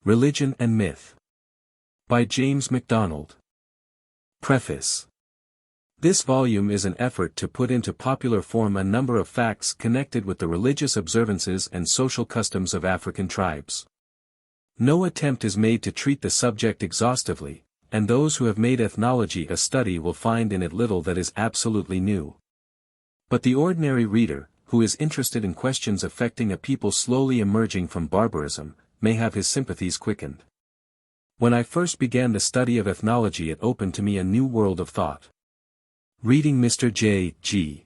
Religion and Myth. By James Macdonald. Preface. This volume is an effort to put into popular form a number of facts connected with the religious observances and social customs of African tribes. No attempt is made to treat the subject exhaustively, and those who have made ethnology a study will find in it little that is absolutely new. But the ordinary reader, who is interested in questions affecting a people slowly emerging from barbarism, may have his sympathies quickened. When I first began the study of ethnology, it opened to me a new world of thought. Reading Mr. J. G.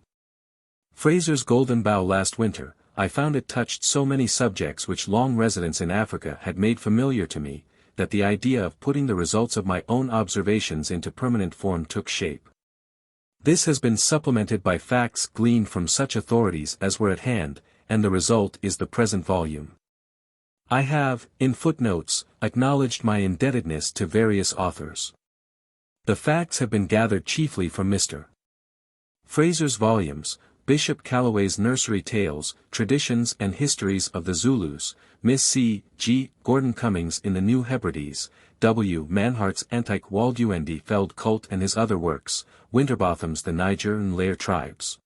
Fraser's Golden Bough last winter, I found it touched so many subjects which long residence in Africa had made familiar to me, that the idea of putting the results of my own observations into permanent form took shape. This has been supplemented by facts gleaned from such authorities as were at hand, and the result is the present volume. I have, in footnotes, acknowledged my indebtedness to various authors. The facts have been gathered chiefly from Mr. Fraser's volumes, Bishop Calloway's Nursery Tales, Traditions and Histories of the Zulus, Miss C. G. Gordon Cummings in the New Hebrides, W. Manhart's Antique Walduendi Feld Cult and his other works, Winterbotham's The Niger and Lair Tribes.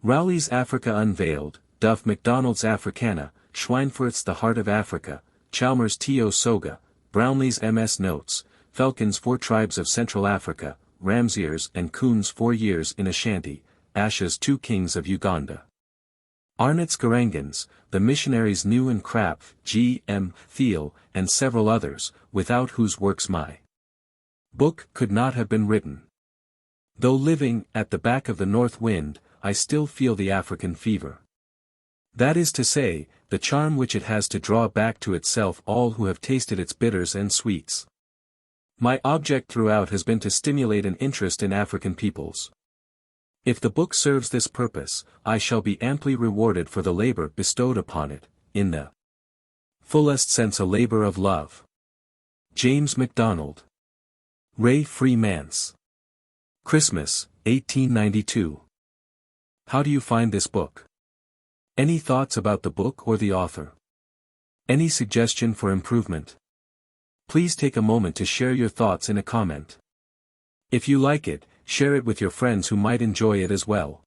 Rowley's Africa Unveiled, Duff MacDonald's Africana, Schweinfurth's The Heart of Africa, Chalmers' T.O. Soga, Brownlee's MS Notes, Felkin's 4 Tribes of Central Africa, Ramsayer's and Coon's 4 Years in Ashanti, Asha's 2 Kings of Uganda. Arnott's Garangans, The Missionaries New and Krapf, G. M. Thiel, and several others, without whose works my book could not have been written. Though living at the back of the north wind, I still feel the African fever. That is to say, the charm which it has to draw back to itself all who have tasted its bitters and sweets. My object throughout has been to stimulate an interest in African peoples. If the book serves this purpose, I shall be amply rewarded for the labor bestowed upon it, in the fullest sense a labor of love. James Macdonald. Ray Free-Mance. Christmas, 1892. How do you find this book? Any thoughts about the book or the author? Any suggestion for improvement? Please take a moment to share your thoughts in a comment. If you like it, share it with your friends who might enjoy it as well.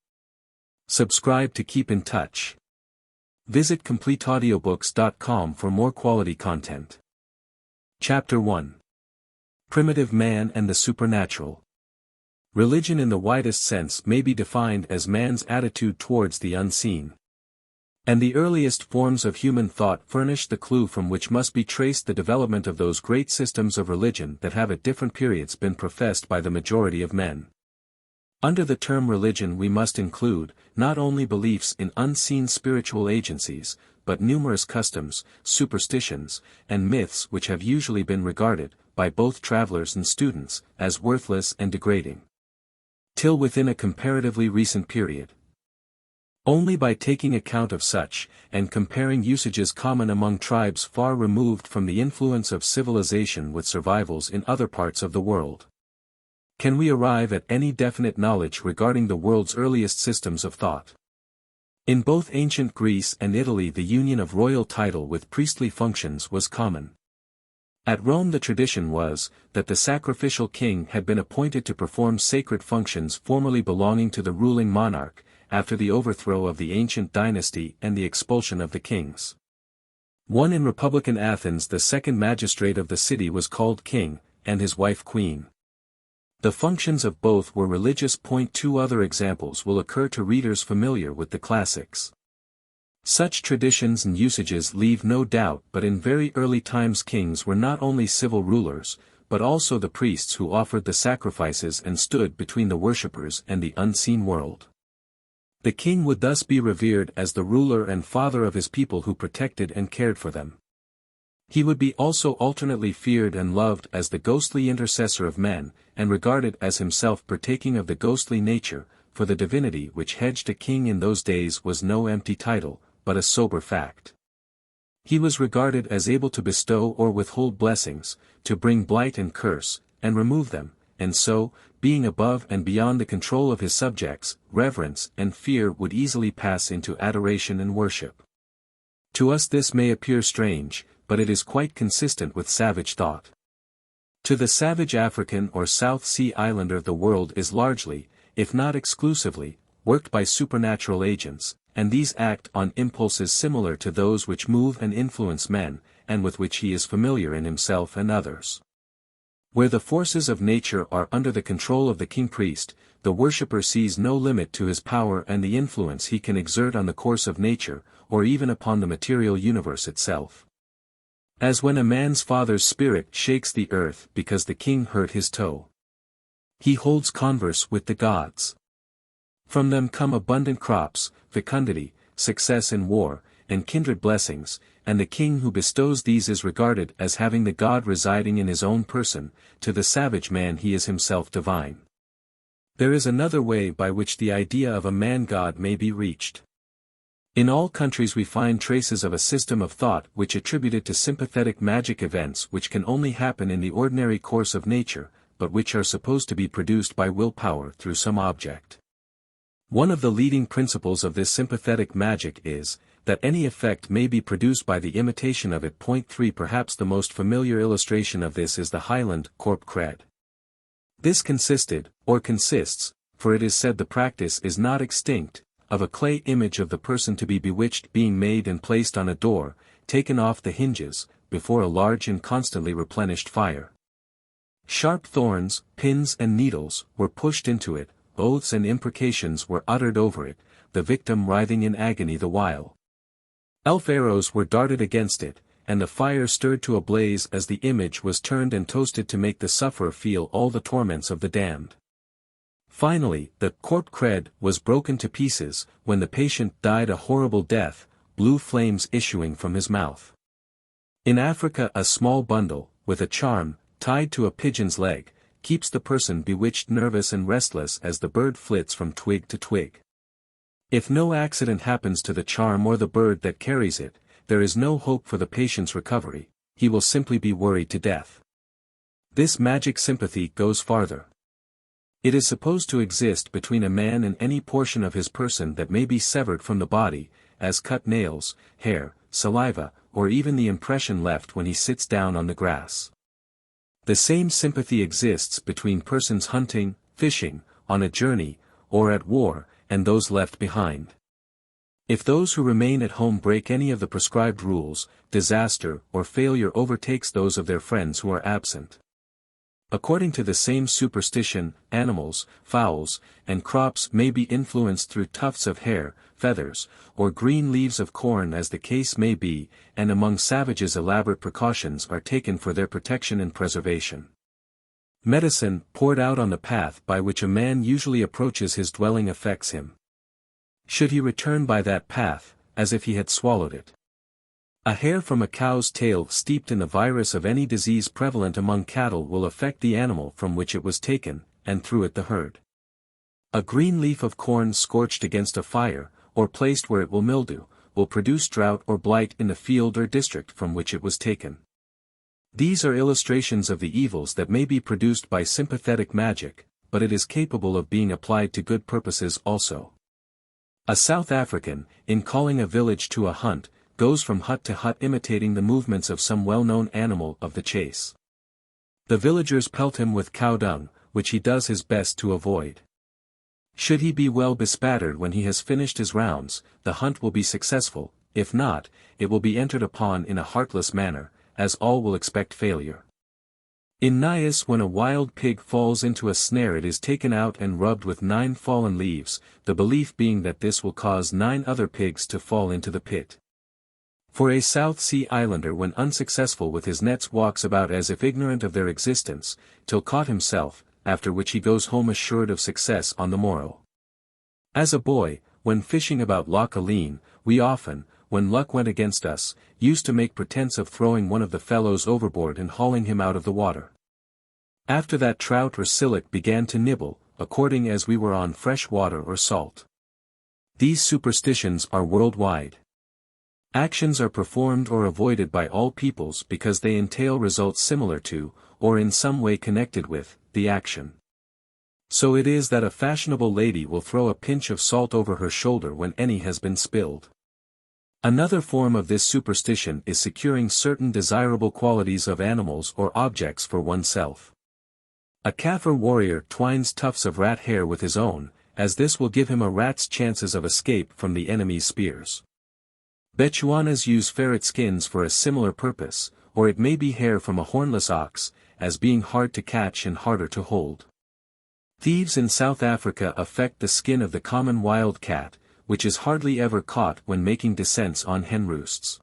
Subscribe to keep in touch. Visit CompleteAudiobooks.com for more quality content. Chapter 1. Primitive Man and the Supernatural. Religion in the widest sense may be defined as man's attitude towards the unseen. And the earliest forms of human thought furnish the clue from which must be traced the development of those great systems of religion that have at different periods been professed by the majority of men. Under the term religion we must include, not only beliefs in unseen spiritual agencies, but numerous customs, superstitions, and myths which have usually been regarded, by both travelers and students, as worthless and degrading. Till within a comparatively recent period. Only by taking account of such, and comparing usages common among tribes far removed from the influence of civilization with survivals in other parts of the world, can we arrive at any definite knowledge regarding the world's earliest systems of thought. In both ancient Greece and Italy the union of royal title with priestly functions was common. At Rome the tradition was, that the sacrificial king had been appointed to perform sacred functions formerly belonging to the ruling monarch, after the overthrow of the ancient dynasty and the expulsion of the kings. One in Republican Athens the second magistrate of the city was called king, and his wife queen. The functions of both were religious. 2 other examples will occur to readers familiar with the classics. Such traditions and usages leave no doubt but in very early times kings were not only civil rulers, but also the priests who offered the sacrifices and stood between the worshippers and the unseen world. The king would thus be revered as the ruler and father of his people who protected and cared for them. He would be also alternately feared and loved as the ghostly intercessor of men, and regarded as himself partaking of the ghostly nature, for the divinity which hedged a king in those days was no empty title, but a sober fact. He was regarded as able to bestow or withhold blessings, to bring blight and curse, and remove them, and so, being above and beyond the control of his subjects, reverence and fear would easily pass into adoration and worship. To us this may appear strange, but it is quite consistent with savage thought. To the savage African or South Sea Islander the world is largely, if not exclusively, worked by supernatural agents, and these act on impulses similar to those which move and influence men, and with which he is familiar in himself and others. Where the forces of nature are under the control of the king-priest, the worshipper sees no limit to his power and the influence he can exert on the course of nature, or even upon the material universe itself. As when a man's father's spirit shakes the earth because the king hurt his toe. He holds converse with the gods. From them come abundant crops, fecundity, success in war, and kindred blessings, and the king who bestows these is regarded as having the god residing in his own person. To the savage man he is himself divine. There is another way by which the idea of a man-god may be reached. In all countries we find traces of a system of thought which attributed to sympathetic magic events which can only happen in the ordinary course of nature, but which are supposed to be produced by willpower through some object. One of the leading principles of this sympathetic magic is, that any effect may be produced by the imitation of it. 3 Perhaps the most familiar illustration of this is the Highland corp cred. This consisted, or consists, for it is said the practice is not extinct, of a clay image of the person to be bewitched being made and placed on a door, taken off the hinges, before a large and constantly replenished fire. Sharp thorns, pins and needles, were pushed into it, oaths and imprecations were uttered over it, the victim writhing in agony the while. Elf arrows were darted against it, and the fire stirred to a blaze as the image was turned and toasted to make the sufferer feel all the torments of the damned. Finally, the corp cred was broken to pieces, when the patient died a horrible death, blue flames issuing from his mouth. In Africa a small bundle, with a charm, tied to a pigeon's leg, keeps the person bewitched nervous and restless as the bird flits from twig to twig. If no accident happens to the charm or the bird that carries it, there is no hope for the patient's recovery, he will simply be worried to death. This magic sympathy goes farther. It is supposed to exist between a man and any portion of his person that may be severed from the body, as cut nails, hair, saliva, or even the impression left when he sits down on the grass. The same sympathy exists between persons hunting, fishing, on a journey, or at war, and those left behind. If those who remain at home break any of the prescribed rules, disaster or failure overtakes those of their friends who are absent. According to the same superstition, animals, fowls, and crops may be influenced through tufts of hair, feathers, or green leaves of corn as the case may be, and among savages elaborate precautions are taken for their protection and preservation. Medicine poured out on the path by which a man usually approaches his dwelling affects him. Should he return by that path, as if he had swallowed it? A hair from a cow's tail steeped in the virus of any disease prevalent among cattle will affect the animal from which it was taken, and through it the herd. A green leaf of corn scorched against a fire, or placed where it will mildew, will produce drought or blight in the field or district from which it was taken. These are illustrations of the evils that may be produced by sympathetic magic, but it is capable of being applied to good purposes also. A South African, in calling a village to a hunt, goes from hut to hut imitating the movements of some well-known animal of the chase. The villagers pelt him with cow dung, which he does his best to avoid. Should he be well bespattered when he has finished his rounds, the hunt will be successful; if not, it will be entered upon in a heartless manner, as all will expect failure. In Nias, when a wild pig falls into a snare, it is taken out and rubbed with 9 fallen leaves, the belief being that this will cause 9 other pigs to fall into the pit. For a South Sea Islander when unsuccessful with his nets walks about as if ignorant of their existence, till caught himself, after which he goes home assured of success on the morrow. As a boy, when fishing about Loch Aline, we often, when luck went against us, used to make pretense of throwing one of the fellows overboard and hauling him out of the water. After that trout or sillet began to nibble, according as we were on fresh water or salt. These superstitions are worldwide. Actions are performed or avoided by all peoples because they entail results similar to, or in some way connected with, the action. So it is that a fashionable lady will throw a pinch of salt over her shoulder when any has been spilled. Another form of this superstition is securing certain desirable qualities of animals or objects for oneself. A Kaffir warrior twines tufts of rat hair with his own, as this will give him a rat's chances of escape from the enemy's spears. Bechuanas use ferret skins for a similar purpose, or it may be hair from a hornless ox, as being hard to catch and harder to hold. Thieves in South Africa affect the skin of the common wild cat, which is hardly ever caught when making descents on hen roosts.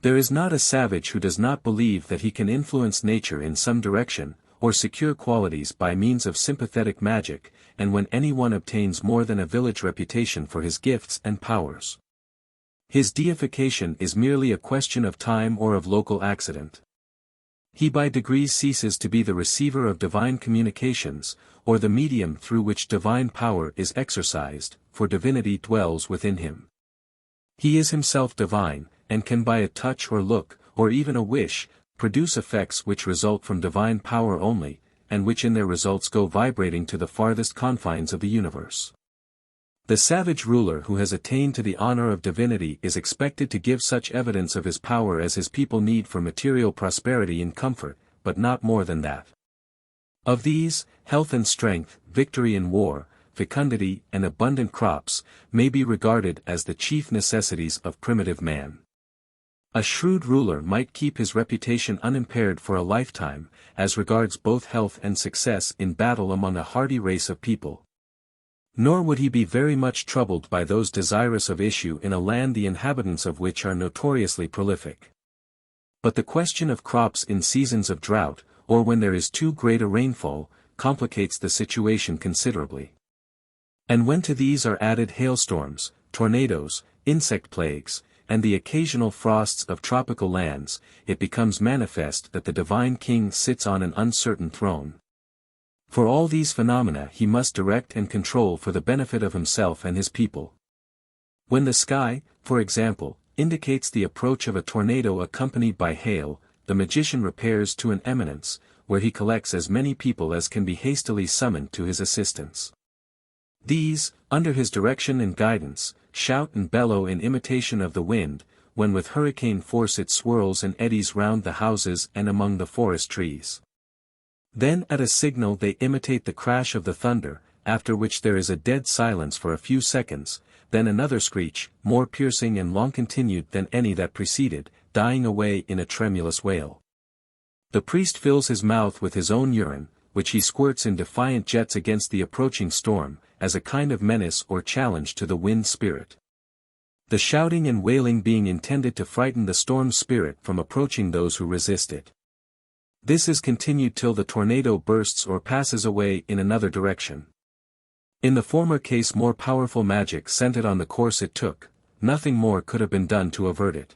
There is not a savage who does not believe that he can influence nature in some direction, or secure qualities by means of sympathetic magic, and when anyone obtains more than a village reputation for his gifts and powers, his deification is merely a question of time or of local accident. He by degrees ceases to be the receiver of divine communications, or the medium through which divine power is exercised, for divinity dwells within him. He is himself divine, and can by a touch or look, or even a wish, produce effects which result from divine power only, and which in their results go vibrating to the farthest confines of the universe. The savage ruler who has attained to the honor of divinity is expected to give such evidence of his power as his people need for material prosperity and comfort, but not more than that. Of these, health and strength, victory in war, fecundity and abundant crops, may be regarded as the chief necessities of primitive man. A shrewd ruler might keep his reputation unimpaired for a lifetime, as regards both health and success in battle among a hardy race of people. Nor would he be very much troubled by those desirous of issue in a land the inhabitants of which are notoriously prolific. But the question of crops in seasons of drought, or when there is too great a rainfall, complicates the situation considerably. And when to these are added hailstorms, tornadoes, insect plagues, and the occasional frosts of tropical lands, it becomes manifest that the divine king sits on an uncertain throne. For all these phenomena he must direct and control for the benefit of himself and his people. When the sky, for example, indicates the approach of a tornado accompanied by hail, the magician repairs to an eminence, where he collects as many people as can be hastily summoned to his assistance. These, under his direction and guidance, shout and bellow in imitation of the wind, when with hurricane force it swirls and eddies round the houses and among the forest trees. Then at a signal they imitate the crash of the thunder, after which there is a dead silence for a few seconds, then another screech, more piercing and long-continued than any that preceded, dying away in a tremulous wail. The priest fills his mouth with his own urine, which he squirts in defiant jets against the approaching storm, as a kind of menace or challenge to the wind spirit. The shouting and wailing being intended to frighten the storm spirit from approaching those who resist it. This is continued till the tornado bursts or passes away in another direction. In the former case more powerful magic sent it on the course it took, nothing more could have been done to avert it.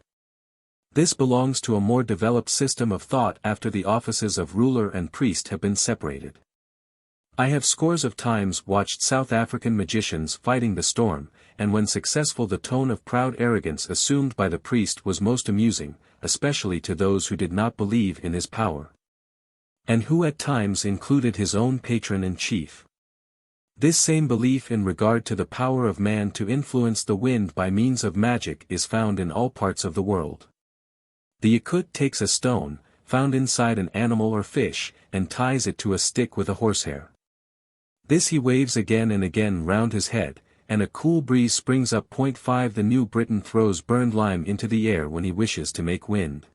This belongs to a more developed system of thought after the offices of ruler and priest have been separated. I have scores of times watched South African magicians fighting the storm, and when successful the tone of proud arrogance assumed by the priest was most amusing, especially to those who did not believe in his power, and who at times included his own patron and chief. This same belief in regard to the power of man to influence the wind by means of magic is found in all parts of the world. The Yakut takes a stone, found inside an animal or fish, and ties it to a stick with a horsehair. This he waves again and again round his head, and a cool breeze springs up. 5 The New Briton throws burned lime into the air when he wishes to make wind.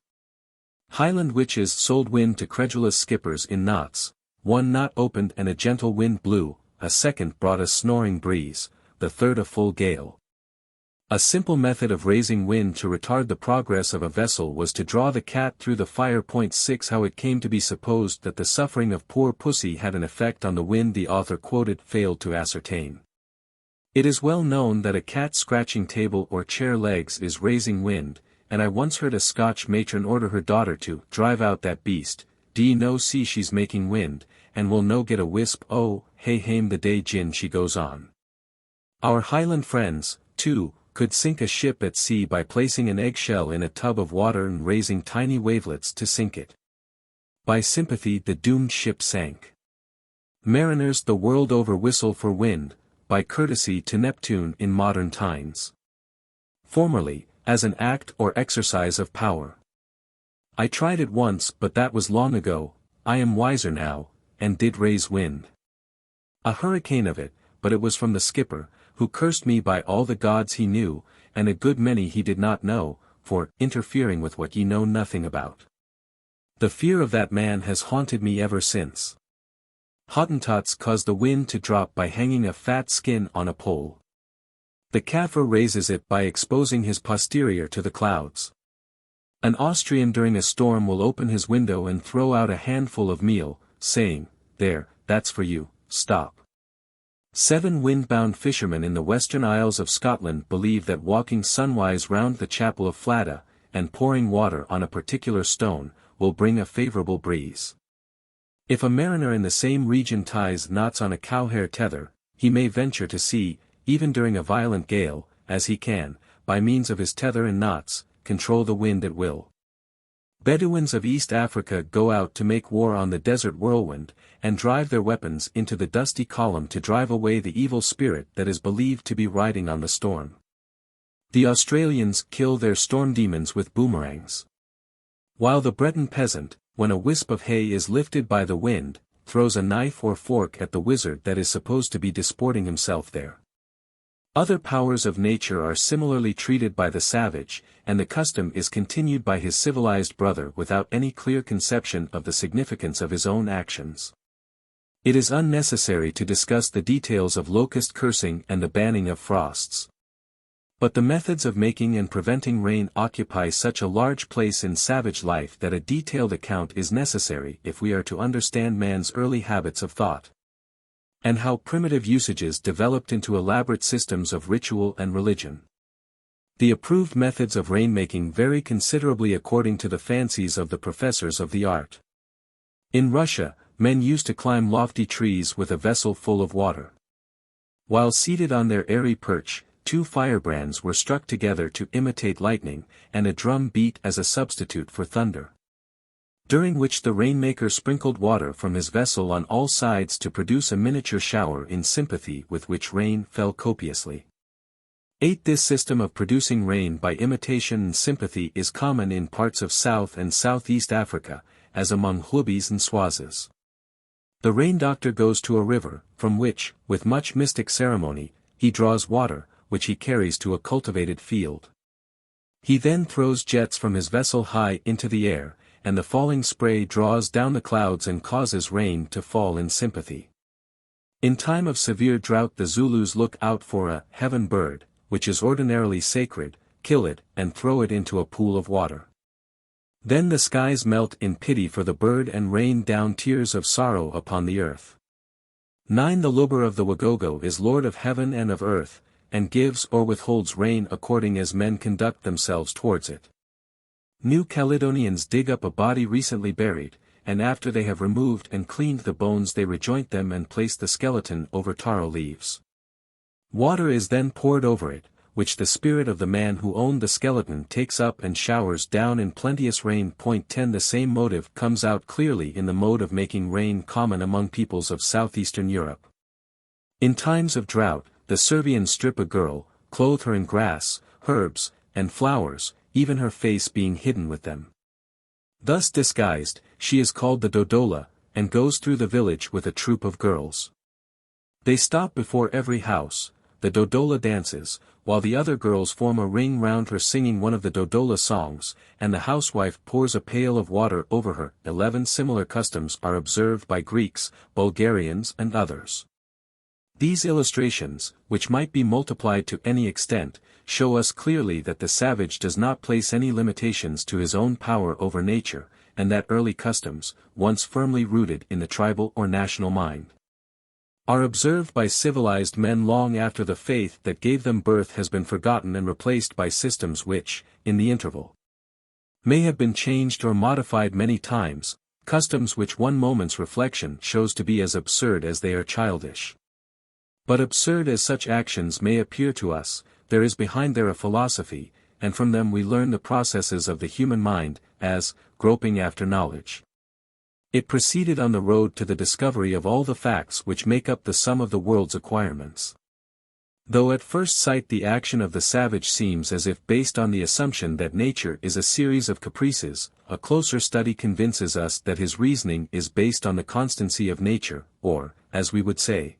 Highland witches sold wind to credulous skippers in knots. One knot opened and a gentle wind blew, a second brought a snoring breeze, the third a full gale. A simple method of raising wind to retard the progress of a vessel was to draw the cat through the fire. 6 How it came to be supposed that the suffering of poor pussy had an effect on the wind the author quoted failed to ascertain. It is well known that a cat scratching table or chair legs is raising wind, and I once heard a Scotch matron order her daughter to drive out that beast. D'ye no see she's making wind, and will no get a wisp. Oh, hey hame the day gin she goes on. Our Highland friends, too, could sink a ship at sea by placing an eggshell in a tub of water and raising tiny wavelets to sink it. By sympathy the doomed ship sank. Mariners the world over whistle for wind, by courtesy to Neptune in modern times. Formerly, as an act or exercise of power. I tried it once but that was long ago, I am wiser now, and did raise wind. A hurricane of it, but it was from the skipper, who cursed me by all the gods he knew, and a good many he did not know, for interfering with what ye know nothing about. The fear of that man has haunted me ever since. Hottentots cause the wind to drop by hanging a fat skin on a pole. The Kaffir raises it by exposing his posterior to the clouds. An Austrian during a storm will open his window and throw out a handful of meal, saying, "There, that's for you, stop." 7 windbound fishermen in the Western Isles of Scotland believe that walking sunwise round the chapel of Flada, and pouring water on a particular stone, will bring a favourable breeze. If a mariner in the same region ties knots on a cowhair tether, he may venture to sea, even during a violent gale, as he can, by means of his tether and knots, control the wind at will. Bedouins of East Africa go out to make war on the desert whirlwind, and drive their weapons into the dusty column to drive away the evil spirit that is believed to be riding on the storm. The Australians kill their storm demons with boomerangs. While the Breton peasant, when a wisp of hay is lifted by the wind, throws a knife or fork at the wizard that is supposed to be disporting himself there. Other powers of nature are similarly treated by the savage, and the custom is continued by his civilized brother without any clear conception of the significance of his own actions. It is unnecessary to discuss the details of locust cursing and the banning of frosts. But the methods of making and preventing rain occupy such a large place in savage life that a detailed account is necessary if we are to understand man's early habits of thought, and how primitive usages developed into elaborate systems of ritual and religion. The approved methods of rainmaking vary considerably according to the fancies of the professors of the art. In Russia, men used to climb lofty trees with a vessel full of water. While seated on their airy perch, 2 firebrands were struck together to imitate lightning, and a drum beat as a substitute for thunder, during which the rainmaker sprinkled water from his vessel on all sides to produce a miniature shower in sympathy with which rain fell copiously. 8. This system of producing rain by imitation and sympathy is common in parts of South and Southeast Africa, as among Hlubies and Swazes. The rain doctor goes to a river, from which, with much mystic ceremony, he draws water, which he carries to a cultivated field. He then throws jets from his vessel high into the air, and the falling spray draws down the clouds and causes rain to fall in sympathy. In time of severe drought the Zulus look out for a heaven bird, which is ordinarily sacred, kill it, and throw it into a pool of water. Then the skies melt in pity for the bird and rain down tears of sorrow upon the earth. 9. The Lubber of the Wagogo is lord of heaven and of earth, and gives or withholds rain according as men conduct themselves towards it. New Caledonians dig up a body recently buried, and after they have removed and cleaned the bones they rejoint them and place the skeleton over taro leaves. Water is then poured over it, which the spirit of the man who owned the skeleton takes up and showers down in plenteous rain. 10. The same motive comes out clearly in the mode of making rain common among peoples of southeastern Europe. In times of drought, the Servians strip a girl, clothe her in grass, herbs, and flowers, even her face being hidden with them. Thus disguised, she is called the Dodola, and goes through the village with a troop of girls. They stop before every house, the Dodola dances, while the other girls form a ring round her singing one of the Dodola songs, and the housewife pours a pail of water over her. 11. Similar customs are observed by Greeks, Bulgarians and others. These illustrations, which might be multiplied to any extent, show us clearly that the savage does not place any limitations to his own power over nature, and that early customs, once firmly rooted in the tribal or national mind, are observed by civilized men long after the faith that gave them birth has been forgotten and replaced by systems which, in the interval, may have been changed or modified many times, customs which one moment's reflection shows to be as absurd as they are childish. But absurd as such actions may appear to us, there is behind there a philosophy, and from them we learn the processes of the human mind, as, groping after knowledge, it proceeded on the road to the discovery of all the facts which make up the sum of the world's acquirements. Though at first sight the action of the savage seems as if based on the assumption that nature is a series of caprices, a closer study convinces us that his reasoning is based on the constancy of nature, or, as we would say,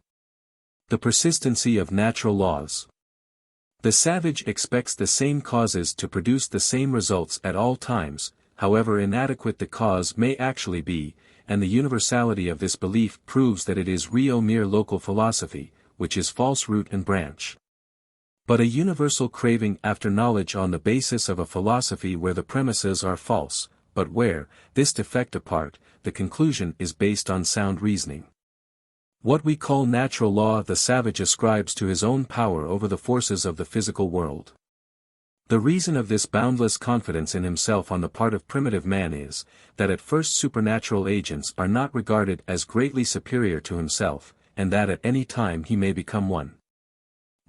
the persistency of natural laws. The savage expects the same causes to produce the same results at all times, however inadequate the cause may actually be, and the universality of this belief proves that it is mere local philosophy, which is false root and branch. But a universal craving after knowledge on the basis of a philosophy where the premises are false, but where, this defect apart, the conclusion is based on sound reasoning. What we call natural law the savage ascribes to his own power over the forces of the physical world. The reason of this boundless confidence in himself on the part of primitive man is, that at first supernatural agents are not regarded as greatly superior to himself, and that at any time he may become one.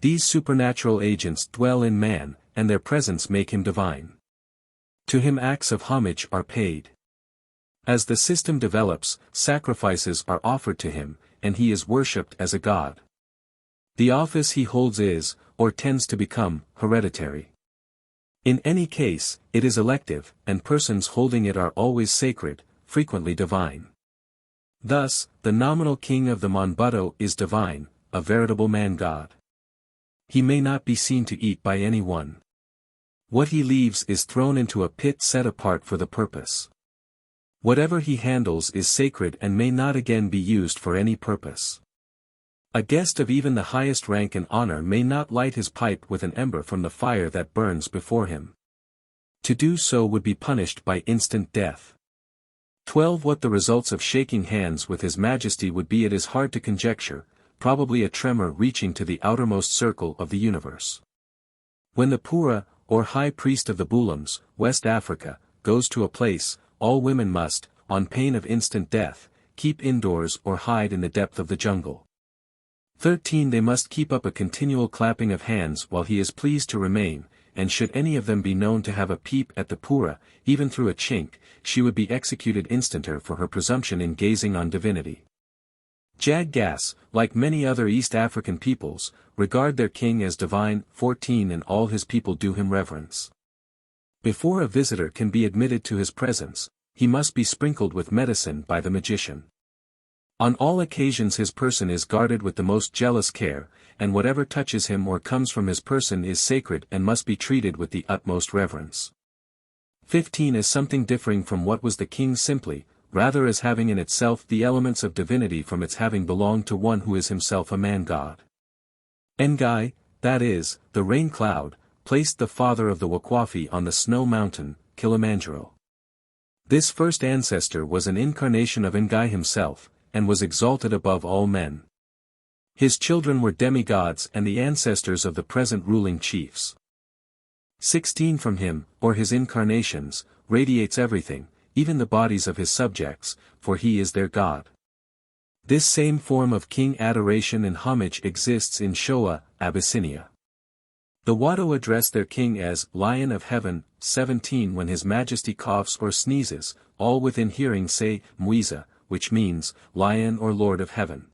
These supernatural agents dwell in man, and their presence make him divine. To him acts of homage are paid. As the system develops, sacrifices are offered to him, and he is worshipped as a god. The office he holds is, or tends to become, hereditary. In any case, it is elective, and persons holding it are always sacred, frequently divine. Thus, the nominal king of the Monbutto is divine, a veritable man-god. He may not be seen to eat by any one. What he leaves is thrown into a pit set apart for the purpose. Whatever he handles is sacred and may not again be used for any purpose. A guest of even the highest rank and honor may not light his pipe with an ember from the fire that burns before him. To do so would be punished by instant death. 12. What the results of shaking hands with His Majesty would be it is hard to conjecture, probably a tremor reaching to the outermost circle of the universe. When the Pura, or High Priest of the Bulums, West Africa, goes to a place, all women must, on pain of instant death, keep indoors or hide in the depth of the jungle. 13. They must keep up a continual clapping of hands while he is pleased to remain, and should any of them be known to have a peep at the Pura, even through a chink, she would be executed instanter for her presumption in gazing on divinity. Jaggas, like many other East African peoples, regard their king as divine. 14. And all his people do him reverence. Before a visitor can be admitted to his presence, he must be sprinkled with medicine by the magician. On all occasions his person is guarded with the most jealous care, and whatever touches him or comes from his person is sacred and must be treated with the utmost reverence. 15. Is something differing from what was the king simply, rather as having in itself the elements of divinity from its having belonged to one who is himself a man-god. Ngai, that is, the rain cloud, placed the father of the Wakwafi on the snow mountain, Kilimanjaro. This first ancestor was an incarnation of Ngai himself, and was exalted above all men. His children were demigods and the ancestors of the present ruling chiefs. 16. From him, or his incarnations, radiates everything, even the bodies of his subjects, for he is their god. This same form of king adoration and homage exists in Shoa, Abyssinia. The Wado address their king as Lion of Heaven. 17. When his majesty coughs or sneezes, all within hearing say Mwiza, which means Lion or Lord of Heaven.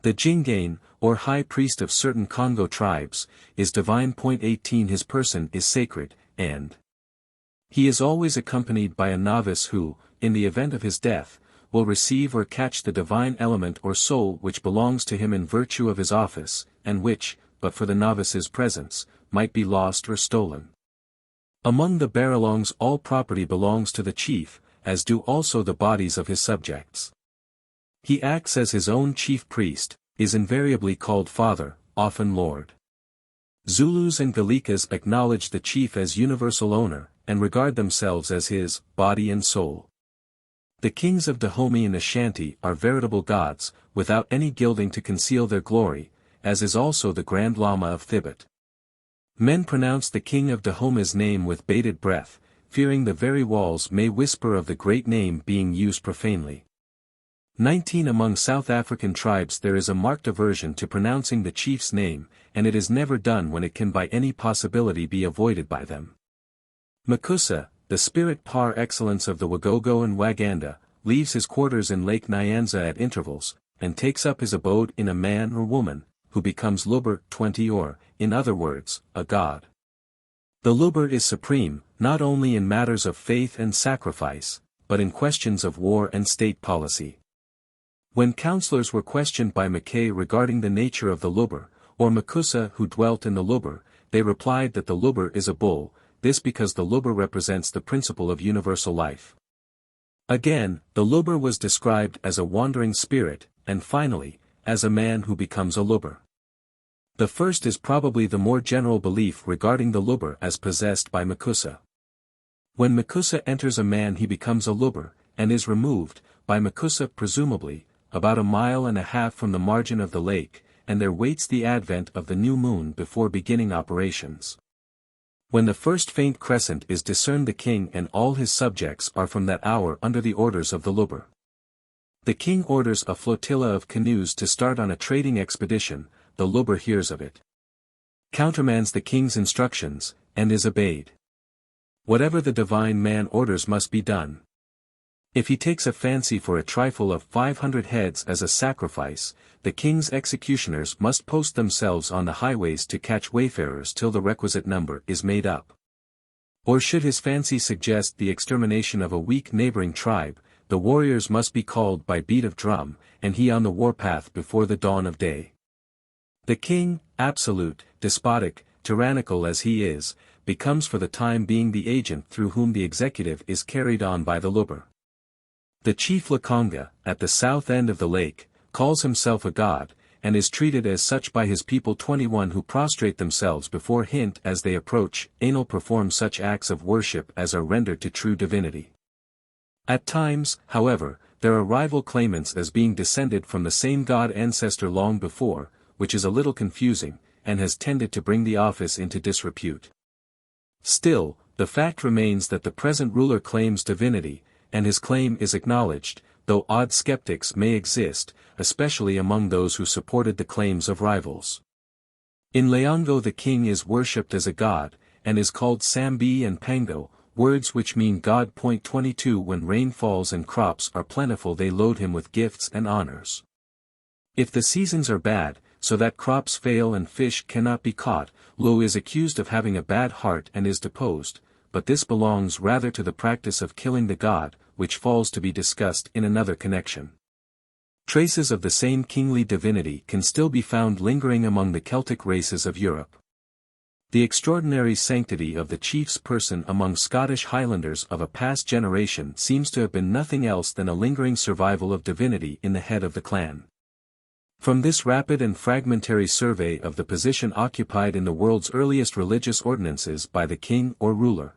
The Jingane, or high priest of certain Congo tribes, is divine. 18. His person is sacred, and he is always accompanied by a novice who, in the event of his death, will receive or catch the divine element or soul which belongs to him in virtue of his office, and which, but for the novice's presence, might be lost or stolen. Among the Baralongs all property belongs to the chief, as do also the bodies of his subjects. He acts as his own chief priest, is invariably called father, often lord. Zulus and Galikas acknowledge the chief as universal owner, and regard themselves as his body and soul. The kings of Dahomey and Ashanti are veritable gods, without any gilding to conceal their glory, as is also the Grand Lama of Thibet. Men pronounce the king of Dahomey's name with bated breath, fearing the very walls may whisper of the great name being used profanely. 19. Among South African tribes there is a marked aversion to pronouncing the chief's name, and it is never done when it can by any possibility be avoided by them. Makusa, the spirit par excellence of the Wagogo and Waganda, leaves his quarters in Lake Nyanza at intervals, and takes up his abode in a man or woman, who becomes Luber 20 or, in other words, a god. The Luber is supreme, not only in matters of faith and sacrifice, but in questions of war and state policy. When counselors were questioned by Mackay regarding the nature of the Luber, or Makusa who dwelt in the Luber, they replied that the Luber is a bull, this because the Luber represents the principle of universal life. Again, the Luber was described as a wandering spirit, and finally, as a man who becomes a Luber. The first is probably the more general belief regarding the Luber as possessed by Makusa. When Makusa enters a man he becomes a Luber, and is removed, by Makusa presumably, about 1.5 miles from the margin of the lake, and there waits the advent of the new moon before beginning operations. When the first faint crescent is discerned the king and all his subjects are from that hour under the orders of the Luber. The king orders a flotilla of canoes to start on a trading expedition, the Luber hears of it, countermands the king's instructions, and is obeyed. Whatever the divine man orders must be done. If he takes a fancy for a trifle of 500 heads as a sacrifice, the king's executioners must post themselves on the highways to catch wayfarers till the requisite number is made up. Or should his fancy suggest the extermination of a weak neighboring tribe, the warriors must be called by beat of drum, and he on the warpath before the dawn of day. The king, absolute, despotic, tyrannical as he is, becomes for the time being the agent through whom the executive is carried on by the Luber. The chief Lukonga, at the south end of the lake, calls himself a god, and is treated as such by his people 21 who prostrate themselves before him as they approach, anal perform such acts of worship as are rendered to true divinity. At times, however, there are rival claimants as being descended from the same god ancestor long before, which is a little confusing, and has tended to bring the office into disrepute. Still, the fact remains that the present ruler claims divinity, and his claim is acknowledged, though odd skeptics may exist, especially among those who supported the claims of rivals. In Leongo the king is worshipped as a god, and is called Sambi and Pango, words which mean God. 22 When rain falls and crops are plentiful they load him with gifts and honors. If the seasons are bad, so that crops fail and fish cannot be caught, Lo is accused of having a bad heart and is deposed, but this belongs rather to the practice of killing the god, which falls to be discussed in another connection. Traces of the same kingly divinity can still be found lingering among the Celtic races of Europe. The extraordinary sanctity of the chief's person among Scottish Highlanders of a past generation seems to have been nothing else than a lingering survival of divinity in the head of the clan. From this rapid and fragmentary survey of the position occupied in the world's earliest religious ordinances by the king or ruler,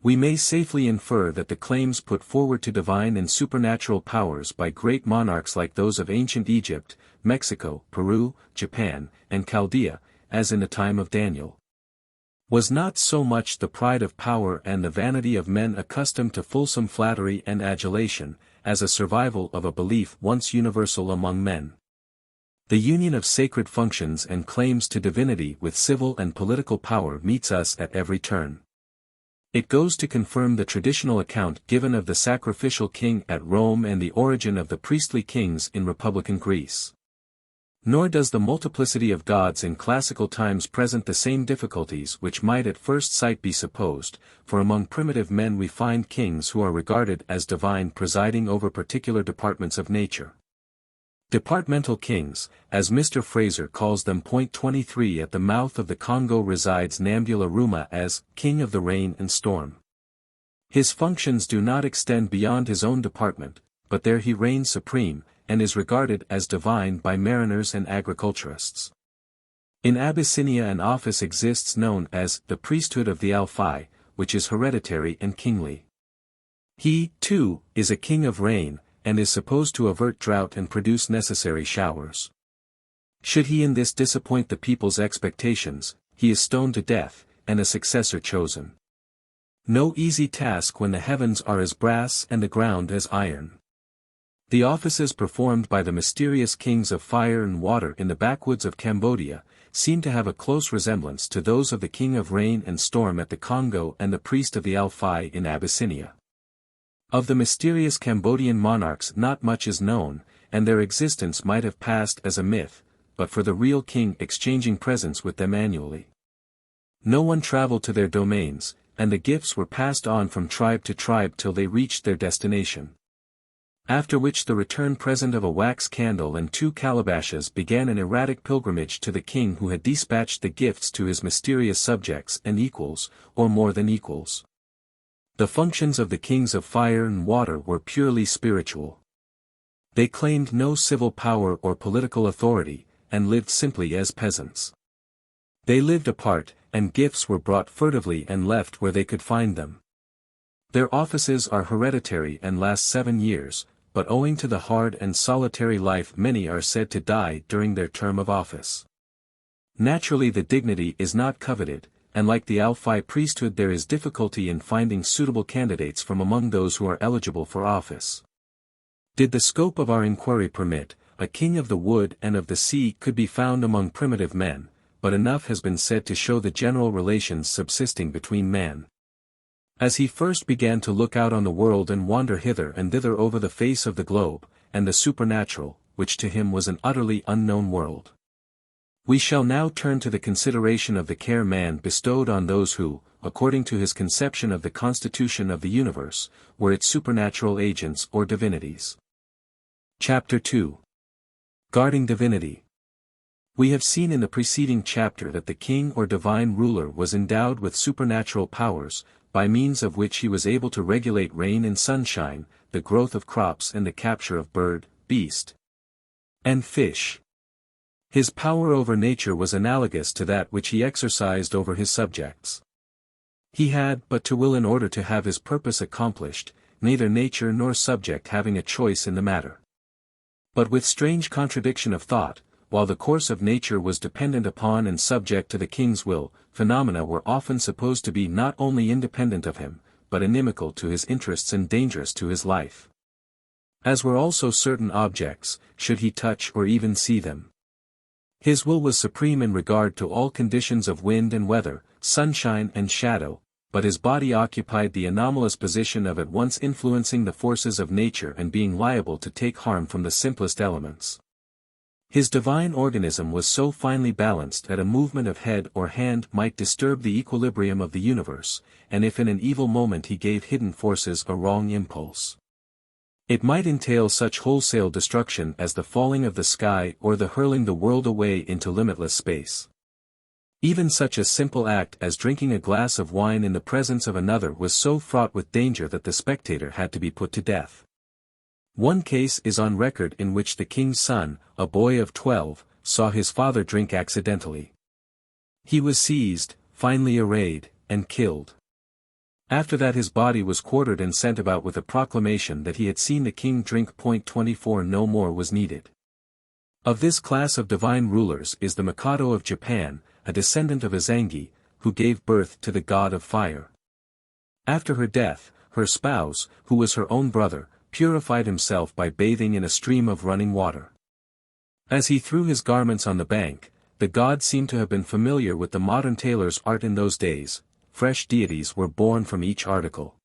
we may safely infer that the claims put forward to divine and supernatural powers by great monarchs like those of ancient Egypt, Mexico, Peru, Japan, and Chaldea, as in the time of Daniel, was not so much the pride of power and the vanity of men accustomed to fulsome flattery and adulation, as a survival of a belief once universal among men. The union of sacred functions and claims to divinity with civil and political power meets us at every turn. It goes to confirm the traditional account given of the sacrificial king at Rome and the origin of the priestly kings in Republican Greece. Nor does the multiplicity of gods in classical times present the same difficulties which might at first sight be supposed, for among primitive men we find kings who are regarded as divine presiding over particular departments of nature. Departmental kings, as Mr. Fraser calls them. 23 At the mouth of the Congo resides Nambula Ruma as king of the rain and storm. His functions do not extend beyond his own department, but there he reigns supreme, and is regarded as divine by mariners and agriculturists. In Abyssinia an office exists known as the priesthood of the Alfai, which is hereditary and kingly. He, too, is a king of rain, and is supposed to avert drought and produce necessary showers. Should he in this disappoint the people's expectations, he is stoned to death, and a successor chosen. No easy task when the heavens are as brass and the ground as iron. The offices performed by the mysterious kings of fire and water in the backwoods of Cambodia, seem to have a close resemblance to those of the king of rain and storm at the Congo and the priest of the Alfai in Abyssinia. Of the mysterious Cambodian monarchs not much is known, and their existence might have passed as a myth, but for the real king exchanging presents with them annually. No one traveled to their domains, and the gifts were passed on from tribe to tribe till they reached their destination. After which the return present of a wax candle and 2 calabashes began an erratic pilgrimage to the king who had dispatched the gifts to his mysterious subjects and equals, or more than equals. The functions of the kings of fire and water were purely spiritual. They claimed no civil power or political authority, and lived simply as peasants. They lived apart, and gifts were brought furtively and left where they could find them. Their offices are hereditary and last 7 years, but owing to the hard and solitary life many are said to die during their term of office. Naturally the dignity is not coveted, and like the Alphi priesthood there is difficulty in finding suitable candidates from among those who are eligible for office. Did the scope of our inquiry permit, a king of the wood and of the sea could be found among primitive men, but enough has been said to show the general relations subsisting between man. As he first began to look out on the world and wander hither and thither over the face of the globe, and the supernatural, which to him was an utterly unknown world. We shall now turn to the consideration of the care man bestowed on those who, according to his conception of the constitution of the universe, were its supernatural agents or divinities. Chapter 2. Guarding Divinity. We have seen in the preceding chapter that the king or divine ruler was endowed with supernatural powers, by means of which he was able to regulate rain and sunshine, the growth of crops and the capture of bird, beast, and fish. His power over nature was analogous to that which he exercised over his subjects. He had but to will in order to have his purpose accomplished, neither nature nor subject having a choice in the matter. But with strange contradiction of thought, while the course of nature was dependent upon and subject to the king's will, phenomena were often supposed to be not only independent of him, but inimical to his interests and dangerous to his life. As were also certain objects, should he touch or even see them. His will was supreme in regard to all conditions of wind and weather, sunshine and shadow, but his body occupied the anomalous position of at once influencing the forces of nature and being liable to take harm from the simplest elements. His divine organism was so finely balanced that a movement of head or hand might disturb the equilibrium of the universe, and if in an evil moment he gave hidden forces a wrong impulse, it might entail such wholesale destruction as the falling of the sky or the hurling the world away into limitless space. Even such a simple act as drinking a glass of wine in the presence of another was so fraught with danger that the spectator had to be put to death. One case is on record in which the king's son, a boy of 12, saw his father drink accidentally. He was seized, finely arrayed, and killed. After that his body was quartered and sent about with a proclamation that he had seen the king drink. 24 No more was needed. Of this class of divine rulers is the Mikado of Japan, a descendant of Izangi, who gave birth to the god of fire. After her death, her spouse, who was her own brother, purified himself by bathing in a stream of running water. As he threw his garments on the bank, the god seemed to have been familiar with the modern tailor's art in those days. Fresh deities were born from each article.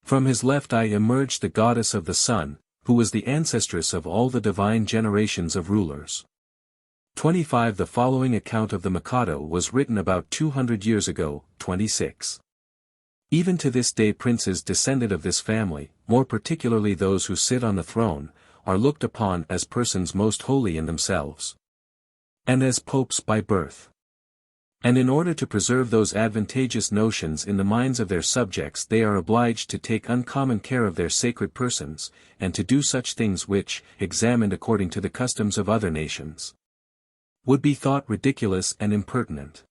From his left eye emerged the goddess of the sun, who was the ancestress of all the divine generations of rulers. 25 The following account of the Mikado was written about 200 years ago. 26. Even to this day princes descended of this family, more particularly those who sit on the throne, are looked upon as persons most holy in themselves, and as popes by birth. And in order to preserve those advantageous notions in the minds of their subjects they are obliged to take uncommon care of their sacred persons, and to do such things which, examined according to the customs of other nations, would be thought ridiculous and impertinent.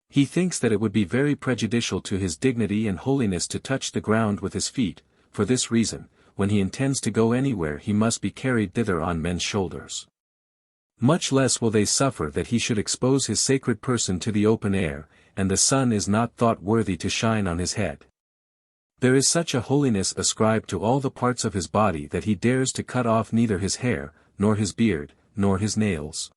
He thinks that it would be very prejudicial to his dignity and holiness to touch the ground with his feet. For this reason, when he intends to go anywhere he must be carried thither on men's shoulders. Much less will they suffer that he should expose his sacred person to the open air, and the sun is not thought worthy to shine on his head. There is such a holiness ascribed to all the parts of his body that he dares to cut off neither his hair, nor his beard, nor his nails.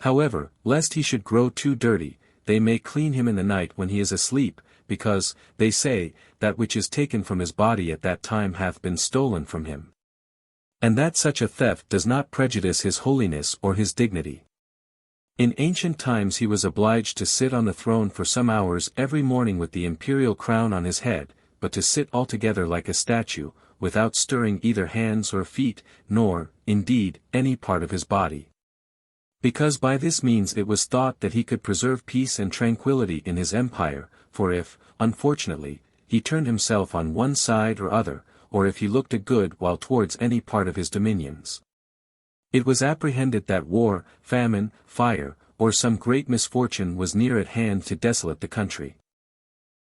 However, lest he should grow too dirty, they may clean him in the night when he is asleep, because, they say, that which is taken from his body at that time hath been stolen from him. And that such a theft does not prejudice his holiness or his dignity. In ancient times he was obliged to sit on the throne for some hours every morning with the imperial crown on his head, but to sit altogether like a statue, without stirring either hands or feet, nor, indeed, any part of his body. Because by this means it was thought that he could preserve peace and tranquility in his empire, for if, unfortunately, he turned himself on one side or other, or if he looked a good while towards any part of his dominions, it was apprehended that war, famine, fire, or some great misfortune was near at hand to desolate the country.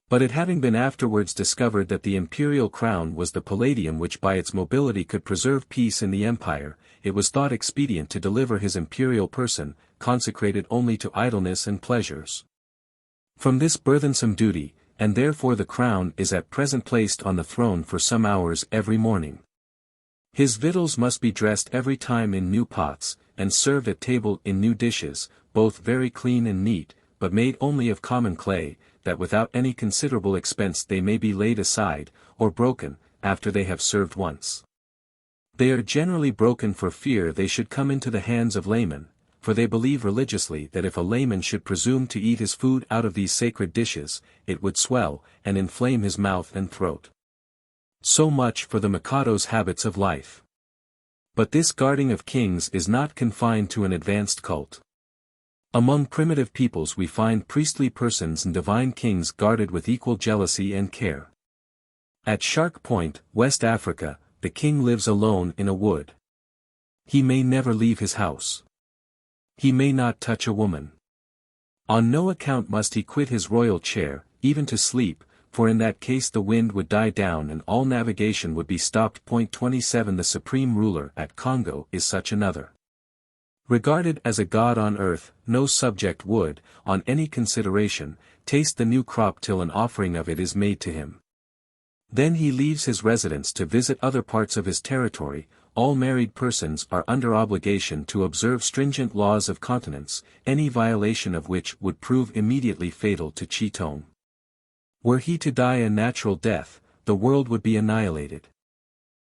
But it having been afterwards discovered that the imperial crown was the palladium which by its mobility could preserve peace in the empire, it was thought expedient to deliver his imperial person, consecrated only to idleness and pleasures, from this burthensome duty, and therefore the crown is at present placed on the throne for some hours every morning. His victuals must be dressed every time in new pots, and served at table in new dishes, both very clean and neat, but made only of common clay, that without any considerable expense they may be laid aside, or broken, after they have served once. They are generally broken for fear they should come into the hands of laymen, for they believe religiously that if a layman should presume to eat his food out of these sacred dishes, it would swell, and inflame his mouth and throat. So much for the Mikado's habits of life. But this guarding of kings is not confined to an advanced cult. Among primitive peoples we find priestly persons and divine kings guarded with equal jealousy and care. At Shark Point, West Africa, the king lives alone in a wood. He may never leave his house. He may not touch a woman. On no account must he quit his royal chair, even to sleep, for in that case the wind would die down and all navigation would be stopped. 27 The supreme ruler at Congo is such another. Regarded as a god on earth, no subject would, on any consideration, taste the new crop till an offering of it is made to him. Then he leaves his residence to visit other parts of his territory. All married persons are under obligation to observe stringent laws of continence, any violation of which would prove immediately fatal to Chiton. Were he to die a natural death, the world would be annihilated.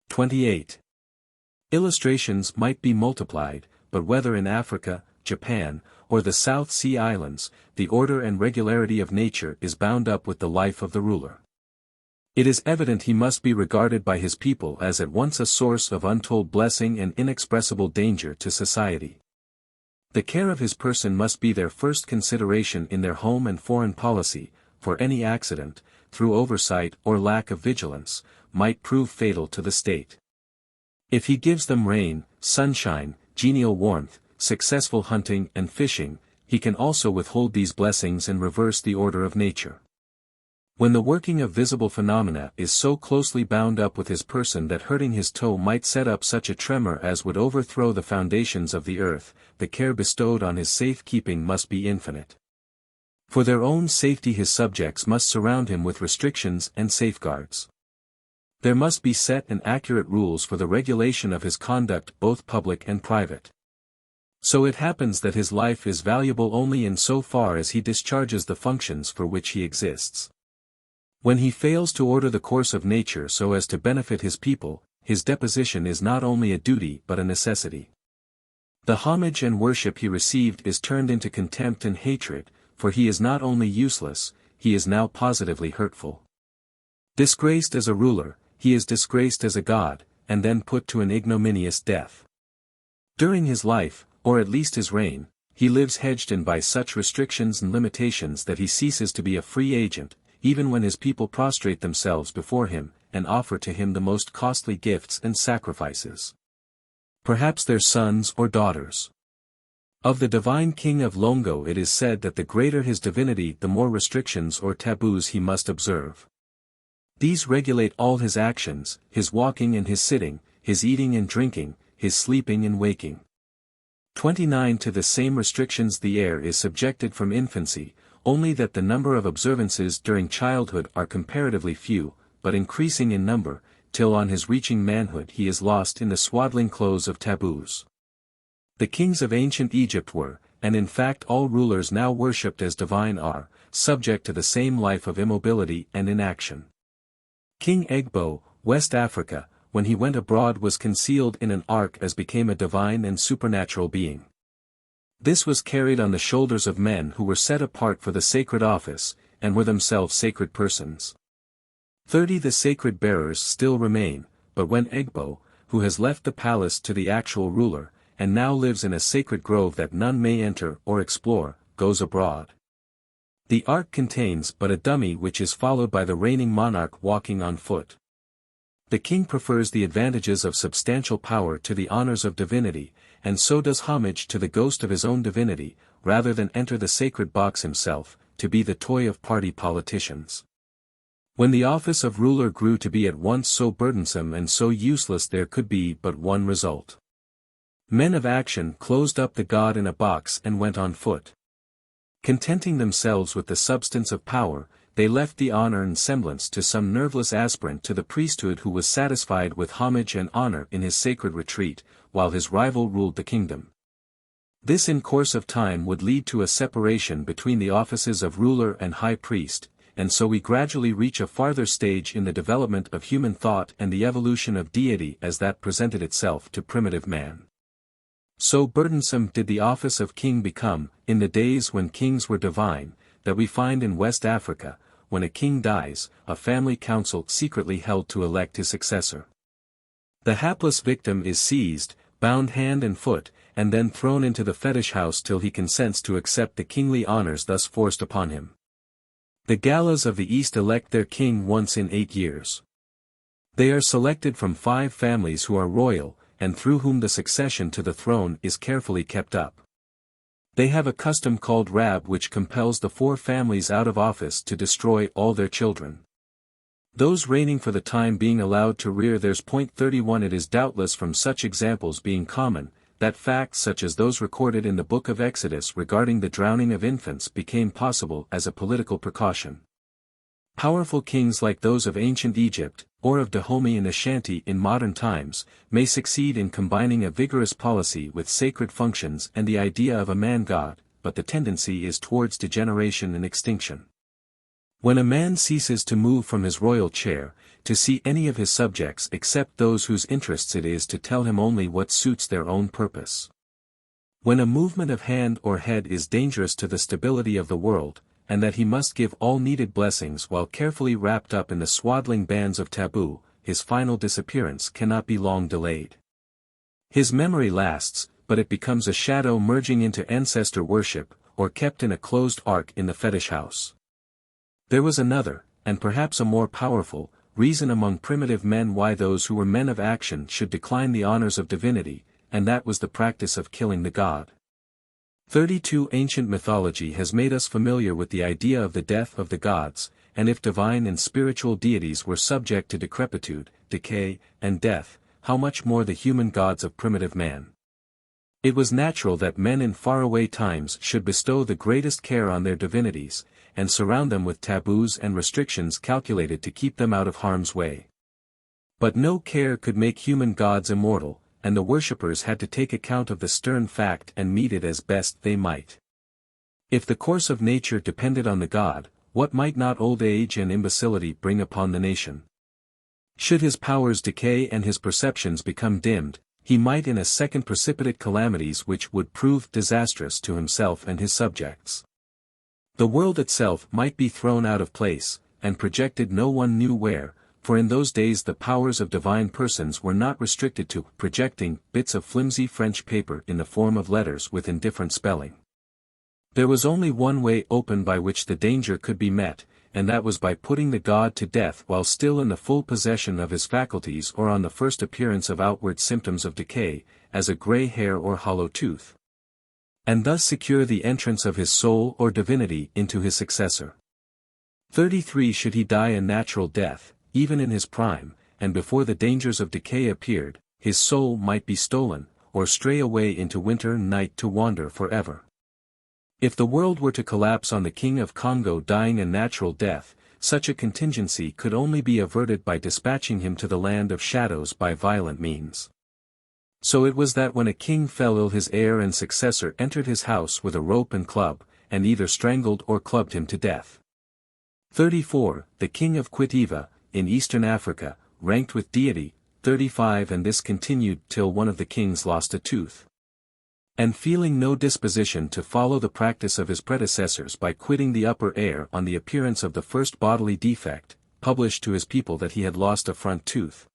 28. Illustrations might be multiplied, but whether in Africa, Japan, or the South Sea Islands, the order and regularity of nature is bound up with the life of the ruler. It is evident he must be regarded by his people as at once a source of untold blessing and inexpressible danger to society. The care of his person must be their first consideration in their home and foreign policy, for any accident, through oversight or lack of vigilance, might prove fatal to the state. If he gives them rain, sunshine, genial warmth, successful hunting and fishing, he can also withhold these blessings and reverse the order of nature. When the working of visible phenomena is so closely bound up with his person that hurting his toe might set up such a tremor as would overthrow the foundations of the earth, the care bestowed on his safe keeping must be infinite. For their own safety his subjects must surround him with restrictions and safeguards. There must be set and accurate rules for the regulation of his conduct both public and private. So it happens that his life is valuable only in so far as he discharges the functions for which he exists. When he fails to order the course of nature so as to benefit his people, his deposition is not only a duty but a necessity. The homage and worship he received is turned into contempt and hatred, for he is not only useless, he is now positively hurtful. Disgraced as a ruler, he is disgraced as a god, and then put to an ignominious death. During his life, or at least his reign, he lives hedged in by such restrictions and limitations that he ceases to be a free agent, even when his people prostrate themselves before him, and offer to him the most costly gifts and sacrifices. Perhaps their sons or daughters. Of the divine king of Longo it is said that the greater his divinity the more restrictions or taboos he must observe. These regulate all his actions, his walking and his sitting, his eating and drinking, his sleeping and waking. 29 To the same restrictions the heir is subjected from infancy, only that the number of observances during childhood are comparatively few, but increasing in number, till on his reaching manhood he is lost in the swaddling clothes of taboos. The kings of ancient Egypt were, and in fact all rulers now worshipped as divine are, subject to the same life of immobility and inaction. King Egbo, West Africa, when he went abroad was concealed in an ark as became a divine and supernatural being. This was carried on the shoulders of men who were set apart for the sacred office, and were themselves sacred persons. 30 The sacred bearers still remain, but when Egbo, who has left the palace to the actual ruler, and now lives in a sacred grove that none may enter or explore, goes abroad. The ark contains but a dummy which is followed by the reigning monarch walking on foot. The king prefers the advantages of substantial power to the honors of divinity, and so does homage to the ghost of his own divinity, rather than enter the sacred box himself, to be the toy of party politicians. When the office of ruler grew to be at once so burdensome and so useless, there could be but one result. Men of action closed up the god in a box and went on foot. Contenting themselves with the substance of power, they left the honor and semblance to some nerveless aspirant to the priesthood who was satisfied with homage and honor in his sacred retreat, while his rival ruled the kingdom. This in course of time would lead to a separation between the offices of ruler and high priest, and so we gradually reach a farther stage in the development of human thought and the evolution of deity as that presented itself to primitive man. So burdensome did the office of king become, in the days when kings were divine, that we find in West Africa, when a king dies, a family council secretly held to elect his successor. The hapless victim is seized, bound hand and foot, and then thrown into the fetish house till he consents to accept the kingly honors thus forced upon him. The Galas of the East elect their king once in 8 years. They are selected from 5 families who are royal, and through whom the succession to the throne is carefully kept up. They have a custom called Rab which compels the 4 families out of office to destroy all their children. Those reigning for the time being allowed to rear theirs. 31 It is doubtless from such examples being common, that facts such as those recorded in the book of Exodus regarding the drowning of infants became possible as a political precaution. Powerful kings like those of ancient Egypt, or of Dahomey and Ashanti in modern times, may succeed in combining a vigorous policy with sacred functions and the idea of a man-god, but the tendency is towards degeneration and extinction. When a man ceases to move from his royal chair, to see any of his subjects except those whose interests it is to tell him only what suits their own purpose. When a movement of hand or head is dangerous to the stability of the world, and that he must give all needed blessings while carefully wrapped up in the swaddling bands of taboo, his final disappearance cannot be long delayed. His memory lasts, but it becomes a shadow merging into ancestor worship, or kept in a closed ark in the fetish house. There was another, and perhaps a more powerful, reason among primitive men why those who were men of action should decline the honors of divinity, and that was the practice of killing the god. 32 Ancient mythology has made us familiar with the idea of the death of the gods, and if divine and spiritual deities were subject to decrepitude, decay, and death, how much more the human gods of primitive man. It was natural that men in faraway times should bestow the greatest care on their divinities, and surround them with taboos and restrictions calculated to keep them out of harm's way. But no care could make human gods immortal, and the worshippers had to take account of the stern fact and meet it as best they might. If the course of nature depended on the god, what might not old age and imbecility bring upon the nation? Should his powers decay and his perceptions become dimmed, he might in a second precipitate calamities which would prove disastrous to himself and his subjects. The world itself might be thrown out of place, and projected no one knew where, for in those days the powers of divine persons were not restricted to projecting bits of flimsy French paper in the form of letters with indifferent spelling. There was only one way open by which the danger could be met, and that was by putting the god to death while still in the full possession of his faculties or on the first appearance of outward symptoms of decay, as a gray hair or hollow tooth. And thus secure the entrance of his soul or divinity into his successor. 33 Should he die a natural death, even in his prime, and before the dangers of decay appeared, his soul might be stolen, or stray away into winter night to wander forever. If the world were to collapse on the king of Congo dying a natural death, such a contingency could only be averted by dispatching him to the land of shadows by violent means. So it was that when a king fell ill his heir and successor entered his house with a rope and club, and either strangled or clubbed him to death. 34 The king of Quitiva, in eastern Africa, ranked with deity, 35 and this continued till one of the kings lost a tooth. And feeling no disposition to follow the practice of his predecessors by quitting the upper air on the appearance of the first bodily defect, published to his people that he had lost a front tooth.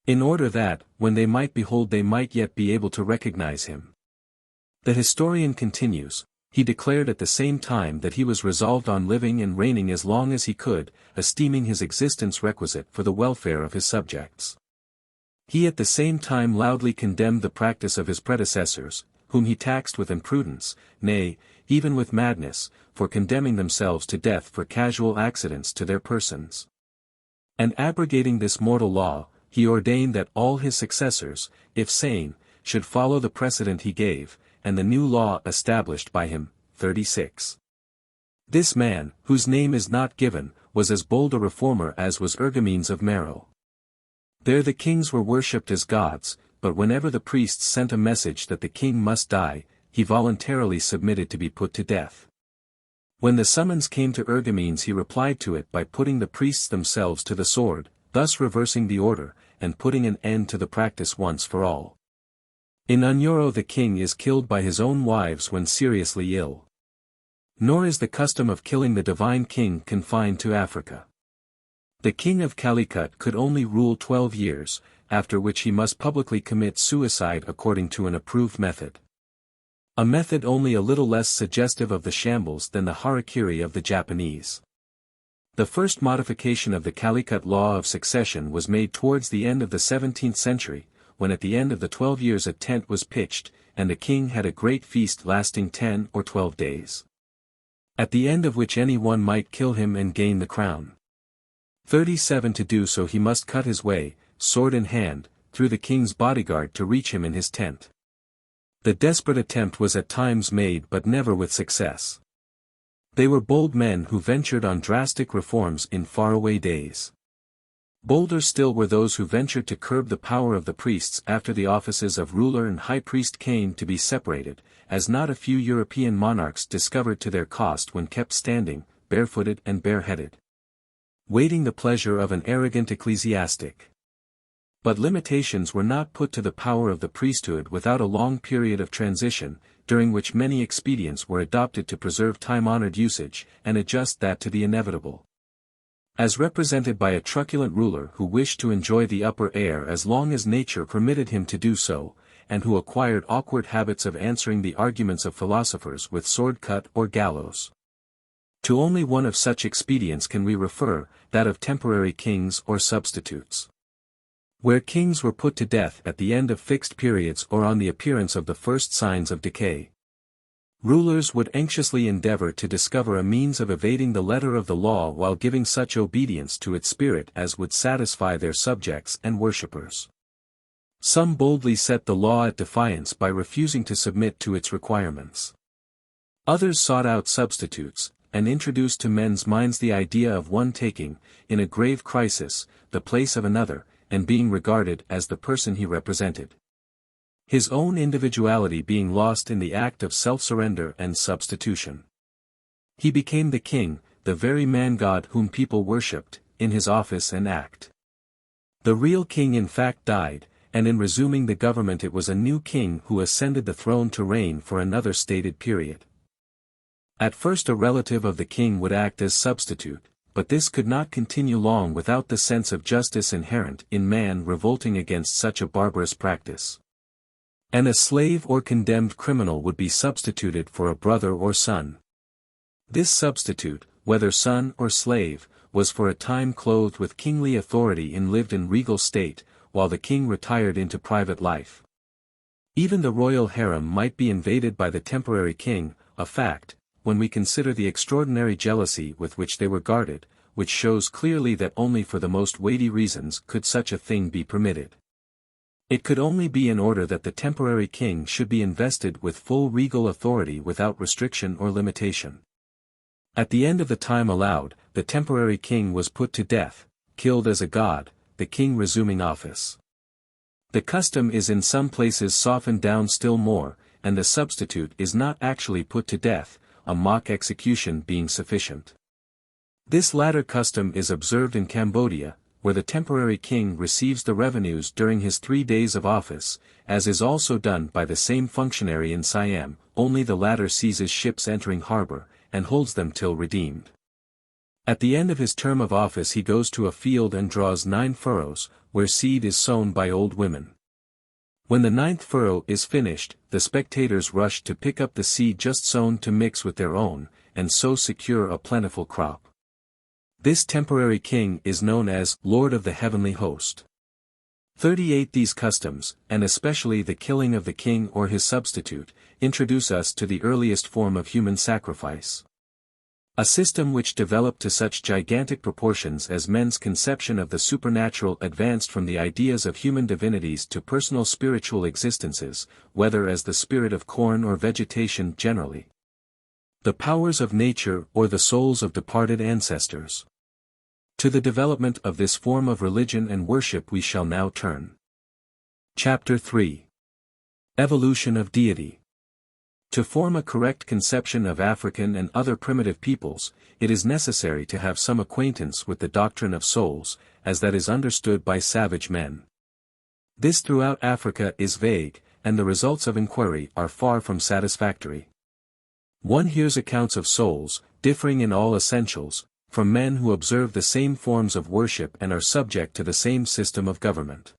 In order that, when they might behold they might yet be able to recognize him. The historian continues, he declared at the same time that he was resolved on living and reigning as long as he could, esteeming his existence requisite for the welfare of his subjects. He at the same time loudly condemned the practice of his predecessors, whom he taxed with imprudence, nay, even with madness, for condemning themselves to death for casual accidents to their persons. And abrogating this mortal law, he ordained that all his successors, if sane, should follow the precedent he gave, and the new law established by him. 36. This man, whose name is not given, was as bold a reformer as was Ergomenes of Mero. There the kings were worshipped as gods, but whenever the priests sent a message that the king must die, he voluntarily submitted to be put to death. When the summons came to Ergomenes he replied to it by putting the priests themselves to the sword, thus reversing the order, and putting an end to the practice once for all. In Unyoro the king is killed by his own wives when seriously ill. Nor is the custom of killing the divine king confined to Africa. The king of Calicut could only rule 12 years, after which he must publicly commit suicide according to an approved method. A method only a little less suggestive of the shambles than the harakiri of the Japanese. The first modification of the Calicut law of succession was made towards the end of the 17th century, when at the end of the 12 years a tent was pitched, and the king had a great feast lasting 10 or 12 days. At the end of which any one might kill him and gain the crown. 37 To do so he must cut his way, sword in hand, through the king's bodyguard to reach him in his tent. The desperate attempt was at times made but never with success. They were bold men who ventured on drastic reforms in faraway days. Bolder still were those who ventured to curb the power of the priests after the offices of ruler and high priest came to be separated, as not a few European monarchs discovered to their cost when kept standing, barefooted and bareheaded, waiting the pleasure of an arrogant ecclesiastic. But limitations were not put to the power of the priesthood without a long period of transition, during which many expedients were adopted to preserve time-honored usage, and adjust that to the inevitable. As represented by a truculent ruler who wished to enjoy the upper air as long as nature permitted him to do so, and who acquired awkward habits of answering the arguments of philosophers with sword-cut or gallows. To only one of such expedients can we refer, that of temporary kings or substitutes. Where kings were put to death at the end of fixed periods or on the appearance of the first signs of decay. Rulers would anxiously endeavor to discover a means of evading the letter of the law while giving such obedience to its spirit as would satisfy their subjects and worshippers. Some boldly set the law at defiance by refusing to submit to its requirements. Others sought out substitutes, and introduced to men's minds the idea of one taking, in a grave crisis, the place of another, and being regarded as the person he represented. His own individuality being lost in the act of self-surrender and substitution. He became the king, the very man-god whom people worshipped, in his office and act. The real king in fact died, and in resuming the government it was a new king who ascended the throne to reign for another stated period. At first a relative of the king would act as substitute, but this could not continue long without the sense of justice inherent in man revolting against such a barbarous practice. And a slave or condemned criminal would be substituted for a brother or son. This substitute, whether son or slave, was for a time clothed with kingly authority and lived in regal state, while the king retired into private life. Even the royal harem might be invaded by the temporary king, a fact, when we consider the extraordinary jealousy with which they were guarded, which shows clearly that only for the most weighty reasons could such a thing be permitted. It could only be in order that the temporary king should be invested with full regal authority without restriction or limitation. At the end of the time allowed, the temporary king was put to death, killed as a god, the king resuming office. The custom is in some places softened down still more, and the substitute is not actually put to death, a mock execution being sufficient. This latter custom is observed in Cambodia, where the temporary king receives the revenues during his 3 days of office, as is also done by the same functionary in Siam, only the latter seizes ships entering harbor, and holds them till redeemed. At the end of his term of office he goes to a field and draws 9 furrows, where seed is sown by old women. When the 9th furrow is finished, the spectators rush to pick up the seed just sown to mix with their own, and so secure a plentiful crop. This temporary king is known as Lord of the Heavenly Host. 38 These customs, and especially the killing of the king or his substitute, introduce us to the earliest form of human sacrifice. A system which developed to such gigantic proportions as men's conception of the supernatural advanced from the ideas of human divinities to personal spiritual existences, whether as the spirit of corn or vegetation generally. The powers of nature or the souls of departed ancestors. To the development of this form of religion and worship we shall now turn. Chapter 3. Evolution of Deity. To form a correct conception of African and other primitive peoples, it is necessary to have some acquaintance with the doctrine of souls, as that is understood by savage men. This throughout Africa is vague, and the results of inquiry are far from satisfactory. One hears accounts of souls, differing in all essentials, from men who observe the same forms of worship and are subject to the same system of government.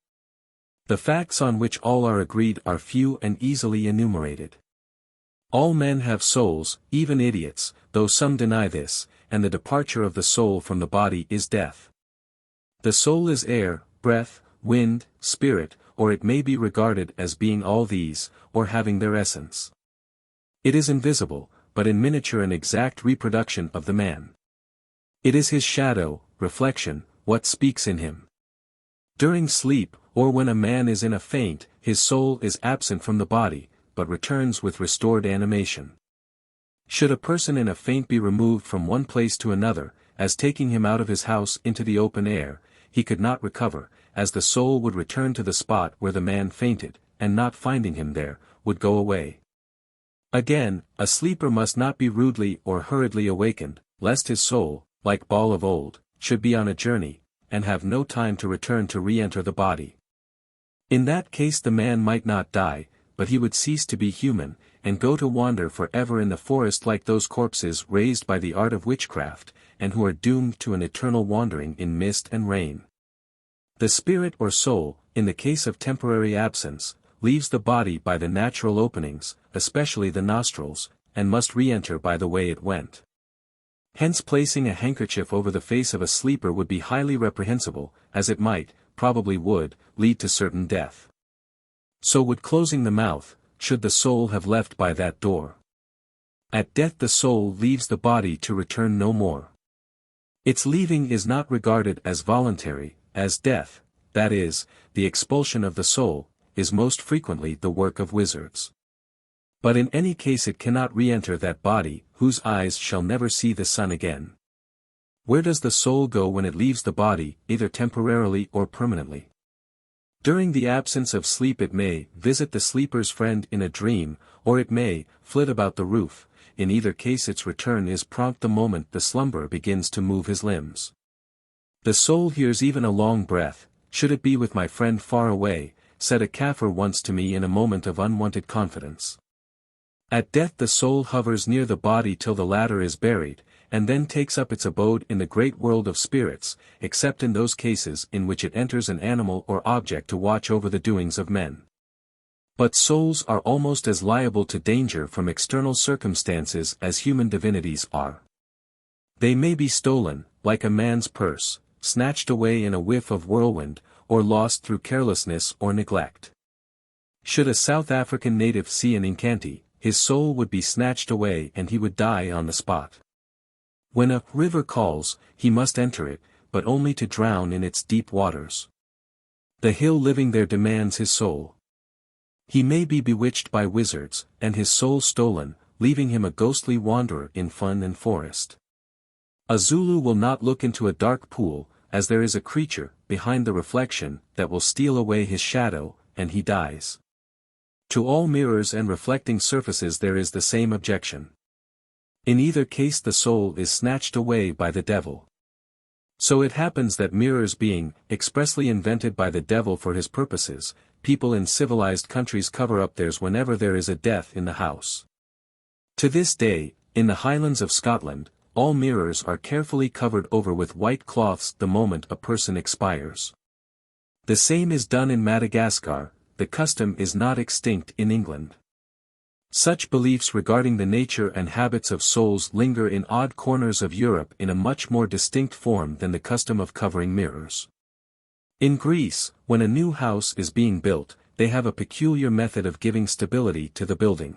The facts on which all are agreed are few and easily enumerated. All men have souls, even idiots, though some deny this, and the departure of the soul from the body is death. The soul is air, breath, wind, spirit, or it may be regarded as being all these, or having their essence. It is invisible, but in miniature an exact reproduction of the man. It is his shadow, reflection, what speaks in him. During sleep, or when a man is in a faint, his soul is absent from the body, but returns with restored animation. Should a person in a faint be removed from one place to another, as taking him out of his house into the open air, he could not recover, as the soul would return to the spot where the man fainted, and not finding him there, would go away. Again, a sleeper must not be rudely or hurriedly awakened, lest his soul, like Baal of old, should be on a journey, and have no time to return to re-enter the body. In that case the man might not die, but he would cease to be human, and go to wander forever in the forest like those corpses raised by the art of witchcraft, and who are doomed to an eternal wandering in mist and rain. The spirit or soul, in the case of temporary absence, leaves the body by the natural openings, especially the nostrils, and must re-enter by the way it went. Hence placing a handkerchief over the face of a sleeper would be highly reprehensible, as it might, probably would, lead to certain death. So would closing the mouth, should the soul have left by that door. At death the soul leaves the body to return no more. Its leaving is not regarded as voluntary, as death, that is, the expulsion of the soul, is most frequently the work of wizards. But in any case it cannot re-enter that body, whose eyes shall never see the sun again. Where does the soul go when it leaves the body, either temporarily or permanently? During the absence of sleep it may visit the sleeper's friend in a dream, or it may flit about the roof. In either case its return is prompt the moment the slumberer begins to move his limbs. The soul hears even a long breath, should it be with my friend far away, said a Kaffir once to me in a moment of unwanted confidence. At death the soul hovers near the body till the latter is buried, and then takes up its abode in the great world of spirits, except in those cases in which it enters an animal or object to watch over the doings of men. But souls are almost as liable to danger from external circumstances as human divinities are. They may be stolen, like a man's purse, snatched away in a whiff of whirlwind, or lost through carelessness or neglect. Should a South African native see an Incanti, his soul would be snatched away and he would die on the spot. When a river calls, he must enter it, but only to drown in its deep waters. The hill living there demands his soul. He may be bewitched by wizards, and his soul stolen, leaving him a ghostly wanderer in fun and forest. A Zulu will not look into a dark pool, as there is a creature, behind the reflection, that will steal away his shadow, and he dies. To all mirrors and reflecting surfaces there is the same objection. In either case the soul is snatched away by the devil. So it happens that mirrors being expressly invented by the devil for his purposes, people in civilized countries cover up theirs whenever there is a death in the house. To this day, in the Highlands of Scotland, all mirrors are carefully covered over with white cloths the moment a person expires. The same is done in Madagascar. The custom is not extinct in England. Such beliefs regarding the nature and habits of souls linger in odd corners of Europe in a much more distinct form than the custom of covering mirrors. In Greece, when a new house is being built, they have a peculiar method of giving stability to the building.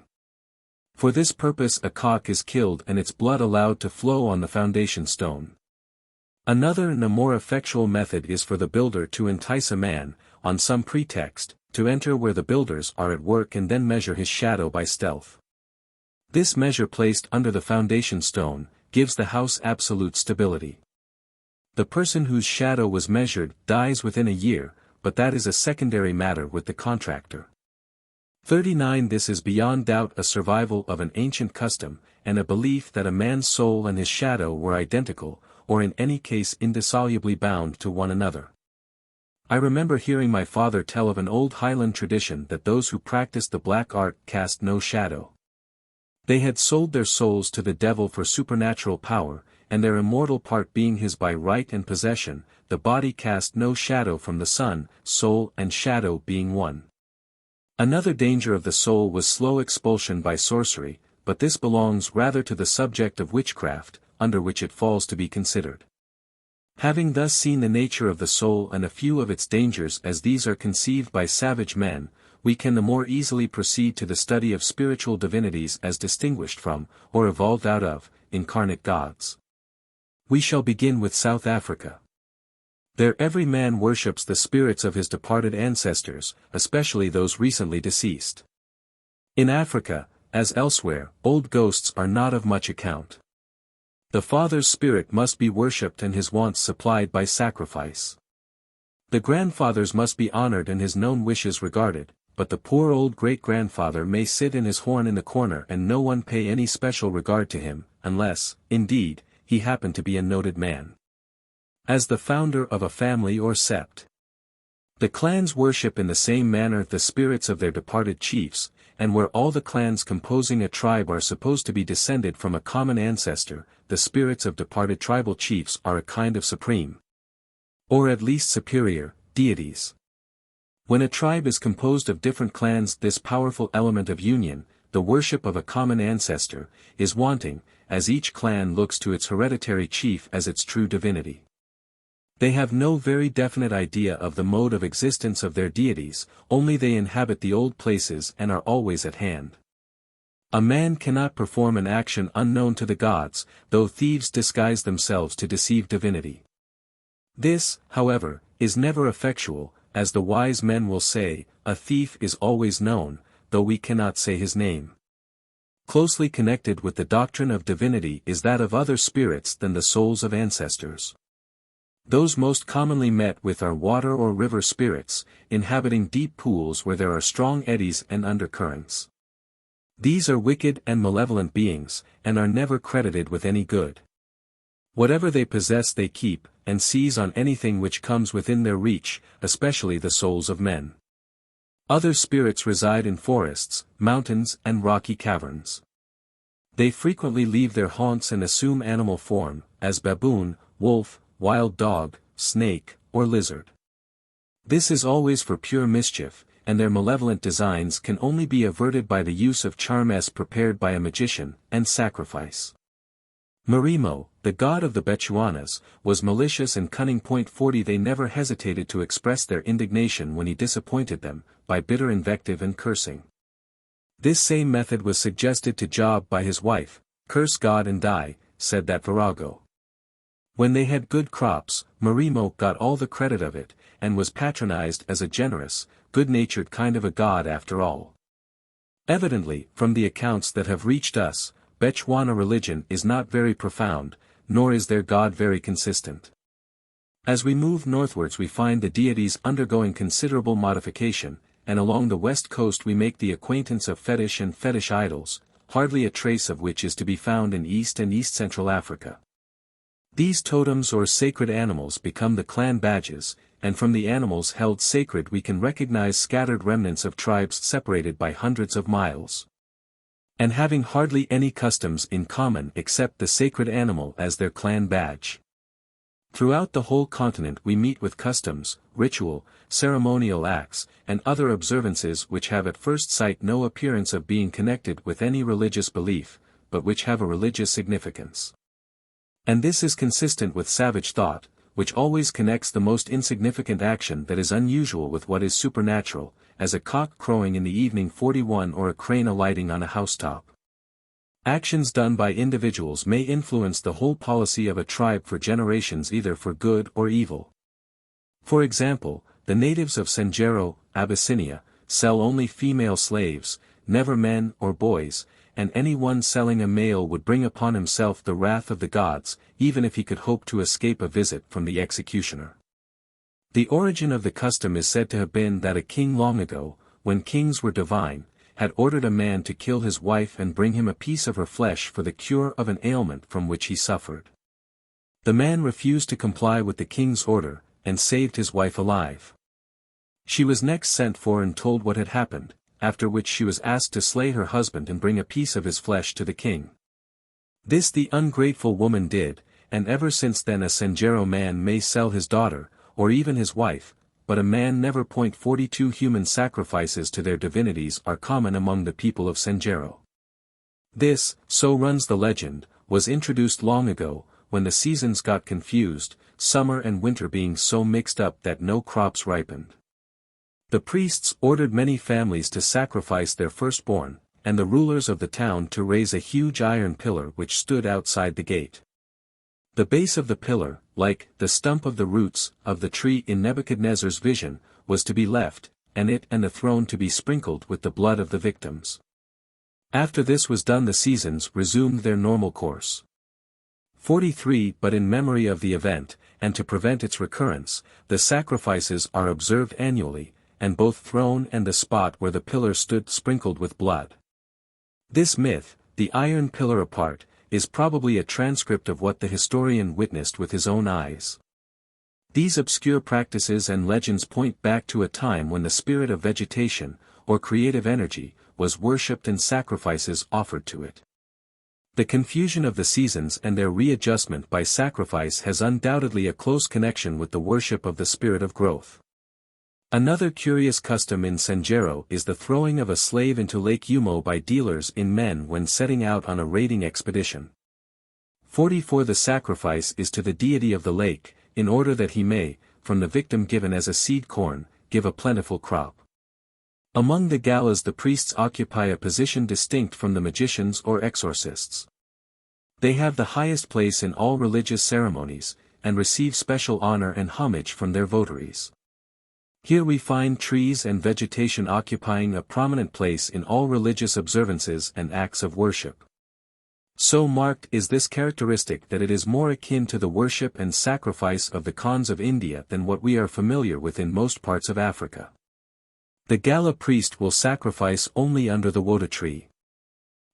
For this purpose a cock is killed and its blood allowed to flow on the foundation stone. Another and a more effectual method is for the builder to entice a man, on some pretext, to enter where the builders are at work and then measure his shadow by stealth. This measure placed under the foundation stone, gives the house absolute stability. The person whose shadow was measured dies within a year, but that is a secondary matter with the contractor. 39 This is beyond doubt a survival of an ancient custom, and a belief that a man's soul and his shadow were identical, or in any case indissolubly bound to one another. I remember hearing my father tell of an old Highland tradition that those who practiced the black art cast no shadow. They had sold their souls to the devil for supernatural power, and their immortal part being his by right and possession, the body cast no shadow from the sun, soul and shadow being one. Another danger of the soul was slow expulsion by sorcery, but this belongs rather to the subject of witchcraft, under which it falls to be considered. Having thus seen the nature of the soul and a few of its dangers as these are conceived by savage men, we can the more easily proceed to the study of spiritual divinities as distinguished from, or evolved out of, incarnate gods. We shall begin with South Africa. There every man worships the spirits of his departed ancestors, especially those recently deceased. In Africa, as elsewhere, old ghosts are not of much account. The father's spirit must be worshipped and his wants supplied by sacrifice. The grandfather's must be honored and his known wishes regarded, but the poor old great-grandfather may sit in his horn in the corner and no one pay any special regard to him, unless, indeed, he happen to be a noted man. As the founder of a family or sept. The clans worship in the same manner the spirits of their departed chiefs, and where all the clans composing a tribe are supposed to be descended from a common ancestor, the spirits of departed tribal chiefs are a kind of supreme, or at least superior, deities. When a tribe is composed of different clans, this powerful element of union, the worship of a common ancestor, is wanting, as each clan looks to its hereditary chief as its true divinity. They have no very definite idea of the mode of existence of their deities, only they inhabit the old places and are always at hand. A man cannot perform an action unknown to the gods, though thieves disguise themselves to deceive divinity. This, however, is never effectual, as the wise men will say, a thief is always known, though we cannot say his name. Closely connected with the doctrine of divinity is that of other spirits than the souls of ancestors. Those most commonly met with are water or river spirits, inhabiting deep pools where there are strong eddies and undercurrents. These are wicked and malevolent beings, and are never credited with any good. Whatever they possess they keep, and seize on anything which comes within their reach, especially the souls of men. Other spirits reside in forests, mountains and rocky caverns. They frequently leave their haunts and assume animal form, as baboon, wolf, wild dog, snake, or lizard. This is always for pure mischief, and their malevolent designs can only be averted by the use of charms prepared by a magician, and sacrifice. Marimo, the god of the Bechuanas, was malicious and cunning. 40 They never hesitated to express their indignation when he disappointed them, by bitter invective and cursing. This same method was suggested to Job by his wife, "Curse God and die," said that virago. When they had good crops, Marimo got all the credit of it, and was patronized as a generous, good-natured kind of a god after all. Evidently, from the accounts that have reached us, Bechuana religion is not very profound, nor is their god very consistent. As we move northwards we find the deities undergoing considerable modification, and along the west coast we make the acquaintance of fetish and fetish idols, hardly a trace of which is to be found in East and East Central Africa. These totems or sacred animals become the clan badges, and from the animals held sacred we can recognize scattered remnants of tribes separated by hundreds of miles, and having hardly any customs in common except the sacred animal as their clan badge. Throughout the whole continent we meet with customs, ritual, ceremonial acts, and other observances which have at first sight no appearance of being connected with any religious belief, but which have a religious significance. And this is consistent with savage thought, which always connects the most insignificant action that is unusual with what is supernatural, as a cock crowing in the evening 41 or a crane alighting on a housetop. Actions done by individuals may influence the whole policy of a tribe for generations either for good or evil. For example, the natives of Sengero, Abyssinia, sell only female slaves, never men or boys, and anyone selling a male would bring upon himself the wrath of the gods, even if he could hope to escape a visit from the executioner. The origin of the custom is said to have been that a king long ago, when kings were divine, had ordered a man to kill his wife and bring him a piece of her flesh for the cure of an ailment from which he suffered. The man refused to comply with the king's order, and saved his wife alive. She was next sent for and told what had happened, after which she was asked to slay her husband and bring a piece of his flesh to the king. This the ungrateful woman did, and ever since then a Sengero man may sell his daughter, or even his wife, but a man never. 42 Human sacrifices to their divinities are common among the people of Sengero. This, so runs the legend, was introduced long ago, when the seasons got confused, summer and winter being so mixed up that no crops ripened. The priests ordered many families to sacrifice their firstborn, and the rulers of the town to raise a huge iron pillar which stood outside the gate. The base of the pillar, like the stump of the roots of the tree in Nebuchadnezzar's vision, was to be left, and it and the throne to be sprinkled with the blood of the victims. After this was done the seasons resumed their normal course. 43 But in memory of the event, and to prevent its recurrence, the sacrifices are observed annually, and both throne and the spot where the pillar stood sprinkled with blood. This myth, the iron pillar apart, is probably a transcript of what the historian witnessed with his own eyes. These obscure practices and legends point back to a time when the spirit of vegetation, or creative energy, was worshipped and sacrifices offered to it. The confusion of the seasons and their readjustment by sacrifice has undoubtedly a close connection with the worship of the spirit of growth. Another curious custom in Sengero is the throwing of a slave into Lake Umo by dealers in men when setting out on a raiding expedition. 44 The sacrifice is to the deity of the lake, in order that he may, from the victim given as a seed corn, give a plentiful crop. Among the galas the priests occupy a position distinct from the magicians or exorcists. They have the highest place in all religious ceremonies, and receive special honor and homage from their votaries. Here we find trees and vegetation occupying a prominent place in all religious observances and acts of worship. So marked is this characteristic that it is more akin to the worship and sacrifice of the Khans of India than what we are familiar with in most parts of Africa. The Gala priest will sacrifice only under the Woda tree.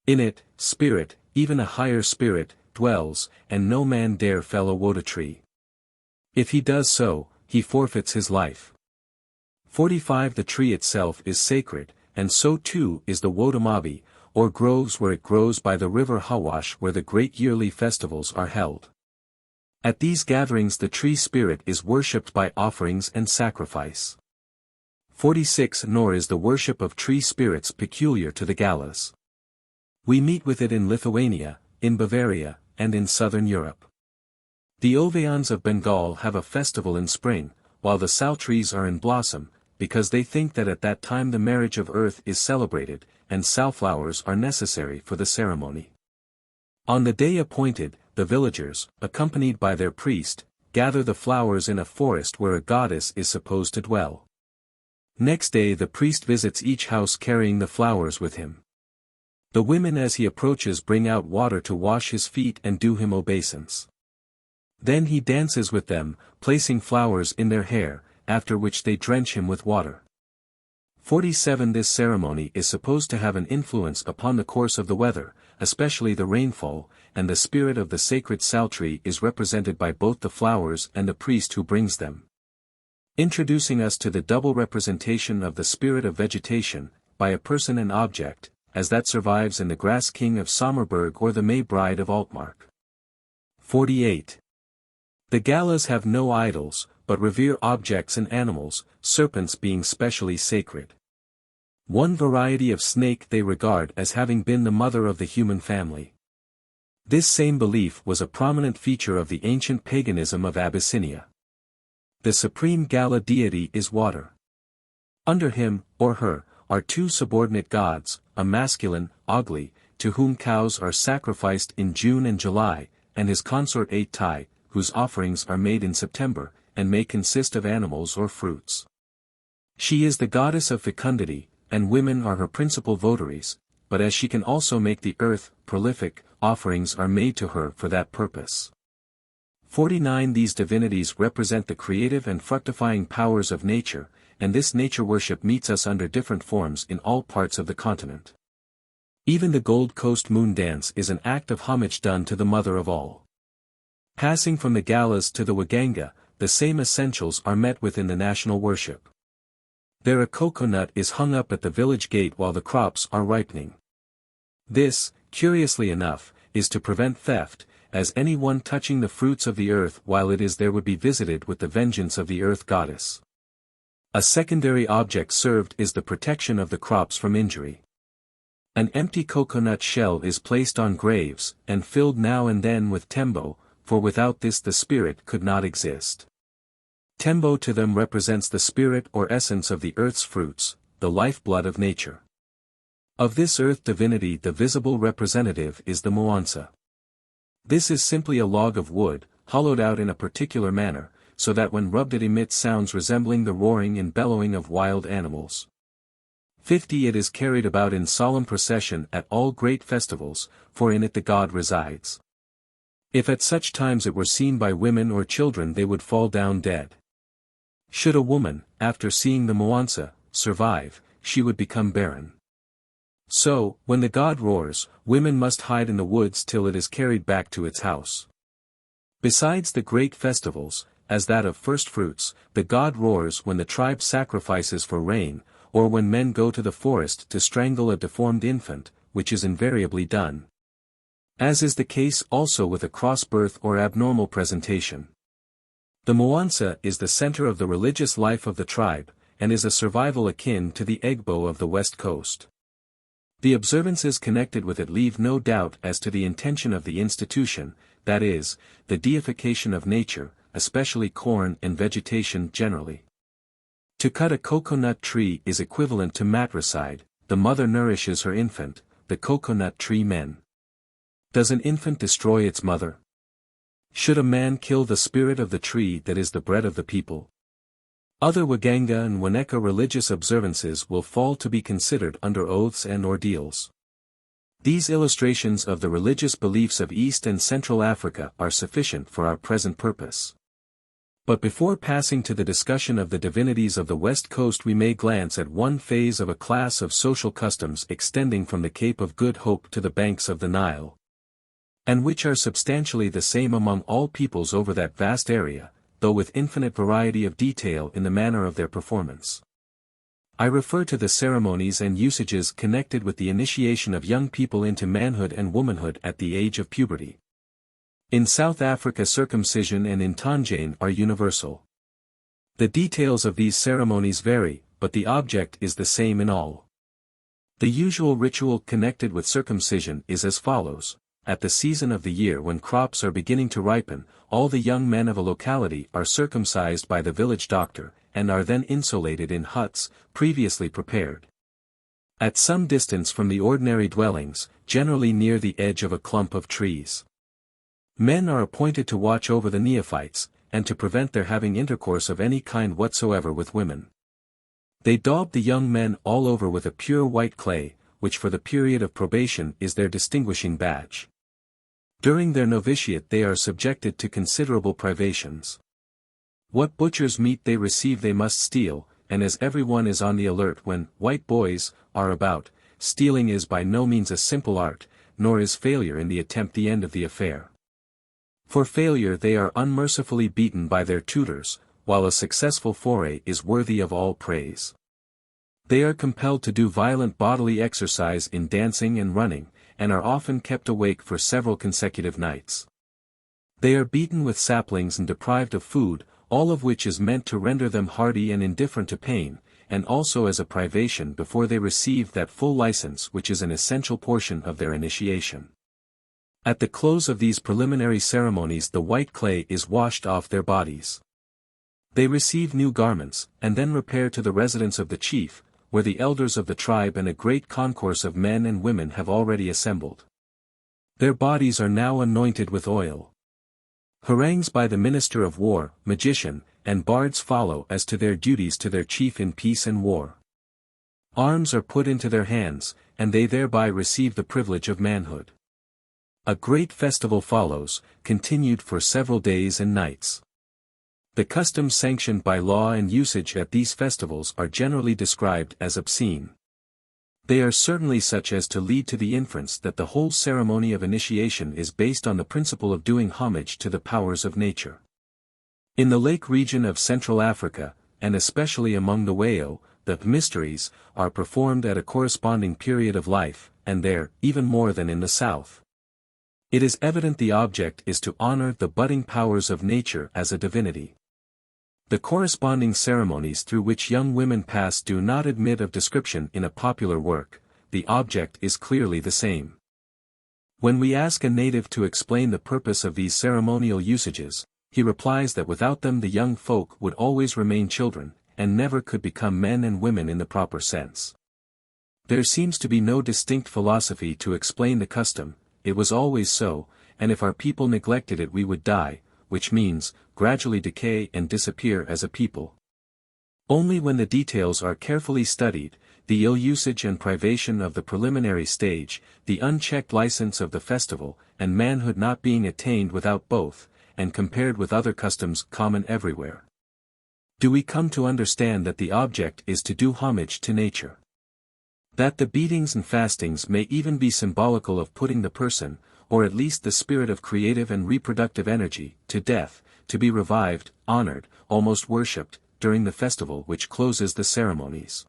In it, spirit, even a higher spirit, dwells, and no man dare fell a Woda tree. If he does so, he forfeits his life. 45 The tree itself is sacred, and so too is the Wodamabi, or groves where it grows by the river Hawash where the great yearly festivals are held. At these gatherings the tree spirit is worshipped by offerings and sacrifice. 46 Nor is the worship of tree spirits peculiar to the Galas. We meet with it in Lithuania, in Bavaria, and in southern Europe. The Ovaeans of Bengal have a festival in spring, while the sal trees are in blossom, because they think that at that time the marriage of earth is celebrated, and salflowers are necessary for the ceremony. On the day appointed, the villagers, accompanied by their priest, gather the flowers in a forest where a goddess is supposed to dwell. Next day the priest visits each house carrying the flowers with him. The women as he approaches bring out water to wash his feet and do him obeisance. Then he dances with them, placing flowers in their hair, after which they drench him with water. 47 This ceremony is supposed to have an influence upon the course of the weather, especially the rainfall, and the spirit of the sacred psaltery is represented by both the flowers and the priest who brings them. Introducing us to the double representation of the spirit of vegetation, by a person and object, as that survives in the Grass King of Sommerburg or the May Bride of Altmark. 48. The Galas have no idols, but revere objects and animals, serpents being specially sacred. One variety of snake they regard as having been the mother of the human family. This same belief was a prominent feature of the ancient paganism of Abyssinia. The supreme Gala deity is water. Under him, or her, are two subordinate gods, a masculine, Ogli, to whom cows are sacrificed in June and July, and his consort Atai, whose offerings are made in September, and may consist of animals or fruits. She is the goddess of fecundity, and women are her principal votaries, but as she can also make the earth prolific, offerings are made to her for that purpose. 49. These divinities represent the creative and fructifying powers of nature, and this nature worship meets us under different forms in all parts of the continent. Even the Gold Coast moon dance is an act of homage done to the mother of all. Passing from the Galas to the Waganga, the same essentials are met with in the national worship. There a coconut is hung up at the village gate while the crops are ripening. This, curiously enough, is to prevent theft, as any one touching the fruits of the earth while it is there would be visited with the vengeance of the earth goddess. A secondary object served is the protection of the crops from injury. An empty coconut shell is placed on graves, and filled now and then with tembo, for without this the spirit could not exist. Tembo to them represents the spirit or essence of the earth's fruits, the lifeblood of nature. Of this earth divinity the visible representative is the Moansa. This is simply a log of wood, hollowed out in a particular manner, so that when rubbed it emits sounds resembling the roaring and bellowing of wild animals. 50. It is carried about in solemn procession at all great festivals, for in it the god resides. If at such times it were seen by women or children they would fall down dead. Should a woman, after seeing the Moansa, survive, she would become barren. So, when the god roars, women must hide in the woods till it is carried back to its house. Besides the great festivals, as that of first fruits, the god roars when the tribe sacrifices for rain, or when men go to the forest to strangle a deformed infant, which is invariably done. As is the case also with a cross birth or abnormal presentation. The Moansa is the center of the religious life of the tribe, and is a survival akin to the Egbo of the West Coast. The observances connected with it leave no doubt as to the intention of the institution, that is, the deification of nature, especially corn and vegetation generally. To cut a coconut tree is equivalent to matricide, the mother nourishes her infant, the coconut tree men. Does an infant destroy its mother? Should a man kill the spirit of the tree that is the bread of the people? Other Waganga and Waneka religious observances will fall to be considered under oaths and ordeals. These illustrations of the religious beliefs of East and Central Africa are sufficient for our present purpose. But before passing to the discussion of the divinities of the West Coast we may glance at one phase of a class of social customs extending from the Cape of Good Hope to the banks of the Nile, and which are substantially the same among all peoples over that vast area, though with infinite variety of detail in the manner of their performance. I refer to the ceremonies and usages connected with the initiation of young people into manhood and womanhood at the age of puberty. In South Africa circumcision and in Tanzania are universal. The details of these ceremonies vary, but the object is the same in all. The usual ritual connected with circumcision is as follows. At the season of the year when crops are beginning to ripen, all the young men of a locality are circumcised by the village doctor, and are then insulated in huts, previously prepared. At some distance from the ordinary dwellings, generally near the edge of a clump of trees. Men are appointed to watch over the neophytes, and to prevent their having intercourse of any kind whatsoever with women. They daub the young men all over with a pure white clay, which for the period of probation is their distinguishing badge. During their novitiate they are subjected to considerable privations. What butcher's meat they receive they must steal, and as everyone is on the alert when white boys are about, stealing is by no means a simple art, nor is failure in the attempt the end of the affair. For failure they are unmercifully beaten by their tutors, while a successful foray is worthy of all praise. They are compelled to do violent bodily exercise in dancing and running, and are often kept awake for several consecutive nights. They are beaten with saplings and deprived of food, all of which is meant to render them hardy and indifferent to pain, and also as a privation before they receive that full license which is an essential portion of their initiation. At the close of these preliminary ceremonies the white clay is washed off their bodies. They receive new garments, and then repair to the residence of the chief, where the elders of the tribe and a great concourse of men and women have already assembled. Their bodies are now anointed with oil. Harangues by the minister of war, magician, and bards follow as to their duties to their chief in peace and war. Arms are put into their hands, and they thereby receive the privilege of manhood. A great festival follows, continued for several days and nights. The customs sanctioned by law and usage at these festivals are generally described as obscene. They are certainly such as to lead to the inference that the whole ceremony of initiation is based on the principle of doing homage to the powers of nature. In the lake region of Central Africa, and especially among the Wao, the mysteries are performed at a corresponding period of life, and there, even more than in the south. It is evident the object is to honor the budding powers of nature as a divinity. The corresponding ceremonies through which young women pass do not admit of description in a popular work, the object is clearly the same. When we ask a native to explain the purpose of these ceremonial usages, he replies that without them the young folk would always remain children, and never could become men and women in the proper sense. There seems to be no distinct philosophy to explain the custom, it was always so, and if our people neglected it we would die, which means, gradually decay and disappear as a people. Only when the details are carefully studied, the ill usage and privation of the preliminary stage, the unchecked license of the festival, and manhood not being attained without both, and compared with other customs common everywhere, do we come to understand that the object is to do homage to nature. That the beatings and fastings may even be symbolical of putting the person, or at least the spirit of creative and reproductive energy, to death, to be revived, honored, almost worshipped, during the festival which closes the ceremonies.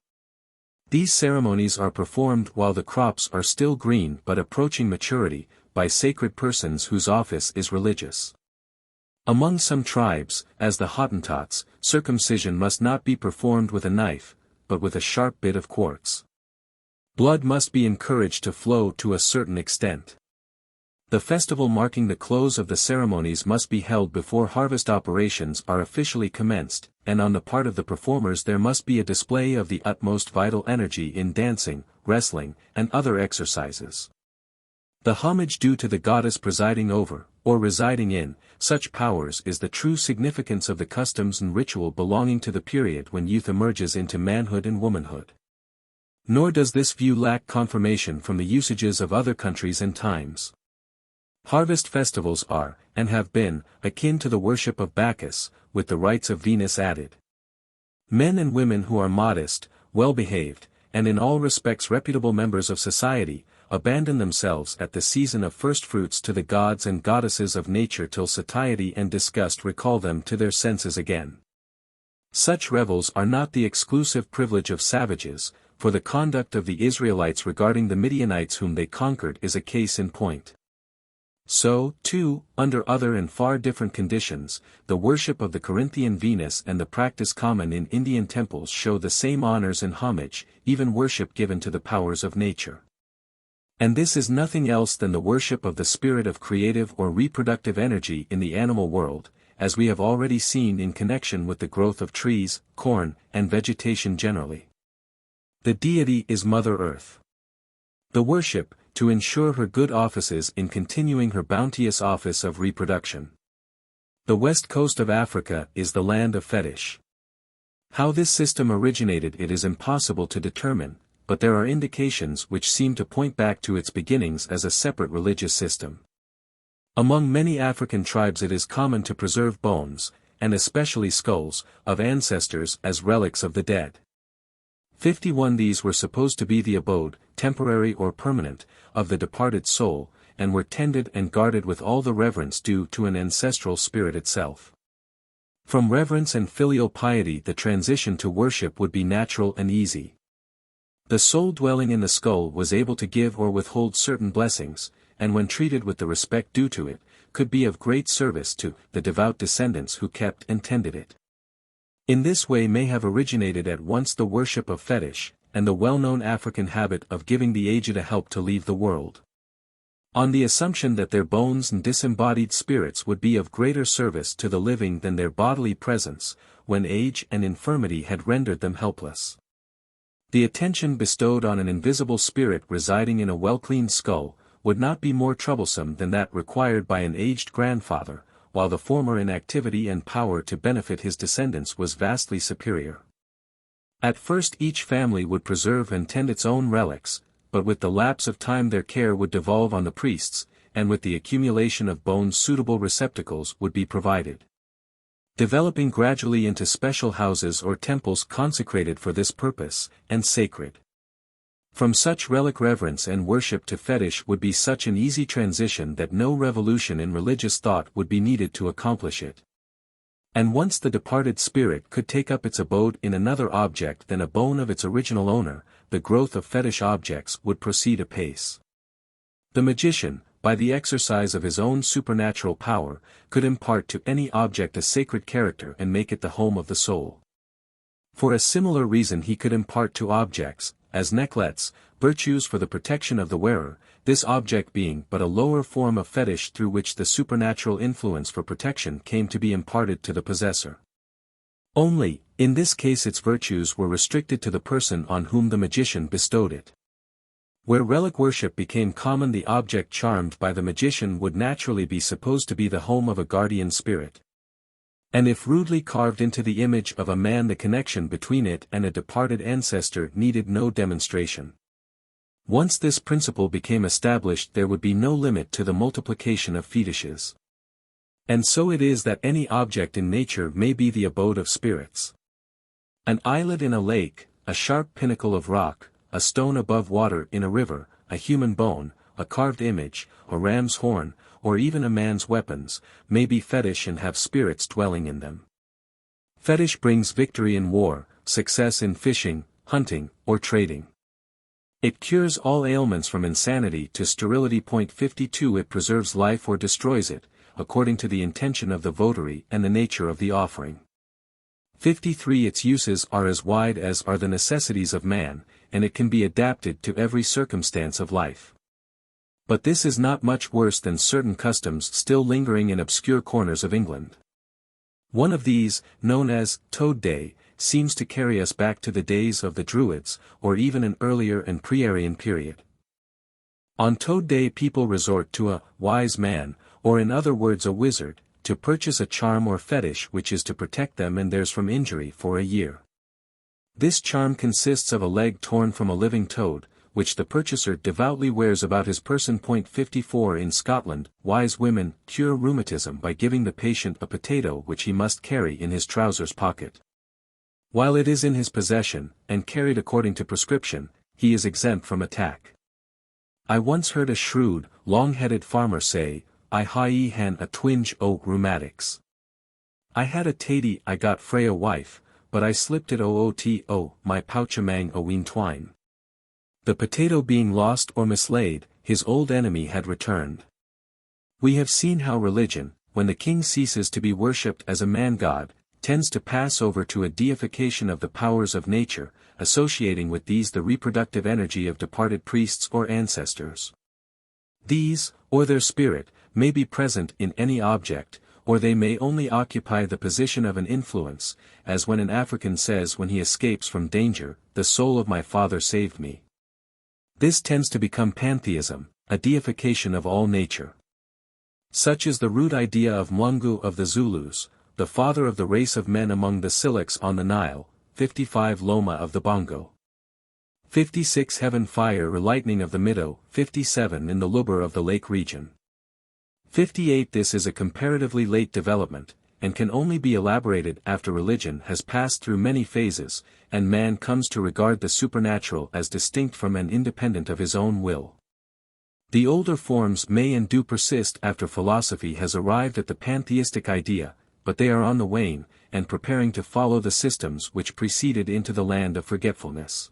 These ceremonies are performed while the crops are still green but approaching maturity, by sacred persons whose office is religious. Among some tribes, as the Hottentots, circumcision must not be performed with a knife, but with a sharp bit of quartz. Blood must be encouraged to flow to a certain extent. The festival marking the close of the ceremonies must be held before harvest operations are officially commenced, and on the part of the performers there must be a display of the utmost vital energy in dancing, wrestling, and other exercises. The homage due to the goddess presiding over, or residing in, such powers is the true significance of the customs and ritual belonging to the period when youth emerges into manhood and womanhood. Nor does this view lack confirmation from the usages of other countries and times. Harvest festivals are, and have been, akin to the worship of Bacchus, with the rites of Venus added. Men and women who are modest, well-behaved, and in all respects reputable members of society, abandon themselves at the season of first fruits to the gods and goddesses of nature till satiety and disgust recall them to their senses again. Such revels are not the exclusive privilege of savages, for the conduct of the Israelites regarding the Midianites whom they conquered is a case in point. So, too, under other and far different conditions, the worship of the Corinthian Venus and the practice common in Indian temples show the same honors and homage, even worship given to the powers of nature. And this is nothing else than the worship of the spirit of creative or reproductive energy in the animal world, as we have already seen in connection with the growth of trees, corn, and vegetation generally. The deity is Mother Earth. The worship, to ensure her good offices in continuing her bounteous office of reproduction. The west coast of Africa is the land of fetish. How this system originated it is impossible to determine, but there are indications which seem to point back to its beginnings as a separate religious system. Among many African tribes it is common to preserve bones, and especially skulls, of ancestors as relics of the dead. 51 These were supposed to be the abode, temporary or permanent, of the departed soul, and were tended and guarded with all the reverence due to an ancestral spirit itself. From reverence and filial piety the transition to worship would be natural and easy. The soul dwelling in the skull was able to give or withhold certain blessings, and when treated with the respect due to it, could be of great service to the devout descendants who kept and tended it. In this way may have originated at once the worship of fetish, and the well-known African habit of giving the aged a help to leave the world. On the assumption that their bones and disembodied spirits would be of greater service to the living than their bodily presence, when age and infirmity had rendered them helpless. The attention bestowed on an invisible spirit residing in a well-cleaned skull, would not be more troublesome than that required by an aged grandfather, while the former in activity and power to benefit his descendants was vastly superior. At first each family would preserve and tend its own relics, but with the lapse of time their care would devolve on the priests, and with the accumulation of bones suitable receptacles would be provided. Developing gradually into special houses or temples consecrated for this purpose, and sacred. From such relic reverence and worship to fetish would be such an easy transition that no revolution in religious thought would be needed to accomplish it. And once the departed spirit could take up its abode in another object than a bone of its original owner, the growth of fetish objects would proceed apace. The magician, by the exercise of his own supernatural power, could impart to any object a sacred character and make it the home of the soul. For a similar reason he could impart to objects, as necklets, virtues for the protection of the wearer, this object being but a lower form of fetish through which the supernatural influence for protection came to be imparted to the possessor. Only, in this case its virtues were restricted to the person on whom the magician bestowed it. Where relic worship became common the object charmed by the magician would naturally be supposed to be the home of a guardian spirit. And if rudely carved into the image of a man the connection between it and a departed ancestor needed no demonstration. Once this principle became established there would be no limit to the multiplication of fetishes. And so it is that any object in nature may be the abode of spirits. An islet in a lake, a sharp pinnacle of rock, a stone above water in a river, a human bone, a carved image, a ram's horn, or even a man's weapons, may be fetish and have spirits dwelling in them. Fetish brings victory in war, success in fishing, hunting, or trading. It cures all ailments from insanity to sterility. 52 It preserves life or destroys it, according to the intention of the votary and the nature of the offering. 53 Its uses are as wide as are the necessities of man, and it can be adapted to every circumstance of life. But this is not much worse than certain customs still lingering in obscure corners of England. One of these, known as Toad Day, seems to carry us back to the days of the Druids, or even an earlier and pre-Aryan period. On Toad Day people resort to a wise man, or in other words a wizard, to purchase a charm or fetish which is to protect them and theirs from injury for a year. This charm consists of a leg torn from a living toad, which the purchaser devoutly wears about his person. 54 In Scotland, wise women cure rheumatism by giving the patient a potato which he must carry in his trousers pocket. While it is in his possession, and carried according to prescription, he is exempt from attack. I once heard a shrewd, long-headed farmer say, I hae han a twinge o' rheumatics. I had a tady I got frae a wife, but I slipped it o my pouch amang a ween twine. The potato being lost or mislaid, his old enemy had returned. We have seen how religion, when the king ceases to be worshipped as a man-god, tends to pass over to a deification of the powers of nature, associating with these the reproductive energy of departed priests or ancestors. These, or their spirit, may be present in any object, or they may only occupy the position of an influence, as when an African says when he escapes from danger, the soul of my father saved me. This tends to become pantheism, a deification of all nature. Such is the rude idea of Mlungu of the Zulus, the father of the race of men among the Silaks on the Nile. 55 Loma of the Bongo. 56 Heaven Fire or Lightning of the Middo. 57 In the Lubber of the Lake region. 58 This is a comparatively late development, and can only be elaborated after religion has passed through many phases, and man comes to regard the supernatural as distinct from and independent of his own will. The older forms may and do persist after philosophy has arrived at the pantheistic idea, but they are on the wane, and preparing to follow the systems which preceded into the land of forgetfulness.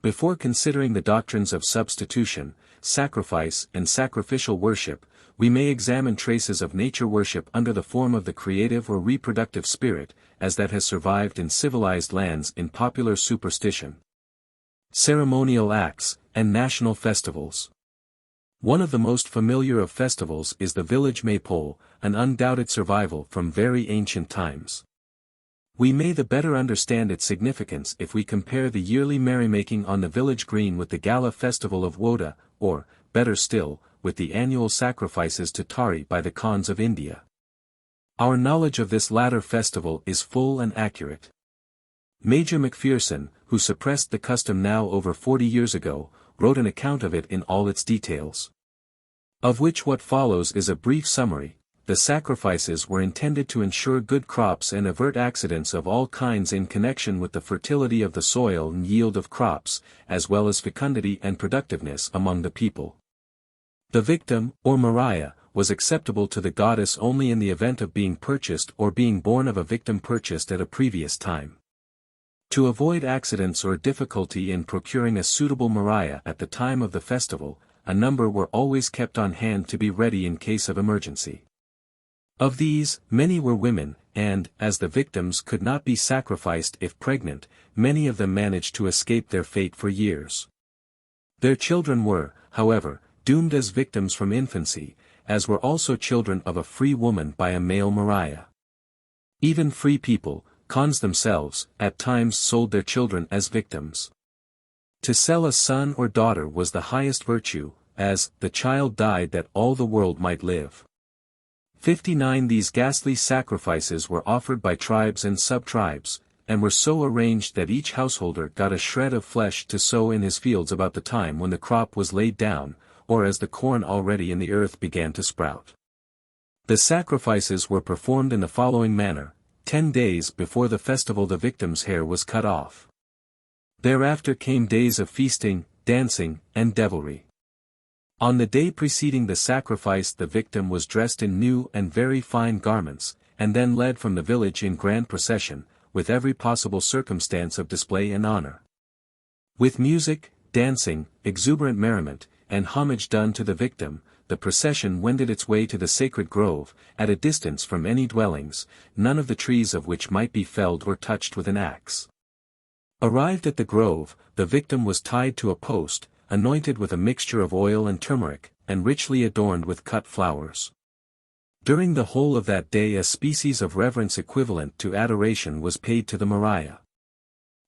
Before considering the doctrines of substitution, sacrifice and sacrificial worship, we may examine traces of nature worship under the form of the creative or reproductive spirit, as that has survived in civilized lands in popular superstition, ceremonial acts, and national festivals. One of the most familiar of festivals is the village maypole, an undoubted survival from very ancient times. We may the better understand its significance if we compare the yearly merrymaking on the village green with the gala festival of Woda, or, better still, with the annual sacrifices to Tari by the Khans of India. Our knowledge of this latter festival is full and accurate. Major Macpherson, who suppressed the custom now over 40 years ago, wrote an account of it in all its details. Of which what follows is a brief summary. The sacrifices were intended to ensure good crops and avert accidents of all kinds in connection with the fertility of the soil and yield of crops, as well as fecundity and productiveness among the people. The victim, or Mariah, was acceptable to the goddess only in the event of being purchased or being born of a victim purchased at a previous time. To avoid accidents or difficulty in procuring a suitable Mariah at the time of the festival, a number were always kept on hand to be ready in case of emergency. Of these, many were women, and, as the victims could not be sacrificed if pregnant, many of them managed to escape their fate for years. Their children were, however, doomed as victims from infancy, as were also children of a free woman by a male Mariah. Even free people, Khans themselves, at times sold their children as victims. To sell a son or daughter was the highest virtue, as the child died that all the world might live. 59 These ghastly sacrifices were offered by tribes and sub-tribes, and were so arranged that each householder got a shred of flesh to sow in his fields about the time when the crop was laid down, or as the corn already in the earth began to sprout. The sacrifices were performed in the following manner: 10 days before the festival the victim's hair was cut off. Thereafter came days of feasting, dancing, and devilry. On the day preceding the sacrifice the victim was dressed in new and very fine garments, and then led from the village in grand procession, with every possible circumstance of display and honor. With music, dancing, exuberant merriment, and homage done to the victim, the procession wended its way to the sacred grove, at a distance from any dwellings, none of the trees of which might be felled or touched with an axe. Arrived at the grove, the victim was tied to a post, anointed with a mixture of oil and turmeric, and richly adorned with cut flowers. During the whole of that day a species of reverence equivalent to adoration was paid to the Mariah.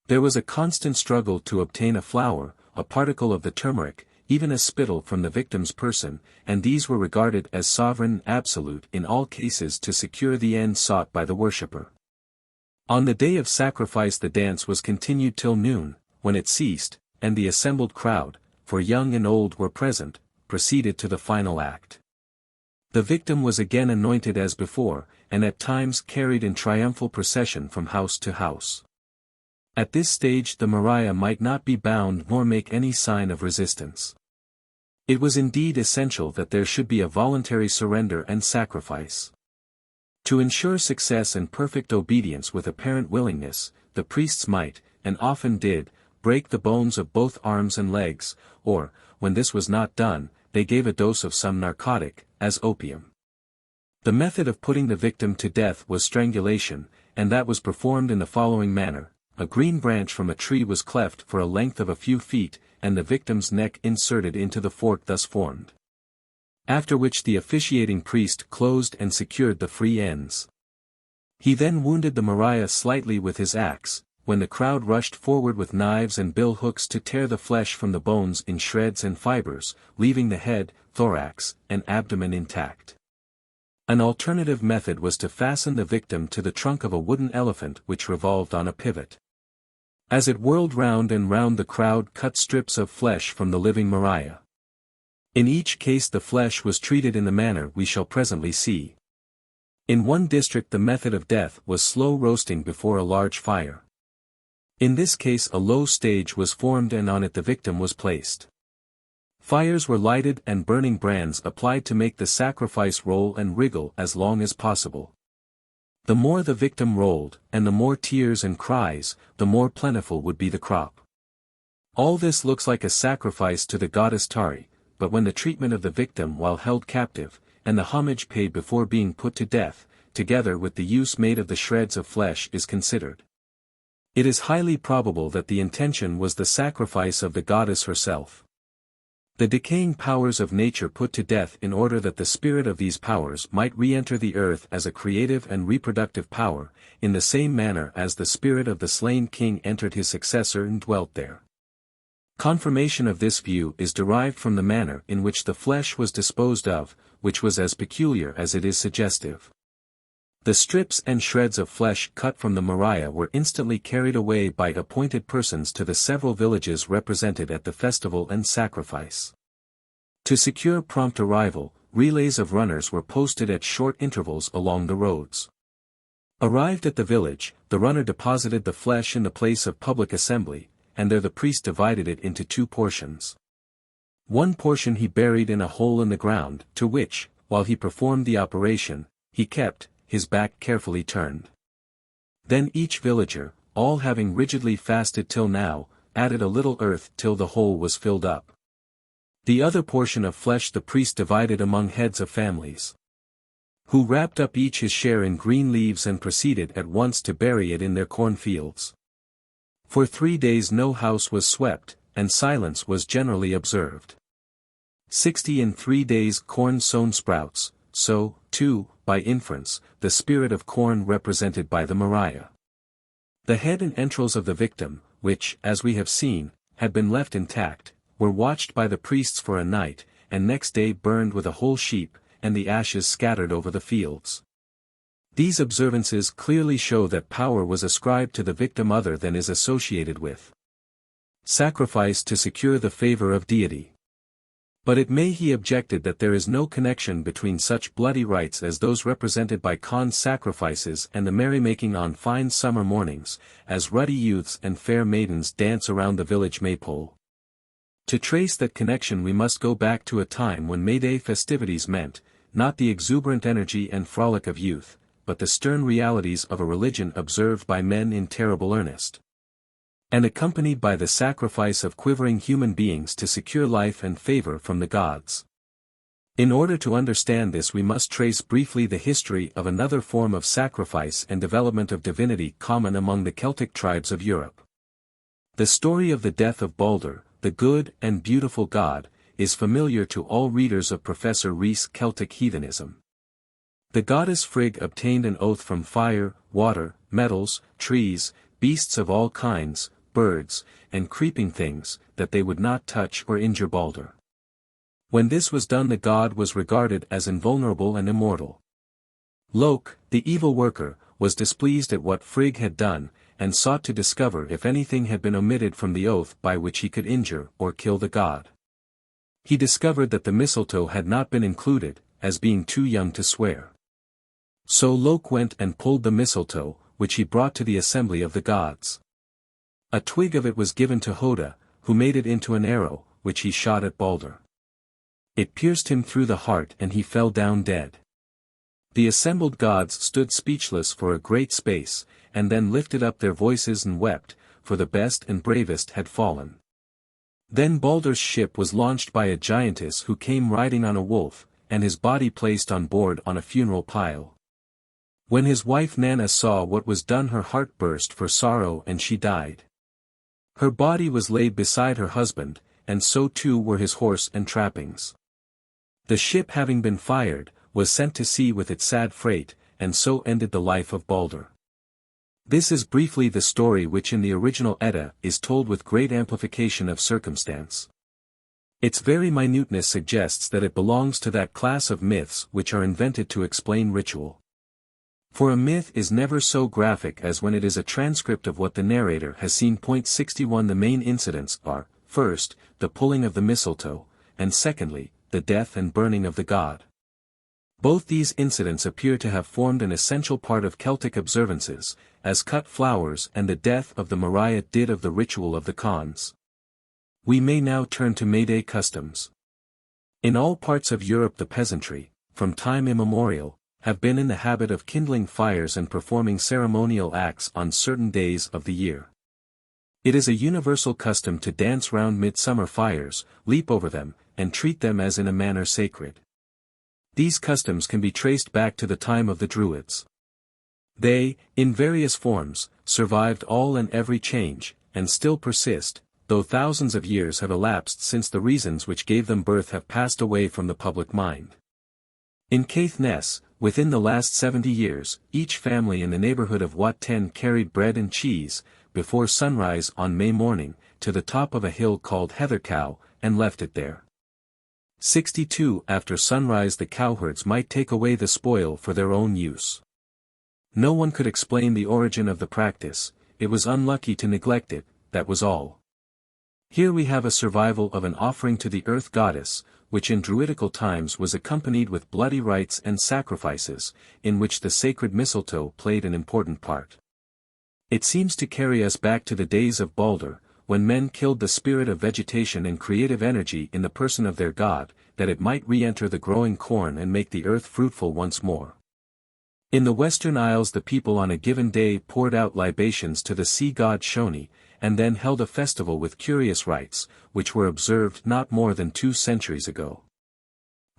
There was a constant struggle to obtain a flower, a particle of the turmeric, even a spittle from the victim's person, and these were regarded as sovereign and absolute in all cases to secure the end sought by the worshipper. On the day of sacrifice the dance was continued till noon, when it ceased, and the assembled crowd, for young and old were present, proceeded to the final act. The victim was again anointed as before, and at times carried in triumphal procession from house to house. At this stage the Mariah might not be bound nor make any sign of resistance. It was indeed essential that there should be a voluntary surrender and sacrifice. To ensure success and perfect obedience with apparent willingness, the priests might, and often did, break the bones of both arms and legs, or, when this was not done, they gave a dose of some narcotic, as opium. The method of putting the victim to death was strangulation, and that was performed in the following manner: a green branch from a tree was cleft for a length of a few feet, and the victim's neck inserted into the fork thus formed. After which the officiating priest closed and secured the free ends. He then wounded the Mariah slightly with his axe, when the crowd rushed forward with knives and bill hooks to tear the flesh from the bones in shreds and fibers, leaving the head, thorax, and abdomen intact. An alternative method was to fasten the victim to the trunk of a wooden elephant which revolved on a pivot. As it whirled round and round the crowd cut strips of flesh from the living Mariah. In each case the flesh was treated in the manner we shall presently see. In one district the method of death was slow roasting before a large fire. In this case a low stage was formed and on it the victim was placed. Fires were lighted and burning brands applied to make the sacrifice roll and wriggle as long as possible. The more the victim rolled, and the more tears and cries, the more plentiful would be the crop. All this looks like a sacrifice to the goddess Tari, but when the treatment of the victim while held captive, and the homage paid before being put to death, together with the use made of the shreds of flesh is considered, it is highly probable that the intention was the sacrifice of the goddess herself. The decaying powers of nature put to death in order that the spirit of these powers might re-enter the earth as a creative and reproductive power, in the same manner as the spirit of the slain king entered his successor and dwelt there. Confirmation of this view is derived from the manner in which the flesh was disposed of, which was as peculiar as it is suggestive. The strips and shreds of flesh cut from the Moriah were instantly carried away by appointed persons to the several villages represented at the festival and sacrifice. To secure prompt arrival, relays of runners were posted at short intervals along the roads. Arrived at the village, the runner deposited the flesh in the place of public assembly, and there the priest divided it into two portions. One portion he buried in a hole in the ground, to which, while he performed the operation, he kept his back carefully turned. Then each villager, all having rigidly fasted till now, added a little earth till the hole was filled up. The other portion of flesh the priest divided among heads of families, who wrapped up each his share in green leaves and proceeded at once to bury it in their cornfields. For 3 days no house was swept, and silence was generally observed. 60 in 3 days corn sown sprouts, so, too, by inference, the spirit of corn represented by the Moriah. The head and entrails of the victim, which, as we have seen, had been left intact, were watched by the priests for a night, and next day burned with a whole sheep, and the ashes scattered over the fields. These observances clearly show that power was ascribed to the victim other than is associated with sacrifice to secure the favor of deity. But it may be objected that there is no connection between such bloody rites as those represented by Khan's sacrifices and the merrymaking on fine summer mornings, as ruddy youths and fair maidens dance around the village maypole. To trace that connection we must go back to a time when May Day festivities meant, not the exuberant energy and frolic of youth, but the stern realities of a religion observed by men in terrible earnest, and accompanied by the sacrifice of quivering human beings to secure life and favor from the gods. In order to understand this we must trace briefly the history of another form of sacrifice and development of divinity common among the Celtic tribes of Europe. The story of the death of Balder, the good and beautiful god, is familiar to all readers of Professor Rees' Celtic Heathenism. The goddess Frigg obtained an oath from fire, water, metals, trees, beasts of all kinds, birds, and creeping things, that they would not touch or injure Balder. When this was done the god was regarded as invulnerable and immortal. Loke, the evil worker, was displeased at what Frigg had done, and sought to discover if anything had been omitted from the oath by which he could injure or kill the god. He discovered that the mistletoe had not been included, as being too young to swear. So Loke went and pulled the mistletoe, which he brought to the assembly of the gods. A twig of it was given to Hoda, who made it into an arrow, which he shot at Balder. It pierced him through the heart and he fell down dead. The assembled gods stood speechless for a great space, and then lifted up their voices and wept, for the best and bravest had fallen. Then Balder's ship was launched by a giantess who came riding on a wolf, and his body placed on board on a funeral pile. When his wife Nanna saw what was done her heart burst for sorrow and she died. Her body was laid beside her husband, and so too were his horse and trappings. The ship having been fired, was sent to sea with its sad freight, and so ended the life of Balder. This is briefly the story which in the original Edda is told with great amplification of circumstance. Its very minuteness suggests that it belongs to that class of myths which are invented to explain ritual. For a myth is never so graphic as when it is a transcript of what the narrator has seen. 61 The main incidents are, first, the pulling of the mistletoe, and secondly, the death and burning of the god. Both these incidents appear to have formed an essential part of Celtic observances, as cut flowers and the death of the Mariah did of the ritual of the Khans. We may now turn to May Day customs. In all parts of Europe the peasantry, from time immemorial, have been in the habit of kindling fires and performing ceremonial acts on certain days of the year. It is a universal custom to dance round midsummer fires, leap over them, and treat them as in a manner sacred. These customs can be traced back to the time of the Druids. They, in various forms, survived all and every change, and still persist, though thousands of years have elapsed since the reasons which gave them birth have passed away from the public mind. In Caithness, within the last 70 years, each family in the neighborhood of Wat Ten carried bread and cheese, before sunrise on May morning, to the top of a hill called Heathercow, and left it there. 62 After sunrise the cowherds might take away the spoil for their own use. No one could explain the origin of the practice, it was unlucky to neglect it, that was all. Here we have a survival of an offering to the earth goddess, which in Druidical times was accompanied with bloody rites and sacrifices, in which the sacred mistletoe played an important part. It seems to carry us back to the days of Balder, when men killed the spirit of vegetation and creative energy in the person of their god, that it might re-enter the growing corn and make the earth fruitful once more. In the Western Isles the people on a given day poured out libations to the sea god Shoni, and then held a festival with curious rites, which were observed not more than 2 centuries ago.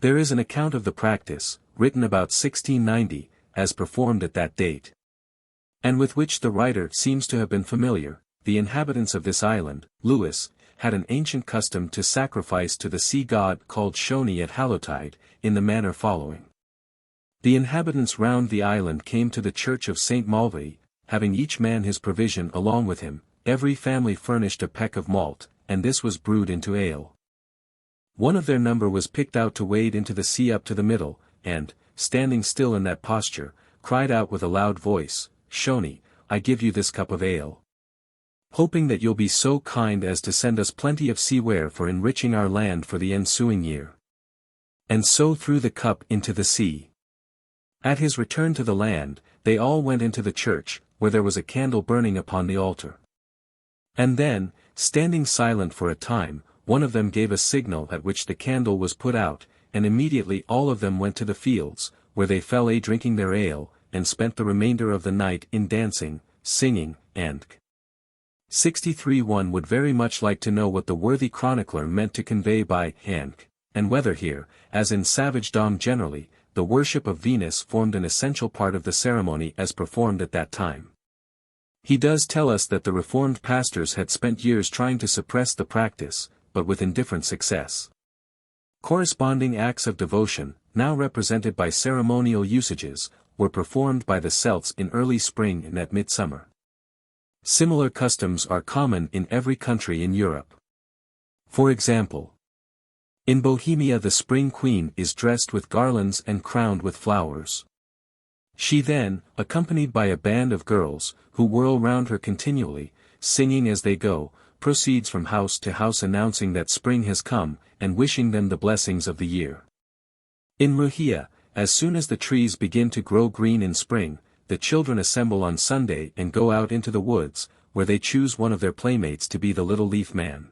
There is an account of the practice, written about 1690, as performed at that date, and with which the writer seems to have been familiar. The inhabitants of this island, Lewis, had an ancient custom to sacrifice to the sea god called Shoni at Hallowtide, in the manner following. The inhabitants round the island came to the church of St. Malvey, having each man his provision along with him, every family furnished a peck of malt, and this was brewed into ale. One of their number was picked out to wade into the sea up to the middle, and, standing still in that posture, cried out with a loud voice, "Shoni, I give you this cup of ale, hoping that you'll be so kind as to send us plenty of seaware for enriching our land for the ensuing year." And so threw the cup into the sea. At his return to the land, they all went into the church, where there was a candle burning upon the altar. And then, standing silent for a time, one of them gave a signal at which the candle was put out, and immediately all of them went to the fields, where they fell a-drinking their ale, and spent the remainder of the night in dancing, singing, and 63 One would very much like to know what the worthy chronicler meant to convey by "hank," and whether here, as in savagedom generally, the worship of Venus formed an essential part of the ceremony as performed at that time. He does tell us that the Reformed pastors had spent years trying to suppress the practice, but with indifferent success. Corresponding acts of devotion, now represented by ceremonial usages, were performed by the Celts in early spring and at midsummer. Similar customs are common in every country in Europe. For example, in Bohemia the spring queen is dressed with garlands and crowned with flowers. She then, accompanied by a band of girls, who whirl round her continually, singing as they go, proceeds from house to house announcing that spring has come, and wishing them the blessings of the year. In Murcia, as soon as the trees begin to grow green in spring, the children assemble on Sunday and go out into the woods, where they choose one of their playmates to be the little leaf man.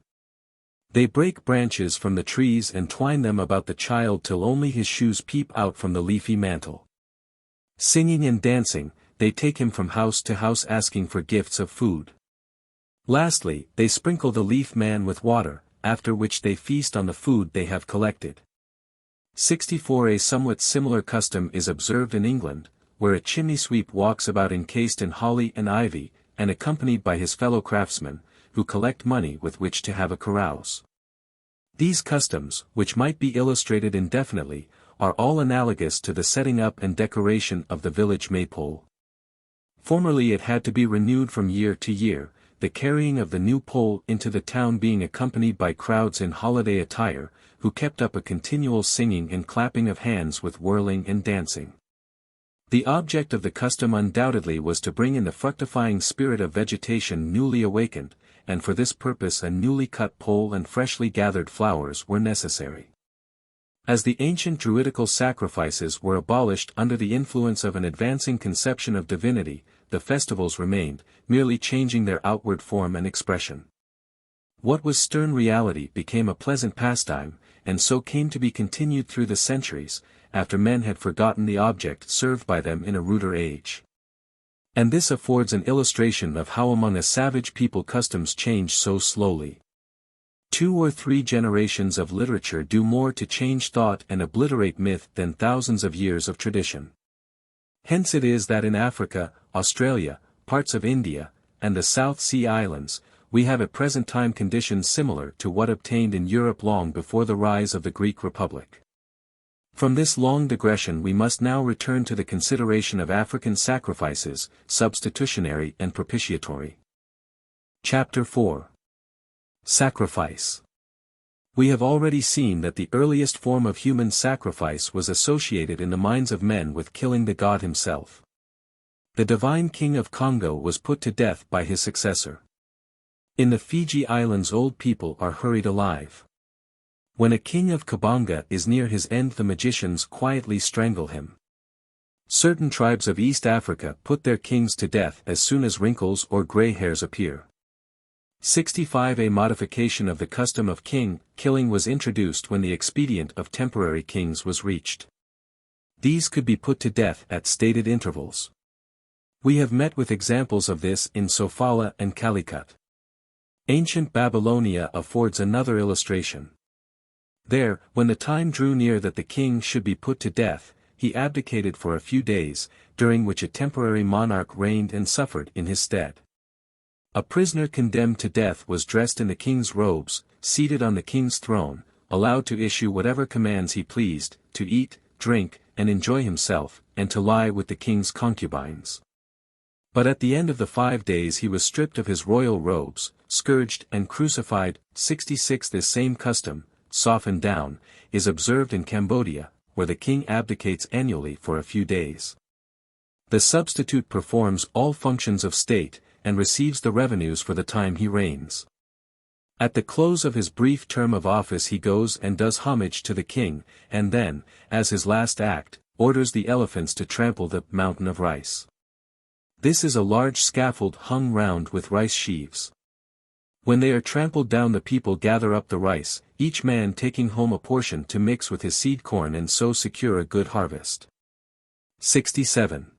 They break branches from the trees and twine them about the child till only his shoes peep out from the leafy mantle. Singing and dancing, they take him from house to house asking for gifts of food. Lastly, they sprinkle the leaf man with water, after which they feast on the food they have collected. 64 A somewhat similar custom is observed in England, where a chimney sweep walks about encased in holly and ivy, and accompanied by his fellow craftsmen, who collect money with which to have a carouse. These customs, which might be illustrated indefinitely, are all analogous to the setting up and decoration of the village maypole. Formerly it had to be renewed from year to year, the carrying of the new pole into the town being accompanied by crowds in holiday attire, who kept up a continual singing and clapping of hands with whirling and dancing. The object of the custom undoubtedly was to bring in the fructifying spirit of vegetation newly awakened, and for this purpose a newly cut pole and freshly gathered flowers were necessary. As the ancient druidical sacrifices were abolished under the influence of an advancing conception of divinity, the festivals remained, merely changing their outward form and expression. What was stern reality became a pleasant pastime, and so came to be continued through the centuries, after men had forgotten the object served by them in a ruder age. And this affords an illustration of how among a savage people customs change so slowly. 2 or 3 generations of literature do more to change thought and obliterate myth than thousands of years of tradition. Hence it is that in Africa, Australia, parts of India, and the South Sea Islands, we have at present time conditions similar to what obtained in Europe long before the rise of the Greek Republic. From this long digression we must now return to the consideration of African sacrifices, substitutionary and propitiatory. Chapter 4. Sacrifice. We have already seen that the earliest form of human sacrifice was associated in the minds of men with killing the god himself. The divine king of Congo was put to death by his successor. In the Fiji Islands old people are hurried alive. When a king of Kabanga is near his end the magicians quietly strangle him. Certain tribes of East Africa put their kings to death as soon as wrinkles or gray hairs appear. 65. A modification of the custom of killing was introduced when the expedient of temporary kings was reached. These could be put to death at stated intervals. We have met with examples of this in Sofala and Calicut. Ancient Babylonia affords another illustration. There, when the time drew near that the king should be put to death, he abdicated for a few days, during which a temporary monarch reigned and suffered in his stead. A prisoner condemned to death was dressed in the king's robes, seated on the king's throne, allowed to issue whatever commands he pleased, to eat, drink, and enjoy himself, and to lie with the king's concubines. But at the end of the 5 days he was stripped of his royal robes, scourged and crucified. 66. This same custom, softened down, is observed in Cambodia, where the king abdicates annually for a few days. The substitute performs all functions of state, and receives the revenues for the time he reigns. At the close of his brief term of office he goes and does homage to the king, and then, as his last act, orders the elephants to trample the mountain of rice. This is a large scaffold hung round with rice sheaves. When they are trampled down the people gather up the rice, each man taking home a portion to mix with his seed corn and so secure a good harvest. 67.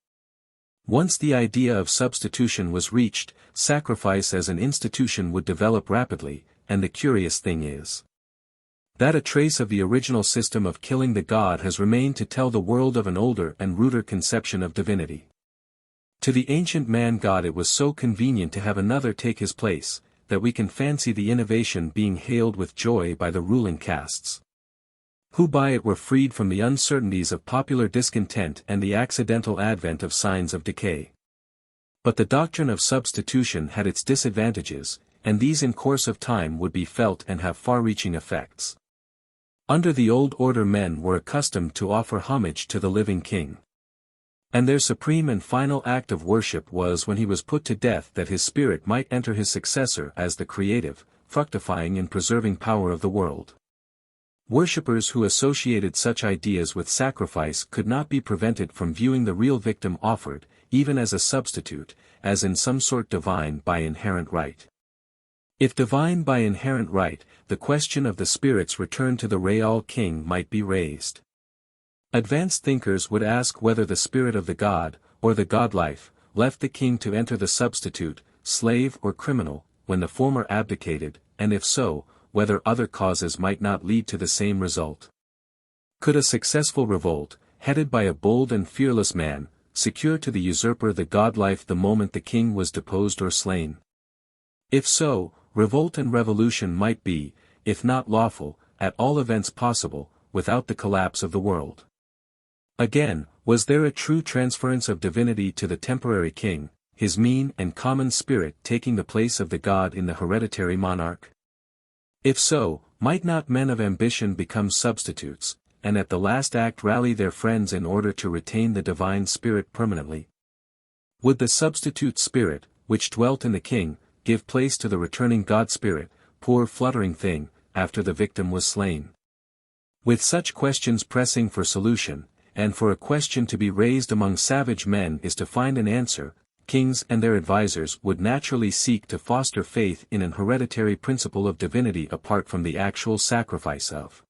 Once the idea of substitution was reached, sacrifice as an institution would develop rapidly, and the curious thing is that a trace of the original system of killing the god has remained to tell the world of an older and ruder conception of divinity. To the ancient man-god it was so convenient to have another take his place, that we can fancy the innovation being hailed with joy by the ruling castes, who by it were freed from the uncertainties of popular discontent and the accidental advent of signs of decay. But the doctrine of substitution had its disadvantages, and these in course of time would be felt and have far-reaching effects. Under the old order men were accustomed to offer homage to the living king. And their supreme and final act of worship was when he was put to death that his spirit might enter his successor as the creative, fructifying and preserving power of the world. Worshippers who associated such ideas with sacrifice could not be prevented from viewing the real victim offered, even as a substitute, as in some sort divine by inherent right. If divine by inherent right, the question of the spirit's return to the real king might be raised. Advanced thinkers would ask whether the spirit of the god, or the godlife, left the king to enter the substitute, slave or criminal, when the former abdicated, and if so, whether other causes might not lead to the same result. Could a successful revolt, headed by a bold and fearless man, secure to the usurper the godlife the moment the king was deposed or slain? If so, revolt and revolution might be, if not lawful, at all events possible, without the collapse of the world. Again, was there a true transference of divinity to the temporary king, his mean and common spirit taking the place of the god in the hereditary monarch? If so, might not men of ambition become substitutes, and at the last act rally their friends in order to retain the divine spirit permanently? Would the substitute spirit, which dwelt in the king, give place to the returning God spirit, poor fluttering thing, after the victim was slain? With such questions pressing for solution, and for a question to be raised among savage men is to find an answer, kings and their advisors would naturally seek to foster faith in an hereditary principle of divinity apart from the actual sacrifice of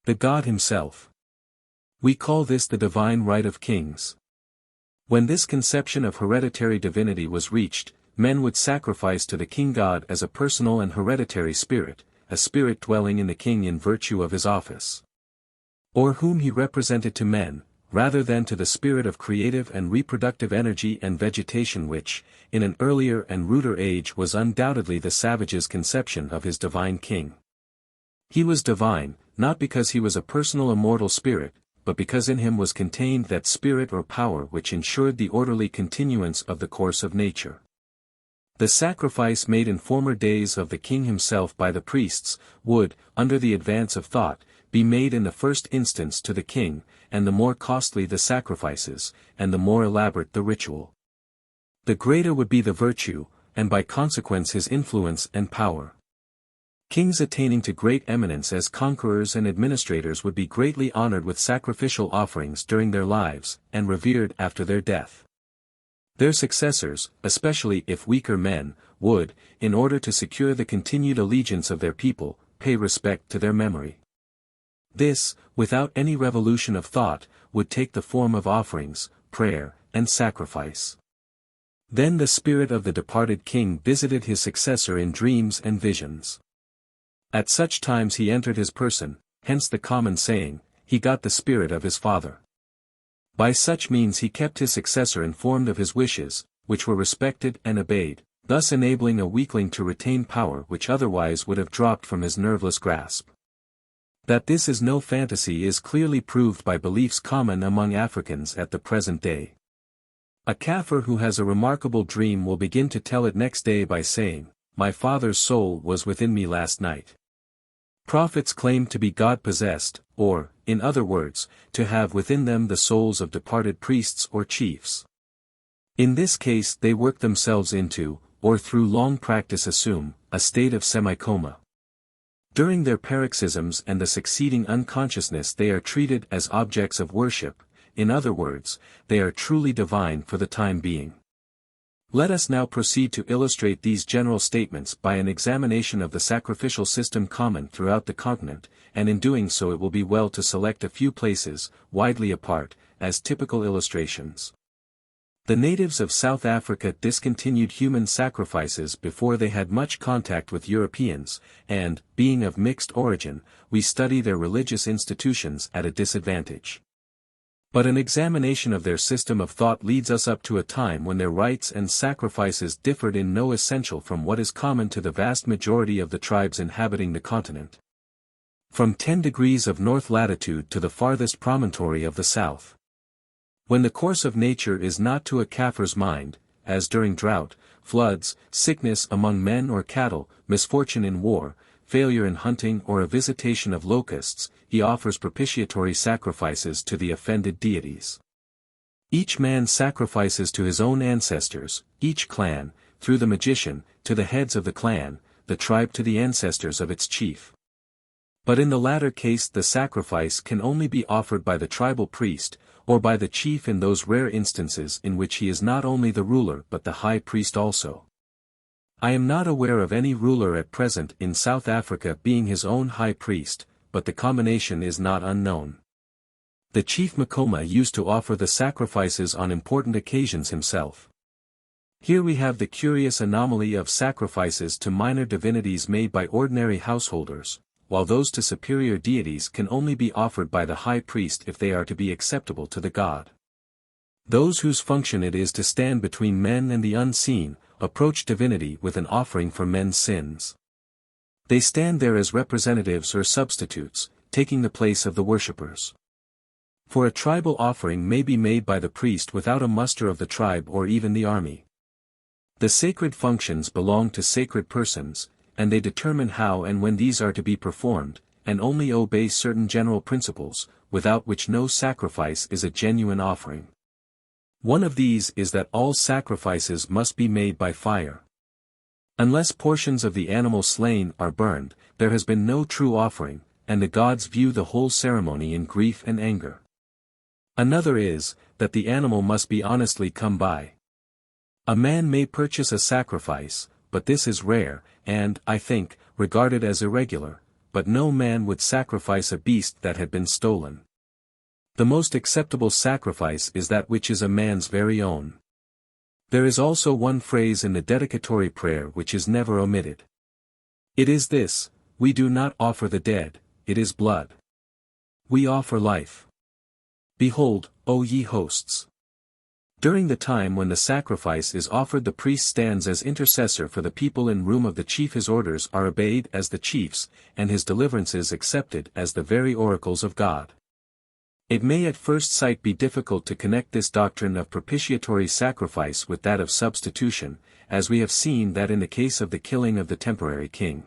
the God himself. We call this the divine right of kings. When this conception of hereditary divinity was reached, men would sacrifice to the king god as a personal and hereditary spirit, a spirit dwelling in the king in virtue of his office, or whom he represented to men, rather than to the spirit of creative and reproductive energy and vegetation which, in an earlier and ruder age was undoubtedly the savage's conception of his divine king. He was divine, not because he was a personal immortal spirit, but because in him was contained that spirit or power which ensured the orderly continuance of the course of nature. The sacrifice made in former days of the king himself by the priests, would, under the advance of thought, be made in the first instance to the king, and the more costly the sacrifices, and the more elaborate the ritual, the greater would be the virtue, and by consequence his influence and power. Kings attaining to great eminence as conquerors and administrators would be greatly honored with sacrificial offerings during their lives, and revered after their death. Their successors, especially if weaker men, would, in order to secure the continued allegiance of their people, pay respect to their memory. This, without any revolution of thought, would take the form of offerings, prayer, and sacrifice. Then the spirit of the departed king visited his successor in dreams and visions. At such times he entered his person, hence the common saying, he got the spirit of his father. By such means he kept his successor informed of his wishes, which were respected and obeyed, thus enabling a weakling to retain power which otherwise would have dropped from his nerveless grasp. That this is no fantasy is clearly proved by beliefs common among Africans at the present day. A Kaffir who has a remarkable dream will begin to tell it next day by saying, "My father's soul was within me last night." Prophets claim to be God-possessed, or, in other words, to have within them the souls of departed priests or chiefs. In this case they work themselves into, or through long practice assume, a state of semi-coma. During their paroxysms and the succeeding unconsciousness they are treated as objects of worship, in other words, they are truly divine for the time being. Let us now proceed to illustrate these general statements by an examination of the sacrificial system common throughout the continent, and in doing so it will be well to select a few places, widely apart, as typical illustrations. The natives of South Africa discontinued human sacrifices before they had much contact with Europeans, and, being of mixed origin, we study their religious institutions at a disadvantage. But an examination of their system of thought leads us up to a time when their rites and sacrifices differed in no essential from what is common to the vast majority of the tribes inhabiting the continent. From 10 degrees of north latitude to the farthest promontory of the south. When the course of nature is not to a Kaffir's mind, as during drought, floods, sickness among men or cattle, misfortune in war, failure in hunting or a visitation of locusts, he offers propitiatory sacrifices to the offended deities. Each man sacrifices to his own ancestors, each clan, through the magician, to the heads of the clan, the tribe to the ancestors of its chief. But in the latter case the sacrifice can only be offered by the tribal priest, or by the chief in those rare instances in which he is not only the ruler but the high priest also. I am not aware of any ruler at present in South Africa being his own high priest, but the combination is not unknown. The chief Makoma used to offer the sacrifices on important occasions himself. Here we have the curious anomaly of sacrifices to minor divinities made by ordinary householders, while those to superior deities can only be offered by the high priest if they are to be acceptable to the god. Those whose function it is to stand between men and the unseen, approach divinity with an offering for men's sins. They stand there as representatives or substitutes, taking the place of the worshippers. For a tribal offering may be made by the priest without a muster of the tribe or even the army. The sacred functions belong to sacred persons, and they determine how and when these are to be performed, and only obey certain general principles, without which no sacrifice is a genuine offering. One of these is that all sacrifices must be made by fire. Unless portions of the animal slain are burned, there has been no true offering, and the gods view the whole ceremony in grief and anger. Another is, that the animal must be honestly come by. A man may purchase a sacrifice, but this is rare, and, I think, regarded as irregular, but no man would sacrifice a beast that had been stolen. The most acceptable sacrifice is that which is a man's very own. There is also one phrase in the dedicatory prayer which is never omitted. It is this: we do not offer the dead, it is blood. We offer life. Behold, O ye hosts! During the time when the sacrifice is offered, the priest stands as intercessor for the people in room of the chief. His orders are obeyed as the chief's, and his deliverances accepted as the very oracles of God. It may at first sight be difficult to connect this doctrine of propitiatory sacrifice with that of substitution, as we have seen that in the case of the killing of the temporary king.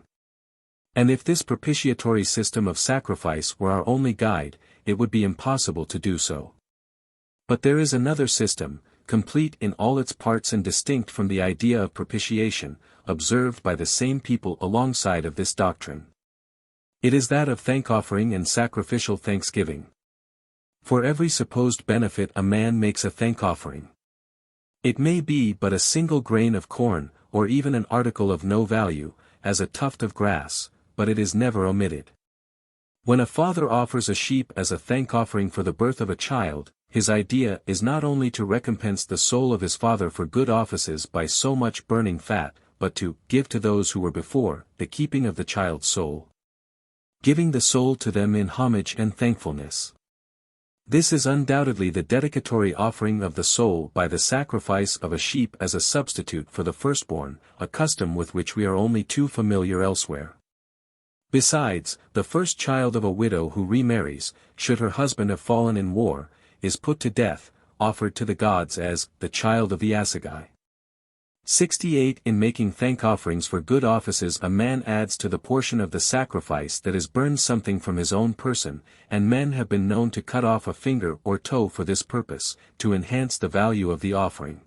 And if this propitiatory system of sacrifice were our only guide, it would be impossible to do so. But there is another system, complete in all its parts and distinct from the idea of propitiation, observed by the same people alongside of this doctrine. It is that of thank-offering and sacrificial thanksgiving. For every supposed benefit a man makes a thank-offering. It may be but a single grain of corn, or even an article of no value, as a tuft of grass, but it is never omitted. When a father offers a sheep as a thank-offering for the birth of a child, his idea is not only to recompense the soul of his father for good offices by so much burning fat, but to give to those who were before the keeping of the child's soul, giving the soul to them in homage and thankfulness. This is undoubtedly the dedicatory offering of the soul by the sacrifice of a sheep as a substitute for the firstborn, a custom with which we are only too familiar elsewhere. Besides, the first child of a widow who remarries, should her husband have fallen in war, is put to death, offered to the gods as the child of the assegai. 68 In making thank-offerings for good offices, a man adds to the portion of the sacrifice that is burned something from his own person, and men have been known to cut off a finger or toe for this purpose, to enhance the value of the offering.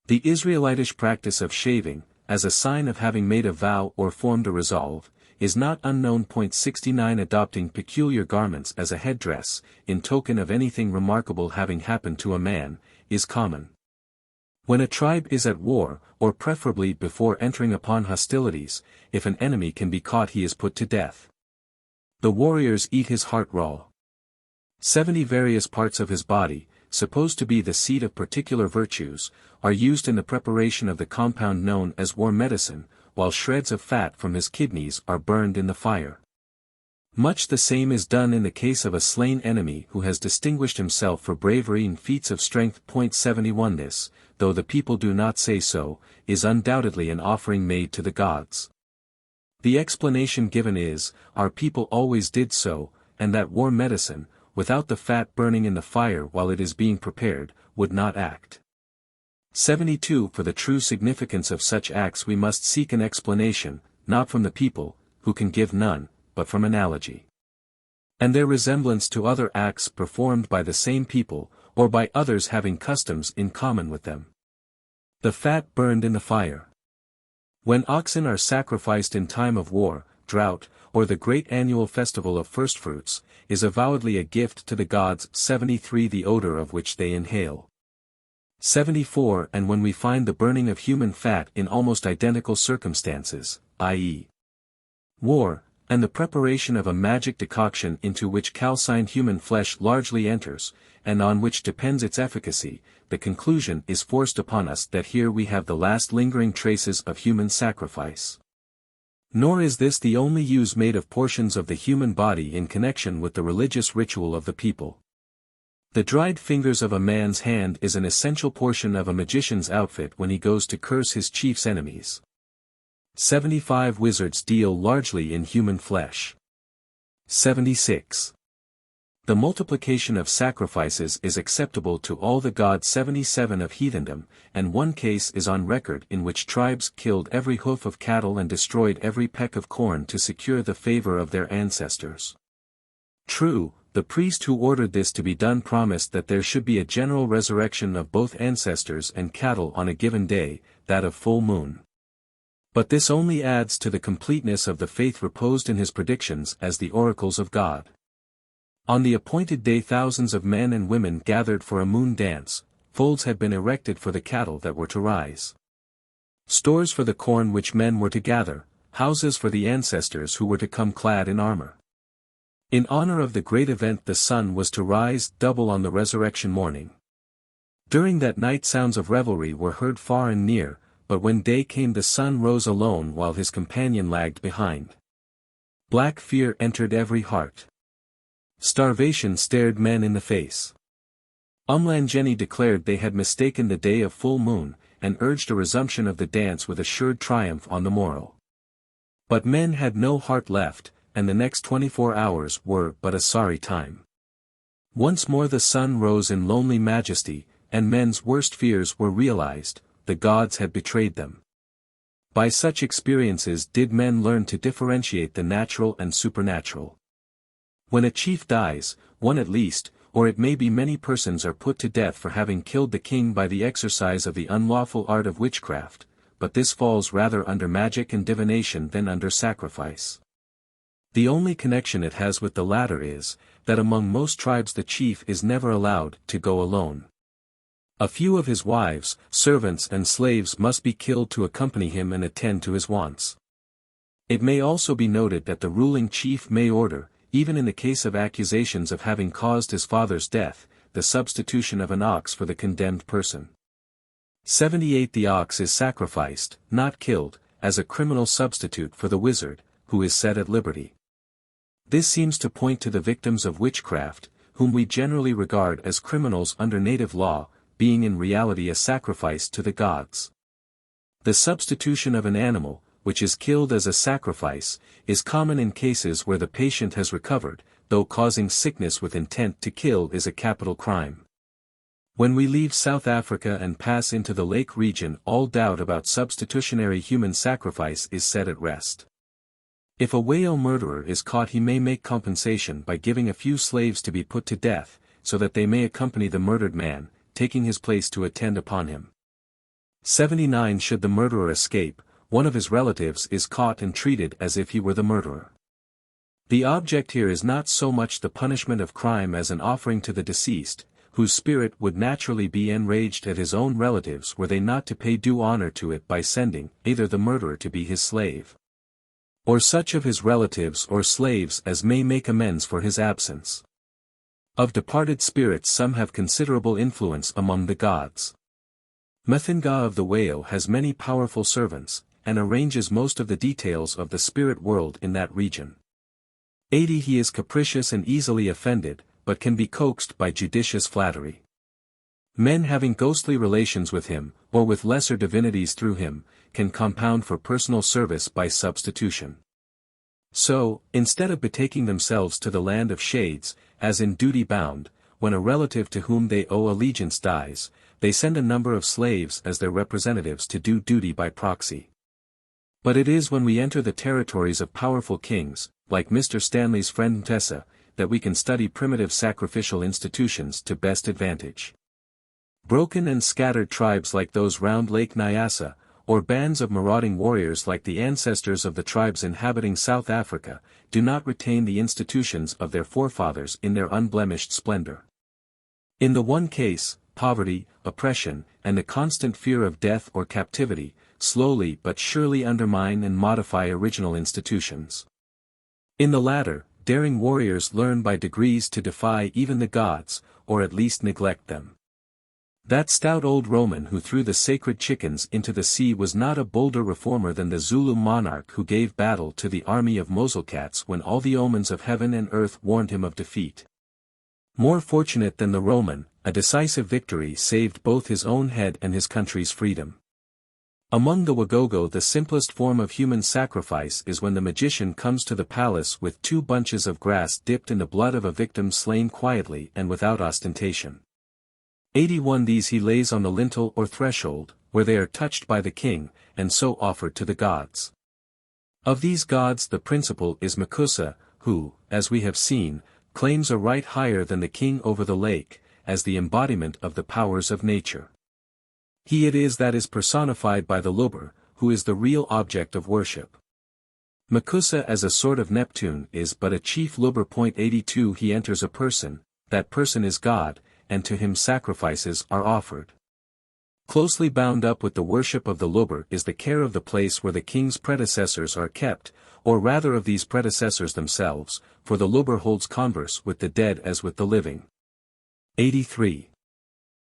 The Israelitish practice of shaving, as a sign of having made a vow or formed a resolve, is not unknown. 69 Adopting peculiar garments as a headdress, in token of anything remarkable having happened to a man, is common. When a tribe is at war, or preferably before entering upon hostilities, if an enemy can be caught, he is put to death. The warriors eat his heart raw. 70 Various parts of his body, supposed to be the seat of particular virtues, are used in the preparation of the compound known as war medicine, while shreds of fat from his kidneys are burned in the fire. Much the same is done in the case of a slain enemy who has distinguished himself for bravery and feats of strength. 71 This, though the people do not say so, is undoubtedly an offering made to the gods. The explanation given is, our people always did so, and that war medicine, without the fat burning in the fire while it is being prepared, would not act. 72 For the true significance of such acts we must seek an explanation, not from the people, who can give none, but from analogy. And their resemblance to other acts performed by the same people, or by others having customs in common with them. The fat burned in the fire. When oxen are sacrificed in time of war, drought, or the great annual festival of firstfruits, is avowedly a gift to the gods. 73 The odor of which they inhale. 74 And when we find the burning of human fat in almost identical circumstances, i.e. war, and the preparation of a magic decoction into which calcined human flesh largely enters, and on which depends its efficacy, the conclusion is forced upon us that here we have the last lingering traces of human sacrifice. Nor is this the only use made of portions of the human body in connection with the religious ritual of the people. The dried fingers of a man's hand is an essential portion of a magician's outfit when he goes to curse his chief's enemies. 75 Wizards deal largely in human flesh. 76. The multiplication of sacrifices is acceptable to all the gods. 77 Of heathendom, and one case is on record in which tribes killed every hoof of cattle and destroyed every peck of corn to secure the favor of their ancestors. True, the priest who ordered this to be done promised that there should be a general resurrection of both ancestors and cattle on a given day, that of full moon. But this only adds to the completeness of the faith reposed in his predictions as the oracles of God. On the appointed day thousands of men and women gathered for a moon dance, folds had been erected for the cattle that were to rise. Stores for the corn which men were to gather, houses for the ancestors who were to come clad in armor. In honor of the great event the sun was to rise double on the resurrection morning. During that night sounds of revelry were heard far and near, but when day came the sun rose alone while his companion lagged behind. Black fear entered every heart. Starvation stared men in the face. Umlanjeni declared they had mistaken the day of full moon, and urged a resumption of the dance with assured triumph on the morrow. But men had no heart left, and the next 24 hours were but a sorry time. Once more the sun rose in lonely majesty, and men's worst fears were realized. The gods had betrayed them. By such experiences did men learn to differentiate the natural and supernatural. When a chief dies, one at least, or it may be many persons are put to death for having killed the king by the exercise of the unlawful art of witchcraft, but this falls rather under magic and divination than under sacrifice. The only connection it has with the latter is, that among most tribes the chief is never allowed to go alone. A few of his wives, servants and slaves must be killed to accompany him and attend to his wants. It may also be noted that the ruling chief may order, even in the case of accusations of having caused his father's death, the substitution of an ox for the condemned person. 78 The ox is sacrificed, not killed, as a criminal substitute for the wizard, who is set at liberty. This seems to point to the victims of witchcraft, whom we generally regard as criminals under native law, being in reality a sacrifice to the gods. The substitution of an animal, which is killed as a sacrifice, is common in cases where the patient has recovered, though causing sickness with intent to kill is a capital crime. When we leave South Africa and pass into the Lake region, all doubt about substitutionary human sacrifice is set at rest. If a whale murderer is caught, he may make compensation by giving a few slaves to be put to death, so that they may accompany the murdered man, taking his place to attend upon him. 79 Should the murderer escape, one of his relatives is caught and treated as if he were the murderer. The object here is not so much the punishment of crime as an offering to the deceased, whose spirit would naturally be enraged at his own relatives were they not to pay due honor to it by sending either the murderer to be his slave, or such of his relatives or slaves as may make amends for his absence. Of departed spirits some have considerable influence among the gods. Methinga of the whale has many powerful servants, and arranges most of the details of the spirit world in that region. 80 He is capricious and easily offended, but can be coaxed by judicious flattery. Men having ghostly relations with him, or with lesser divinities through him, can compound for personal service by substitution. So, instead of betaking themselves to the land of shades, as in duty bound, when a relative to whom they owe allegiance dies, they send a number of slaves as their representatives to do duty by proxy. But it is when we enter the territories of powerful kings, like Mr. Stanley's friend Mtesa, that we can study primitive sacrificial institutions to best advantage. Broken and scattered tribes like those round Lake Nyasa, or bands of marauding warriors like the ancestors of the tribes inhabiting South Africa, do not retain the institutions of their forefathers in their unblemished splendor. In the one case, poverty, oppression, and the constant fear of death or captivity, slowly but surely undermine and modify original institutions. In the latter, daring warriors learn by degrees to defy even the gods, or at least neglect them. That stout old Roman who threw the sacred chickens into the sea was not a bolder reformer than the Zulu monarch who gave battle to the army of Moselcats when all the omens of heaven and earth warned him of defeat. More fortunate than the Roman, a decisive victory saved both his own head and his country's freedom. Among the Wagogo the simplest form of human sacrifice is when the magician comes to the palace with 2 bunches of grass dipped in the blood of a victim slain quietly and without ostentation. 81 These he lays on the lintel or threshold, where they are touched by the king, and so offered to the gods. Of these gods the principal is Makusa, who, as we have seen, claims a right higher than the king over the lake, as the embodiment of the powers of nature. He it is that is personified by the lubber, who is the real object of worship. Makusa as a sort of Neptune is but a chief lubber. 82 He enters a person, that person is God, and to him sacrifices are offered. Closely bound up with the worship of the lubber is the care of the place where the king's predecessors are kept, or rather of these predecessors themselves, for the lubber holds converse with the dead as with the living. 83.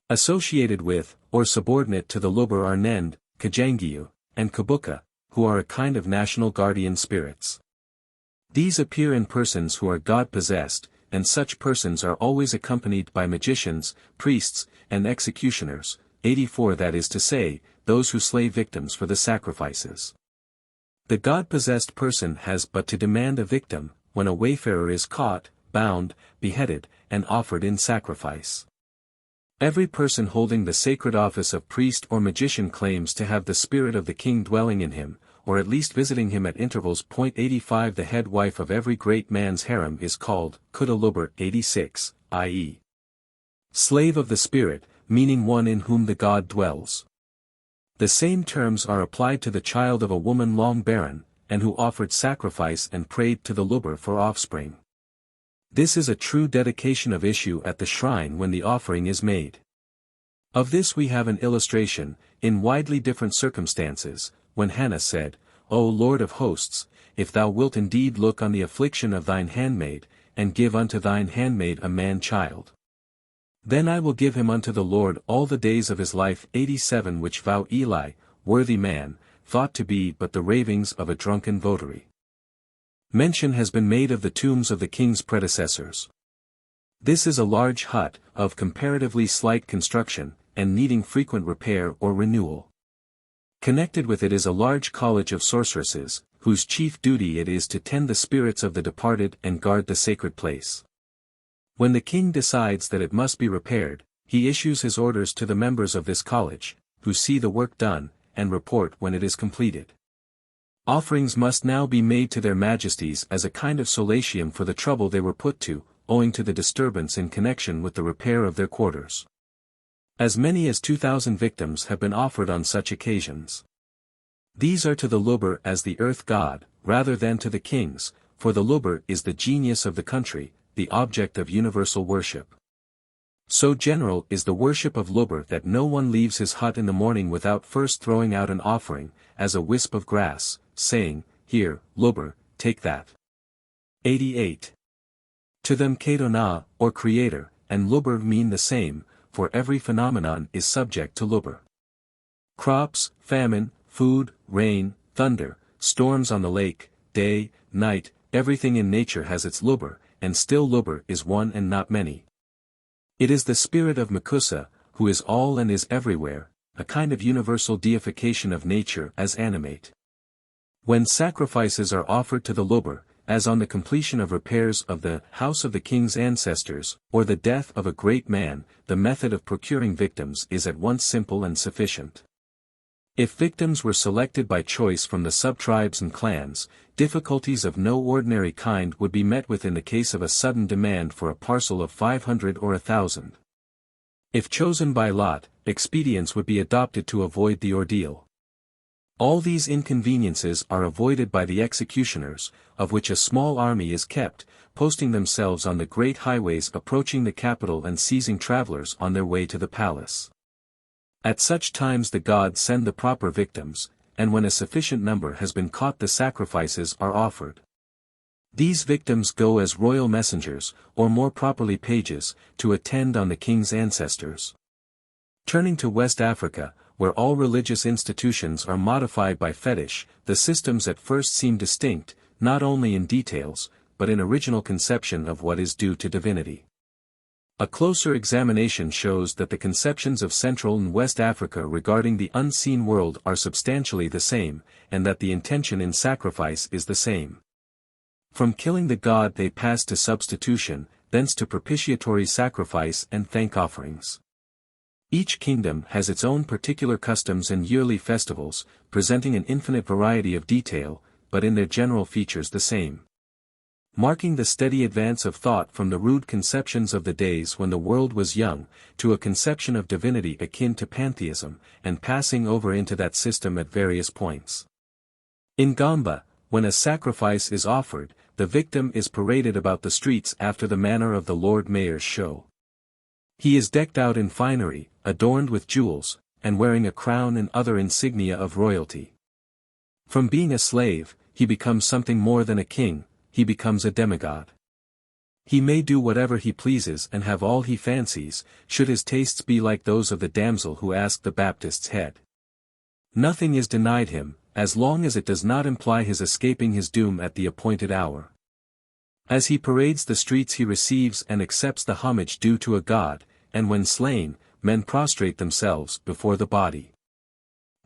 Associated with, or subordinate to the lubber are Nend, Kajangiyu, and Kabuka, who are a kind of national guardian spirits. These appear in persons who are God-possessed, and such persons are always accompanied by magicians, priests, and executioners. 84 That is to say, those who slay victims for the sacrifices. The God-possessed person has but to demand a victim, when a wayfarer is caught, bound, beheaded, and offered in sacrifice. Every person holding the sacred office of priest or magician claims to have the spirit of the king dwelling in him, or at least visiting him at intervals. 85 The head wife of every great man's harem is called Kudalubber. 86, i.e. slave of the spirit, meaning one in whom the god dwells. The same terms are applied to the child of a woman long barren, and who offered sacrifice and prayed to the lubber for offspring. This is a true dedication of issue at the shrine when the offering is made. Of this we have an illustration, in widely different circumstances, when Hannah said, O Lord of hosts, if thou wilt indeed look on the affliction of thine handmaid, and give unto thine handmaid a man-child, then I will give him unto the Lord all the days of his life. 87 Which vow Eli, worthy man, thought to be but the ravings of a drunken votary. Mention has been made of the tombs of the king's predecessors. This is a large hut, of comparatively slight construction, and needing frequent repair or renewal. Connected with it is a large college of sorceresses, whose chief duty it is to tend the spirits of the departed and guard the sacred place. When the king decides that it must be repaired, he issues his orders to the members of this college, who see the work done, and report when it is completed. Offerings must now be made to their majesties as a kind of solatium for the trouble they were put to, owing to the disturbance in connection with the repair of their quarters. As many as 2,000 victims have been offered on such occasions. These are to the lubber as the earth god, rather than to the kings, for the lubber is the genius of the country, the object of universal worship. So general is the worship of lubber that no one leaves his hut in the morning without first throwing out an offering, as a wisp of grass, saying, Here, lubber, take that. 88. To them Kadona, or creator, and lubber mean the same, for every phenomenon is subject to lubber. Crops, famine, food, rain, thunder, storms on the lake, day, night, everything in nature has its lubber, and still lubber is one and not many. It is the spirit of Makusa, who is all and is everywhere, a kind of universal deification of nature as animate. When sacrifices are offered to the lubber, as on the completion of repairs of the house of the king's ancestors, or the death of a great man, the method of procuring victims is at once simple and sufficient. If victims were selected by choice from the sub-tribes and clans, difficulties of no ordinary kind would be met with in the case of a sudden demand for a parcel of 500 or 1,000. If chosen by lot, expedients would be adopted to avoid the ordeal. All these inconveniences are avoided by the executioners, of which a small army is kept, posting themselves on the great highways approaching the capital and seizing travelers on their way to the palace. At such times the gods send the proper victims, and when a sufficient number has been caught the sacrifices are offered. These victims go as royal messengers, or more properly pages, to attend on the king's ancestors. Turning to West Africa, where all religious institutions are modified by fetish, the systems at first seem distinct, not only in details, but in original conception of what is due to divinity. A closer examination shows that the conceptions of Central and West Africa regarding the unseen world are substantially the same, and that the intention in sacrifice is the same. From killing the god they pass to substitution, thence to propitiatory sacrifice and thank offerings. Each kingdom has its own particular customs and yearly festivals, presenting an infinite variety of detail, but in their general features the same. marking the steady advance of thought from the rude conceptions of the days when the world was young, to a conception of divinity akin to pantheism, and passing over into that system at various points. In Gamba, when a sacrifice is offered, the victim is paraded about the streets after the manner of the Lord Mayor's show. He is decked out in finery, adorned with jewels, and wearing a crown and other insignia of royalty. From being a slave, he becomes something more than a king, he becomes a demigod. He may do whatever he pleases and have all he fancies, should his tastes be like those of the damsel who asked the Baptist's head. Nothing is denied him, as long as it does not imply his escaping his doom at the appointed hour. As he parades the streets he receives and accepts the homage due to a god, and when slain, men prostrate themselves before the body.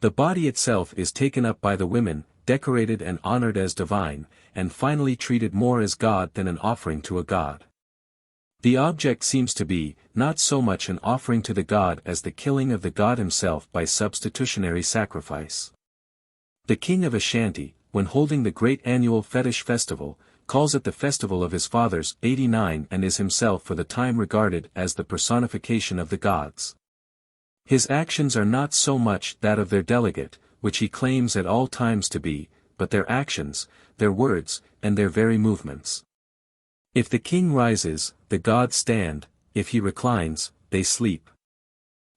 The body itself is taken up by the women, decorated and honored as divine, and finally treated more as God than an offering to a god. The object seems to be, not so much an offering to the god as the killing of the god himself by substitutionary sacrifice. The king of Ashanti, when holding the great annual fetish festival, calls it the festival of his fathers 89 and is himself for the time regarded as the personification of the gods. His actions are not so much that of their delegate, which he claims at all times to be, but their actions, their words, and their very movements. If the king rises, the gods stand, if he reclines, they sleep.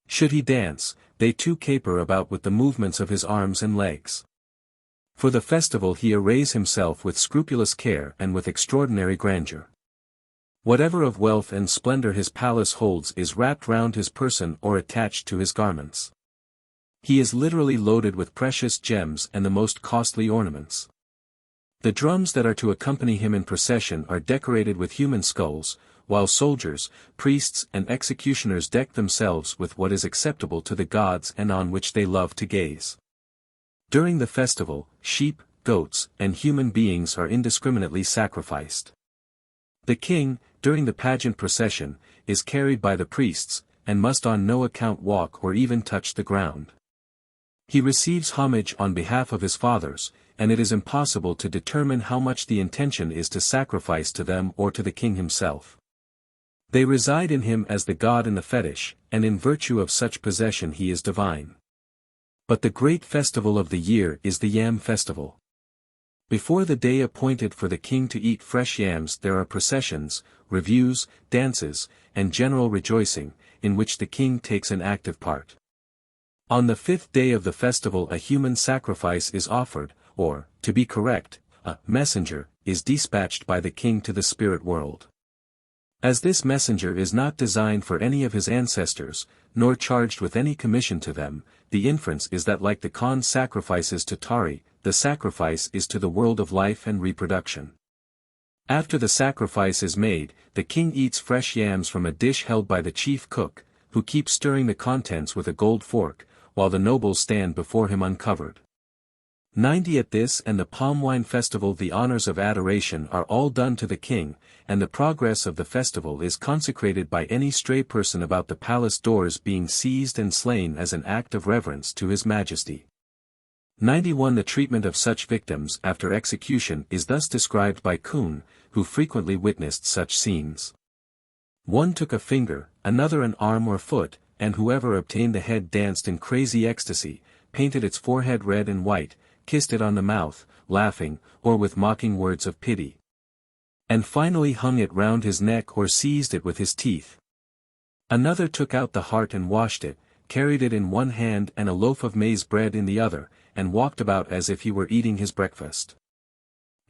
Should he dance, they too caper about with the movements of his arms and legs. For the festival he arrays himself with scrupulous care and with extraordinary grandeur. Whatever of wealth and splendor his palace holds is wrapped round his person or attached to his garments. He is literally loaded with precious gems and the most costly ornaments. The drums that are to accompany him in procession are decorated with human skulls, while soldiers, priests and executioners deck themselves with what is acceptable to the gods and on which they love to gaze. During the festival, sheep, goats, and human beings are indiscriminately sacrificed. The king, during the pageant procession, is carried by the priests, and must on no account walk or even touch the ground. He receives homage on behalf of his fathers, and it is impossible to determine how much the intention is to sacrifice to them or to the king himself. They reside in him as the god in the fetish, and in virtue of such possession he is divine. But the great festival of the year is the Yam Festival. Before the day appointed for the king to eat fresh yams there are processions, reviews, dances, and general rejoicing, in which the king takes an active part. On the 5th day of the festival a human sacrifice is offered, or, to be correct, a messenger is dispatched by the king to the spirit world. As this messenger is not designed for any of his ancestors, nor charged with any commission to them, the inference is that like the Khan's sacrifices to Tari, the sacrifice is to the world of life and reproduction. After the sacrifice is made, the king eats fresh yams from a dish held by the chief cook, who keeps stirring the contents with a gold fork, while the nobles stand before him uncovered. 90 At this and the palm wine festival the honors of adoration are all done to the king, and the progress of the festival is consecrated by any stray person about the palace doors being seized and slain as an act of reverence to his majesty. 91 The treatment of such victims after execution is thus described by Kuhn, who frequently witnessed such scenes. One took a finger, another an arm or foot, and whoever obtained the head danced in crazy ecstasy, painted its forehead red and white, kissed it on the mouth, laughing, or with mocking words of pity. And finally hung it round his neck or seized it with his teeth. Another took out the heart and washed it, carried it in one hand and a loaf of maize bread in the other, and walked about as if he were eating his breakfast.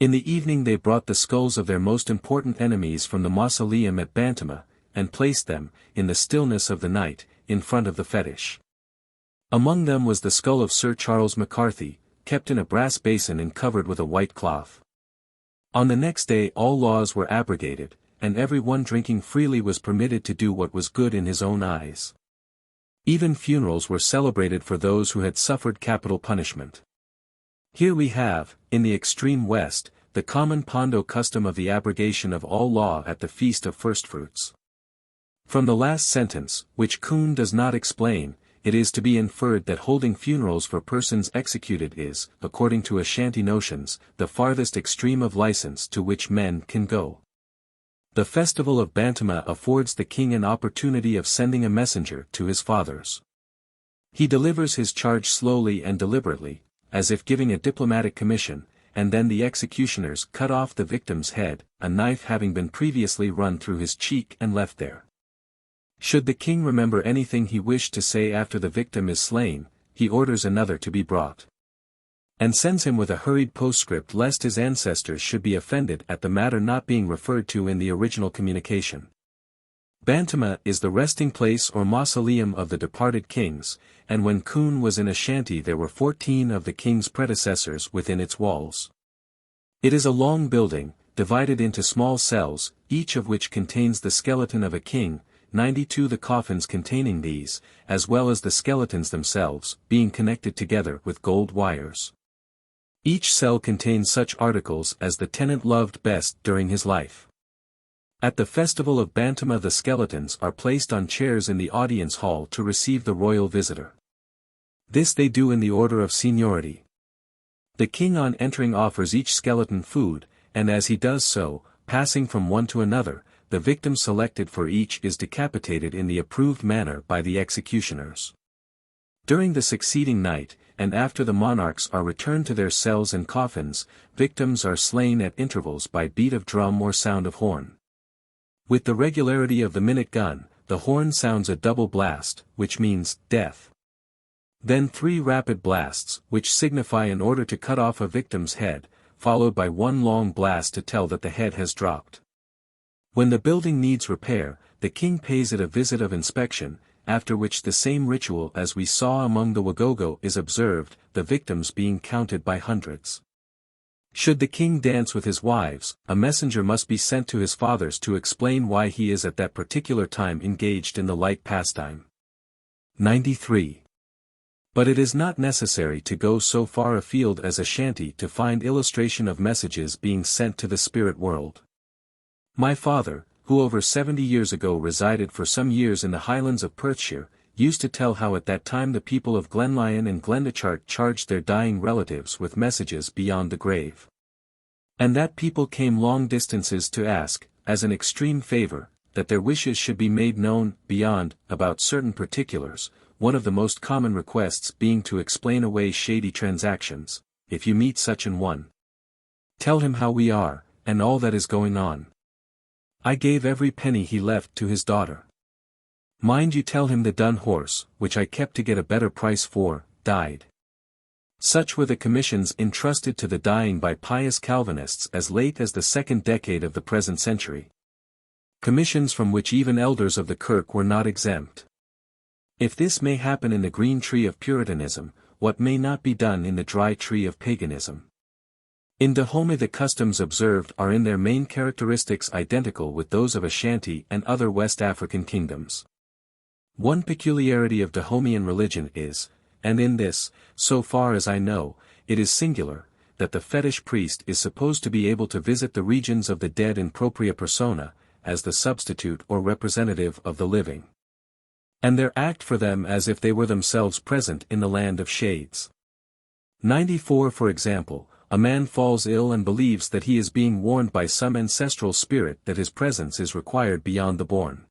In the evening they brought the skulls of their most important enemies from the mausoleum at Bantama, and placed them, in the stillness of the night, in front of the fetish. Among them was the skull of Sir Charles McCarthy, kept in a brass basin and covered with a white cloth. On the next day all laws were abrogated, and every one drinking freely was permitted to do what was good in his own eyes. Even funerals were celebrated for those who had suffered capital punishment. Here we have, in the extreme west, the common Pondo custom of the abrogation of all law at the Feast of Firstfruits. From the last sentence, which Kuhn does not explain, it is to be inferred that holding funerals for persons executed is, according to Ashanti notions, the farthest extreme of license to which men can go. The festival of Bantama affords the king an opportunity of sending a messenger to his fathers. He delivers his charge slowly and deliberately, as if giving a diplomatic commission, and then the executioners cut off the victim's head, a knife having been previously run through his cheek and left there. Should the king remember anything he wished to say after the victim is slain, he orders another to be brought, and sends him with a hurried postscript lest his ancestors should be offended at the matter not being referred to in the original communication. Bantama is the resting place or mausoleum of the departed kings, and when Kun was in Ashanti there were 14 of the king's predecessors within its walls. It is a long building, divided into small cells, each of which contains the skeleton of a king, 92 the coffins containing these, as well as the skeletons themselves, being connected together with gold wires. Each cell contains such articles as the tenant loved best during his life. At the festival of Bantama the skeletons are placed on chairs in the audience hall to receive the royal visitor. This they do in the order of seniority. The king on entering offers each skeleton food, and as he does so, passing from one to another, the victim selected for each is decapitated in the approved manner by the executioners. During the succeeding night, and after the monarchs are returned to their cells and coffins, victims are slain at intervals by beat of drum or sound of horn. With the regularity of the minute gun, the horn sounds a double blast, which means death. Then 3 rapid blasts, which signify an order to cut off a victim's head, followed by 1 long blast to tell that the head has dropped. When the building needs repair, the king pays it a visit of inspection, after which the same ritual as we saw among the Wagogo is observed, the victims being counted by hundreds. Should the king dance with his wives, a messenger must be sent to his fathers to explain why he is at that particular time engaged in the like pastime. 93. But it is not necessary to go so far afield as Ashanti to find illustration of messages being sent to the spirit world. My father, who over 70 years ago resided for some years in the highlands of Perthshire, used to tell how at that time the people of Glenlyon and Glendachart charged their dying relatives with messages beyond the grave. And that people came long distances to ask, as an extreme favor, that their wishes should be made known, beyond, about certain particulars, one of the most common requests being to explain away shady transactions. If you meet such an one, tell him how we are, and all that is going on. I gave every penny he left to his daughter. Mind you tell him the dun horse, which I kept to get a better price for, died. Such were the commissions entrusted to the dying by pious Calvinists as late as the 2nd decade of the present century. Commissions from which even elders of the Kirk were not exempt. If this may happen in the green tree of Puritanism, what may not be done in the dry tree of paganism? In Dahomey the customs observed are in their main characteristics identical with those of Ashanti and other West African kingdoms. One peculiarity of Dahomeyan religion is, and in this, so far as I know, it is singular, that the fetish priest is supposed to be able to visit the regions of the dead in propria persona, as the substitute or representative of the living, and there act for them as if they were themselves present in the land of shades. 94 For example, a man falls ill and believes that he is being warned by some ancestral spirit that his presence is required beyond the bourne.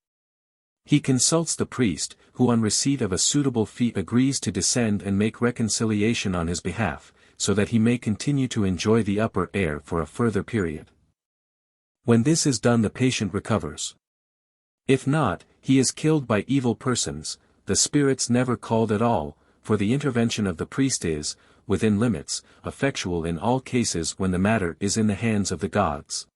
He consults the priest, who on receipt of a suitable fee agrees to descend and make reconciliation on his behalf, so that he may continue to enjoy the upper air for a further period. When this is done the patient recovers. If not, he is killed by evil persons, the spirits never called at all, for the intervention of the priest is, within limits, effectual in all cases when the matter is in the hands of the gods.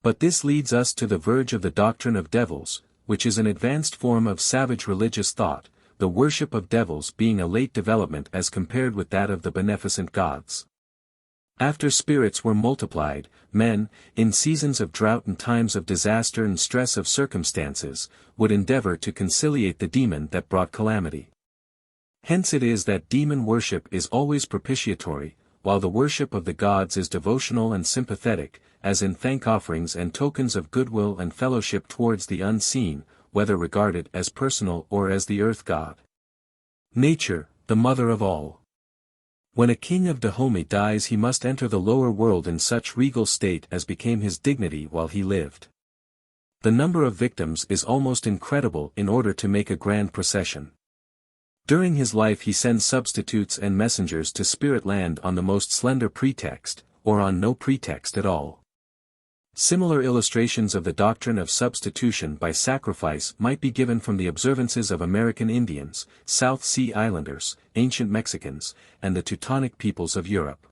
But this leads us to the verge of the doctrine of devils, which is an advanced form of savage religious thought, the worship of devils being a late development as compared with that of the beneficent gods. After spirits were multiplied, men, in seasons of drought and times of disaster and stress of circumstances, would endeavor to conciliate the demon that brought calamity. Hence it is that demon worship is always propitiatory, while the worship of the gods is devotional and sympathetic, as in thank offerings and tokens of goodwill and fellowship towards the unseen, whether regarded as personal or as the earth god. Nature, the mother of all. When a king of Dahomey dies, he must enter the lower world in such regal state as became his dignity while he lived. The number of victims is almost incredible in order to make a grand procession. During his life he sends substitutes and messengers to spirit land on the most slender pretext, or on no pretext at all. Similar illustrations of the doctrine of substitution by sacrifice might be given from the observances of American Indians, South Sea Islanders, ancient Mexicans, and the Teutonic peoples of Europe.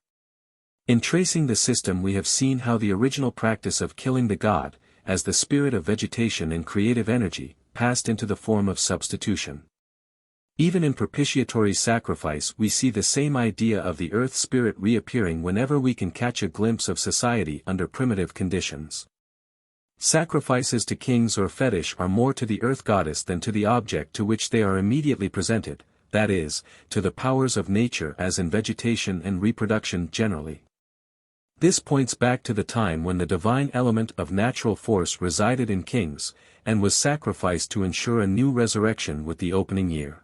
In tracing the system we have seen how the original practice of killing the god, as the spirit of vegetation and creative energy, passed into the form of substitution. Even in propitiatory sacrifice we see the same idea of the earth spirit reappearing whenever we can catch a glimpse of society under primitive conditions. Sacrifices to kings or fetish are more to the earth goddess than to the object to which they are immediately presented, that is, to the powers of nature as in vegetation and reproduction generally. This points back to the time when the divine element of natural force resided in kings, and was sacrificed to ensure a new resurrection with the opening year.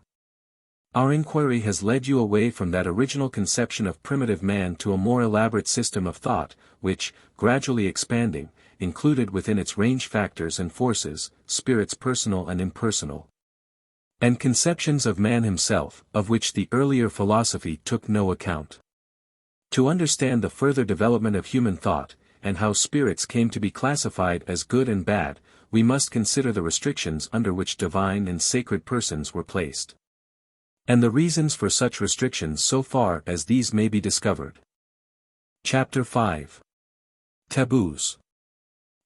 Our inquiry has led you away from that original conception of primitive man to a more elaborate system of thought, which, gradually expanding, included within its range factors and forces, spirits personal and impersonal, and conceptions of man himself, of which the earlier philosophy took no account. To understand the further development of human thought, and how spirits came to be classified as good and bad, we must consider the restrictions under which divine and sacred persons were placed, and the reasons for such restrictions so far as these may be discovered. Chapter 5. Taboos.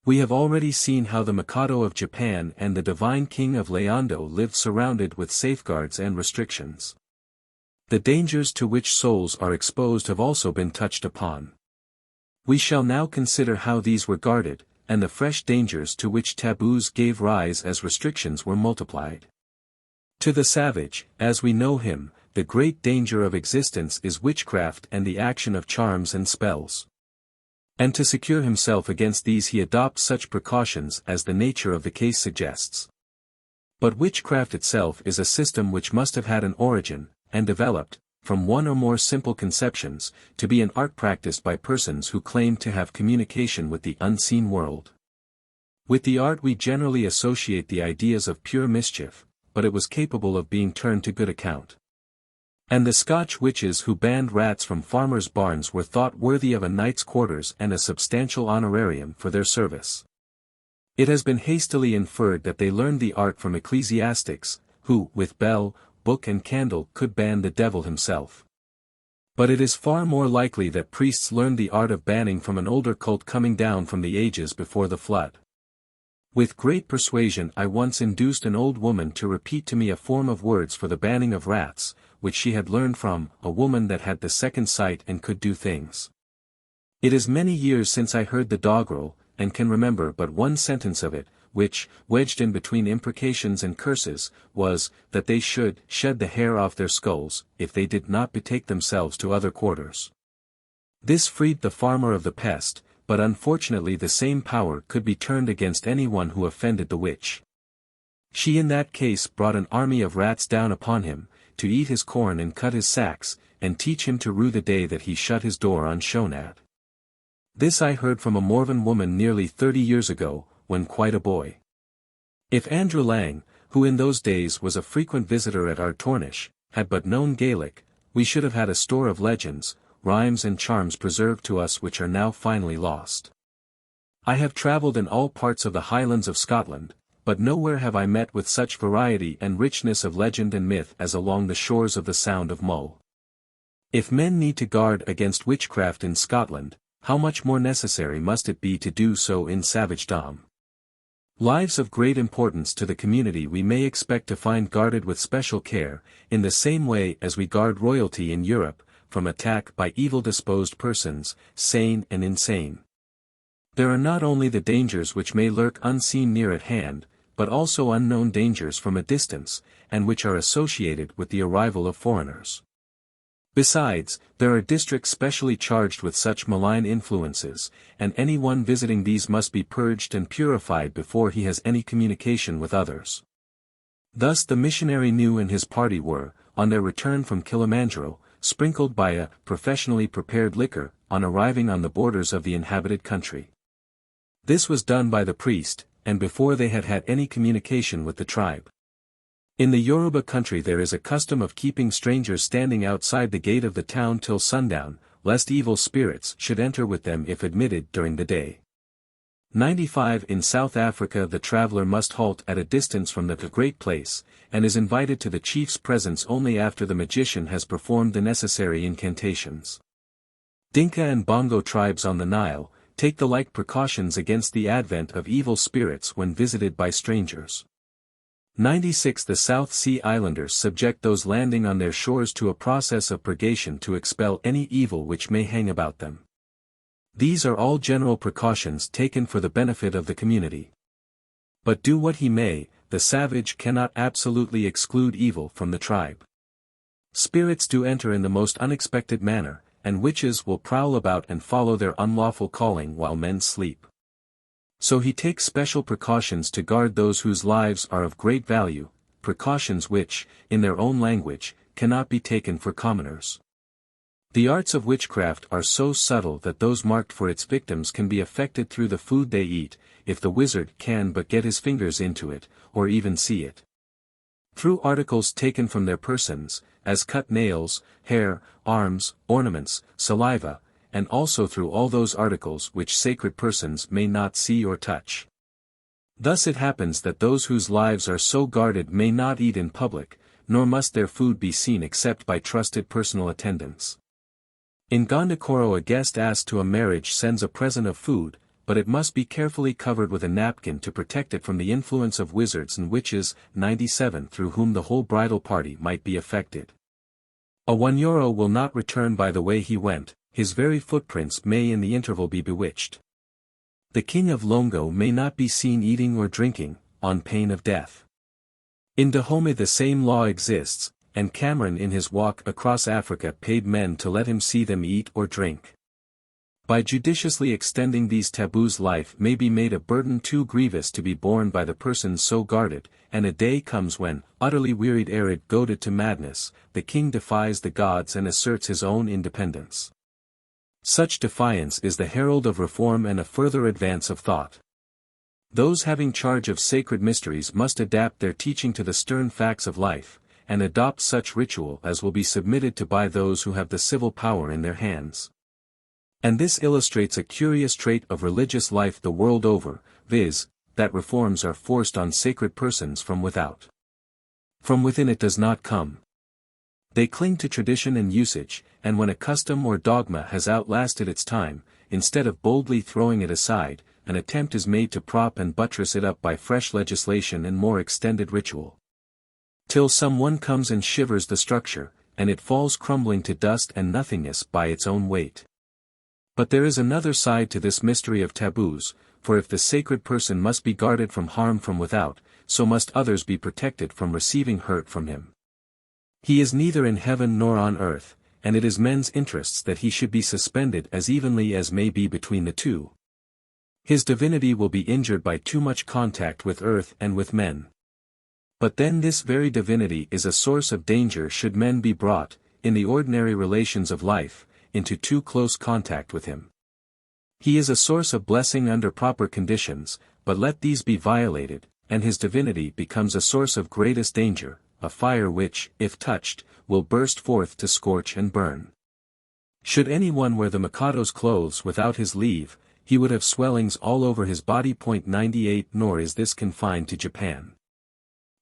We have already seen how the Mikado of Japan and the divine king of Leondo lived surrounded with safeguards and restrictions. The dangers to which souls are exposed have also been touched upon. We shall now consider how these were guarded, and the fresh dangers to which taboos gave rise as restrictions were multiplied. To the savage, as we know him, the great danger of existence is witchcraft and the action of charms and spells. And to secure himself against these he adopts such precautions as the nature of the case suggests. But witchcraft itself is a system which must have had an origin, and developed, from one or more simple conceptions, to be an art practiced by persons who claim to have communication with the unseen world. With the art we generally associate the ideas of pure mischief, but it was capable of being turned to good account. And the Scotch witches who banned rats from farmers' barns were thought worthy of a knight's quarters and a substantial honorarium for their service. It has been hastily inferred that they learned the art from ecclesiastics, who, with bell, book and candle could ban the devil himself. But it is far more likely that priests learned the art of banning from an older cult coming down from the ages before the flood. With great persuasion I once induced an old woman to repeat to me a form of words for the banning of rats, which she had learned from a woman that had the second sight and could do things. It is many years since I heard the doggerel, and can remember but one sentence of it, which, wedged in between imprecations and curses, was, that they should shed the hair off their skulls, if they did not betake themselves to other quarters. This freed the farmer of the pest, but unfortunately the same power could be turned against anyone who offended the witch. She in that case brought an army of rats down upon him, to eat his corn and cut his sacks, and teach him to rue the day that he shut his door on Shonad. This I heard from a Morven woman nearly 30 years ago, when quite a boy. If Andrew Lang, who in those days was a frequent visitor at Ardtornish, had but known Gaelic, we should have had a store of legends, rhymes and charms preserved to us which are now finally lost. I have travelled in all parts of the Highlands of Scotland, but nowhere have I met with such variety and richness of legend and myth as along the shores of the Sound of Mull. If men need to guard against witchcraft in Scotland, how much more necessary must it be to do so in savagedom? Lives of great importance to the community we may expect to find guarded with special care, in the same way as we guard royalty in Europe, from attack by evil-disposed persons, sane and insane. There are not only the dangers which may lurk unseen near at hand, but also unknown dangers from a distance, and which are associated with the arrival of foreigners. Besides, there are districts specially charged with such malign influences, and anyone visiting these must be purged and purified before he has any communication with others. Thus the missionary New and his party were, on their return from Kilimanjaro, sprinkled by a professionally prepared liquor, on arriving on the borders of the inhabited country. This was done by the priest, and before they had had any communication with the tribe. In the Yoruba country there is a custom of keeping strangers standing outside the gate of the town till sundown, lest evil spirits should enter with them if admitted during the day. 95 In South Africa the traveler must halt at a distance from the great place, and is invited to the chief's presence only after the magician has performed the necessary incantations. Dinka and Bongo tribes on the Nile take the like precautions against the advent of evil spirits when visited by strangers. 96 The South Sea Islanders subject those landing on their shores to a process of purgation to expel any evil which may hang about them. These are all general precautions taken for the benefit of the community. But do what he may, the savage cannot absolutely exclude evil from the tribe. Spirits do enter in the most unexpected manner, and witches will prowl about and follow their unlawful calling while men sleep. So he takes special precautions to guard those whose lives are of great value, precautions which, in their own language, cannot be taken for commoners. The arts of witchcraft are so subtle that those marked for its victims can be affected through the food they eat, if the wizard can but get his fingers into it, or even see it. Through articles taken from their persons, as cut nails, hair, arms, ornaments, saliva, and also through all those articles which sacred persons may not see or touch. Thus it happens that those whose lives are so guarded may not eat in public, nor must their food be seen except by trusted personal attendants. In Gondokoro a guest asked to a marriage sends a present of food, but it must be carefully covered with a napkin to protect it from the influence of wizards and witches. 97 Through whom the whole bridal party might be affected. A Wanyoro will not return by the way he went, his very footprints may in the interval be bewitched. The king of Longo may not be seen eating or drinking, on pain of death. In Dahomey the same law exists, and Cameron in his walk across Africa paid men to let him see them eat or drink. By judiciously extending these taboos life may be made a burden too grievous to be borne by the persons so guarded, and a day comes when, utterly wearied arid goaded to madness, the king defies the gods and asserts his own independence. Such defiance is the herald of reform and a further advance of thought. Those having charge of sacred mysteries must adapt their teaching to the stern facts of life, and adopt such ritual as will be submitted to by those who have the civil power in their hands. And this illustrates a curious trait of religious life the world over, viz., that reforms are forced on sacred persons from without. From within it does not come. They cling to tradition and usage, and when a custom or dogma has outlasted its time, instead of boldly throwing it aside, an attempt is made to prop and buttress it up by fresh legislation and more extended ritual. Till someone comes and shivers the structure, and it falls crumbling to dust and nothingness by its own weight. But there is another side to this mystery of taboos, for if the sacred person must be guarded from harm from without, so must others be protected from receiving hurt from him. He is neither in heaven nor on earth, and it is men's interests that he should be suspended as evenly as may be between the two. His divinity will be injured by too much contact with earth and with men. But then this very divinity is a source of danger should men be brought, in the ordinary relations of life, into too close contact with him. He is a source of blessing under proper conditions, but let these be violated, and his divinity becomes a source of greatest danger, a fire which, if touched, will burst forth to scorch and burn. Should anyone wear the Mikado's clothes without his leave, he would have swellings all over his body. 98 Nor is this confined to Japan.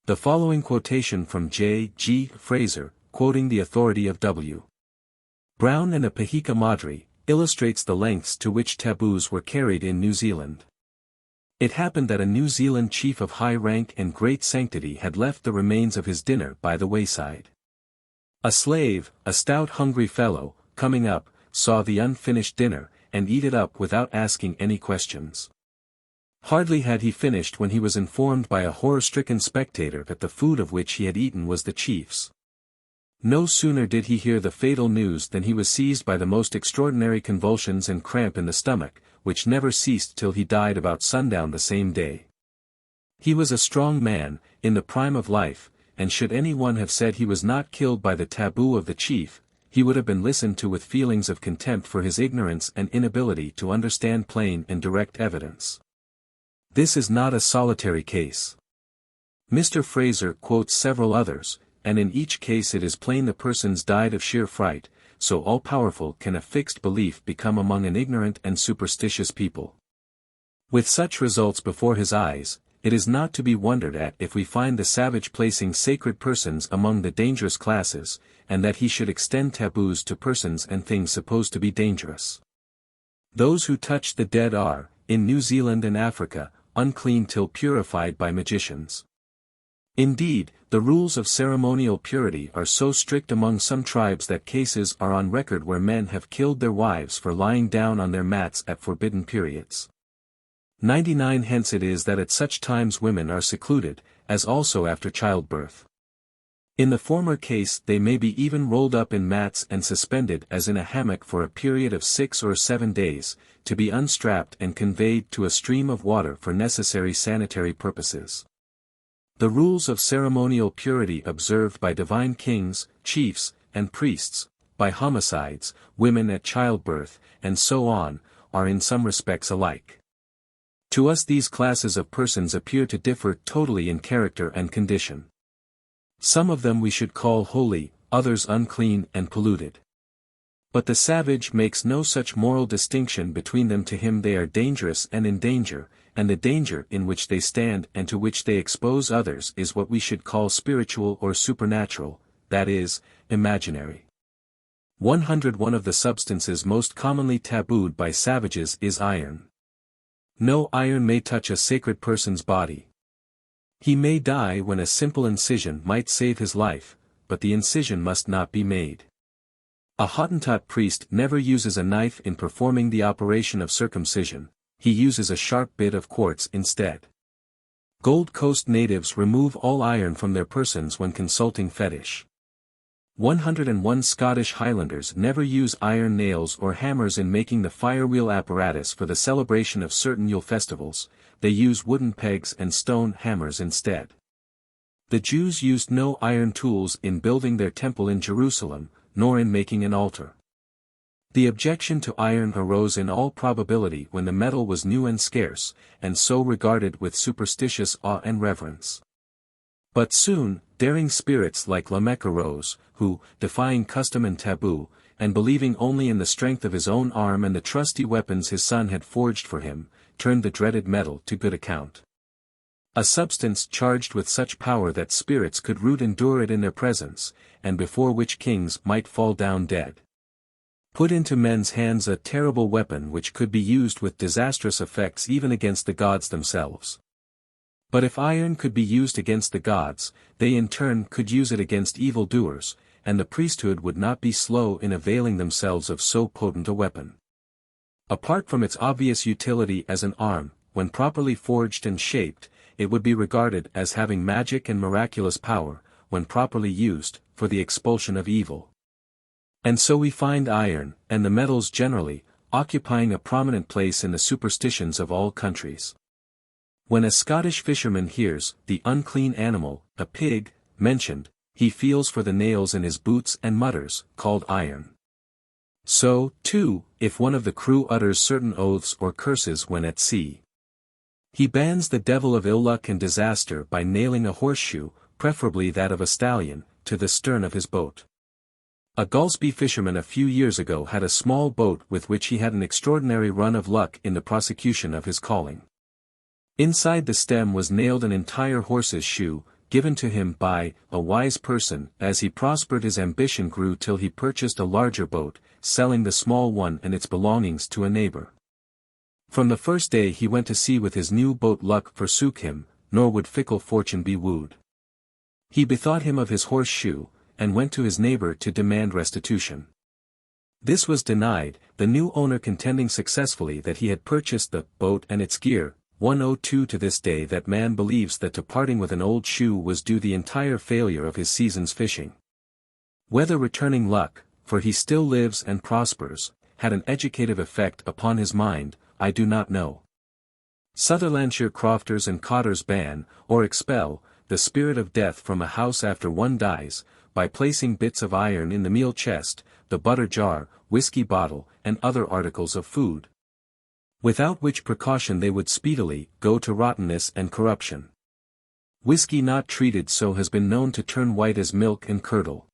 The following quotation from J. G. Fraser, quoting the authority of W. Brown and a Pahika Madri, illustrates the lengths to which taboos were carried in New Zealand. It happened that a New Zealand chief of high rank and great sanctity had left the remains of his dinner by the wayside. A slave, a stout hungry fellow, coming up, saw the unfinished dinner, and eat it up without asking any questions. Hardly had he finished when he was informed by a horror-stricken spectator that the food of which he had eaten was the chief's. No sooner did he hear the fatal news than he was seized by the most extraordinary convulsions and cramp in the stomach, which never ceased till he died about sundown the same day. He was a strong man, in the prime of life, and should anyone have said he was not killed by the taboo of the chief, he would have been listened to with feelings of contempt for his ignorance and inability to understand plain and direct evidence. This is not a solitary case. Mr. Fraser quotes several others, and in each case it is plain the persons died of sheer fright, so all-powerful can a fixed belief become among an ignorant and superstitious people. With such results before his eyes, it is not to be wondered at if we find the savage placing sacred persons among the dangerous classes, and that he should extend taboos to persons and things supposed to be dangerous. Those who touch the dead are, in New Zealand and Africa, unclean till purified by magicians. Indeed, the rules of ceremonial purity are so strict among some tribes that cases are on record where men have killed their wives for lying down on their mats at forbidden periods. 99 Hence it is that at such times women are secluded, as also after childbirth. In the former case they may be even rolled up in mats and suspended as in a hammock for a period of 6 or 7 days, to be unstrapped and conveyed to a stream of water for necessary sanitary purposes. The rules of ceremonial purity observed by divine kings, chiefs, and priests, by homicides, women at childbirth, and so on, are in some respects alike. To us these classes of persons appear to differ totally in character and condition. Some of them we should call holy, others unclean and polluted. But the savage makes no such moral distinction between them. To him they are dangerous and in danger, and the danger in which they stand and to which they expose others is what we should call spiritual or supernatural, that is, imaginary. 101 Of the substances most commonly tabooed by savages is iron. No iron may touch a sacred person's body. He may die when a simple incision might save his life, but the incision must not be made. A Hottentot priest never uses a knife in performing the operation of circumcision, he uses a sharp bit of quartz instead. Gold Coast natives remove all iron from their persons when consulting fetish. 101 Scottish Highlanders never use iron nails or hammers in making the firewheel apparatus for the celebration of certain Yule festivals, they use wooden pegs and stone hammers instead. The Jews used no iron tools in building their temple in Jerusalem, nor in making an altar. The objection to iron arose in all probability when the metal was new and scarce, and so regarded with superstitious awe and reverence. But soon, daring spirits like Lamech arose, who, defying custom and taboo, and believing only in the strength of his own arm and the trusty weapons his son had forged for him, turned the dreaded metal to good account. A substance charged with such power that spirits could root endure it in their presence, and before which kings might fall down dead. Put into men's hands a terrible weapon which could be used with disastrous effects even against the gods themselves. But if iron could be used against the gods, they in turn could use it against evil-doers, and the priesthood would not be slow in availing themselves of so potent a weapon. Apart from its obvious utility as an arm, when properly forged and shaped, it would be regarded as having magic and miraculous power, when properly used, for the expulsion of evil. And so we find iron, and the metals generally, occupying a prominent place in the superstitions of all countries. When a Scottish fisherman hears the unclean animal, a pig, mentioned, he feels for the nails in his boots and mutters, called iron. So, too, if one of the crew utters certain oaths or curses when at sea. He bans the devil of ill luck and disaster by nailing a horseshoe, preferably that of a stallion, to the stern of his boat. A Gulsby fisherman a few years ago had a small boat with which he had an extraordinary run of luck in the prosecution of his calling. Inside the stem was nailed an entire horse's shoe, given to him by a wise person. As he prospered his ambition grew till he purchased a larger boat, selling the small one and its belongings to a neighbor. From the first day he went to sea with his new boat luck forsook him, nor would fickle fortune be wooed. He bethought him of his horseshoe, and went to his neighbor to demand restitution. This was denied, the new owner contending successfully that he had purchased the boat and its gear. 102 To this day that man believes that to parting with an old shoe was due the entire failure of his season's fishing. Whether returning luck, for he still lives and prospers, had an educative effect upon his mind, I do not know. Sutherlandshire crofters and cotters ban, or expel, the spirit of death from a house after one dies, by placing bits of iron in the meal chest, the butter jar, whiskey bottle, and other articles of food. Without which precaution they would speedily go to rottenness and corruption. Whiskey not treated so has been known to turn white as milk and curdle.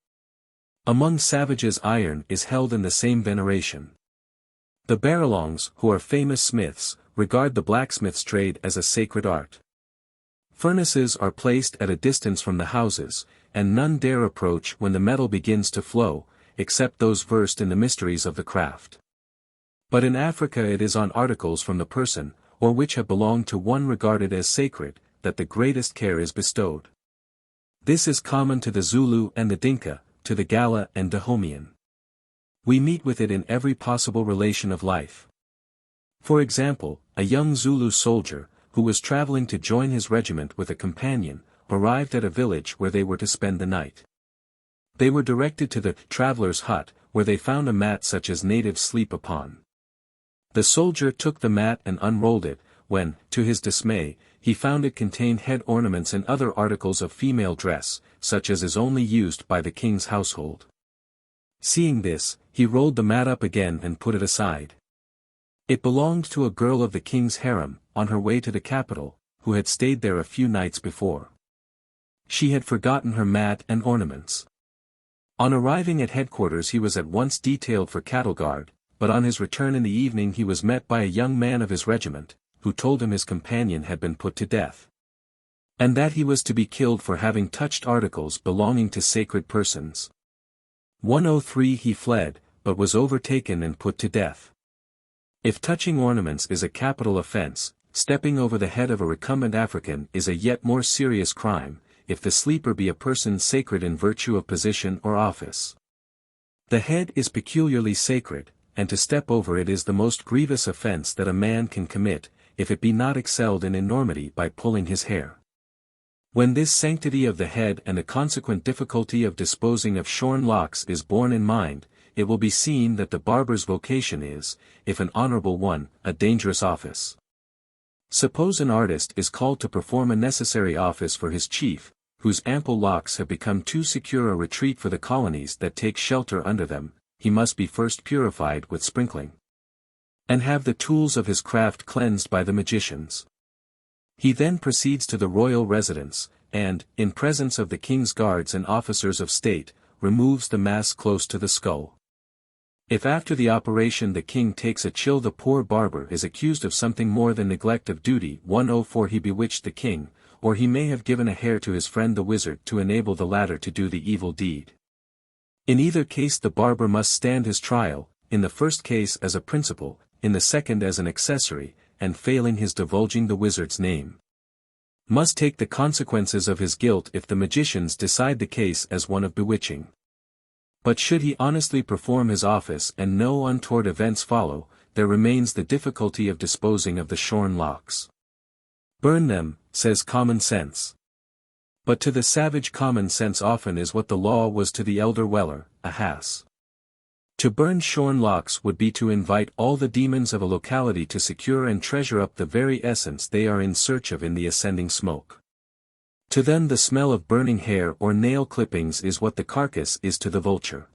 Among savages iron is held in the same veneration. The Barralongs, who are famous smiths, regard the blacksmith's trade as a sacred art. Furnaces are placed at a distance from the houses, and none dare approach when the metal begins to flow, except those versed in the mysteries of the craft. But in Africa it is on articles from the person, or which have belonged to one regarded as sacred, that the greatest care is bestowed. This is common to the Zulu and the Dinka, to the Gala and Dahomean. We meet with it in every possible relation of life. For example, a young Zulu soldier, who was traveling to join his regiment with a companion, arrived at a village where they were to spend the night. They were directed to the traveler's hut, where they found a mat such as natives sleep upon. The soldier took the mat and unrolled it, when, to his dismay, he found it contained head ornaments and other articles of female dress, such as is only used by the king's household. Seeing this, he rolled the mat up again and put it aside. It belonged to a girl of the king's harem, on her way to the capital, who had stayed there a few nights before. She had forgotten her mat and ornaments. On arriving at headquarters he was at once detailed for cattle guard, but on his return in the evening he was met by a young man of his regiment, who told him his companion had been put to death, and that he was to be killed for having touched articles belonging to sacred persons. 103 He fled, but was overtaken and put to death. If touching ornaments is a capital offense, stepping over the head of a recumbent African is a yet more serious crime, if the sleeper be a person sacred in virtue of position or office. The head is peculiarly sacred, and to step over it is the most grievous offense that a man can commit, if it be not excelled in enormity by pulling his hair. When this sanctity of the head and the consequent difficulty of disposing of shorn locks is borne in mind, it will be seen that the barber's vocation is, if an honorable one, a dangerous office. Suppose an artist is called to perform a necessary office for his chief, whose ample locks have become too secure a retreat for the colonies that take shelter under them, he must be first purified with sprinkling, and have the tools of his craft cleansed by the magicians. He then proceeds to the royal residence, and, in presence of the king's guards and officers of state, removes the mask close to the skull. If after the operation the king takes a chill, the poor barber is accused of something more than neglect of duty. 104 He bewitched the king, or he may have given a hair to his friend the wizard to enable the latter to do the evil deed. In either case the barber must stand his trial, in the first case as a principal, in the second as an accessory, and failing his divulging the wizard's name, must take the consequences of his guilt if the magicians decide the case as one of bewitching. But should he honestly perform his office and no untoward events follow, there remains the difficulty of disposing of the shorn locks. Burn them, says common sense. But to the savage common sense often is what the law was to the elder Weller, Ahas. To burn shorn locks would be to invite all the demons of a locality to secure and treasure up the very essence they are in search of in the ascending smoke. To them the smell of burning hair or nail clippings is what the carcass is to the vulture.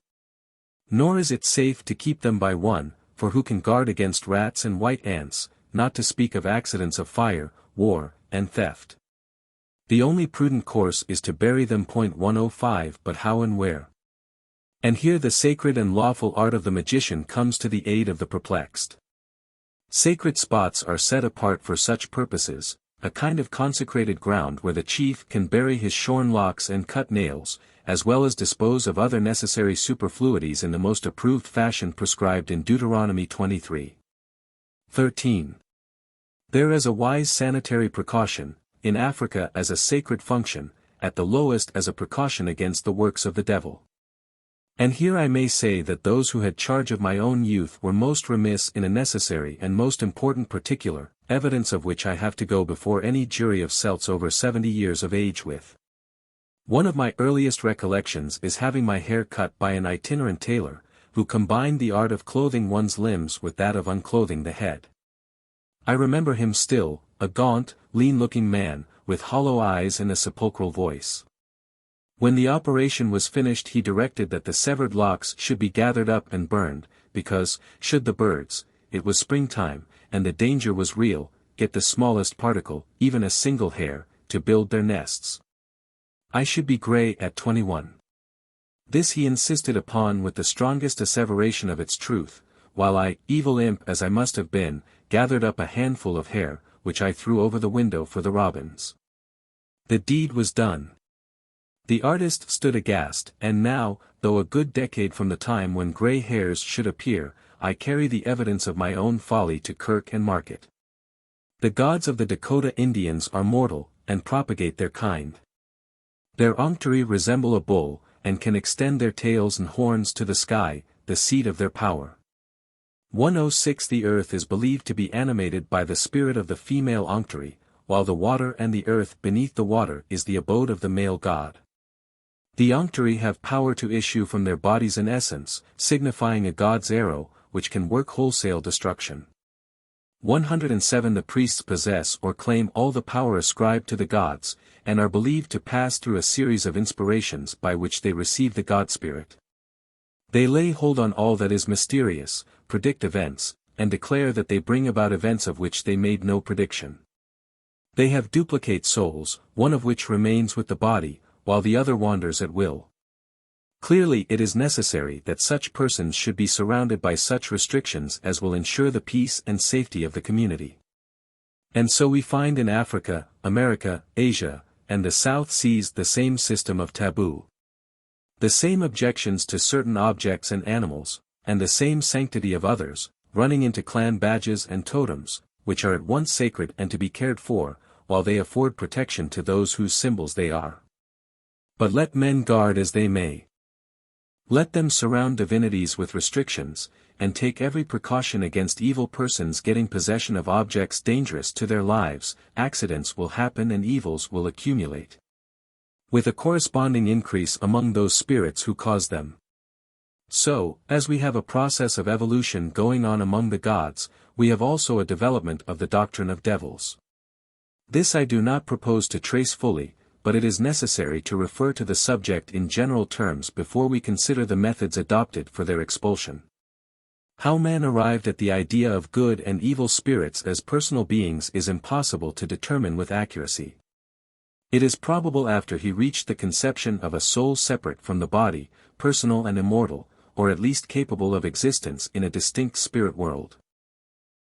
Nor is it safe to keep them by one, for who can guard against rats and white ants, not to speak of accidents of fire, war, and theft. The only prudent course is to bury them. 105 But how and where? And here the sacred and lawful art of the magician comes to the aid of the perplexed. Sacred spots are set apart for such purposes, a kind of consecrated ground where the chief can bury his shorn locks and cut nails, as well as dispose of other necessary superfluities in the most approved fashion prescribed in Deuteronomy 23. 13. There is a wise sanitary precaution, in Africa as a sacred function, at the lowest as a precaution against the works of the devil. And here I may say that those who had charge of my own youth were most remiss in a necessary and most important particular, evidence of which I have to go before any jury of Celts over 70 years of age with. One of my earliest recollections is having my hair cut by an itinerant tailor, who combined the art of clothing one's limbs with that of unclothing the head. I remember him still, a gaunt, lean-looking man, with hollow eyes and a sepulchral voice. When the operation was finished, he directed that the severed locks should be gathered up and burned, because, should the birds, it was springtime, and the danger was real, get the smallest particle, even a single hair, to build their nests. I should be grey at 21. This he insisted upon with the strongest asseveration of its truth, while I, evil imp as I must have been, gathered up a handful of hair, which I threw over the window for the robins. The deed was done. The artist stood aghast, and now, though a good decade from the time when grey hairs should appear, I carry the evidence of my own folly to kirk and market. The gods of the Dakota Indians are mortal, and propagate their kind. Their oncturi resemble a bull, and can extend their tails and horns to the sky, the seat of their power. 106 The earth is believed to be animated by the spirit of the female oncturi, while the water and the earth beneath the water is the abode of the male god. The oncturi have power to issue from their bodies an essence, signifying a god's arrow, which can work wholesale destruction. 107 The priests possess or claim all the power ascribed to the gods, and are believed to pass through a series of inspirations by which they receive the god spirit. They lay hold on all that is mysterious, predict events, and declare that they bring about events of which they made no prediction. They have duplicate souls, one of which remains with the body, while the other wanders at will. Clearly it is necessary that such persons should be surrounded by such restrictions as will ensure the peace and safety of the community. And so we find in Africa, America, Asia, and the South Seas the same system of taboo. The same objections to certain objects and animals, and the same sanctity of others, running into clan badges and totems, which are at once sacred and to be cared for, while they afford protection to those whose symbols they are. But let men guard as they may. Let them surround divinities with restrictions, and take every precaution against evil persons getting possession of objects dangerous to their lives. Accidents will happen and evils will accumulate, with a corresponding increase among those spirits who cause them. So, as we have a process of evolution going on among the gods, we have also a development of the doctrine of devils. This I do not propose to trace fully, but it is necessary to refer to the subject in general terms before we consider the methods adopted for their expulsion. How man arrived at the idea of good and evil spirits as personal beings is impossible to determine with accuracy. It is probable after he reached the conception of a soul separate from the body, personal and immortal, or at least capable of existence in a distinct spirit world.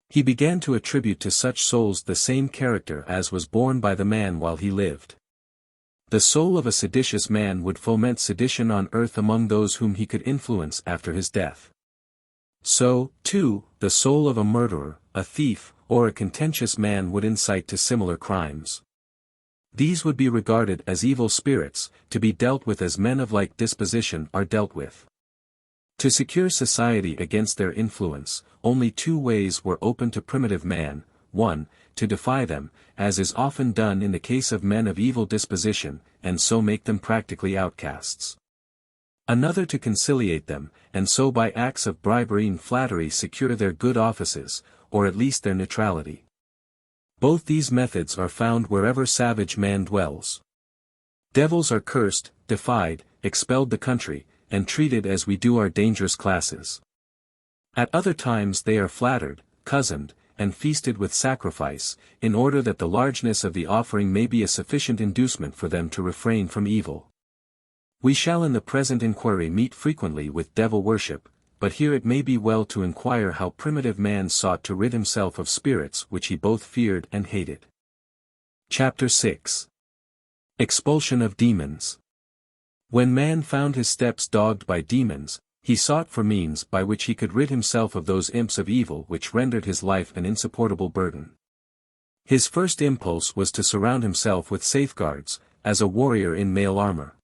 He began to attribute to such souls the same character as was borne by the man while he lived. The soul of a seditious man would foment sedition on earth among those whom he could influence after his death. So, too, the soul of a murderer, a thief, or a contentious man would incite to similar crimes. These would be regarded as evil spirits, to be dealt with as men of like disposition are dealt with. To secure society against their influence, only two ways were open to primitive man: 1, to defy them, as is often done in the case of men of evil disposition, and so make them practically outcasts. Another to conciliate them, and so by acts of bribery and flattery secure their good offices, or at least their neutrality. Both these methods are found wherever savage man dwells. Devils are cursed, defied, expelled the country, and treated as we do our dangerous classes. At other times they are flattered, cozened, and feasted with sacrifice, in order that the largeness of the offering may be a sufficient inducement for them to refrain from evil. We shall in the present inquiry meet frequently with devil worship, but here it may be well to inquire how primitive man sought to rid himself of spirits which he both feared and hated. Chapter 6. Expulsion of Demons. When man found his steps dogged by demons, he sought for means by which he could rid himself of those imps of evil which rendered his life an insupportable burden. His first impulse was to surround himself with safeguards, as a warrior in mail armor.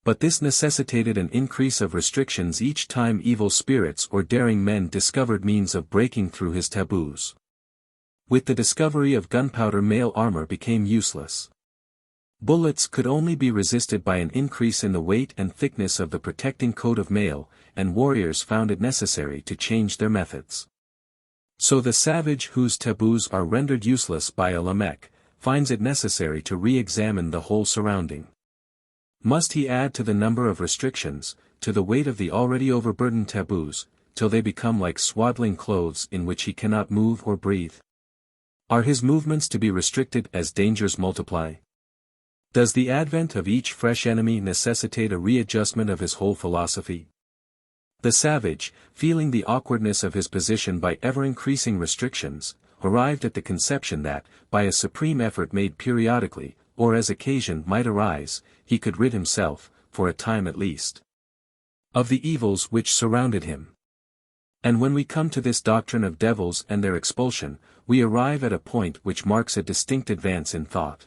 But this necessitated an increase of restrictions each time evil spirits or daring men discovered means of breaking through his taboos. With the discovery of gunpowder mail armor became useless. Bullets could only be resisted by an increase in the weight and thickness of the protecting coat of mail, and warriors found it necessary to change their methods. So the savage whose taboos are rendered useless by a Lamech, finds it necessary to re-examine the whole surrounding. Must he add to the number of restrictions, to the weight of the already overburdened taboos, till they become like swaddling clothes in which he cannot move or breathe? Are his movements to be restricted as dangers multiply? Does the advent of each fresh enemy necessitate a readjustment of his whole philosophy? The savage, feeling the awkwardness of his position by ever-increasing restrictions, arrived at the conception that, by a supreme effort made periodically, or as occasion might arise, he could rid himself, for a time at least, of the evils which surrounded him. And when we come to this doctrine of devils and their expulsion, we arrive at a point which marks a distinct advance in thought.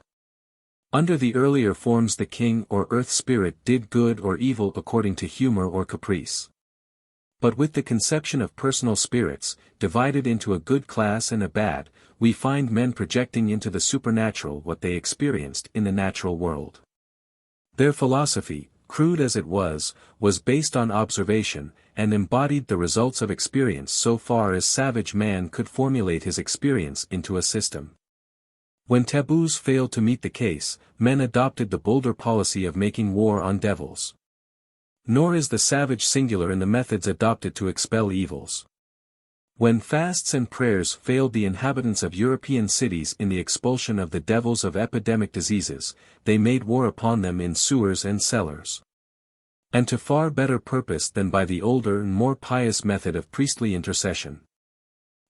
Under the earlier forms the king or earth spirit did good or evil according to humor or caprice. But with the conception of personal spirits, divided into a good class and a bad, we find men projecting into the supernatural what they experienced in the natural world. Their philosophy, crude as it was based on observation, and embodied the results of experience so far as savage man could formulate his experience into a system. When taboos failed to meet the case, men adopted the bolder policy of making war on devils. Nor is the savage singular in the methods adopted to expel evils. When fasts and prayers failed the inhabitants of European cities in the expulsion of the devils of epidemic diseases, they made war upon them in sewers and cellars. And to far better purpose than by the older and more pious method of priestly intercession.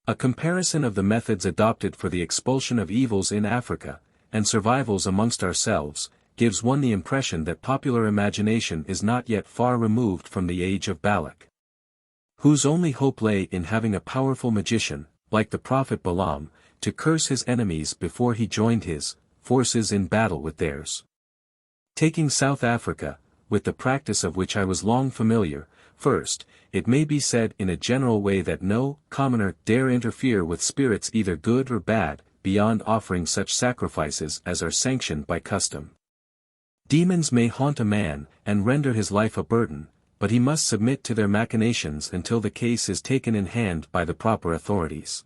A comparison of the methods adopted for the expulsion of evils in Africa, and survivals amongst ourselves, gives one the impression that popular imagination is not yet far removed from the age of Balak, whose only hope lay in having a powerful magician, like the prophet Balaam, to curse his enemies before he joined his forces in battle with theirs. Taking South Africa, with the practice of which I was long familiar, first, it may be said in a general way that no commoner dare interfere with spirits either good or bad, beyond offering such sacrifices as are sanctioned by custom. Demons may haunt a man, and render his life a burden, but he must submit to their machinations until the case is taken in hand by the proper authorities.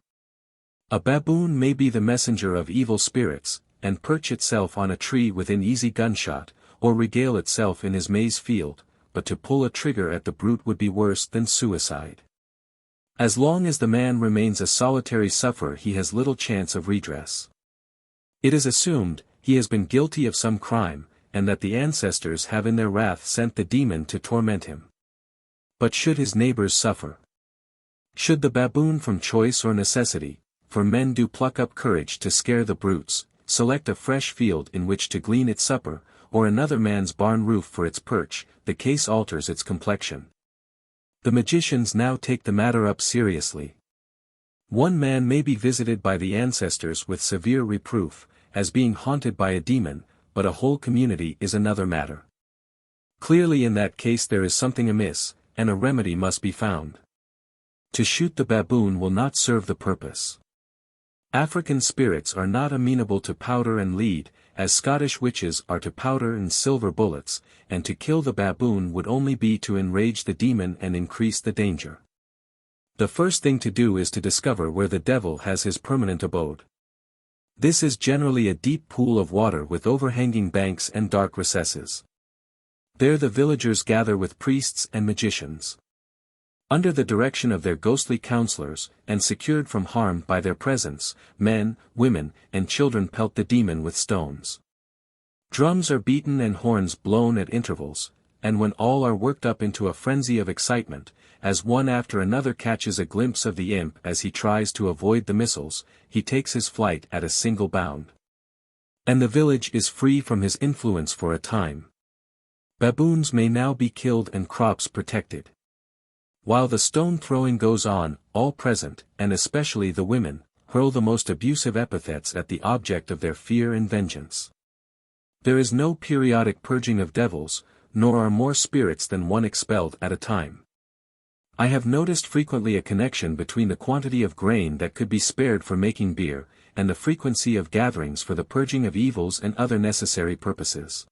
A baboon may be the messenger of evil spirits, and perch itself on a tree within easy gunshot, or regale itself in his maize field, but to pull a trigger at the brute would be worse than suicide. As long as the man remains a solitary sufferer he has little chance of redress. It is assumed, he has been guilty of some crime, and that the ancestors have in their wrath sent the demon to torment him. But should his neighbors suffer? Should the baboon from choice or necessity, for men do pluck up courage to scare the brutes, select a fresh field in which to glean its supper, or another man's barn roof for its perch, the case alters its complexion. The magicians now take the matter up seriously. One man may be visited by the ancestors with severe reproof, as being haunted by a demon, but a whole community is another matter. Clearly in that case there is something amiss, and a remedy must be found. To shoot the baboon will not serve the purpose. African spirits are not amenable to powder and lead, as Scottish witches are to powder and silver bullets, and to kill the baboon would only be to enrage the demon and increase the danger. The first thing to do is to discover where the devil has his permanent abode. This is generally a deep pool of water with overhanging banks and dark recesses. There the villagers gather with priests and magicians. Under the direction of their ghostly counselors, and secured from harm by their presence, men, women, and children pelt the demon with stones. Drums are beaten and horns blown at intervals, and when all are worked up into a frenzy of excitement, as one after another catches a glimpse of the imp as he tries to avoid the missiles, he takes his flight at a single bound. And the village is free from his influence for a time. Baboons may now be killed and crops protected. While the stone-throwing goes on, all present, and especially the women, hurl the most abusive epithets at the object of their fear and vengeance. There is no periodic purging of devils, nor are more spirits than one expelled at a time. I have noticed frequently a connection between the quantity of grain that could be spared for making beer, and the frequency of gatherings for the purging of evils and other necessary purposes.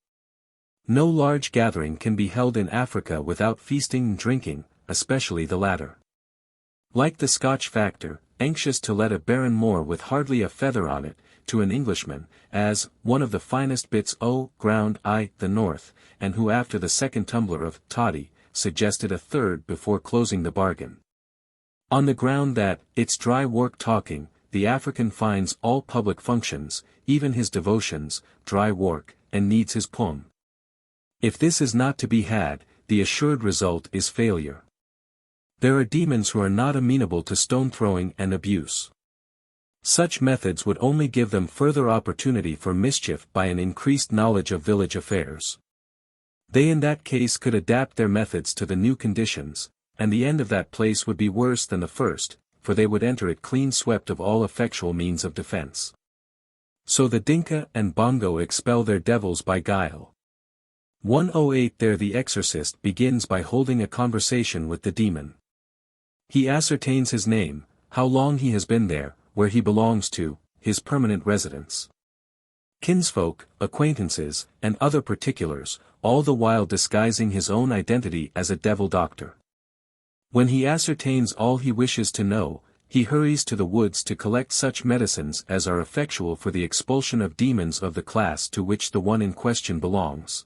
No large gathering can be held in Africa without feasting and drinking, especially the latter. Like the Scotch factor, anxious to let a barren moor with hardly a feather on it, to an Englishman, as, one of the finest bits o' ground I, the north, and who after the second tumbler of toddy, suggested a third before closing the bargain. On the ground that, it's dry work talking, the African finds all public functions, even his devotions, dry work, and needs his poem. If this is not to be had, the assured result is failure. There are demons who are not amenable to stone-throwing and abuse. Such methods would only give them further opportunity for mischief by an increased knowledge of village affairs. They in that case could adapt their methods to the new conditions, and the end of that place would be worse than the first, for they would enter it clean swept of all effectual means of defense. So the Dinka and Bongo expel their devils by guile. 108 There the exorcist begins by holding a conversation with the demon. He ascertains his name, how long he has been there, where he belongs to, his permanent residence, kinsfolk, acquaintances, and other particulars, all the while disguising his own identity as a devil doctor. When he ascertains all he wishes to know, he hurries to the woods to collect such medicines as are effectual for the expulsion of demons of the class to which the one in question belongs.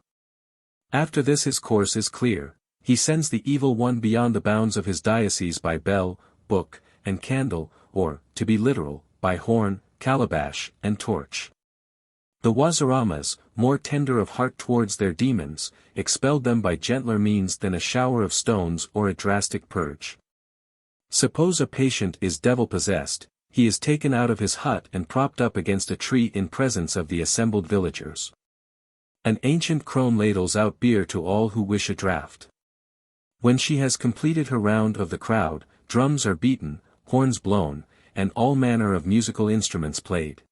After this his course is clear. He sends the evil one beyond the bounds of his diocese by bell, book, and candle, or, to be literal, by horn, calabash, and torch. The Wazaramas, more tender of heart towards their demons, expelled them by gentler means than a shower of stones or a drastic purge. Suppose a patient is devil-possessed, he is taken out of his hut and propped up against a tree in presence of the assembled villagers. An ancient crone ladles out beer to all who wish a draught. When she has completed her round of the crowd, drums are beaten, horns blown, and all manner of musical instruments played.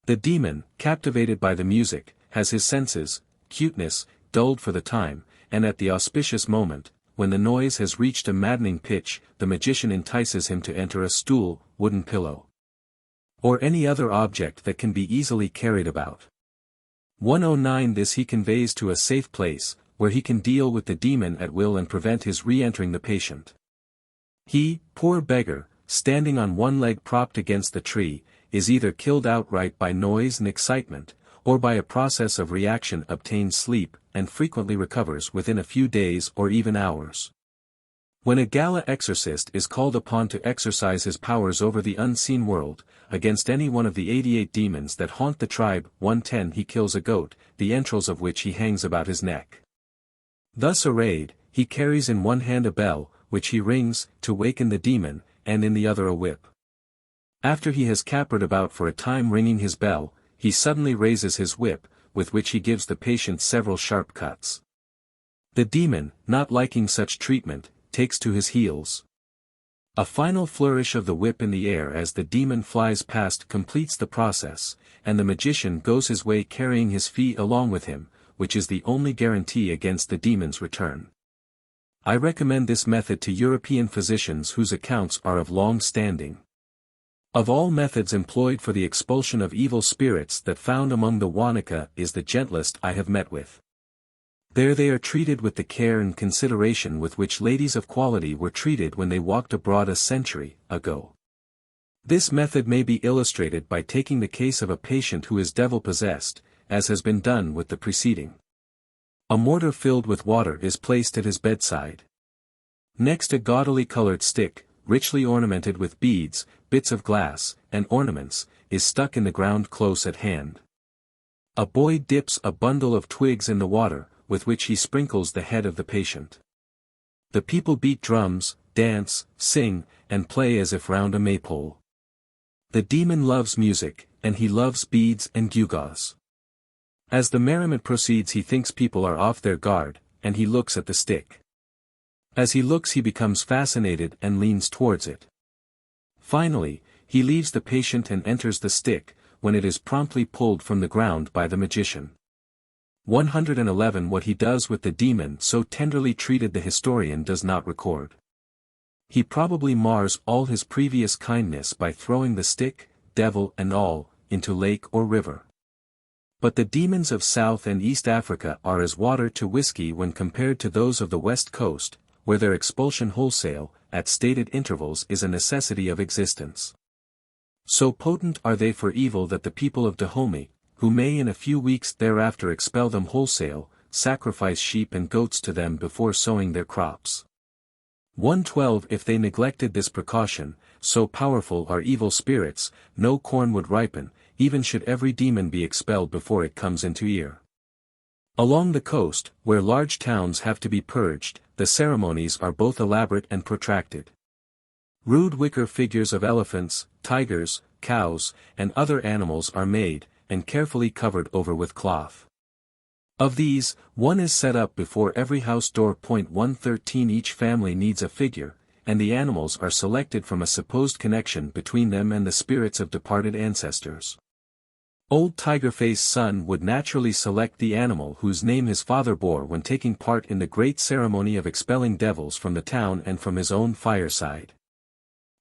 The demon, captivated by the music, has his senses, cuteness, dulled for the time, and at the auspicious moment, when the noise has reached a maddening pitch, the magician entices him to enter a stool, wooden pillow, or any other object that can be easily carried about. 109 This he conveys to a safe place, where he can deal with the demon at will and prevent his re-entering the patient. He, poor beggar, standing on one leg propped against the tree, is either killed outright by noise and excitement, or by a process of reaction obtains sleep, and frequently recovers within a few days or even hours. When a gala exorcist is called upon to exercise his powers over the unseen world, against any one of the 88 demons that haunt the tribe, 110 he kills a goat, the entrails of which he hangs about his neck. Thus arrayed, he carries in one hand a bell, which he rings, to waken the demon, and in the other a whip. After he has capered about for a time ringing his bell, he suddenly raises his whip, with which he gives the patient several sharp cuts. The demon, not liking such treatment, takes to his heels. A final flourish of the whip in the air as the demon flies past completes the process, and the magician goes his way carrying his fee along with him, which is the only guarantee against the demon's return. I recommend this method to European physicians whose accounts are of long standing. Of all methods employed for the expulsion of evil spirits that found among the Wanaka is the gentlest I have met with. There they are treated with the care and consideration with which ladies of quality were treated when they walked abroad a century ago. This method may be illustrated by taking the case of a patient who is devil-possessed, as has been done with the preceding. A mortar filled with water is placed at his bedside. Next a gaudily colored stick, richly ornamented with beads, bits of glass, and ornaments, is stuck in the ground close at hand. A boy dips a bundle of twigs in the water, with which he sprinkles the head of the patient. The people beat drums, dance, sing, and play as if round a maypole. The demon loves music, and he loves beads and gewgaws. As the merriment proceeds he thinks people are off their guard, and he looks at the stick. As he looks he becomes fascinated and leans towards it. Finally, he leaves the patient and enters the stick, when it is promptly pulled from the ground by the magician. 111 What he does with the demon so tenderly treated the historian does not record. He probably mars all his previous kindness by throwing the stick, devil and all, into lake or river. But the demons of South and East Africa are as water to whiskey when compared to those of the West Coast, where their expulsion wholesale, at stated intervals is a necessity of existence. So potent are they for evil that the people of Dahomey, who may in a few weeks thereafter expel them wholesale, sacrifice sheep and goats to them before sowing their crops. 112 If they neglected this precaution, so powerful are evil spirits, no corn would ripen, even should every demon be expelled before it comes into ear. Along the coast, where large towns have to be purged, the ceremonies are both elaborate and protracted. Rude wicker figures of elephants, tigers, cows, and other animals are made, and carefully covered over with cloth. Of these, one is set up before every house door. 113 Each family needs a figure, and the animals are selected from a supposed connection between them and the spirits of departed ancestors. Old Tigerface's son would naturally select the animal whose name his father bore when taking part in the great ceremony of expelling devils from the town and from his own fireside.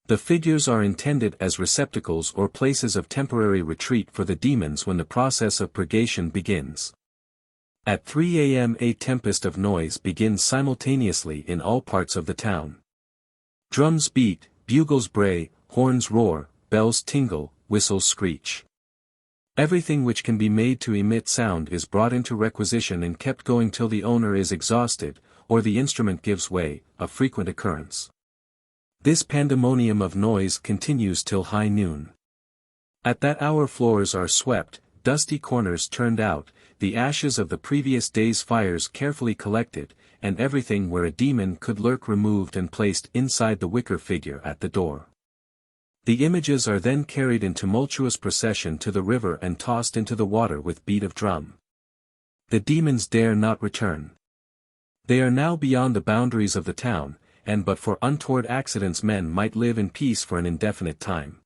The figures are intended as receptacles or places of temporary retreat for the demons when the process of purgation begins. At 3 a.m. a tempest of noise begins simultaneously in all parts of the town. Drums beat, bugles bray, horns roar, bells tingle, whistles screech. Everything which can be made to emit sound is brought into requisition and kept going till the owner is exhausted, or the instrument gives way, a frequent occurrence. This pandemonium of noise continues till high noon. At that hour floors are swept, dusty corners turned out, the ashes of the previous day's fires carefully collected, and everything where a demon could lurk removed and placed inside the wicker figure at the door. The images are then carried in tumultuous procession to the river and tossed into the water with beat of drum. The demons dare not return. They are now beyond the boundaries of the town, and but for untoward accidents men might live in peace for an indefinite time.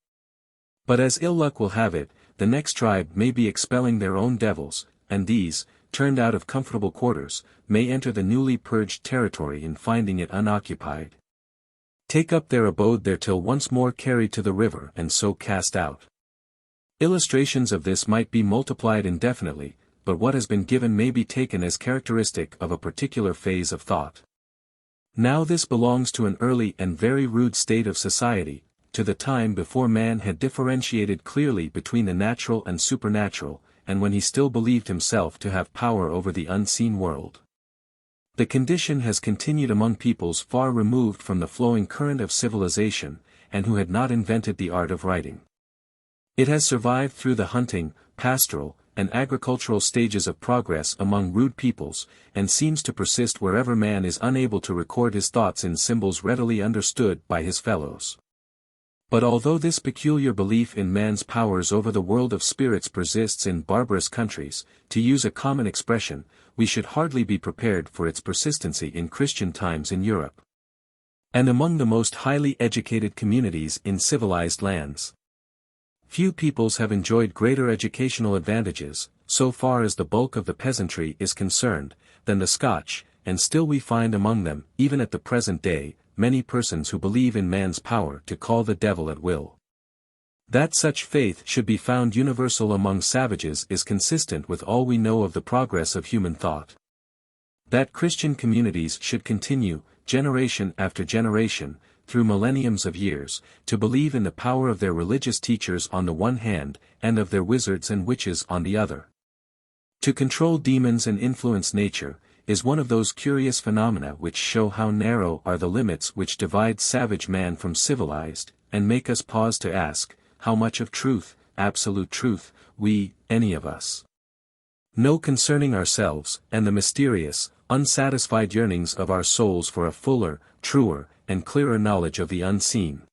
But as ill luck will have it, the next tribe may be expelling their own devils, and these, turned out of comfortable quarters, may enter the newly purged territory in finding it unoccupied. Take up their abode there till once more carried to the river and so cast out. Illustrations of this might be multiplied indefinitely, but what has been given may be taken as characteristic of a particular phase of thought. Now this belongs to an early and very rude state of society, to the time before man had differentiated clearly between the natural and supernatural, and when he still believed himself to have power over the unseen world. The condition has continued among peoples far removed from the flowing current of civilization, and who had not invented the art of writing. It has survived through the hunting, pastoral, and agricultural stages of progress among rude peoples, and seems to persist wherever man is unable to record his thoughts in symbols readily understood by his fellows. But although this peculiar belief in man's powers over the world of spirits persists in barbarous countries, to use a common expression, we should hardly be prepared for its persistency in Christian times in Europe, and among the most highly educated communities in civilized lands. Few peoples have enjoyed greater educational advantages, so far as the bulk of the peasantry is concerned, than the Scotch, and still we find among them, even at the present day, many persons who believe in man's power to call the devil at will. That such faith should be found universal among savages is consistent with all we know of the progress of human thought. That Christian communities should continue, generation after generation, through millenniums of years, to believe in the power of their religious teachers on the one hand, and of their wizards and witches on the other. To control demons and influence nature, is one of those curious phenomena which show how narrow are the limits which divide savage man from civilized, and make us pause to ask, how much of truth, absolute truth, we, any of us, know concerning ourselves, and the mysterious, unsatisfied yearnings of our souls for a fuller, truer, and clearer knowledge of the unseen.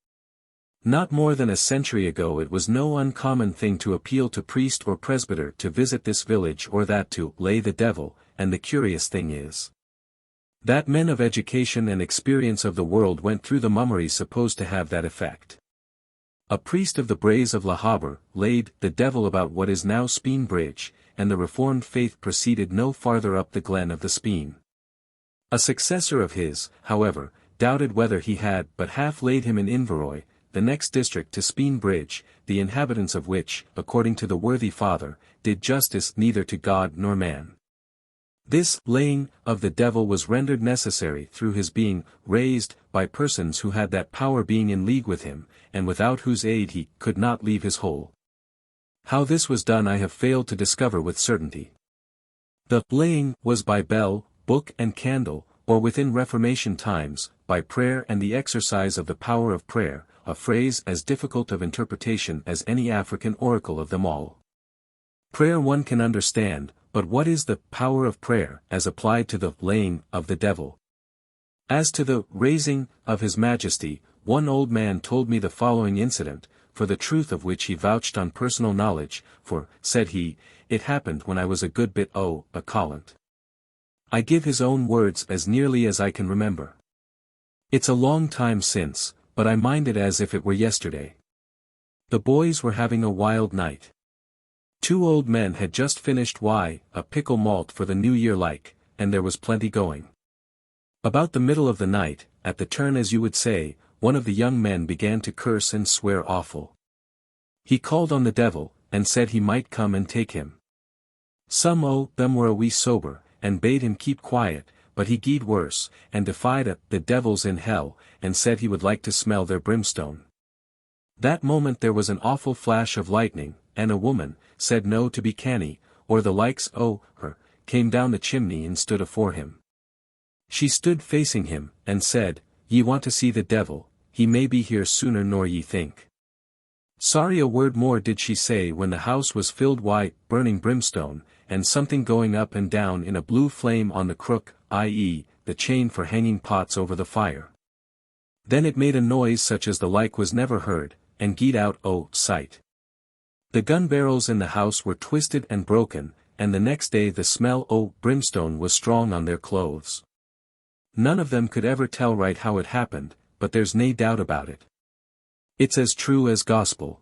Not more than a century ago it was no uncommon thing to appeal to priest or presbyter to visit this village or that to lay the devil, and the curious thing is that men of education and experience of the world went through the mummery supposed to have that effect. A priest of the Braes of La Habor laid the devil about what is now Speen Bridge, and the Reformed faith proceeded no farther up the glen of the Speen. A successor of his, however, doubted whether he had but half laid him in Inveroy, the next district to Speen Bridge, the inhabitants of which, according to the worthy father, did justice neither to God nor man. This laying of the devil was rendered necessary through his being raised by persons who had that power being in league with him, and without whose aid he could not leave his hole. How this was done I have failed to discover with certainty. The laying was by bell, book and candle, or within Reformation times, by prayer and the exercise of the power of prayer, a phrase as difficult of interpretation as any African oracle of them all. Prayer one can understand, but what is the power of prayer as applied to the laying of the devil? As to the raising of His Majesty, one old man told me the following incident, for the truth of which he vouched on personal knowledge, for, said he, it happened when I was a good bit a callant. I give his own words as nearly as I can remember. It's a long time since, but I mind it as if it were yesterday. The boys were having a wild night. Two old men had just finished a pickle malt for the New Year like, and there was plenty going. About the middle of the night, at the turn as you would say, one of the young men began to curse and swear awful. He called on the devil, and said he might come and take him. Some o' them were a wee sober, and bade him keep quiet, but he gied worse, and defied the devils in hell, and said he would like to smell their brimstone. That moment there was an awful flash of lightning, and a woman, said no to be canny, or the likes o' her, came down the chimney and stood afore him. She stood facing him, and said, Ye want to see the devil, he may be here sooner nor ye think. Sorry a word more did she say when the house was filled burning brimstone, and something going up and down in a blue flame on the crook, i.e., the chain for hanging pots over the fire. Then it made a noise such as the like was never heard, and gied out sight. The gun barrels in the house were twisted and broken, and the next day the smell brimstone was strong on their clothes. None of them could ever tell right how it happened, but there's nae doubt about it. It's as true as gospel.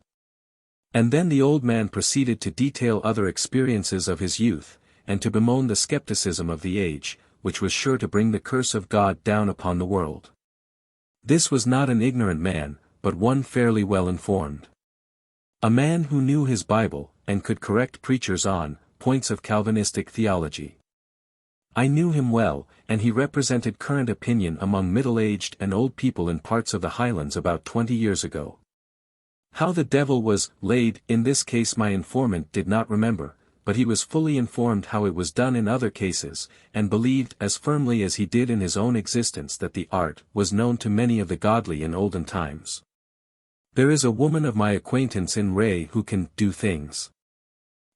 And then the old man proceeded to detail other experiences of his youth, and to bemoan the skepticism of the age, which was sure to bring the curse of God down upon the world. This was not an ignorant man, but one fairly well informed. A man who knew his Bible, and could correct preachers on points of Calvinistic theology. I knew him well, and he represented current opinion among middle-aged and old people in parts of the Highlands about 20 years ago. How the devil was laid in this case my informant did not remember, but he was fully informed how it was done in other cases, and believed as firmly as he did in his own existence that the art was known to many of the godly in olden times. There is a woman of my acquaintance in Ray who can do things.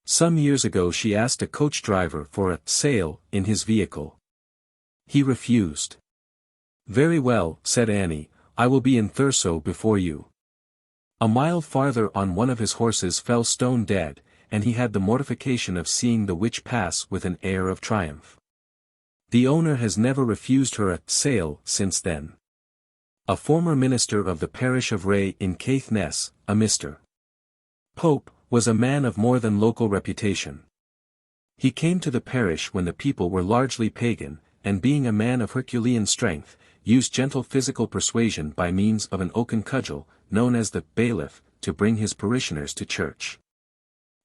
Some years ago she asked a coach driver for a sail in his vehicle. He refused. Very well, said Annie, I will be in Thurso before you. A mile farther on one of his horses fell stone dead, and he had the mortification of seeing the witch pass with an air of triumph. The owner has never refused her a sail since then. A former minister of the parish of Ray in Caithness, a Mr. Pope, was a man of more than local reputation. He came to the parish when the people were largely pagan, and being a man of Herculean strength, used gentle physical persuasion by means of an oaken cudgel, known as the bailiff, to bring his parishioners to church.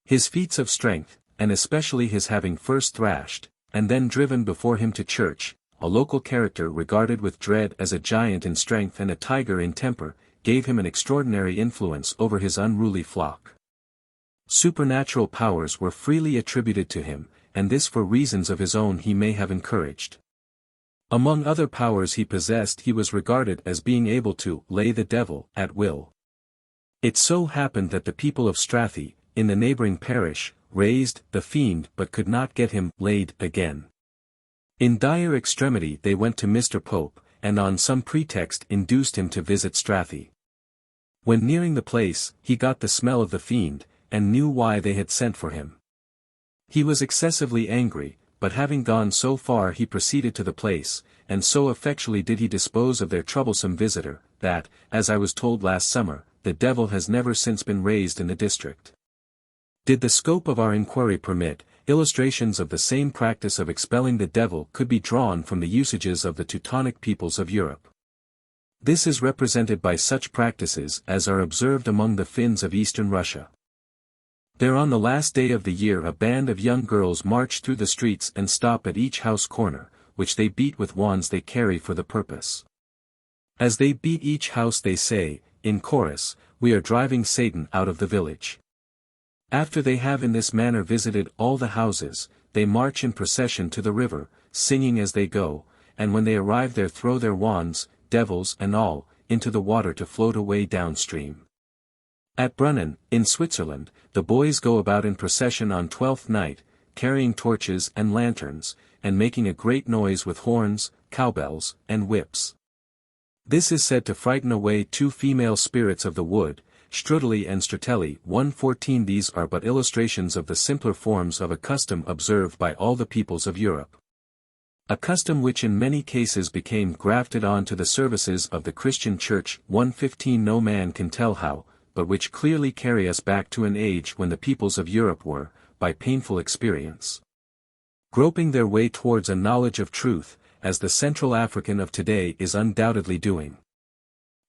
His feats of strength, and especially his having first thrashed, and then driven before him to church, a local character regarded with dread as a giant in strength and a tiger in temper, gave him an extraordinary influence over his unruly flock. Supernatural powers were freely attributed to him, and this for reasons of his own he may have encouraged. Among other powers he possessed, he was regarded as being able to lay the devil at will. It so happened that the people of Strathy, in the neighboring parish, raised the fiend but could not get him laid again. In dire extremity they went to Mr. Pope, and on some pretext induced him to visit Strathy. When nearing the place, he got the smell of the fiend, and knew why they had sent for him. He was excessively angry, but having gone so far he proceeded to the place, and so effectually did he dispose of their troublesome visitor, that, as I was told last summer, the devil has never since been raised in the district. Did the scope of our inquiry permit, illustrations of the same practice of expelling the devil could be drawn from the usages of the Teutonic peoples of Europe. This is represented by such practices as are observed among the Finns of eastern Russia. There on the last day of the year a band of young girls march through the streets and stop at each house corner, which they beat with wands they carry for the purpose. As they beat each house they say, in chorus, "We are driving Satan out of the village." After they have in this manner visited all the houses, they march in procession to the river, singing as they go, and when they arrive there throw their wands, devils and all, into the water to float away downstream. At Brunnen, in Switzerland, the boys go about in procession on Twelfth Night, carrying torches and lanterns, and making a great noise with horns, cowbells, and whips. This is said to frighten away two female spirits of the wood, Strudeli and Stratelli. 114. These are but illustrations of the simpler forms of a custom observed by all the peoples of Europe. A custom which in many cases became grafted on to the services of the Christian Church. 115. No man can tell how, but which clearly carry us back to an age when the peoples of Europe were, by painful experience, groping their way towards a knowledge of truth, as the Central African of today is undoubtedly doing.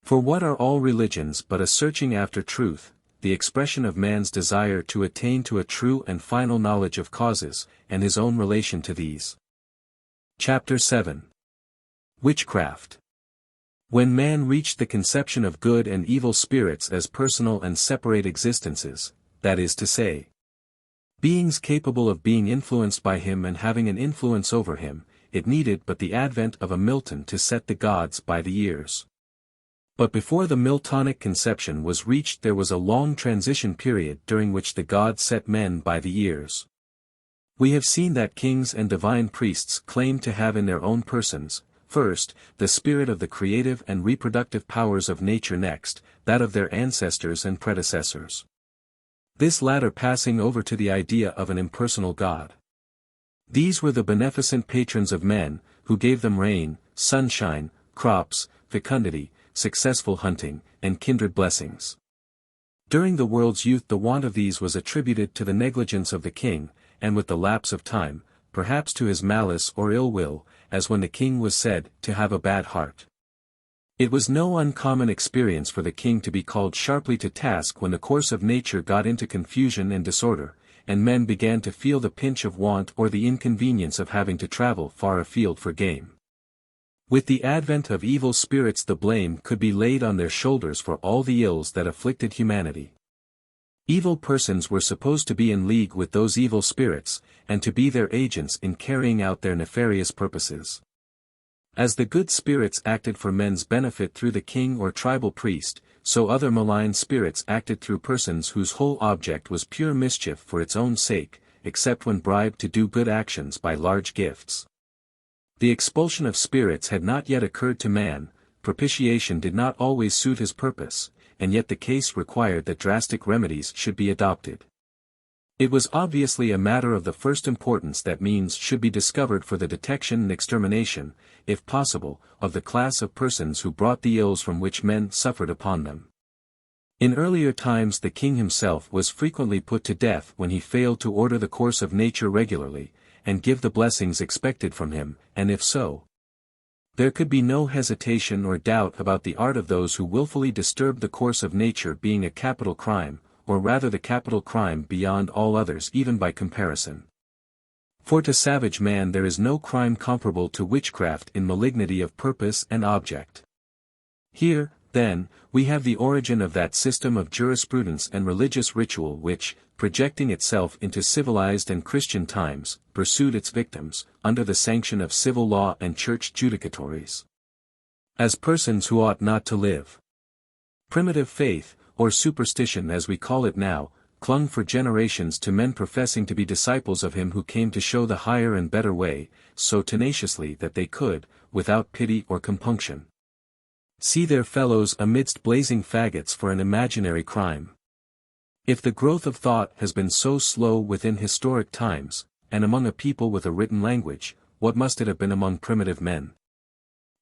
For what are all religions but a searching after truth, the expression of man's desire to attain to a true and final knowledge of causes, and his own relation to these. Chapter 7. Witchcraft. When man reached the conception of good and evil spirits as personal and separate existences, that is to say, beings capable of being influenced by him and having an influence over him, it needed but the advent of a Milton to set the gods by the ears. But before the Miltonic conception was reached there was a long transition period during which the gods set men by the ears. We have seen that kings and divine priests claimed to have in their own persons, first, the spirit of the creative and reproductive powers of nature, next, that of their ancestors and predecessors. This latter passing over to the idea of an impersonal God. These were the beneficent patrons of men, who gave them rain, sunshine, crops, fecundity, successful hunting, and kindred blessings. During the world's youth the want of these was attributed to the negligence of the king, and with the lapse of time, perhaps to his malice or ill will, as when the king was said to have a bad heart. It was no uncommon experience for the king to be called sharply to task when the course of nature got into confusion and disorder, and men began to feel the pinch of want or the inconvenience of having to travel far afield for game. With the advent of evil spirits the blame could be laid on their shoulders for all the ills that afflicted humanity. Evil persons were supposed to be in league with those evil spirits, and to be their agents in carrying out their nefarious purposes. As the good spirits acted for men's benefit through the king or tribal priest, so other malign spirits acted through persons whose whole object was pure mischief for its own sake, except when bribed to do good actions by large gifts. The expulsion of spirits had not yet occurred to man, propitiation did not always suit his purpose, and yet the case required that drastic remedies should be adopted. It was obviously a matter of the first importance that means should be discovered for the detection and extermination, if possible, of the class of persons who brought the ills from which men suffered upon them. In earlier times the king himself was frequently put to death when he failed to order the course of nature regularly, and give the blessings expected from him, and if so, there could be no hesitation or doubt about the art of those who willfully disturbed the course of nature being a capital crime, or rather the capital crime beyond all others even by comparison. For to savage man there is no crime comparable to witchcraft in malignity of purpose and object. Here, then, we have the origin of that system of jurisprudence and religious ritual which, projecting itself into civilized and Christian times, pursued its victims, under the sanction of civil law and church judicatories, as persons who ought not to live. Primitive faith, or superstition as we call it now, clung for generations to men professing to be disciples of him who came to show the higher and better way, so tenaciously that they could, without pity or compunction, see their fellows amidst blazing faggots for an imaginary crime. If the growth of thought has been so slow within historic times, and among a people with a written language, what must it have been among primitive men?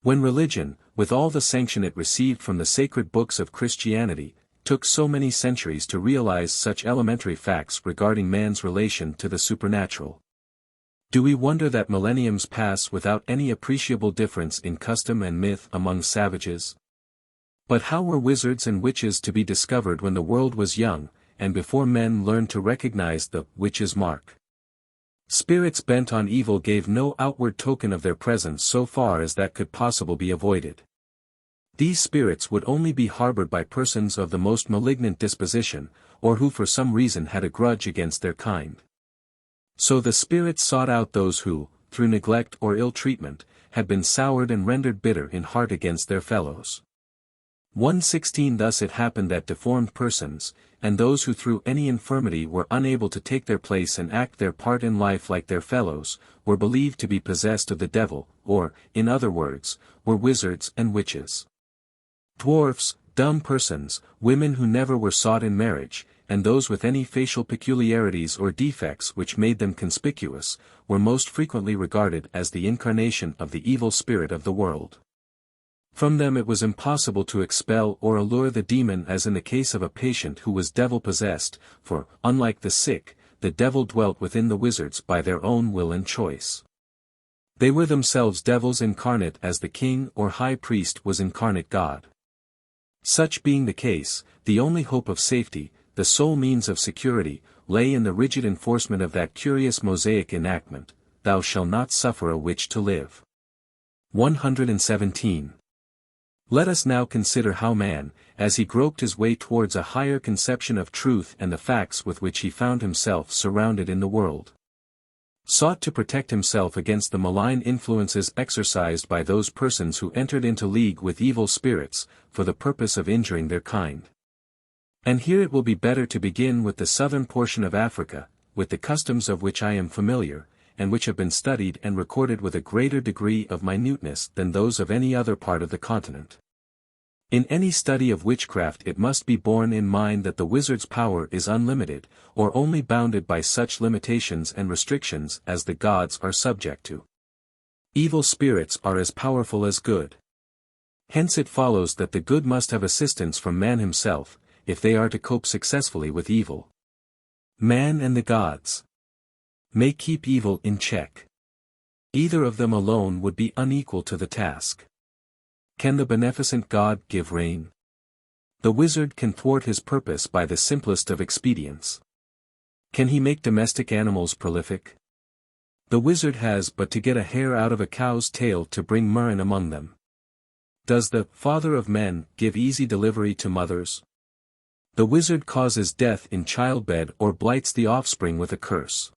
When religion, with all the sanction it received from the sacred books of Christianity, took so many centuries to realize such elementary facts regarding man's relation to the supernatural. Do we wonder that millenniums pass without any appreciable difference in custom and myth among savages? But how were wizards and witches to be discovered when the world was young, and before men learned to recognize the witch's mark. Spirits bent on evil gave no outward token of their presence so far as that could possibly be avoided. These spirits would only be harbored by persons of the most malignant disposition, or who for some reason had a grudge against their kind. So the spirits sought out those who, through neglect or ill treatment, had been soured and rendered bitter in heart against their fellows. 116 Thus it happened that deformed persons, and those who through any infirmity were unable to take their place and act their part in life like their fellows, were believed to be possessed of the devil, or, in other words, were wizards and witches. Dwarfs, dumb persons, women who never were sought in marriage, and those with any facial peculiarities or defects which made them conspicuous, were most frequently regarded as the incarnation of the evil spirit of the world. From them it was impossible to expel or allure the demon as in the case of a patient who was devil-possessed, for, unlike the sick, the devil dwelt within the wizards by their own will and choice. They were themselves devils incarnate as the king or high priest was incarnate God. Such being the case, the only hope of safety, the sole means of security, lay in the rigid enforcement of that curious Mosaic enactment, "Thou shalt not suffer a witch to live." 117. Let us now consider how man, as he groped his way towards a higher conception of truth and the facts with which he found himself surrounded in the world, sought to protect himself against the malign influences exercised by those persons who entered into league with evil spirits, for the purpose of injuring their kind. And here it will be better to begin with the southern portion of Africa, with the customs of which I am familiar, and which have been studied and recorded with a greater degree of minuteness than those of any other part of the continent. In any study of witchcraft it must be borne in mind that the wizard's power is unlimited, or only bounded by such limitations and restrictions as the gods are subject to. Evil spirits are as powerful as good. Hence it follows that the good must have assistance from man himself, if they are to cope successfully with evil. Man and the gods may keep evil in check. Either of them alone would be unequal to the task. Can the beneficent God give rain? The wizard can thwart his purpose by the simplest of expedients. Can he make domestic animals prolific? The wizard has but to get a hair out of a cow's tail to bring murrain among them. Does the Father of men give easy delivery to mothers? The wizard causes death in childbed or blights the offspring with a curse.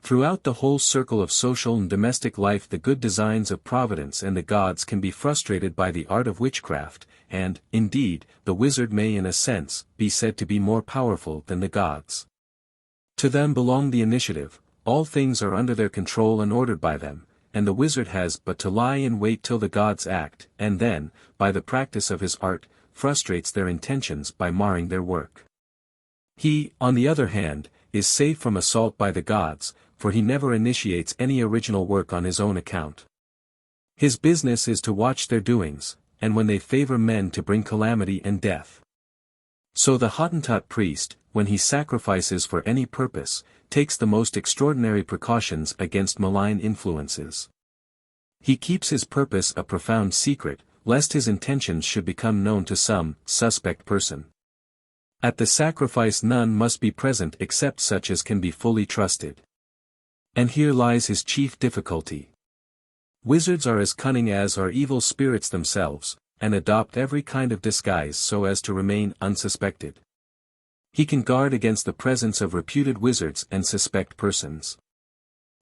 Throughout the whole circle of social and domestic life the good designs of Providence and the gods can be frustrated by the art of witchcraft, and, indeed, the wizard may in a sense, be said to be more powerful than the gods. To them belong the initiative, all things are under their control and ordered by them, and the wizard has but to lie in wait till the gods act, and then, by the practice of his art, frustrates their intentions by marring their work. He, on the other hand, is safe from assault by the gods, for he never initiates any original work on his own account. His business is to watch their doings, and when they favor men to bring calamity and death. So the Hottentot priest, when he sacrifices for any purpose, takes the most extraordinary precautions against malign influences. He keeps his purpose a profound secret, lest his intentions should become known to some suspect person. At the sacrifice none must be present except such as can be fully trusted. And here lies his chief difficulty. Wizards are as cunning as are evil spirits themselves, and adopt every kind of disguise so as to remain unsuspected. He can guard against the presence of reputed wizards and suspect persons.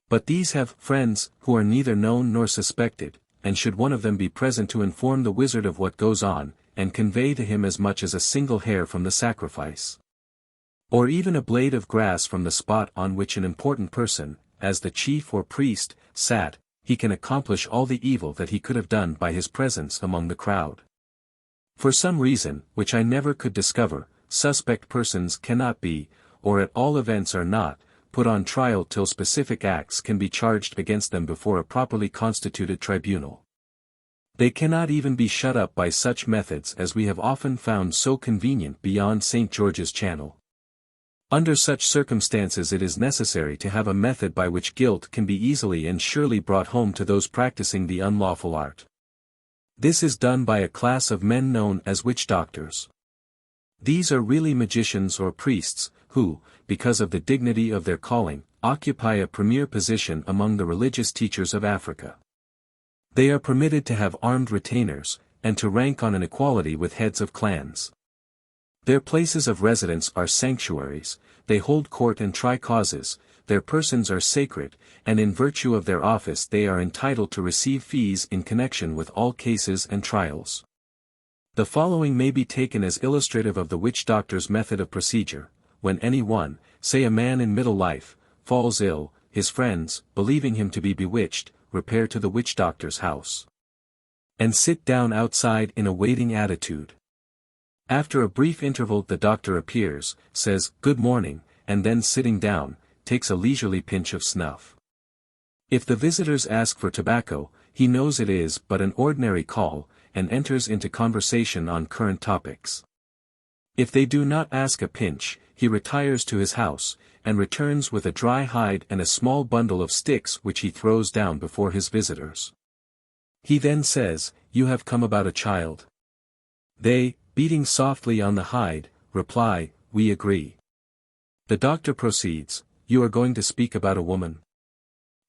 But these have friends who are neither known nor suspected, and should one of them be present to inform the wizard of what goes on, and convey to him as much as a single hair from the sacrifice, or even a blade of grass from the spot on which an important person, as the chief or priest, sat, he can accomplish all the evil that he could have done by his presence among the crowd. For some reason, which I never could discover, suspect persons cannot be, or at all events are not, put on trial till specific acts can be charged against them before a properly constituted tribunal. They cannot even be shut up by such methods as we have often found so convenient beyond St. George's Channel. Under such circumstances it is necessary to have a method by which guilt can be easily and surely brought home to those practicing the unlawful art. This is done by a class of men known as witch doctors. These are really magicians or priests, who, because of the dignity of their calling, occupy a premier position among the religious teachers of Africa. They are permitted to have armed retainers, and to rank on an equality with heads of clans. Their places of residence are sanctuaries, they hold court and try causes, their persons are sacred, and in virtue of their office they are entitled to receive fees in connection with all cases and trials. The following may be taken as illustrative of the witch doctor's method of procedure. When any one, say a man in middle life, falls ill, his friends, believing him to be bewitched, repair to the witch doctor's house and sit down outside in a waiting attitude. After a brief interval the doctor appears, says, "Good morning," and then sitting down, takes a leisurely pinch of snuff. If the visitors ask for tobacco, he knows it is but an ordinary call, and enters into conversation on current topics. If they do not ask a pinch, he retires to his house, and returns with a dry hide and a small bundle of sticks which he throws down before his visitors. He then says, "You have come about a child." They, beating softly on the hide, reply, "We agree." The doctor proceeds, "You are going to speak about a woman?"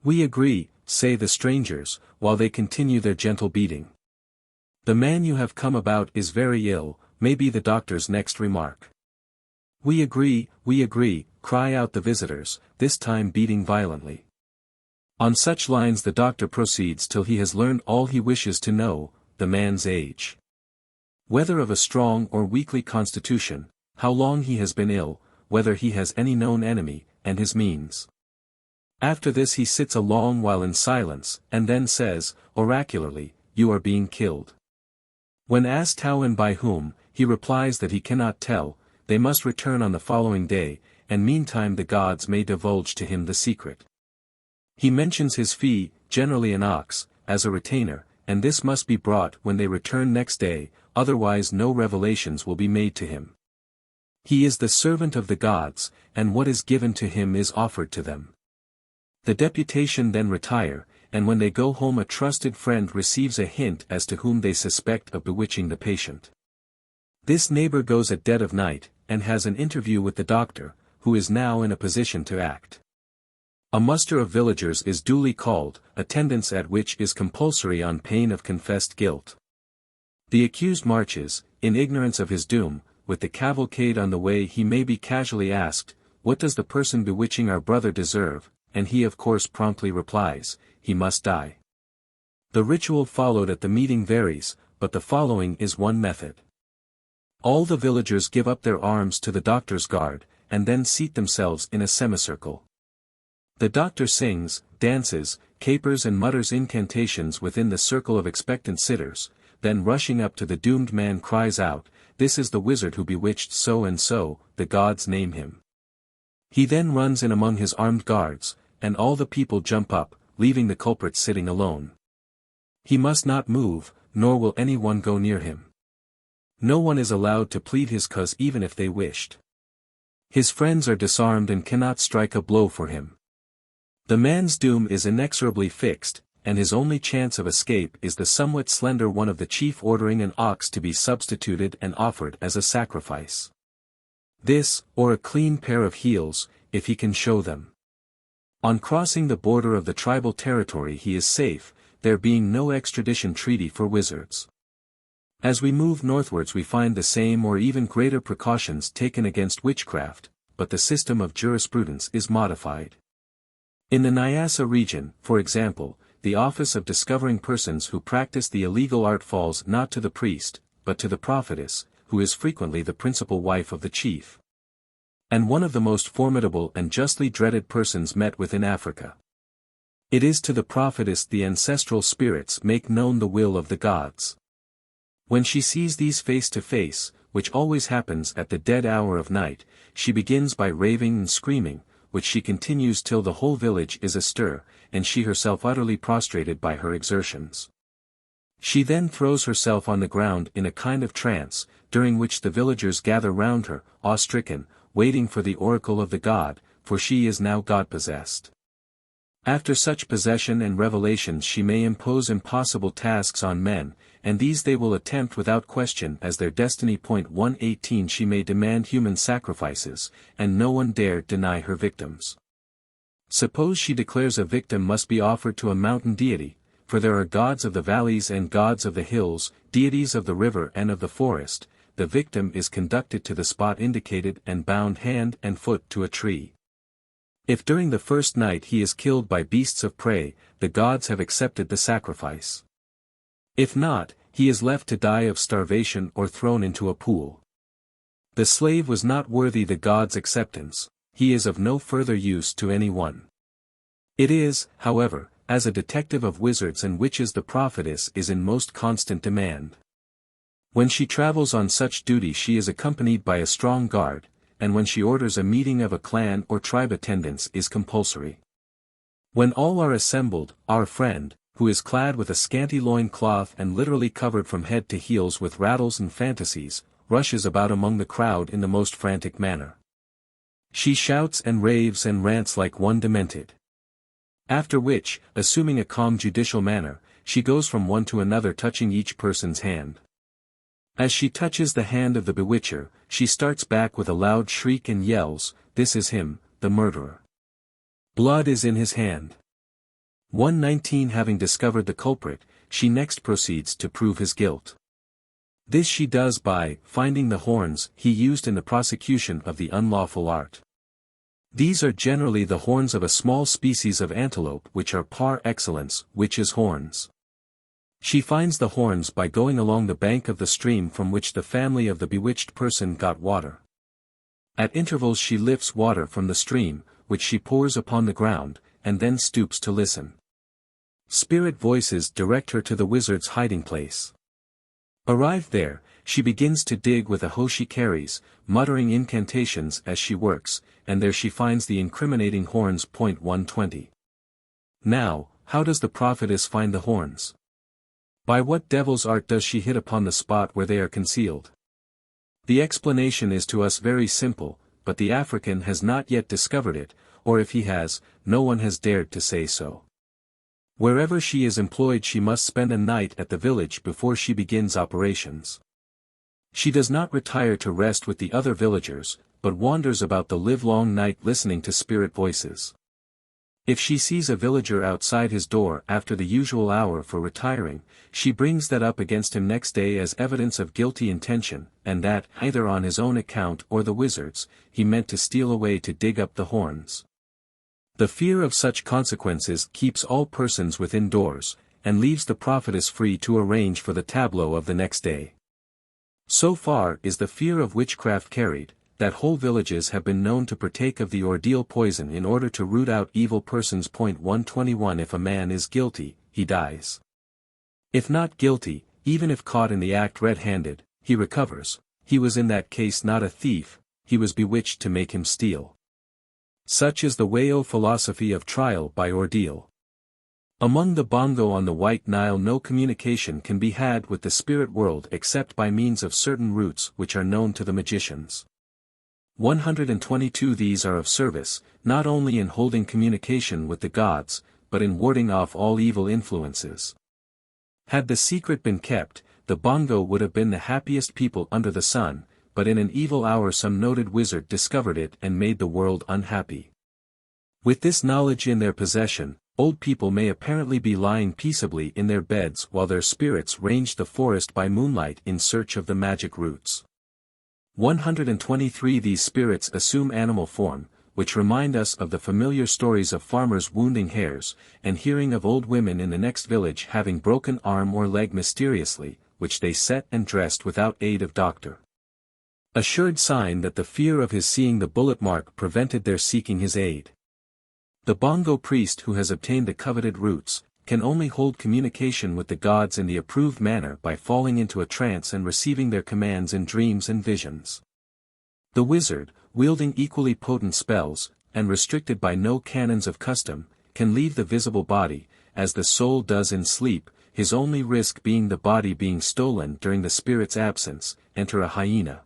"We agree," say the strangers, while they continue their gentle beating. "The man you have come about is very ill," may be the doctor's next remark. We agree," cry out the visitors, this time beating violently. On such lines the doctor proceeds till he has learned all he wishes to know, the man's age. Whether of a strong or weakly constitution, how long he has been ill, whether he has any known enemy, and his means. After this he sits a long while in silence, and then says, oracularly, "You are being killed." When asked how and by whom, he replies that he cannot tell, they must return on the following day, and meantime the gods may divulge to him the secret. He mentions his fee, generally an ox, as a retainer, and this must be brought when they return next day, otherwise no revelations will be made to him. He is the servant of the gods, and what is given to him is offered to them. The deputation then retire, and when they go home a trusted friend receives a hint as to whom they suspect of bewitching the patient. This neighbor goes at dead of night, and has an interview with the doctor, who is now in a position to act. A muster of villagers is duly called, attendance at which is compulsory on pain of confessed guilt. The accused marches, in ignorance of his doom, with the cavalcade on the way. He may be casually asked, "What does the person bewitching our brother deserve?" and he of course promptly replies, "He must die." The ritual followed at the meeting varies, but the following is one method. All the villagers give up their arms to the doctor's guard, and then seat themselves in a semicircle. The doctor sings, dances, capers and mutters incantations within the circle of expectant sitters, then rushing up to the doomed man cries out, "This is the wizard who bewitched so and so, the gods name him." He then runs in among his armed guards, and all the people jump up, leaving the culprit sitting alone. He must not move, nor will anyone go near him. No one is allowed to plead his cause even if they wished. His friends are disarmed and cannot strike a blow for him. The man's doom is inexorably fixed, and his only chance of escape is the somewhat slender one of the chief ordering an ox to be substituted and offered as a sacrifice. This, or a clean pair of heels, if he can show them. On crossing the border of the tribal territory he is safe, there being no extradition treaty for wizards. As we move northwards we find the same or even greater precautions taken against witchcraft, but the system of jurisprudence is modified. In the Nyassa region, for example, the office of discovering persons who practice the illegal art falls not to the priest, but to the prophetess, who is frequently the principal wife of the chief, and one of the most formidable and justly dreaded persons met with in Africa. It is to the prophetess the ancestral spirits make known the will of the gods. When she sees these face to face, which always happens at the dead hour of night, she begins by raving and screaming, which she continues till the whole village is astir, and she herself utterly prostrated by her exertions. She then throws herself on the ground in a kind of trance, during which the villagers gather round her, awe-stricken, waiting for the oracle of the god, for she is now God-possessed. After such possession and revelations she may impose impossible tasks on men, and these they will attempt without question as their destiny. 118 She may demand human sacrifices, and no one dare deny her victims. Suppose she declares a victim must be offered to a mountain deity, for there are gods of the valleys and gods of the hills, deities of the river and of the forest. The victim is conducted to the spot indicated and bound hand and foot to a tree. If during the first night he is killed by beasts of prey, the gods have accepted the sacrifice. If not, he is left to die of starvation or thrown into a pool. The slave was not worthy the gods' acceptance, he is of no further use to any one. It is, however, as a detective of wizards and witches the prophetess is in most constant demand. When she travels on such duty she is accompanied by a strong guard, and when she orders a meeting of a clan or tribe attendance is compulsory. When all are assembled, our friend, who is clad with a scanty loin cloth and literally covered from head to heels with rattles and fantasies, rushes about among the crowd in the most frantic manner. She shouts and raves and rants like one demented. After which, assuming a calm judicial manner, she goes from one to another touching each person's hand. As she touches the hand of the bewitcher, she starts back with a loud shriek and yells, "This is him, the murderer. Blood is in his hand." 119 Having discovered the culprit, she next proceeds to prove his guilt. This she does by finding the horns he used in the prosecution of the unlawful art. These are generally the horns of a small species of antelope which are par excellence witches' horns. She finds the horns by going along the bank of the stream from which the family of the bewitched person got water. At intervals she lifts water from the stream, which she pours upon the ground, and then stoops to listen. Spirit voices direct her to the wizard's hiding place. Arrived there, she begins to dig with a hoe she carries, muttering incantations as she works, and there she finds the incriminating horns. 120. Now, how does the prophetess find the horns? By what devil's art does she hit upon the spot where they are concealed? The explanation is to us very simple, but the African has not yet discovered it, or if he has, no one has dared to say so. Wherever she is employed she must spend a night at the village before she begins operations. She does not retire to rest with the other villagers, but wanders about the livelong night listening to spirit voices. If she sees a villager outside his door after the usual hour for retiring, she brings that up against him next day as evidence of guilty intention, and that, either on his own account or the wizard's, he meant to steal away to dig up the horns. The fear of such consequences keeps all persons within doors, and leaves the prophetess free to arrange for the tableau of the next day. So far is the fear of witchcraft carried, that whole villages have been known to partake of the ordeal poison in order to root out evil persons. 121 If a man is guilty, he dies. If not guilty, even if caught in the act red-handed, he recovers. He was in that case not a thief, he was bewitched to make him steal. Such is the Wayo philosophy of trial by ordeal. Among the Bongo on the White Nile no communication can be had with the spirit world except by means of certain routes which are known to the magicians. 122 These are of service, not only in holding communication with the gods, but in warding off all evil influences. Had the secret been kept, the Bongo would have been the happiest people under the sun, but in an evil hour some noted wizard discovered it and made the world unhappy. With this knowledge in their possession, old people may apparently be lying peaceably in their beds while their spirits range the forest by moonlight in search of the magic roots. 123 These spirits assume animal form, which remind us of the familiar stories of farmers wounding hares, and hearing of old women in the next village having broken arm or leg mysteriously, which they set and dressed without aid of doctor. A sure sign that the fear of his seeing the bullet mark prevented their seeking his aid. The Bongo priest who has obtained the coveted roots, can only hold communication with the gods in the approved manner by falling into a trance and receiving their commands in dreams and visions. The wizard, wielding equally potent spells, and restricted by no canons of custom, can leave the visible body, as the soul does in sleep, his only risk being the body being stolen during the spirit's absence, enter a hyena,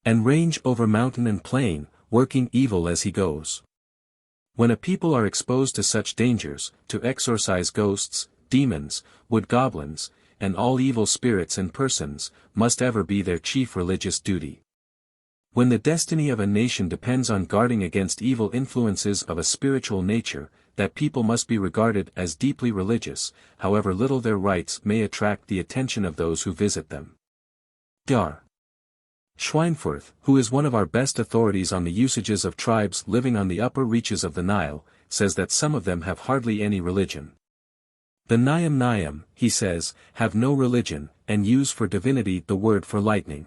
and range over mountain and plain, working evil as he goes. When a people are exposed to such dangers, to exorcise ghosts, demons, wood goblins, and all evil spirits and persons, must ever be their chief religious duty. When the destiny of a nation depends on guarding against evil influences of a spiritual nature, that people must be regarded as deeply religious, however little their rites may attract the attention of those who visit them. Dr. Schweinfurth, who is one of our best authorities on the usages of tribes living on the upper reaches of the Nile, says that some of them have hardly any religion. The Nyam, he says, have no religion, and use for divinity the word for lightning.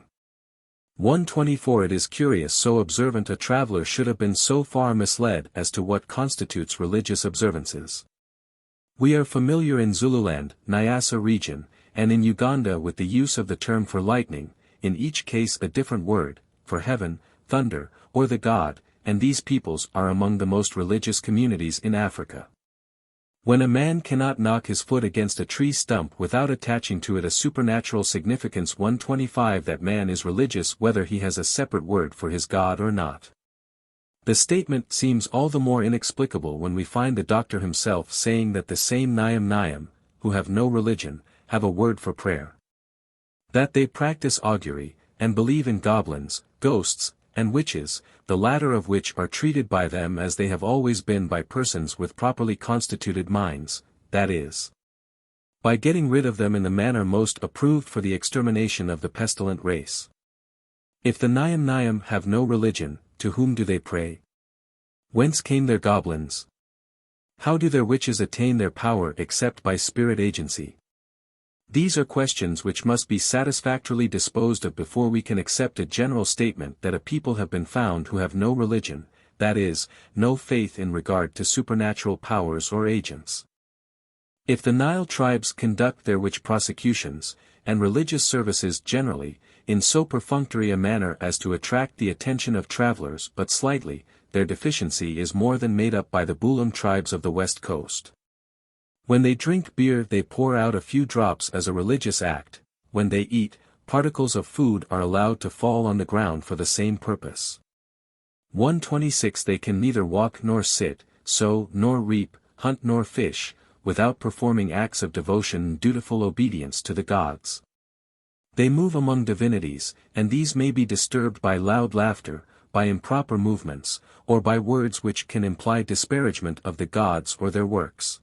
124. It is curious so observant a traveler should have been so far misled as to what constitutes religious observances. We are familiar in Zululand, Nyasa region, and in Uganda with the use of the term for lightning, in each case a different word, for heaven, thunder, or the god, and these peoples are among the most religious communities in Africa. When a man cannot knock his foot against a tree stump without attaching to it a supernatural significance, 125, that man is religious whether he has a separate word for his god or not. The statement seems all the more inexplicable when we find the doctor himself saying that the same Nyam, who have no religion, have a word for prayer. That they practice augury, and believe in goblins, ghosts, and witches, the latter of which are treated by them as they have always been by persons with properly constituted minds, that is, by getting rid of them in the manner most approved for the extermination of the pestilent race. If the Nyam have no religion, to whom do they pray? Whence came their goblins? How do their witches attain their power except by spirit agency? These are questions which must be satisfactorily disposed of before we can accept a general statement that a people have been found who have no religion, that is, no faith in regard to supernatural powers or agents. If the Nile tribes conduct their witch prosecutions, and religious services generally, in so perfunctory a manner as to attract the attention of travelers but slightly, their deficiency is more than made up by the Bulim tribes of the west coast. When they drink beer they pour out a few drops as a religious act, when they eat, particles of food are allowed to fall on the ground for the same purpose. 126. They can neither walk nor sit, sow nor reap, hunt nor fish, without performing acts of devotion and dutiful obedience to the gods. They move among divinities, and these may be disturbed by loud laughter, by improper movements, or by words which can imply disparagement of the gods or their works.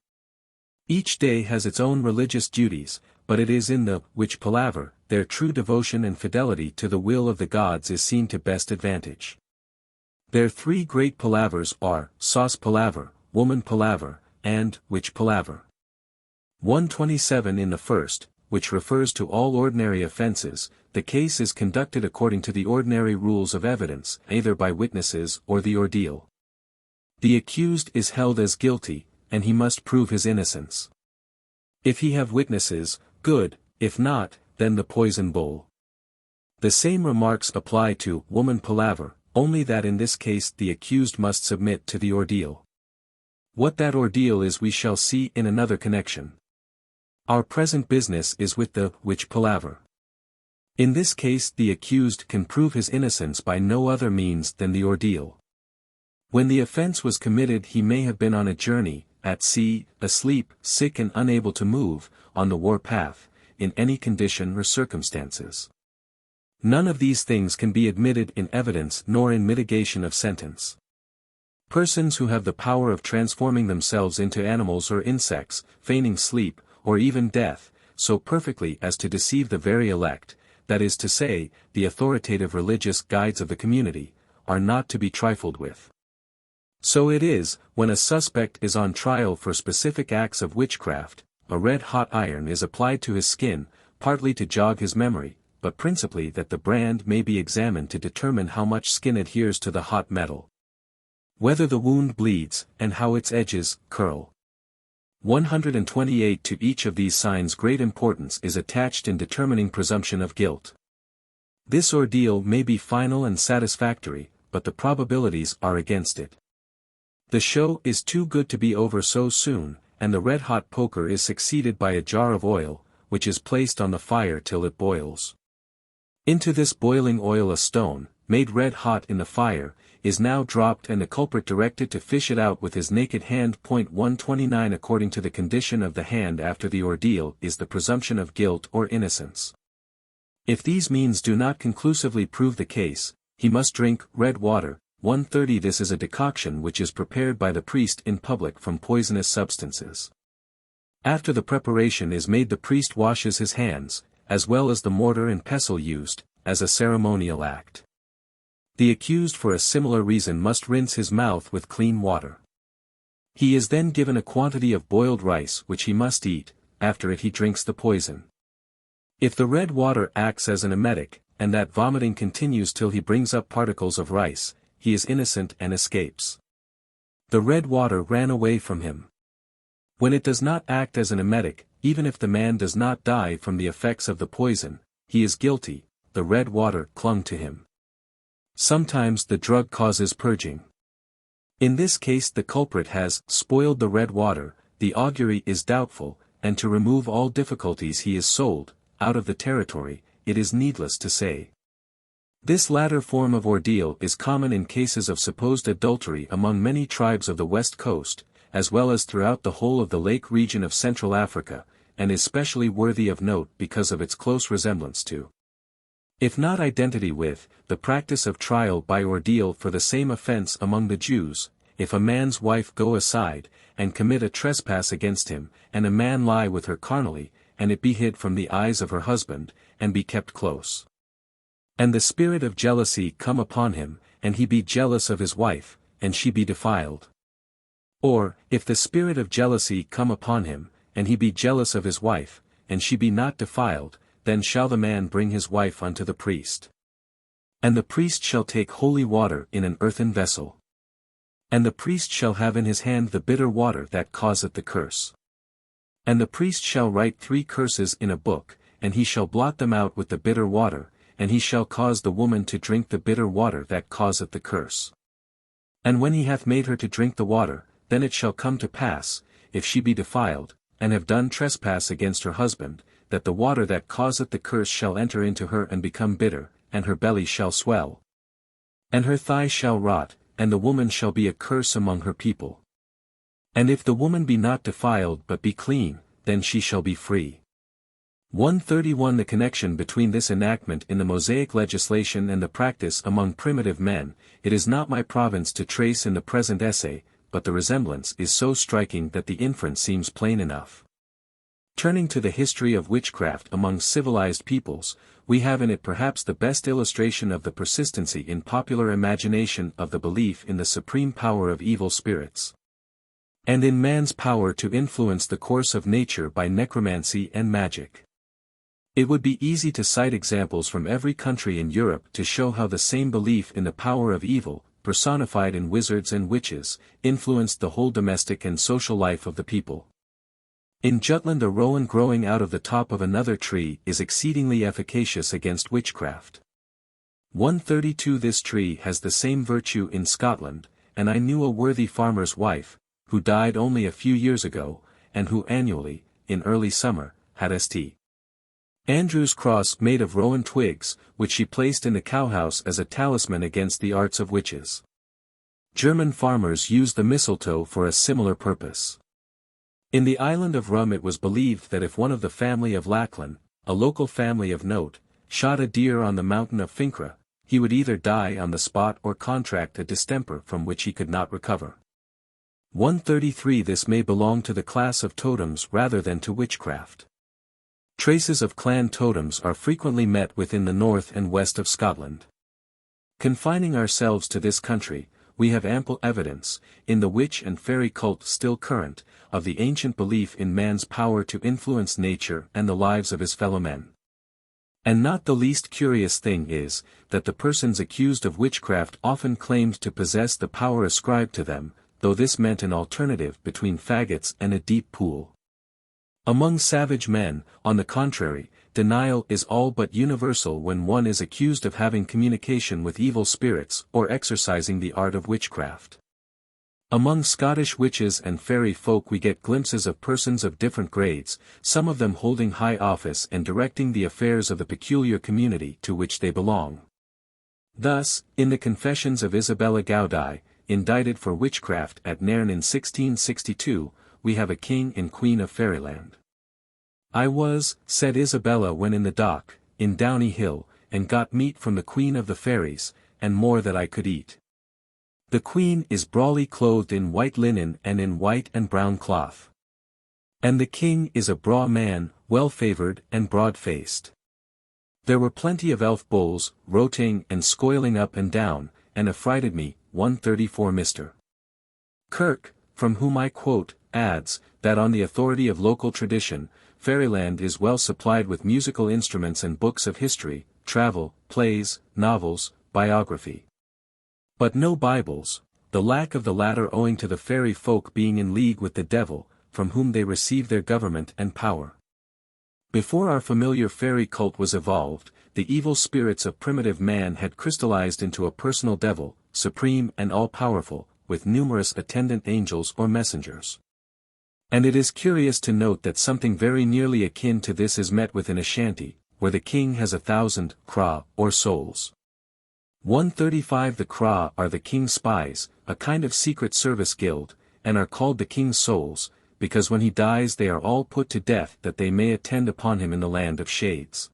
Each day has its own religious duties, but it is in the which palaver, their true devotion and fidelity to the will of the gods is seen to best advantage. Their three great palavers are, sauce palaver, woman palaver, and witch palaver. 127. In the first, which refers to all ordinary offenses, the case is conducted according to the ordinary rules of evidence, either by witnesses or the ordeal. The accused is held as guilty, and he must prove his innocence. If he have witnesses, good, if not, then the poison bowl. The same remarks apply to woman palaver, only that in this case the accused must submit to the ordeal. What that ordeal is we shall see in another connection. Our present business is with the witch palaver. In this case the accused can prove his innocence by no other means than the ordeal. When the offense was committed he may have been on a journey, at sea, asleep, sick and unable to move, on the war path, in any condition or circumstances. None of these things can be admitted in evidence nor in mitigation of sentence. Persons who have the power of transforming themselves into animals or insects, feigning sleep, or even death, so perfectly as to deceive the very elect, that is to say, the authoritative religious guides of the community, are not to be trifled with. So it is, when a suspect is on trial for specific acts of witchcraft, a red-hot iron is applied to his skin, partly to jog his memory, but principally that the brand may be examined to determine how much skin adheres to the hot metal, whether the wound bleeds, and how its edges curl. 128. To each of these signs great importance is attached in determining presumption of guilt. This ordeal may be final and satisfactory, but the probabilities are against it. The show is too good to be over so soon, and the red-hot poker is succeeded by a jar of oil, which is placed on the fire till it boils. Into this boiling oil a stone, made red hot in the fire, is now dropped and the culprit directed to fish it out with his naked hand. 129 According to the condition of the hand after the ordeal is the presumption of guilt or innocence. If these means do not conclusively prove the case, he must drink red water. 130 This is a decoction which is prepared by the priest in public from poisonous substances. After the preparation is made, the priest washes his hands, as well as the mortar and pestle used, as a ceremonial act. The accused for a similar reason must rinse his mouth with clean water. He is then given a quantity of boiled rice which he must eat. After it he drinks the poison. If the red water acts as an emetic, and that vomiting continues till he brings up particles of rice, he is innocent and escapes. The red water ran away from him. When it does not act as an emetic, even if the man does not die from the effects of the poison, he is guilty. The red water clung to him. Sometimes the drug causes purging. In this case the culprit has spoiled the red water, the augury is doubtful, and to remove all difficulties he is sold out of the territory, it is needless to say. This latter form of ordeal is common in cases of supposed adultery among many tribes of the west coast, as well as throughout the whole of the lake region of Central Africa, and is specially worthy of note because of its close resemblance to, if not identity with, the practice of trial by ordeal for the same offense among the Jews. If a man's wife go aside, and commit a trespass against him, and a man lie with her carnally, and it be hid from the eyes of her husband, and be kept close, and the spirit of jealousy come upon him, and he be jealous of his wife, and she be defiled. Or, if the spirit of jealousy come upon him, and he be jealous of his wife, and she be not defiled, then shall the man bring his wife unto the priest. And the priest shall take holy water in an earthen vessel. And the priest shall have in his hand the bitter water that causeth the curse. And the priest shall write 3 curses in a book, and he shall blot them out with the bitter water, and he shall cause the woman to drink the bitter water that causeth the curse. And when he hath made her to drink the water, then it shall come to pass, if she be defiled, and have done trespass against her husband, that the water that causeth the curse shall enter into her and become bitter, and her belly shall swell. And her thigh shall rot, and the woman shall be a curse among her people. And if the woman be not defiled but be clean, then she shall be free. 131 The connection between this enactment in the Mosaic legislation and the practice among primitive men, it is not my province to trace in the present essay, but the resemblance is so striking that the inference seems plain enough. Turning to the history of witchcraft among civilized peoples, we have in it perhaps the best illustration of the persistency in popular imagination of the belief in the supreme power of evil spirits, and in man's power to influence the course of nature by necromancy and magic. It would be easy to cite examples from every country in Europe to show how the same belief in the power of evil, personified in wizards and witches, influenced the whole domestic and social life of the people. In Jutland a rowan growing out of the top of another tree is exceedingly efficacious against witchcraft. 132 This tree has the same virtue in Scotland, and I knew a worthy farmer's wife, who died only a few years ago, and who annually, in early summer, had St. Andrew's cross made of rowan twigs, which she placed in the cowhouse as a talisman against the arts of witches. German farmers used the mistletoe for a similar purpose. In the island of Rum it was believed that if one of the family of Lachlan, a local family of note, shot a deer on the mountain of Fincra, he would either die on the spot or contract a distemper from which he could not recover. 133 This may belong to the class of totems rather than to witchcraft. Traces of clan totems are frequently met with in the north and west of Scotland. Confining ourselves to this country, we have ample evidence, in the witch and fairy cult still current, of the ancient belief in man's power to influence nature and the lives of his fellow men. And not the least curious thing is, that the persons accused of witchcraft often claimed to possess the power ascribed to them, though this meant an alternative between faggots and a deep pool. Among savage men, on the contrary, denial is all but universal when one is accused of having communication with evil spirits or exercising the art of witchcraft. Among Scottish witches and fairy folk we get glimpses of persons of different grades, some of them holding high office and directing the affairs of the peculiar community to which they belong. Thus, in the Confessions of Isabella Gaudí, indicted for witchcraft at Nairn in 1662, we have a king and queen of fairyland. I was, said Isabella when in the dock, in Downy Hill, and got meat from the queen of the fairies, and more that I could eat. The queen is brawly clothed in white linen and in white and brown cloth. And the king is a braw man, well-favoured and broad-faced. There were plenty of elf bulls, roting and scoiling up and down, and affrighted me. 134 Mr. Kirk, from whom I quote, adds, that on the authority of local tradition, fairyland is well supplied with musical instruments and books of history, travel, plays, novels, biography. But no Bibles, the lack of the latter owing to the fairy folk being in league with the devil, from whom they receive their government and power. Before our familiar fairy cult was evolved, the evil spirits of primitive man had crystallized into a personal devil, supreme and all-powerful, with numerous attendant angels or messengers. And it is curious to note that something very nearly akin to this is met with in a shanty, where the king has 1,000 cra, or souls. 135 The cra are the king's spies, a kind of secret service guild, and are called the king's souls, because when he dies they are all put to death that they may attend upon him in the land of shades.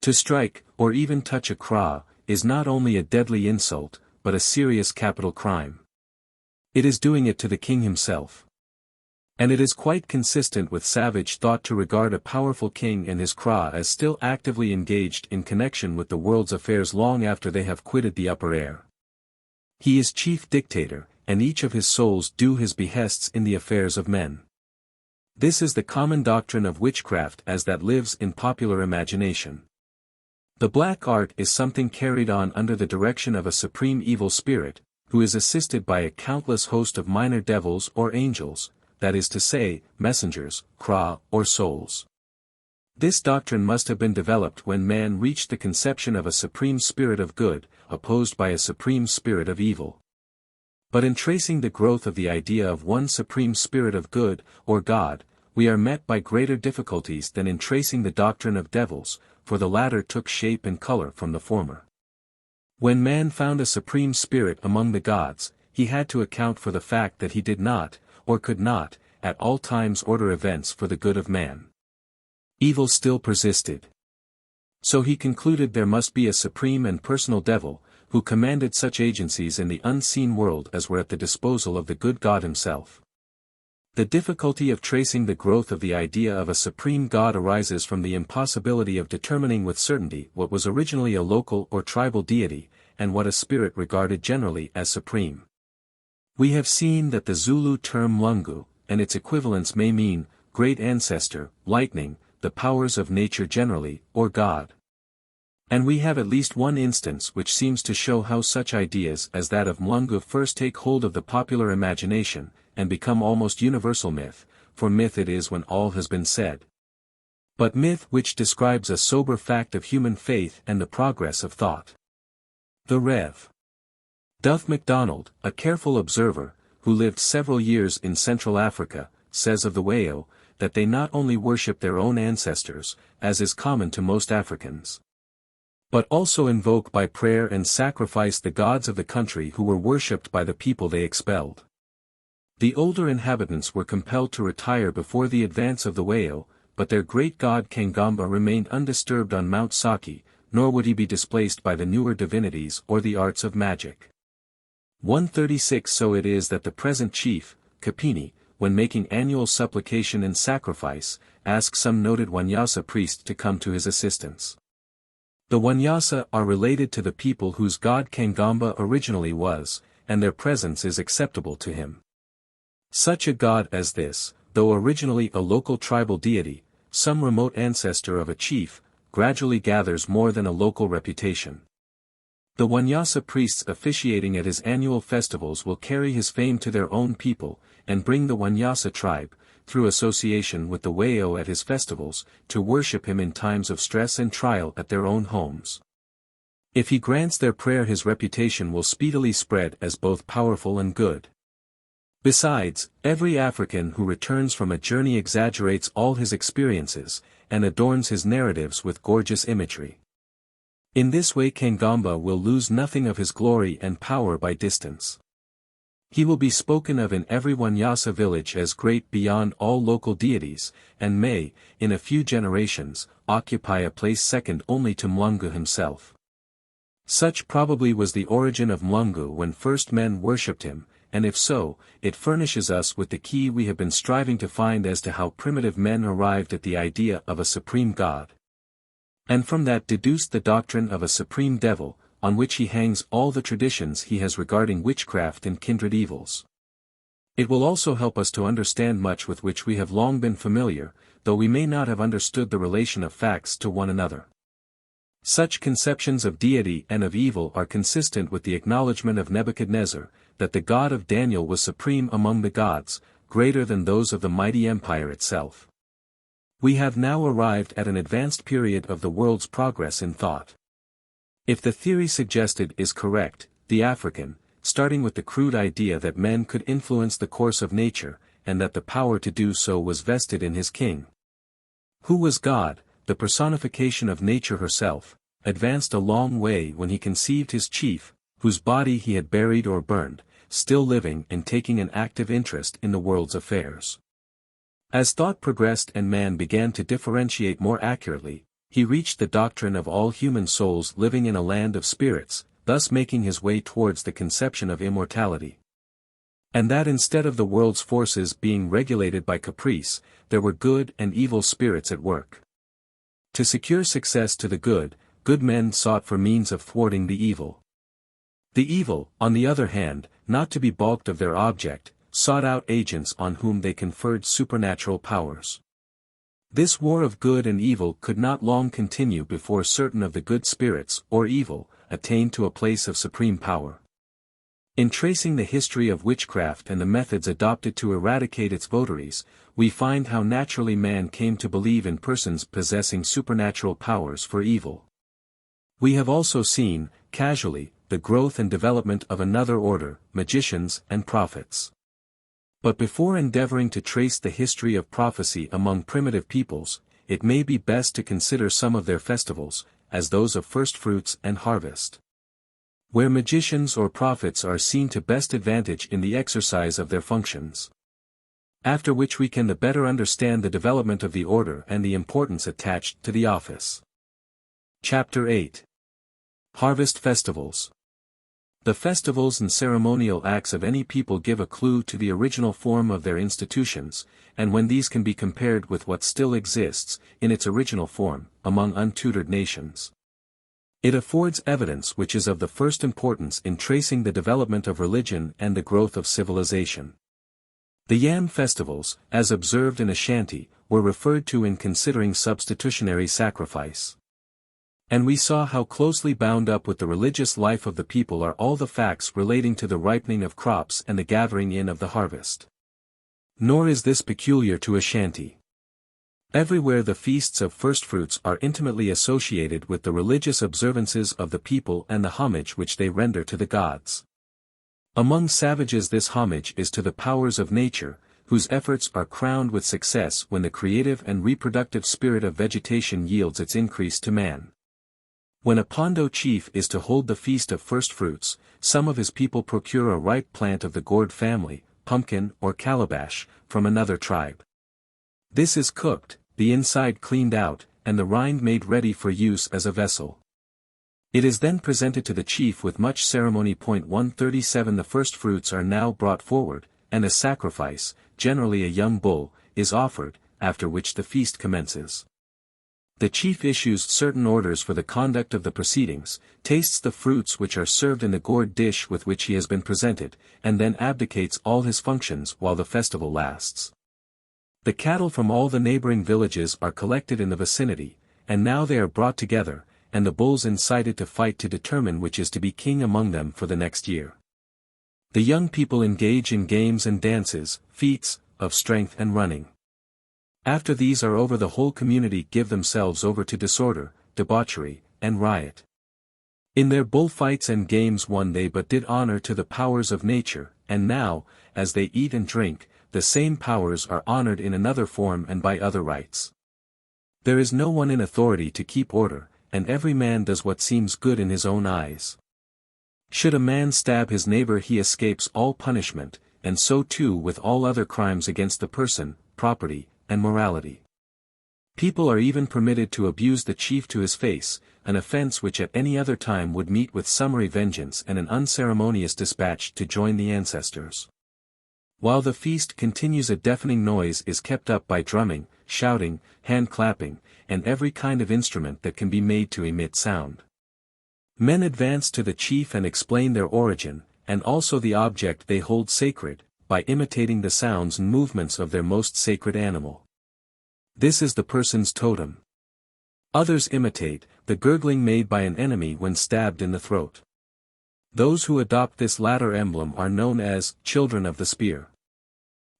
To strike, or even touch a cra, is not only a deadly insult, but a serious capital crime. It is doing it to the king himself. And it is quite consistent with savage thought to regard a powerful king and his cra as still actively engaged in connection with the world's affairs long after they have quitted the upper air. He is chief dictator, and each of his souls do his behests in the affairs of men. This is the common doctrine of witchcraft as that lives in popular imagination. The black art is something carried on under the direction of a supreme evil spirit, who is assisted by a countless host of minor devils or angels, that is to say, messengers, cra, or souls. This doctrine must have been developed when man reached the conception of a supreme spirit of good, opposed by a supreme spirit of evil. But in tracing the growth of the idea of one supreme spirit of good, or God, we are met by greater difficulties than in tracing the doctrine of devils, for the latter took shape and color from the former. When man found a supreme spirit among the gods, he had to account for the fact that he did not, or could not, at all times order events for the good of man. Evil still persisted. So he concluded there must be a supreme and personal devil, who commanded such agencies in the unseen world as were at the disposal of the good God himself. The difficulty of tracing the growth of the idea of a supreme God arises from the impossibility of determining with certainty what was originally a local or tribal deity, and what a spirit regarded generally as supreme. We have seen that the Zulu term Lungu, and its equivalents may mean, great ancestor, lightning, the powers of nature generally, or God. And we have at least one instance which seems to show how such ideas as that of Mlungu first take hold of the popular imagination, and become almost universal myth, for myth it is when all has been said. But myth which describes a sober fact of human faith and the progress of thought. The Rev. Duff Macdonald, a careful observer, who lived several years in Central Africa, says of the Wayo, that they not only worship their own ancestors, as is common to most Africans, but also invoke by prayer and sacrifice the gods of the country who were worshipped by the people they expelled. The older inhabitants were compelled to retire before the advance of the Wayo, but their great god Kangamba remained undisturbed on Mount Saki, nor would he be displaced by the newer divinities or the arts of magic. 136 So it is that the present chief, Kapini, when making annual supplication and sacrifice, asks some noted Wanyasa priest to come to his assistance. The Wanyasa are related to the people whose god Kangamba originally was, and their presence is acceptable to him. Such a god as this, though originally a local tribal deity, some remote ancestor of a chief, gradually gathers more than a local reputation. The Wanyasa priests officiating at his annual festivals will carry his fame to their own people, and bring the Wanyasa tribe, through association with the Wayo at his festivals, to worship him in times of stress and trial at their own homes. If he grants their prayer, his reputation will speedily spread as both powerful and good. Besides, every African who returns from a journey exaggerates all his experiences, and adorns his narratives with gorgeous imagery. In this way Kangamba will lose nothing of his glory and power by distance. He will be spoken of in every Wanyasa village as great beyond all local deities, and may, in a few generations, occupy a place second only to Mlungu himself. Such probably was the origin of Mlungu when first men worshipped him, and if so, it furnishes us with the key we have been striving to find as to how primitive men arrived at the idea of a supreme god. And from that deduced the doctrine of a supreme devil, on which he hangs all the traditions he has regarding witchcraft and kindred evils. It will also help us to understand much with which we have long been familiar, though we may not have understood the relation of facts to one another. Such conceptions of deity and of evil are consistent with the acknowledgement of Nebuchadnezzar, that the God of Daniel was supreme among the gods, greater than those of the mighty empire itself. We have now arrived at an advanced period of the world's progress in thought. If the theory suggested is correct, the African, starting with the crude idea that men could influence the course of nature, and that the power to do so was vested in his king, who was God, the personification of nature herself, advanced a long way when he conceived his chief, whose body he had buried or burned, still living and taking an active interest in the world's affairs. As thought progressed and man began to differentiate more accurately, he reached the doctrine of all human souls living in a land of spirits, thus making his way towards the conception of immortality. And that instead of the world's forces being regulated by caprice, there were good and evil spirits at work. To secure success to the good men sought for means of thwarting the evil. The evil, on the other hand, not to be balked of their object, sought out agents on whom they conferred supernatural powers. This war of good and evil could not long continue before certain of the good spirits, or evil, attained to a place of supreme power. In tracing the history of witchcraft and the methods adopted to eradicate its votaries, we find how naturally man came to believe in persons possessing supernatural powers for evil. We have also seen, casually, the growth and development of another order, magicians and prophets. But before endeavoring to trace the history of prophecy among primitive peoples, it may be best to consider some of their festivals, as those of first fruits and harvest, where magicians or prophets are seen to best advantage in the exercise of their functions. After which we can the better understand the development of the order and the importance attached to the office. Chapter 8. Harvest Festivals. The festivals and ceremonial acts of any people give a clue to the original form of their institutions, and when these can be compared with what still exists, in its original form, among untutored nations, it affords evidence which is of the first importance in tracing the development of religion and the growth of civilization. The yam festivals, as observed in Ashanti, were referred to in considering substitutionary sacrifice. And we saw how closely bound up with the religious life of the people are all the facts relating to the ripening of crops and the gathering in of the harvest. Nor is this peculiar to Ashanti. Everywhere the feasts of firstfruits are intimately associated with the religious observances of the people and the homage which they render to the gods. Among savages this homage is to the powers of nature, whose efforts are crowned with success when the creative and reproductive spirit of vegetation yields its increase to man. When a Pondo chief is to hold the feast of firstfruits, some of his people procure a ripe plant of the gourd family, pumpkin or calabash, from another tribe. This is cooked, the inside cleaned out, and the rind made ready for use as a vessel. It is then presented to the chief with much ceremony. 137 The firstfruits are now brought forward, and a sacrifice, generally a young bull, is offered, after which the feast commences. The chief issues certain orders for the conduct of the proceedings, tastes the fruits which are served in the gourd dish with which he has been presented, and then abdicates all his functions while the festival lasts. The cattle from all the neighboring villages are collected in the vicinity, and now they are brought together, and the bulls incited to fight to determine which is to be king among them for the next year. The young people engage in games and dances, feats of strength and running. After these are over, the whole community give themselves over to disorder, debauchery, and riot. In their bullfights and games one they but did honor to the powers of nature, and now, as they eat and drink, the same powers are honored in another form and by other rites. There is no one in authority to keep order, and every man does what seems good in his own eyes. Should a man stab his neighbor, he escapes all punishment, and so too with all other crimes against the person, property, and morality. People are even permitted to abuse the chief to his face, an offense which at any other time would meet with summary vengeance and an unceremonious dispatch to join the ancestors. While the feast continues, a deafening noise is kept up by drumming, shouting, hand-clapping, and every kind of instrument that can be made to emit sound. Men advance to the chief and explain their origin, and also the object they hold sacred, by imitating the sounds and movements of their most sacred animal. This is the person's totem. Others imitate the gurgling made by an enemy when stabbed in the throat. Those who adopt this latter emblem are known as children of the spear.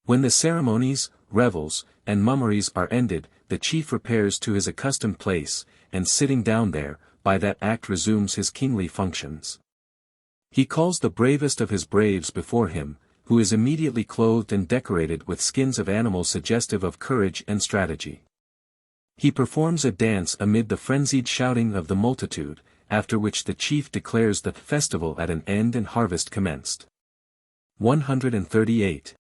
When the ceremonies, revels, and mummeries are ended, the chief repairs to his accustomed place, and sitting down there, by that act resumes his kingly functions. He calls the bravest of his braves before him, who is immediately clothed and decorated with skins of animals suggestive of courage and strategy. He performs a dance amid the frenzied shouting of the multitude, after which the chief declares the festival at an end and harvest commenced. 138.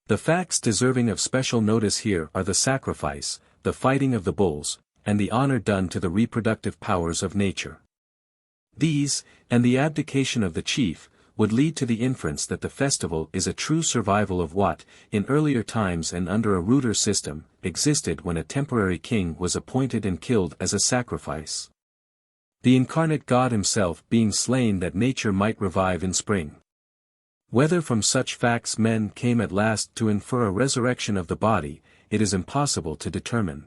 The facts deserving of special notice here are the sacrifice, the fighting of the bulls, and the honor done to the reproductive powers of nature. These, and the abdication of the chief, would lead to the inference that the festival is a true survival of what, in earlier times and under a ruder system, existed when a temporary king was appointed and killed as a sacrifice. The incarnate God himself being slain that nature might revive in spring. Whether from such facts men came at last to infer a resurrection of the body, it is impossible to determine.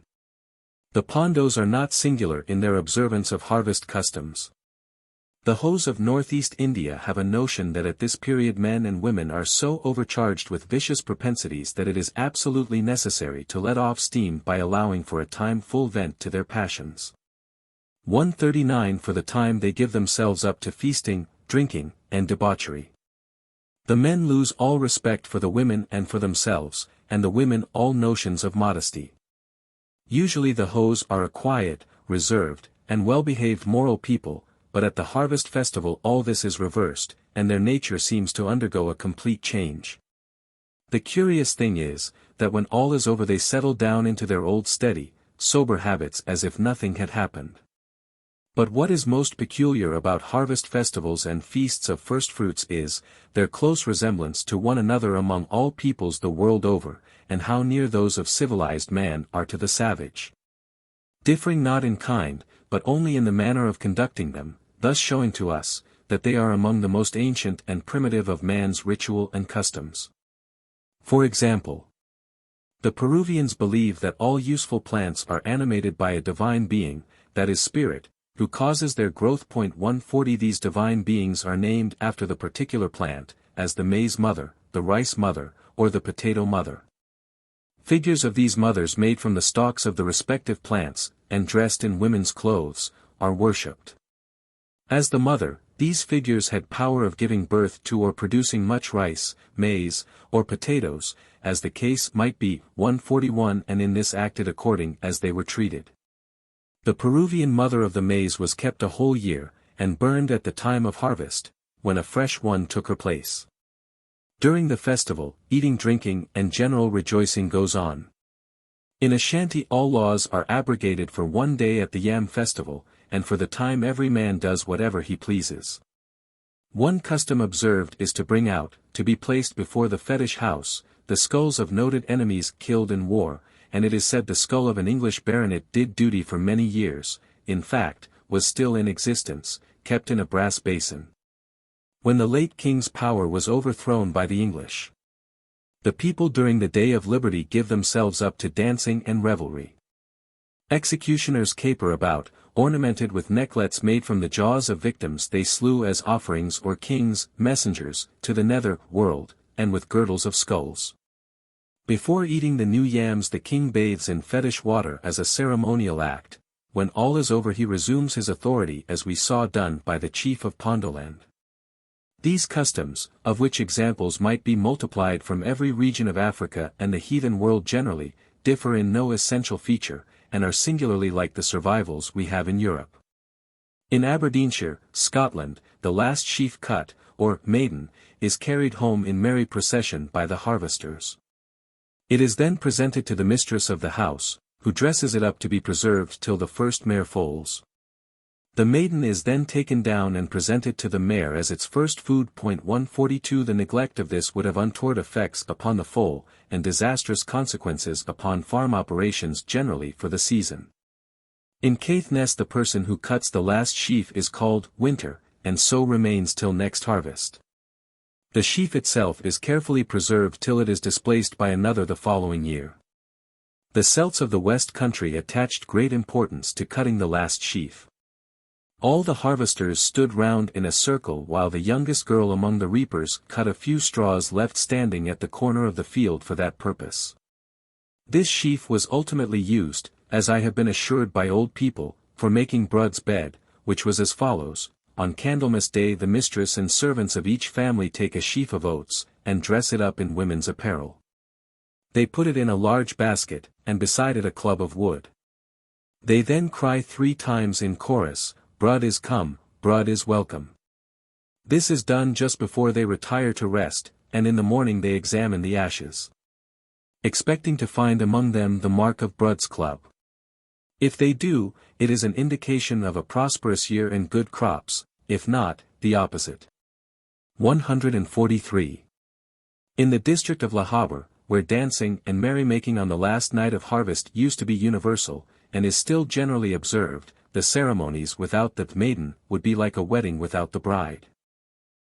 The Pondos are not singular in their observance of harvest customs. The Hos of northeast India have a notion that at this period men and women are so overcharged with vicious propensities that it is absolutely necessary to let off steam by allowing for a time full vent to their passions. 139 For the time they give themselves up to feasting, drinking, and debauchery. The men lose all respect for the women and for themselves, and the women all notions of modesty. Usually the Hos are a quiet, reserved, and well-behaved moral people, but at the harvest festival all this is reversed, and their nature seems to undergo a complete change. The curious thing is, that when all is over they settle down into their old steady, sober habits as if nothing had happened. But what is most peculiar about harvest festivals and feasts of firstfruits is, their close resemblance to one another among all peoples the world over, and how near those of civilized man are to the savage. Differing not in kind, but only in the manner of conducting them, thus showing to us, that they are among the most ancient and primitive of man's ritual and customs. For example, the Peruvians believe that all useful plants are animated by a divine being, that is spirit, who causes their growth. 140 These divine beings are named after the particular plant, as the maize mother, the rice mother, or the potato mother. Figures of these mothers made from the stalks of the respective plants, and dressed in women's clothes, are worshipped. As the mother, these figures had power of giving birth to or producing much rice, maize, or potatoes, as the case might be. 141 And in this acted according as they were treated. The Peruvian mother of the maize was kept a whole year, and burned at the time of harvest, when a fresh one took her place. During the festival, eating, drinking, and general rejoicing goes on. In Ashanti all laws are abrogated for one day at the yam festival, and for the time every man does whatever he pleases. One custom observed is to bring out, to be placed before the fetish house, the skulls of noted enemies killed in war, and it is said the skull of an English baronet did duty for many years, in fact, was still in existence, kept in a brass basin. When the late king's power was overthrown by the English, the people during the Day of Liberty give themselves up to dancing and revelry. Executioners caper about, ornamented with necklets made from the jaws of victims they slew as offerings or kings' messengers to the nether world, and with girdles of skulls. Before eating the new yams the king bathes in fetish water as a ceremonial act. When all is over he resumes his authority as we saw done by the chief of Pondoland. These customs, of which examples might be multiplied from every region of Africa and the heathen world generally, differ in no essential feature, and are singularly like the survivals we have in Europe. In Aberdeenshire, Scotland, the last sheaf cut, or maiden, is carried home in merry procession by the harvesters. It is then presented to the mistress of the house, who dresses it up to be preserved till the first mare foals. The maiden is then taken down and presented to the mare as its first food. 142 The neglect of this would have untoward effects upon the foal, and disastrous consequences upon farm operations generally for the season. In Caithness the person who cuts the last sheaf is called winter, and so remains till next harvest. The sheaf itself is carefully preserved till it is displaced by another the following year. The Celts of the West Country attached great importance to cutting the last sheaf. All the harvesters stood round in a circle while the youngest girl among the reapers cut a few straws left standing at the corner of the field for that purpose. This sheaf was ultimately used, as I have been assured by old people, for making Brud's bed, which was as follows: on Candlemas Day the mistress and servants of each family take a sheaf of oats, and dress it up in women's apparel. They put it in a large basket, and beside it a club of wood. They then cry 3 times in chorus, "Brud is come, Brud is welcome." This is done just before they retire to rest, and in the morning they examine the ashes, expecting to find among them the mark of Brud's club. If they do, it is an indication of a prosperous year and good crops, if not, the opposite. 143. In the district of La Havre, where dancing and merrymaking on the last night of harvest used to be universal, and is still generally observed, the ceremonies without the maiden would be like a wedding without the bride.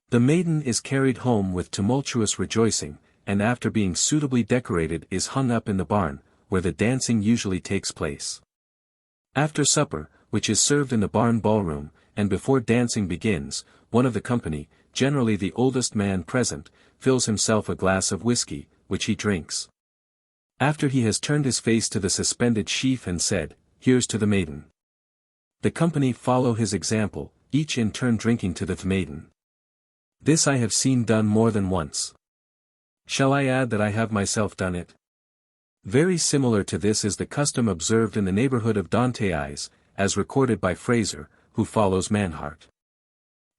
The maiden is carried home with tumultuous rejoicing, and after being suitably decorated is hung up in the barn, where the dancing usually takes place. After supper, which is served in the barn ballroom, and before dancing begins, one of the company, generally the oldest man present, fills himself a glass of whiskey, which he drinks. After he has turned his face to the suspended sheaf and said, "Here's to the maiden." The company follow his example, each in turn drinking to the maiden. This I have seen done more than once. Shall I add that I have myself done it? Very similar to this is the custom observed in the neighborhood of Danteis, as recorded by Fraser, who follows Manhart.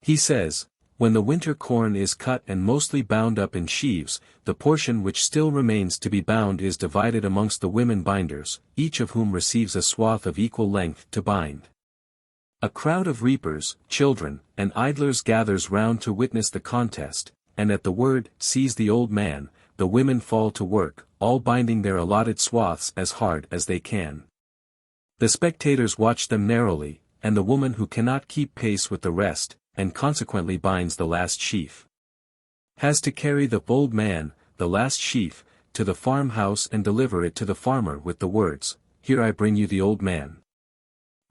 He says, "When the winter corn is cut and mostly bound up in sheaves, the portion which still remains to be bound is divided amongst the women binders, each of whom receives a swath of equal length to bind. A crowd of reapers, children, and idlers gathers round to witness the contest, and at the word, 'Seize the old man,' the women fall to work, all binding their allotted swaths as hard as they can. The spectators watch them narrowly, and the woman who cannot keep pace with the rest, and consequently binds the last sheaf, has to carry the old man, the last sheaf, to the farmhouse and deliver it to the farmer with the words, 'Here I bring you the old man.'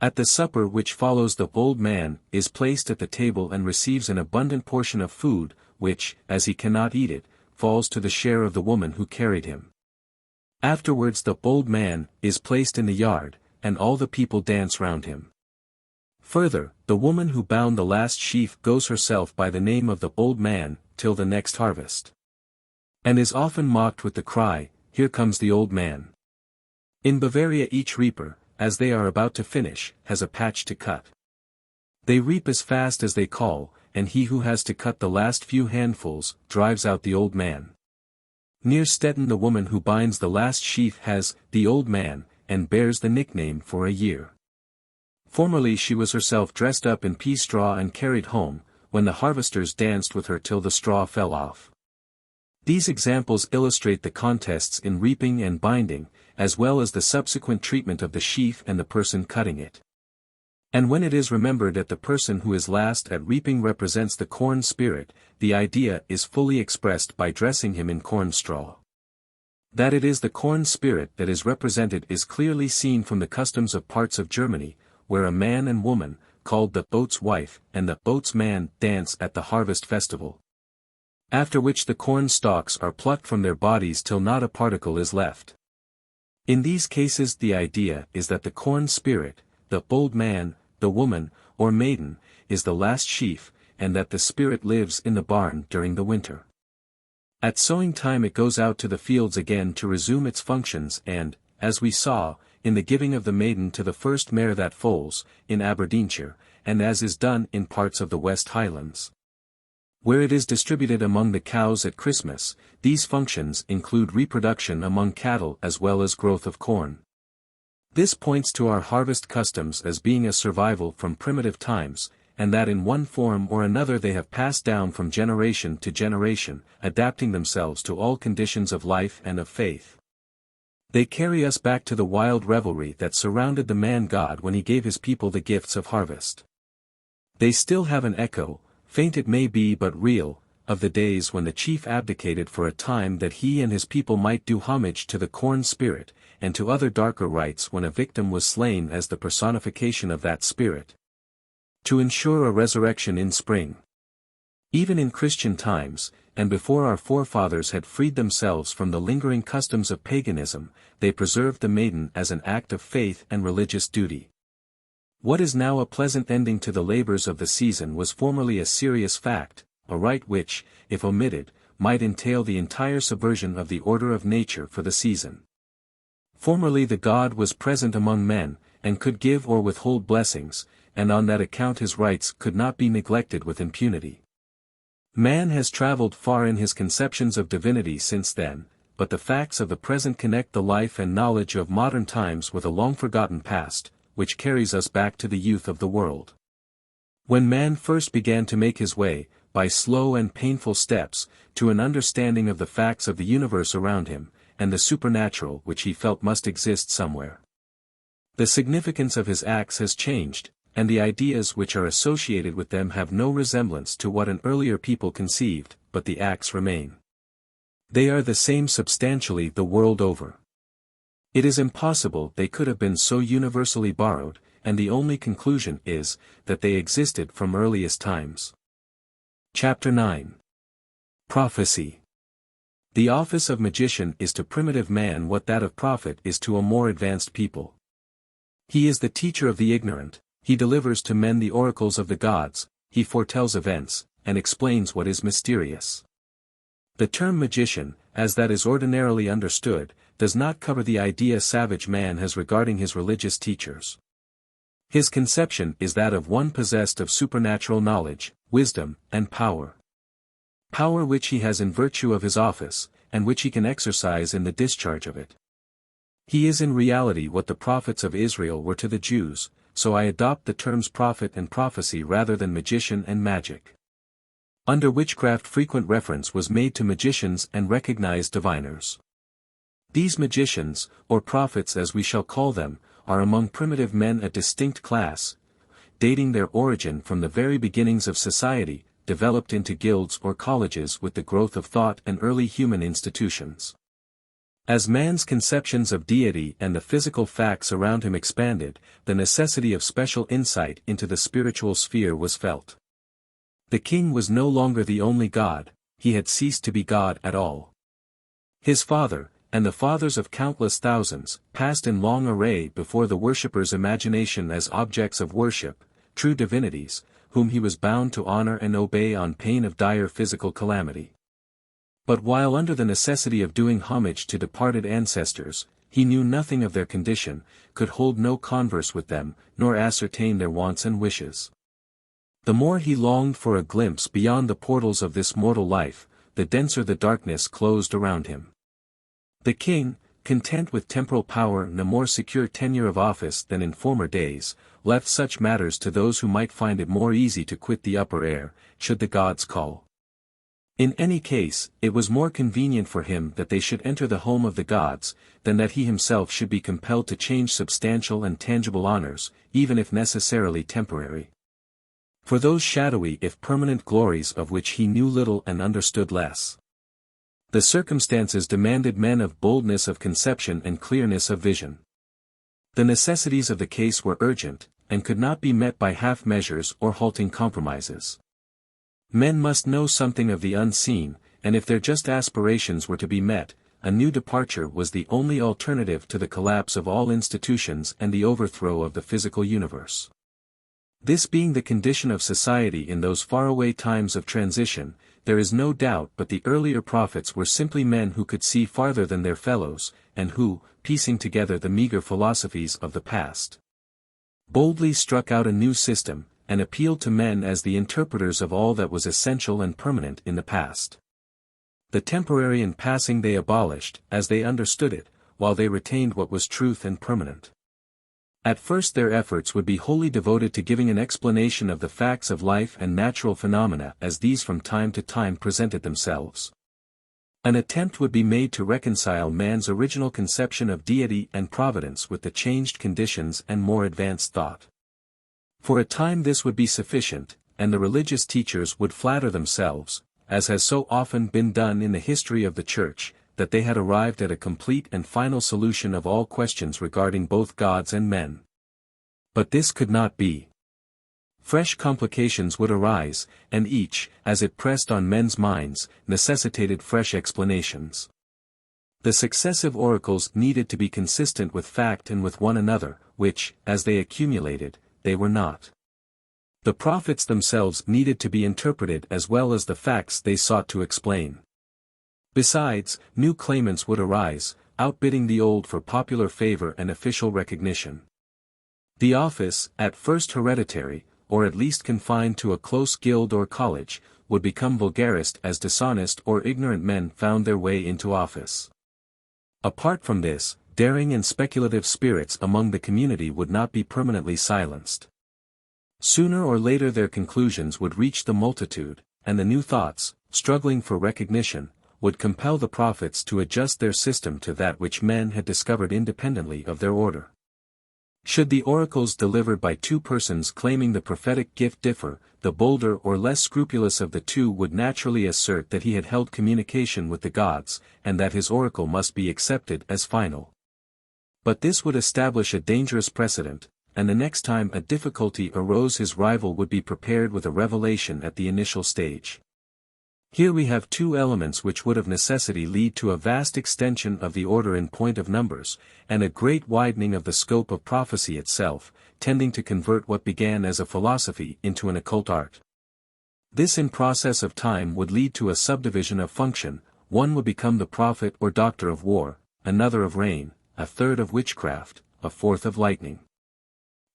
At the supper which follows the old man is placed at the table and receives an abundant portion of food, which, as he cannot eat it, falls to the share of the woman who carried him. Afterwards the old man is placed in the yard, and all the people dance round him. Further, the woman who bound the last sheaf goes herself by the name of the old man, till the next harvest, and is often mocked with the cry, 'Here comes the old man.' In Bavaria each reaper, as they are about to finish, has a patch to cut. They reap as fast as they call, and he who has to cut the last few handfuls, drives out the old man. Near Stettin the woman who binds the last sheaf has, the old man, and bears the nickname for a year. Formerly she was herself dressed up in pea straw and carried home, when the harvesters danced with her till the straw fell off. These examples illustrate the contests in reaping and binding, as well as the subsequent treatment of the sheaf and the person cutting it. And when it is remembered that the person who is last at reaping represents the corn spirit, the idea is fully expressed by dressing him in corn straw. That it is the corn spirit that is represented is clearly seen from the customs of parts of Germany, where a man and woman, called the oats wife and the oats man, dance at the harvest festival. After which the corn stalks are plucked from their bodies till not a particle is left. In these cases the idea is that the corn spirit, the old man, the woman, or maiden, is the last sheaf, and that the spirit lives in the barn during the winter. At sowing time it goes out to the fields again to resume its functions and, as we saw, in the giving of the maiden to the first mare that foals, in Aberdeenshire, and as is done in parts of the West Highlands. Where it is distributed among the cows at Christmas, these functions include reproduction among cattle as well as growth of corn. This points to our harvest customs as being a survival from primitive times, and that in one form or another they have passed down from generation to generation, adapting themselves to all conditions of life and of faith. They carry us back to the wild revelry that surrounded the man-God when he gave his people the gifts of harvest. They still have an echo, faint it may be but real, of the days when the chief abdicated for a time that he and his people might do homage to the corn spirit, and to other darker rites when a victim was slain as the personification of that spirit, to ensure a resurrection in spring. Even in Christian times, and before our forefathers had freed themselves from the lingering customs of paganism, they preserved the maiden as an act of faith and religious duty. What is now a pleasant ending to the labors of the season was formerly a serious fact, a rite which, if omitted, might entail the entire subversion of the order of nature for the season. Formerly the god was present among men, and could give or withhold blessings, and on that account his rites could not be neglected with impunity. Man has traveled far in his conceptions of divinity since then, but the facts of the present connect the life and knowledge of modern times with a long-forgotten past, which carries us back to the youth of the world. When man first began to make his way, by slow and painful steps, to an understanding of the facts of the universe around him, and the supernatural which he felt must exist somewhere. The significance of his acts has changed, and the ideas which are associated with them have no resemblance to what an earlier people conceived, but the acts remain. They are the same substantially the world over. It is impossible they could have been so universally borrowed, and the only conclusion is, that they existed from earliest times. Chapter 9. Prophecy. The office of magician is to primitive man what that of prophet is to a more advanced people. He is the teacher of the ignorant, he delivers to men the oracles of the gods, he foretells events, and explains what is mysterious. The term magician, as that is ordinarily understood, does not cover the idea savage man has regarding his religious teachers. His conception is that of one possessed of supernatural knowledge, wisdom, and power. Power which he has in virtue of his office, and which he can exercise in the discharge of it. He is in reality what the prophets of Israel were to the Jews, so I adopt the terms prophet and prophecy rather than magician and magic. Under witchcraft frequent reference was made to magicians and recognized diviners. These magicians, or prophets as we shall call them, are among primitive men a distinct class, dating their origin from the very beginnings of society, developed into guilds or colleges with the growth of thought and early human institutions. As man's conceptions of deity and the physical facts around him expanded, the necessity of special insight into the spiritual sphere was felt. The king was no longer the only god, he had ceased to be God at all. His father, and the fathers of countless thousands, passed in long array before the worshipper's imagination as objects of worship, true divinities, whom he was bound to honor and obey on pain of dire physical calamity. But while under the necessity of doing homage to departed ancestors, he knew nothing of their condition, could hold no converse with them, nor ascertain their wants and wishes. The more he longed for a glimpse beyond the portals of this mortal life, the denser the darkness closed around him. The king, content with temporal power and a more secure tenure of office than in former days, left such matters to those who might find it more easy to quit the upper air, should the gods call. In any case, it was more convenient for him that they should enter the home of the gods, than that he himself should be compelled to change substantial and tangible honors, even if necessarily temporary. For those shadowy if permanent glories of which he knew little and understood less. The circumstances demanded men of boldness of conception and clearness of vision. The necessities of the case were urgent, and could not be met by half measures or halting compromises. Men must know something of the unseen, and if their just aspirations were to be met, a new departure was the only alternative to the collapse of all institutions and the overthrow of the physical universe. This being the condition of society in those faraway times of transition, there is no doubt but the earlier prophets were simply men who could see farther than their fellows, and who, piecing together the meager philosophies of the past. Boldly struck out a new system, and appealed to men as the interpreters of all that was essential and permanent in the past. The temporary and passing they abolished, as they understood it, while they retained what was truth and permanent. At first their efforts would be wholly devoted to giving an explanation of the facts of life and natural phenomena as these from time to time presented themselves. An attempt would be made to reconcile man's original conception of deity and providence with the changed conditions and more advanced thought. For a time this would be sufficient, and the religious teachers would flatter themselves, as has so often been done in the history of the Church, that they had arrived at a complete and final solution of all questions regarding both gods and men. But this could not be. Fresh complications would arise, and each, as it pressed on men's minds, necessitated fresh explanations. The successive oracles needed to be consistent with fact and with one another, which, as they accumulated, they were not. The prophets themselves needed to be interpreted as well as the facts they sought to explain. Besides, new claimants would arise, outbidding the old for popular favor and official recognition. The office, at first hereditary, or at least confined to a close guild or college, would become vulgarist as dishonest or ignorant men found their way into office. Apart from this, daring and speculative spirits among the community would not be permanently silenced. Sooner or later their conclusions would reach the multitude, and the new thoughts, struggling for recognition, would compel the prophets to adjust their system to that which men had discovered independently of their order. Should the oracles delivered by two persons claiming the prophetic gift differ, the bolder or less scrupulous of the two would naturally assert that he had held communication with the gods, and that his oracle must be accepted as final. But this would establish a dangerous precedent, and the next time a difficulty arose his rival would be prepared with a revelation at the initial stage. Here we have two elements which would of necessity lead to a vast extension of the order in point of numbers, and a great widening of the scope of prophecy itself, tending to convert what began as a philosophy into an occult art. This in process of time would lead to a subdivision of function, one would become the prophet or doctor of war, another of rain, a third of witchcraft, a fourth of lightning.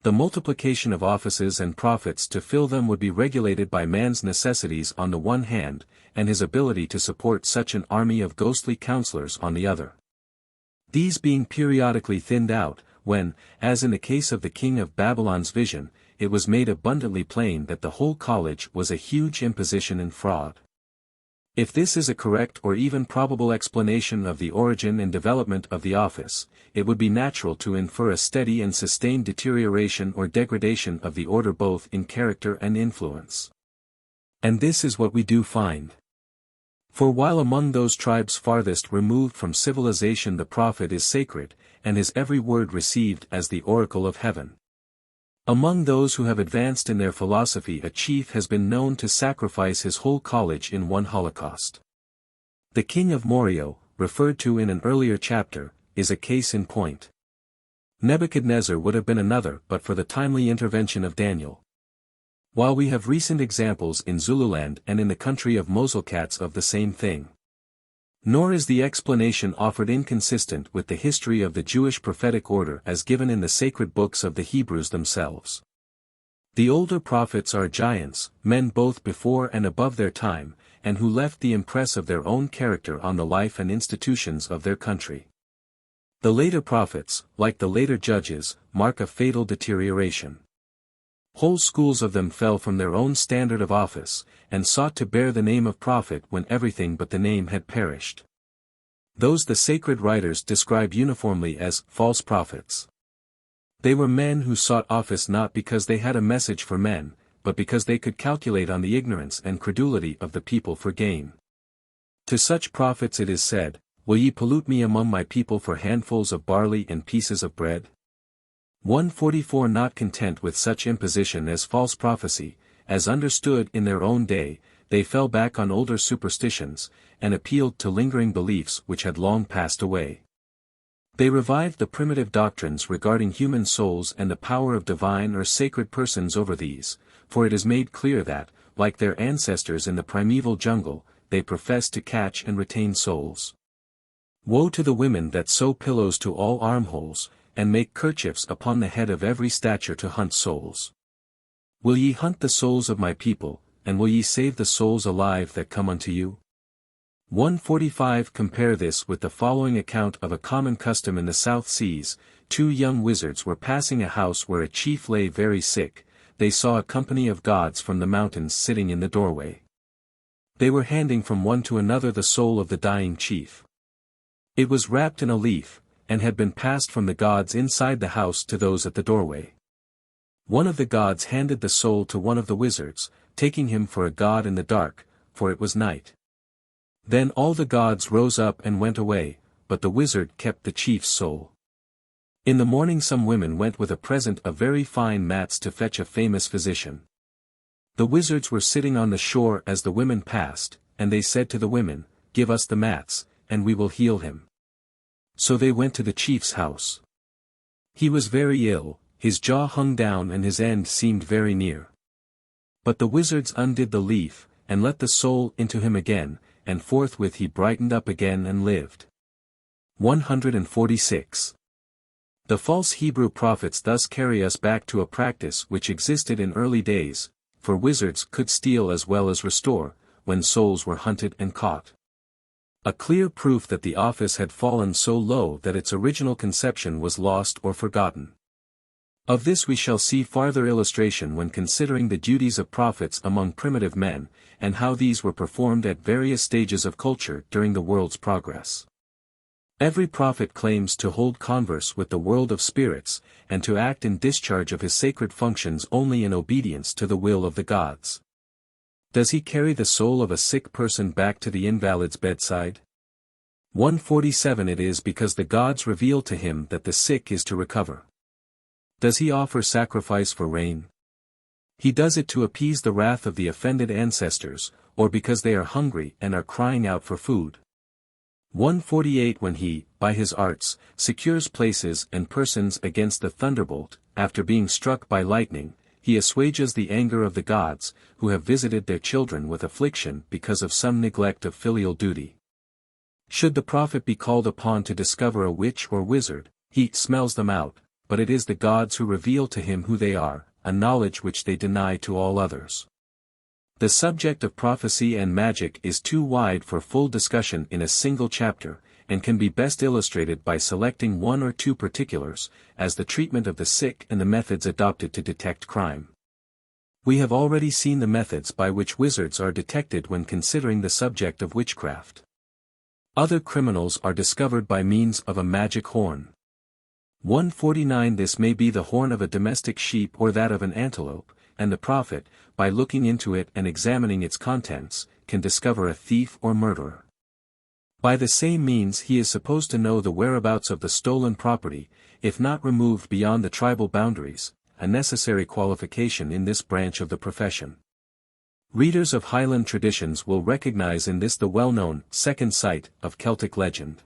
The multiplication of offices and prophets to fill them would be regulated by man's necessities on the one hand, and his ability to support such an army of ghostly counselors on the other. These being periodically thinned out, when, as in the case of the king of Babylon's vision, it was made abundantly plain that the whole college was a huge imposition and fraud. If this is a correct or even probable explanation of the origin and development of the office, it would be natural to infer a steady and sustained deterioration or degradation of the order both in character and influence. And this is what we do find. For while among those tribes farthest removed from civilization the prophet is sacred, and his every word received as the oracle of heaven, among those who have advanced in their philosophy a chief has been known to sacrifice his whole college in one holocaust. The king of Morio, referred to in an earlier chapter, is a case in point. Nebuchadnezzar would have been another but for the timely intervention of Daniel. While we have recent examples in Zululand and in the country of Moselcats of the same thing. Nor is the explanation offered inconsistent with the history of the Jewish prophetic order as given in the sacred books of the Hebrews themselves. The older prophets are giants, men both before and above their time, and who left the impress of their own character on the life and institutions of their country. The later prophets, like the later judges, mark a fatal deterioration. Whole schools of them fell from their own standard of office, and sought to bear the name of prophet when everything but the name had perished. Those the sacred writers describe uniformly as false prophets. They were men who sought office not because they had a message for men, but because they could calculate on the ignorance and credulity of the people for gain. To such prophets it is said, "Will ye pollute me among my people for handfuls of barley and pieces of bread?" 144. Not content with such imposition as false prophecy, as understood in their own day, they fell back on older superstitions, and appealed to lingering beliefs which had long passed away. They revived the primitive doctrines regarding human souls and the power of divine or sacred persons over these, for it is made clear that, like their ancestors in the primeval jungle, they professed to catch and retain souls. Woe to the women that sew pillows to all armholes, and make kerchiefs upon the head of every stature to hunt souls. Will ye hunt the souls of my people, and will ye save the souls alive that come unto you? 145. Compare this with the following account of a common custom in the South Seas. 2 young wizards were passing a house where a chief lay very sick. They saw a company of gods from the mountains sitting in the doorway. They were handing from one to another the soul of the dying chief. It was wrapped in a leaf, and had been passed from the gods inside the house to those at the doorway. One of the gods handed the soul to one of the wizards, taking him for a god in the dark, for it was night. Then all the gods rose up and went away, but the wizard kept the chief's soul. In the morning some women went with a present of very fine mats to fetch a famous physician. The wizards were sitting on the shore as the women passed, and they said to the women, "Give us the mats, and we will heal him." So they went to the chief's house. He was very ill, his jaw hung down and his end seemed very near. But the wizards undid the leaf, and let the soul into him again, and forthwith he brightened up again and lived. 146. The false Hebrew prophets thus carry us back to a practice which existed in early days, for wizards could steal as well as restore, when souls were hunted and caught. A clear proof that the office had fallen so low that its original conception was lost or forgotten. Of this we shall see farther illustration when considering the duties of prophets among primitive men, and how these were performed at various stages of culture during the world's progress. Every prophet claims to hold converse with the world of spirits, and to act in discharge of his sacred functions only in obedience to the will of the gods. Does he carry the soul of a sick person back to the invalid's bedside? 147. It is because the gods reveal to him that the sick is to recover. Does he offer sacrifice for rain? He does it to appease the wrath of the offended ancestors, or because they are hungry and are crying out for food. 148. When he, by his arts, secures places and persons against the thunderbolt, after being struck by lightning, he assuages the anger of the gods, who have visited their children with affliction because of some neglect of filial duty. Should the prophet be called upon to discover a witch or wizard, he smells them out, but it is the gods who reveal to him who they are, a knowledge which they deny to all others. The subject of prophecy and magic is too wide for full discussion in a single chapter, and can be best illustrated by selecting 1 or 2 particulars, as the treatment of the sick and the methods adopted to detect crime. We have already seen the methods by which wizards are detected when considering the subject of witchcraft. Other criminals are discovered by means of a magic horn. 149. This may be the horn of a domestic sheep or that of an antelope, and the prophet, by looking into it and examining its contents, can discover a thief or murderer. By the same means he is supposed to know the whereabouts of the stolen property, if not removed beyond the tribal boundaries, a necessary qualification in this branch of the profession. Readers of Highland traditions will recognize in this the well-known second sight of Celtic legend.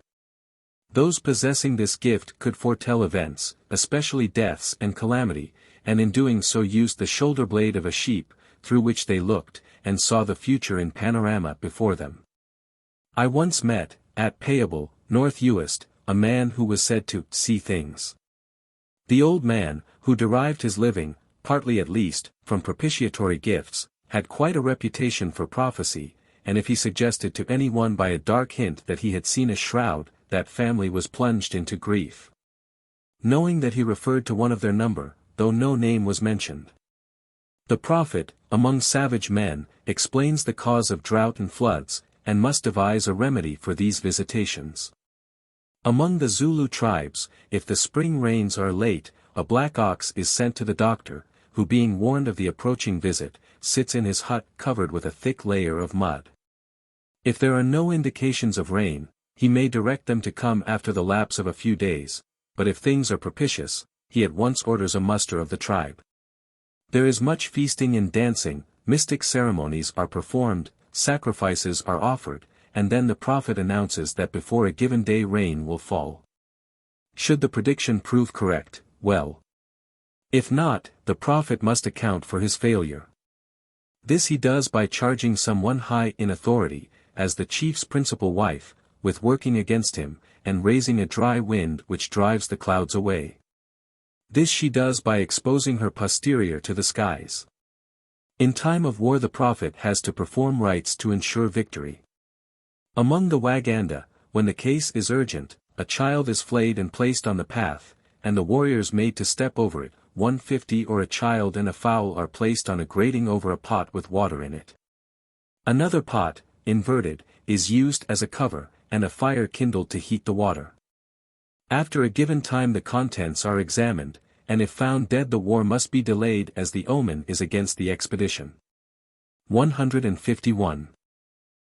Those possessing this gift could foretell events, especially deaths and calamity, and in doing so used the shoulder blade of a sheep, through which they looked, and saw the future in panorama before them. I once met, at Payable, North Uist, a man who was said to see things. The old man, who derived his living, partly at least, from propitiatory gifts, had quite a reputation for prophecy, and if he suggested to any one by a dark hint that he had seen a shroud, that family was plunged into grief. Knowing that he referred to one of their number, though no name was mentioned. The prophet, among savage men, explains the cause of drought and floods, and must devise a remedy for these visitations. Among the Zulu tribes, if the spring rains are late, a black ox is sent to the doctor, who being warned of the approaching visit, sits in his hut covered with a thick layer of mud. If there are no indications of rain, he may direct them to come after the lapse of a few days, but if things are propitious, he at once orders a muster of the tribe. There is much feasting and dancing, mystic ceremonies are performed, sacrifices are offered, and then the prophet announces that before a given day rain will fall. Should the prediction prove correct, well. If not, the prophet must account for his failure. This he does by charging someone high in authority, as the chief's principal wife, with working against him, and raising a dry wind which drives the clouds away. This she does by exposing her posterior to the skies. In time of war the prophet has to perform rites to ensure victory. Among the Waganda, when the case is urgent, a child is flayed and placed on the path, and the warriors made to step over it. 150 or a child and a fowl are placed on a grating over a pot with water in it. Another pot, inverted, is used as a cover, and a fire kindled to heat the water. After a given time the contents are examined, and if found dead the war must be delayed as the omen is against the expedition. 151.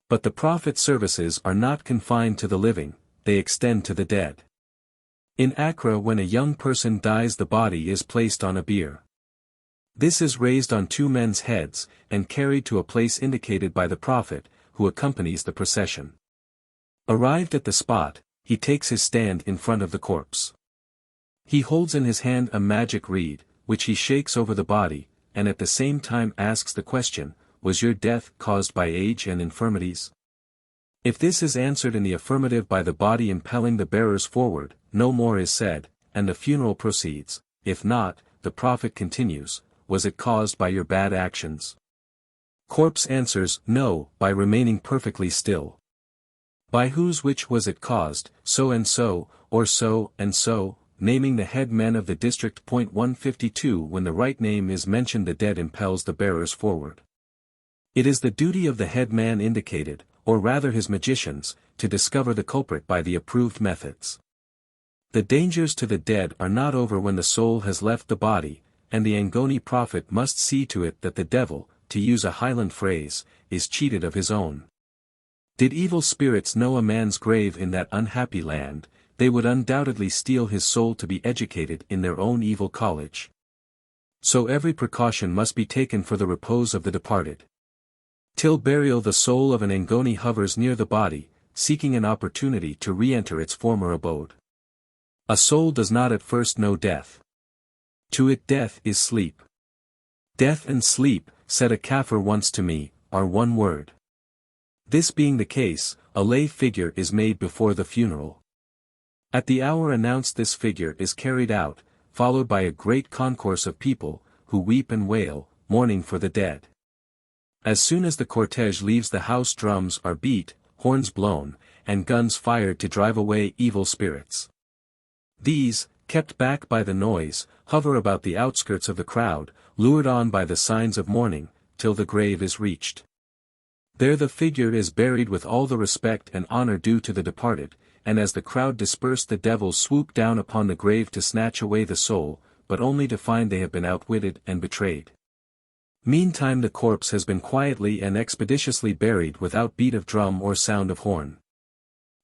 But the prophet's services are not confined to the living, they extend to the dead. In Accra when a young person dies the body is placed on a bier. This is raised on two men's heads, and carried to a place indicated by the prophet, who accompanies the procession. Arrived at the spot, he takes his stand in front of the corpse. He holds in his hand a magic reed, which he shakes over the body, and at the same time asks the question, "Was your death caused by age and infirmities?" If this is answered in the affirmative by the body impelling the bearers forward, no more is said, and the funeral proceeds. If not, the prophet continues, "Was it caused by your bad actions?" Corpse answers, "No, by remaining perfectly still." By whose which was it caused, so and so, or so and so, naming the head men of the district. 152 When the right name is mentioned the dead impels the bearers forward. It is the duty of the head man indicated, or rather his magicians, to discover the culprit by the approved methods. The dangers to the dead are not over when the soul has left the body, and the Angoni prophet must see to it that the devil, to use a Highland phrase, is cheated of his own. Did evil spirits know a man's grave in that unhappy land, they would undoubtedly steal his soul to be educated in their own evil college. So every precaution must be taken for the repose of the departed. Till burial the soul of an Angoni hovers near the body, seeking an opportunity to re-enter its former abode. A soul does not at first know death. To it death is sleep. Death and sleep, said a Kaffir once to me, are one word. This being the case, a lay figure is made before the funeral. At the hour announced this figure is carried out, followed by a great concourse of people, who weep and wail, mourning for the dead. As soon as the cortege leaves the house drums are beat, horns blown, and guns fired to drive away evil spirits. These, kept back by the noise, hover about the outskirts of the crowd, lured on by the signs of mourning, till the grave is reached. There the figure is buried with all the respect and honor due to the departed, and as the crowd disperse the devils swoop down upon the grave to snatch away the soul, but only to find they have been outwitted and betrayed. Meantime the corpse has been quietly and expeditiously buried without beat of drum or sound of horn.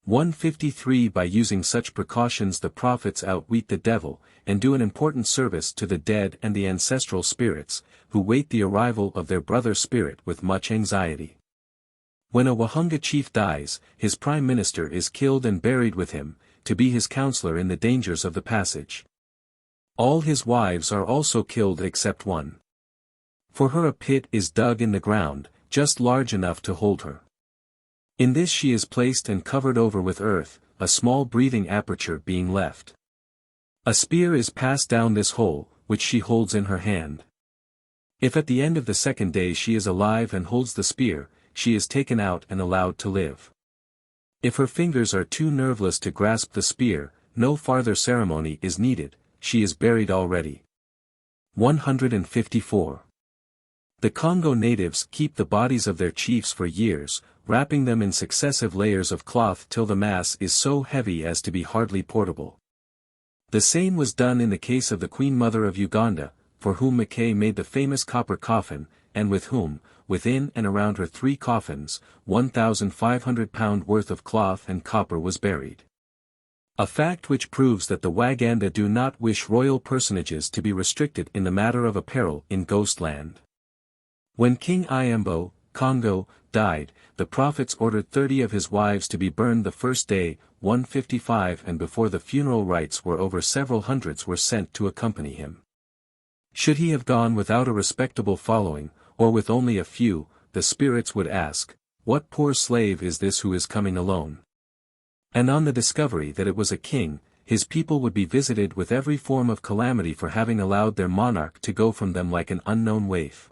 153 By using such precautions the prophets outwit the devil, and do an important service to the dead and the ancestral spirits, who wait the arrival of their brother spirit with much anxiety. When a Wahunga chief dies, his prime minister is killed and buried with him, to be his counselor in the dangers of the passage. All his wives are also killed except one. For her a pit is dug in the ground, just large enough to hold her. In this she is placed and covered over with earth, a small breathing aperture being left. A spear is passed down this hole, which she holds in her hand. If at the end of the second day she is alive and holds the spear, she is taken out and allowed to live. If her fingers are too nerveless to grasp the spear, no farther ceremony is needed, she is buried already. 154. The Congo natives keep the bodies of their chiefs for years, wrapping them in successive layers of cloth till the mass is so heavy as to be hardly portable. The same was done in the case of the Queen Mother of Uganda, for whom Mackay made the famous copper coffin, and with whom, within and around her 3 coffins, 1,500 pound worth of cloth and copper was buried. A fact which proves that the Waganda do not wish royal personages to be restricted in the matter of apparel in Ghostland. When King Iambo, Congo, died, the prophets ordered 30 of his wives to be burned the first day, 155, and before the funeral rites were over several hundreds were sent to accompany him. Should he have gone without a respectable following, or with only a few, the spirits would ask, "What poor slave is this who is coming alone?" And on the discovery that it was a king, his people would be visited with every form of calamity for having allowed their monarch to go from them like an unknown waif.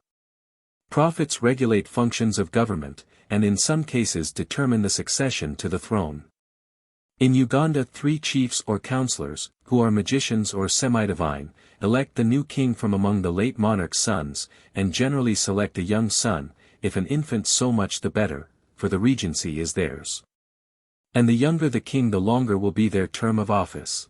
Prophets regulate functions of government, and in some cases determine the succession to the throne. In Uganda 3 chiefs or counselors, who are magicians or semi-divine, elect the new king from among the late monarch's sons, and generally select a young son, if an infant so much the better, for the regency is theirs. And the younger the king the longer will be their term of office.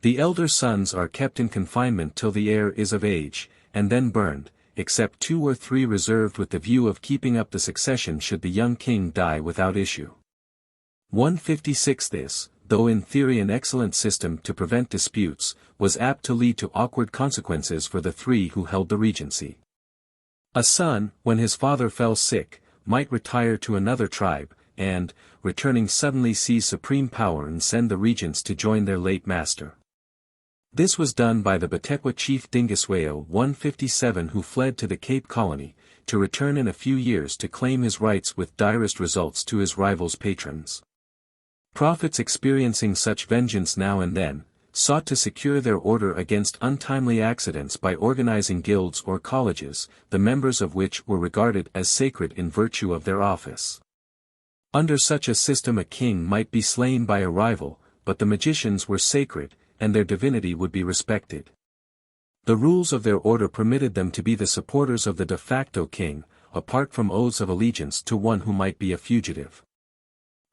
The elder sons are kept in confinement till the heir is of age, and then burned, except 2 or 3 reserved with the view of keeping up the succession should the young king die without issue. 156. This, though in theory an excellent system to prevent disputes, was apt to lead to awkward consequences for the 3 who held the regency. A son, when his father fell sick, might retire to another tribe, and, returning suddenly seize supreme power and send the regents to join their late master. This was done by the Batekwa chief Dingiswayo 157 who fled to the Cape Colony, to return in a few years to claim his rights with direst results to his rivals' patrons. Prophets experiencing such vengeance now and then, sought to secure their order against untimely accidents by organizing guilds or colleges, the members of which were regarded as sacred in virtue of their office. Under such a system a king might be slain by a rival, but the magicians were sacred, and their divinity would be respected. The rules of their order permitted them to be the supporters of the de facto king, apart from oaths of allegiance to one who might be a fugitive.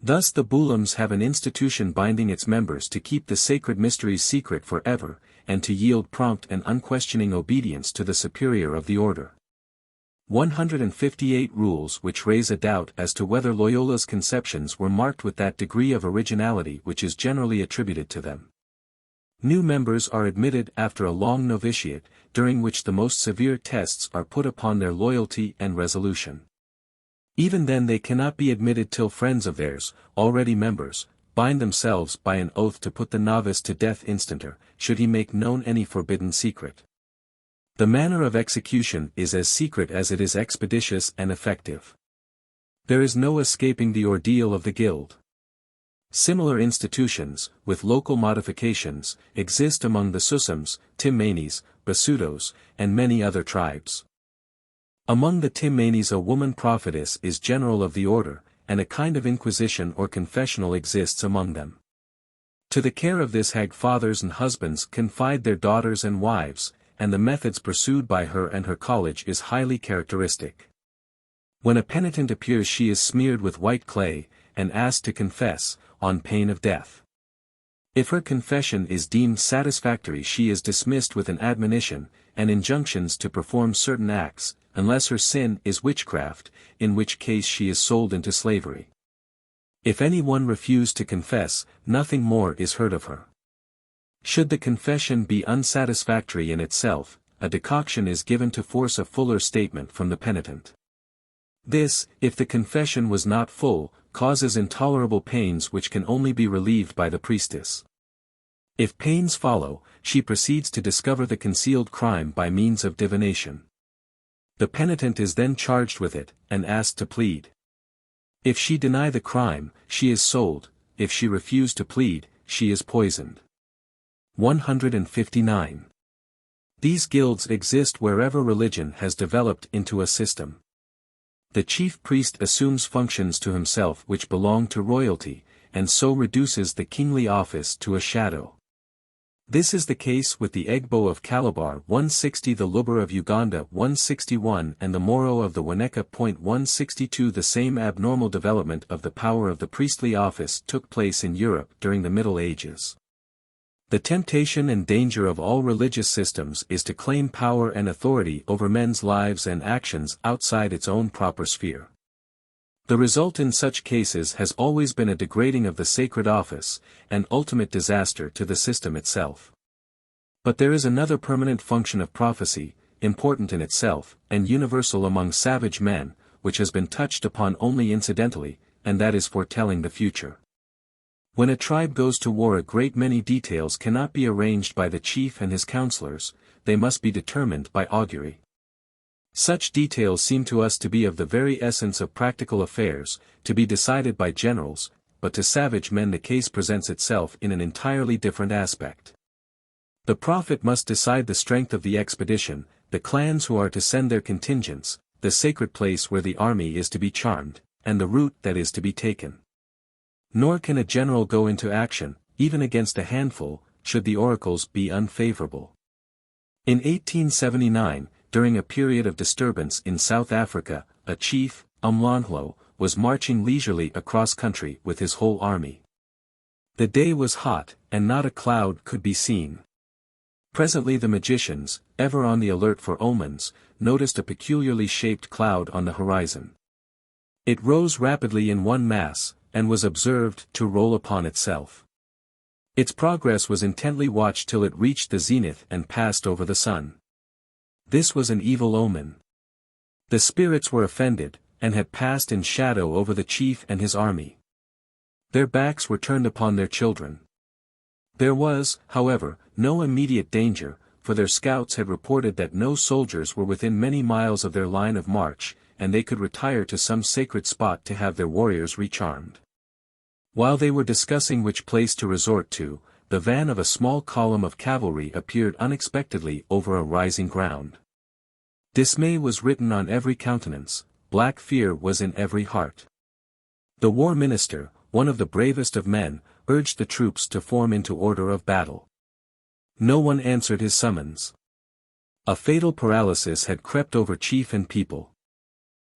Thus the Bulums have an institution binding its members to keep the sacred mysteries secret forever, and to yield prompt and unquestioning obedience to the superior of the order. 158 rules which raise a doubt as to whether Loyola's conceptions were marked with that degree of originality which is generally attributed to them. New members are admitted after a long novitiate, during which the most severe tests are put upon their loyalty and resolution. Even then they cannot be admitted till friends of theirs, already members, bind themselves by an oath to put the novice to death instanter, should he make known any forbidden secret. The manner of execution is as secret as it is expeditious and effective. There is no escaping the ordeal of the guild. Similar institutions, with local modifications, exist among the Susums, Timmanis, Basutos, and many other tribes. Among the Timmanis a woman prophetess is general of the order, and a kind of inquisition or confessional exists among them. To the care of this hag fathers and husbands confide their daughters and wives, and the methods pursued by her and her college is highly characteristic. When a penitent appears she is smeared with white clay, and asked to confess, on pain of death. If her confession is deemed satisfactory she is dismissed with an admonition, and injunctions to perform certain acts, unless her sin is witchcraft, in which case she is sold into slavery. If any one refuse to confess, nothing more is heard of her. Should the confession be unsatisfactory in itself, a decoction is given to force a fuller statement from the penitent. This, if the confession was not full, causes intolerable pains which can only be relieved by the priestess. If pains follow, she proceeds to discover the concealed crime by means of divination. The penitent is then charged with it, and asked to plead. If she deny the crime, she is sold; if she refuse to plead, she is poisoned. 159. These guilds exist wherever religion has developed into a system. The chief priest assumes functions to himself which belong to royalty, and so reduces the kingly office to a shadow. This is the case with the Egbo of Calabar 160, the Lubar of Uganda 161, and the Moro of the Waneka. 162. The same abnormal development of the power of the priestly office took place in Europe during the Middle Ages. The temptation and danger of all religious systems is to claim power and authority over men's lives and actions outside its own proper sphere. The result in such cases has always been a degrading of the sacred office, and ultimate disaster to the system itself. But there is another permanent function of prophecy, important in itself, and universal among savage men, which has been touched upon only incidentally, and that is foretelling the future. When a tribe goes to war a great many details cannot be arranged by the chief and his counselors, they must be determined by augury. Such details seem to us to be of the very essence of practical affairs, to be decided by generals, but to savage men the case presents itself in an entirely different aspect. The prophet must decide the strength of the expedition, the clans who are to send their contingents, the sacred place where the army is to be charmed, and the route that is to be taken. Nor can a general go into action, even against a handful, should the oracles be unfavorable. In 1879, during a period of disturbance in South Africa, a chief, Umlanhlo, was marching leisurely across country with his whole army. The day was hot, and not a cloud could be seen. Presently the magicians, ever on the alert for omens, noticed a peculiarly shaped cloud on the horizon. It rose rapidly in one mass, and was observed to roll upon itself. Its progress was intently watched till it reached the zenith and passed over the sun. This was an evil omen. The spirits were offended, and had passed in shadow over the chief and his army. Their backs were turned upon their children. There was, however, no immediate danger, for their scouts had reported that no soldiers were within many miles of their line of march, and they could retire to some sacred spot to have their warriors recharmed. While they were discussing which place to resort to, the van of a small column of cavalry appeared unexpectedly over a rising ground. Dismay was written on every countenance, black fear was in every heart. The war minister, one of the bravest of men, urged the troops to form into order of battle. No one answered his summons. A fatal paralysis had crept over chief and people.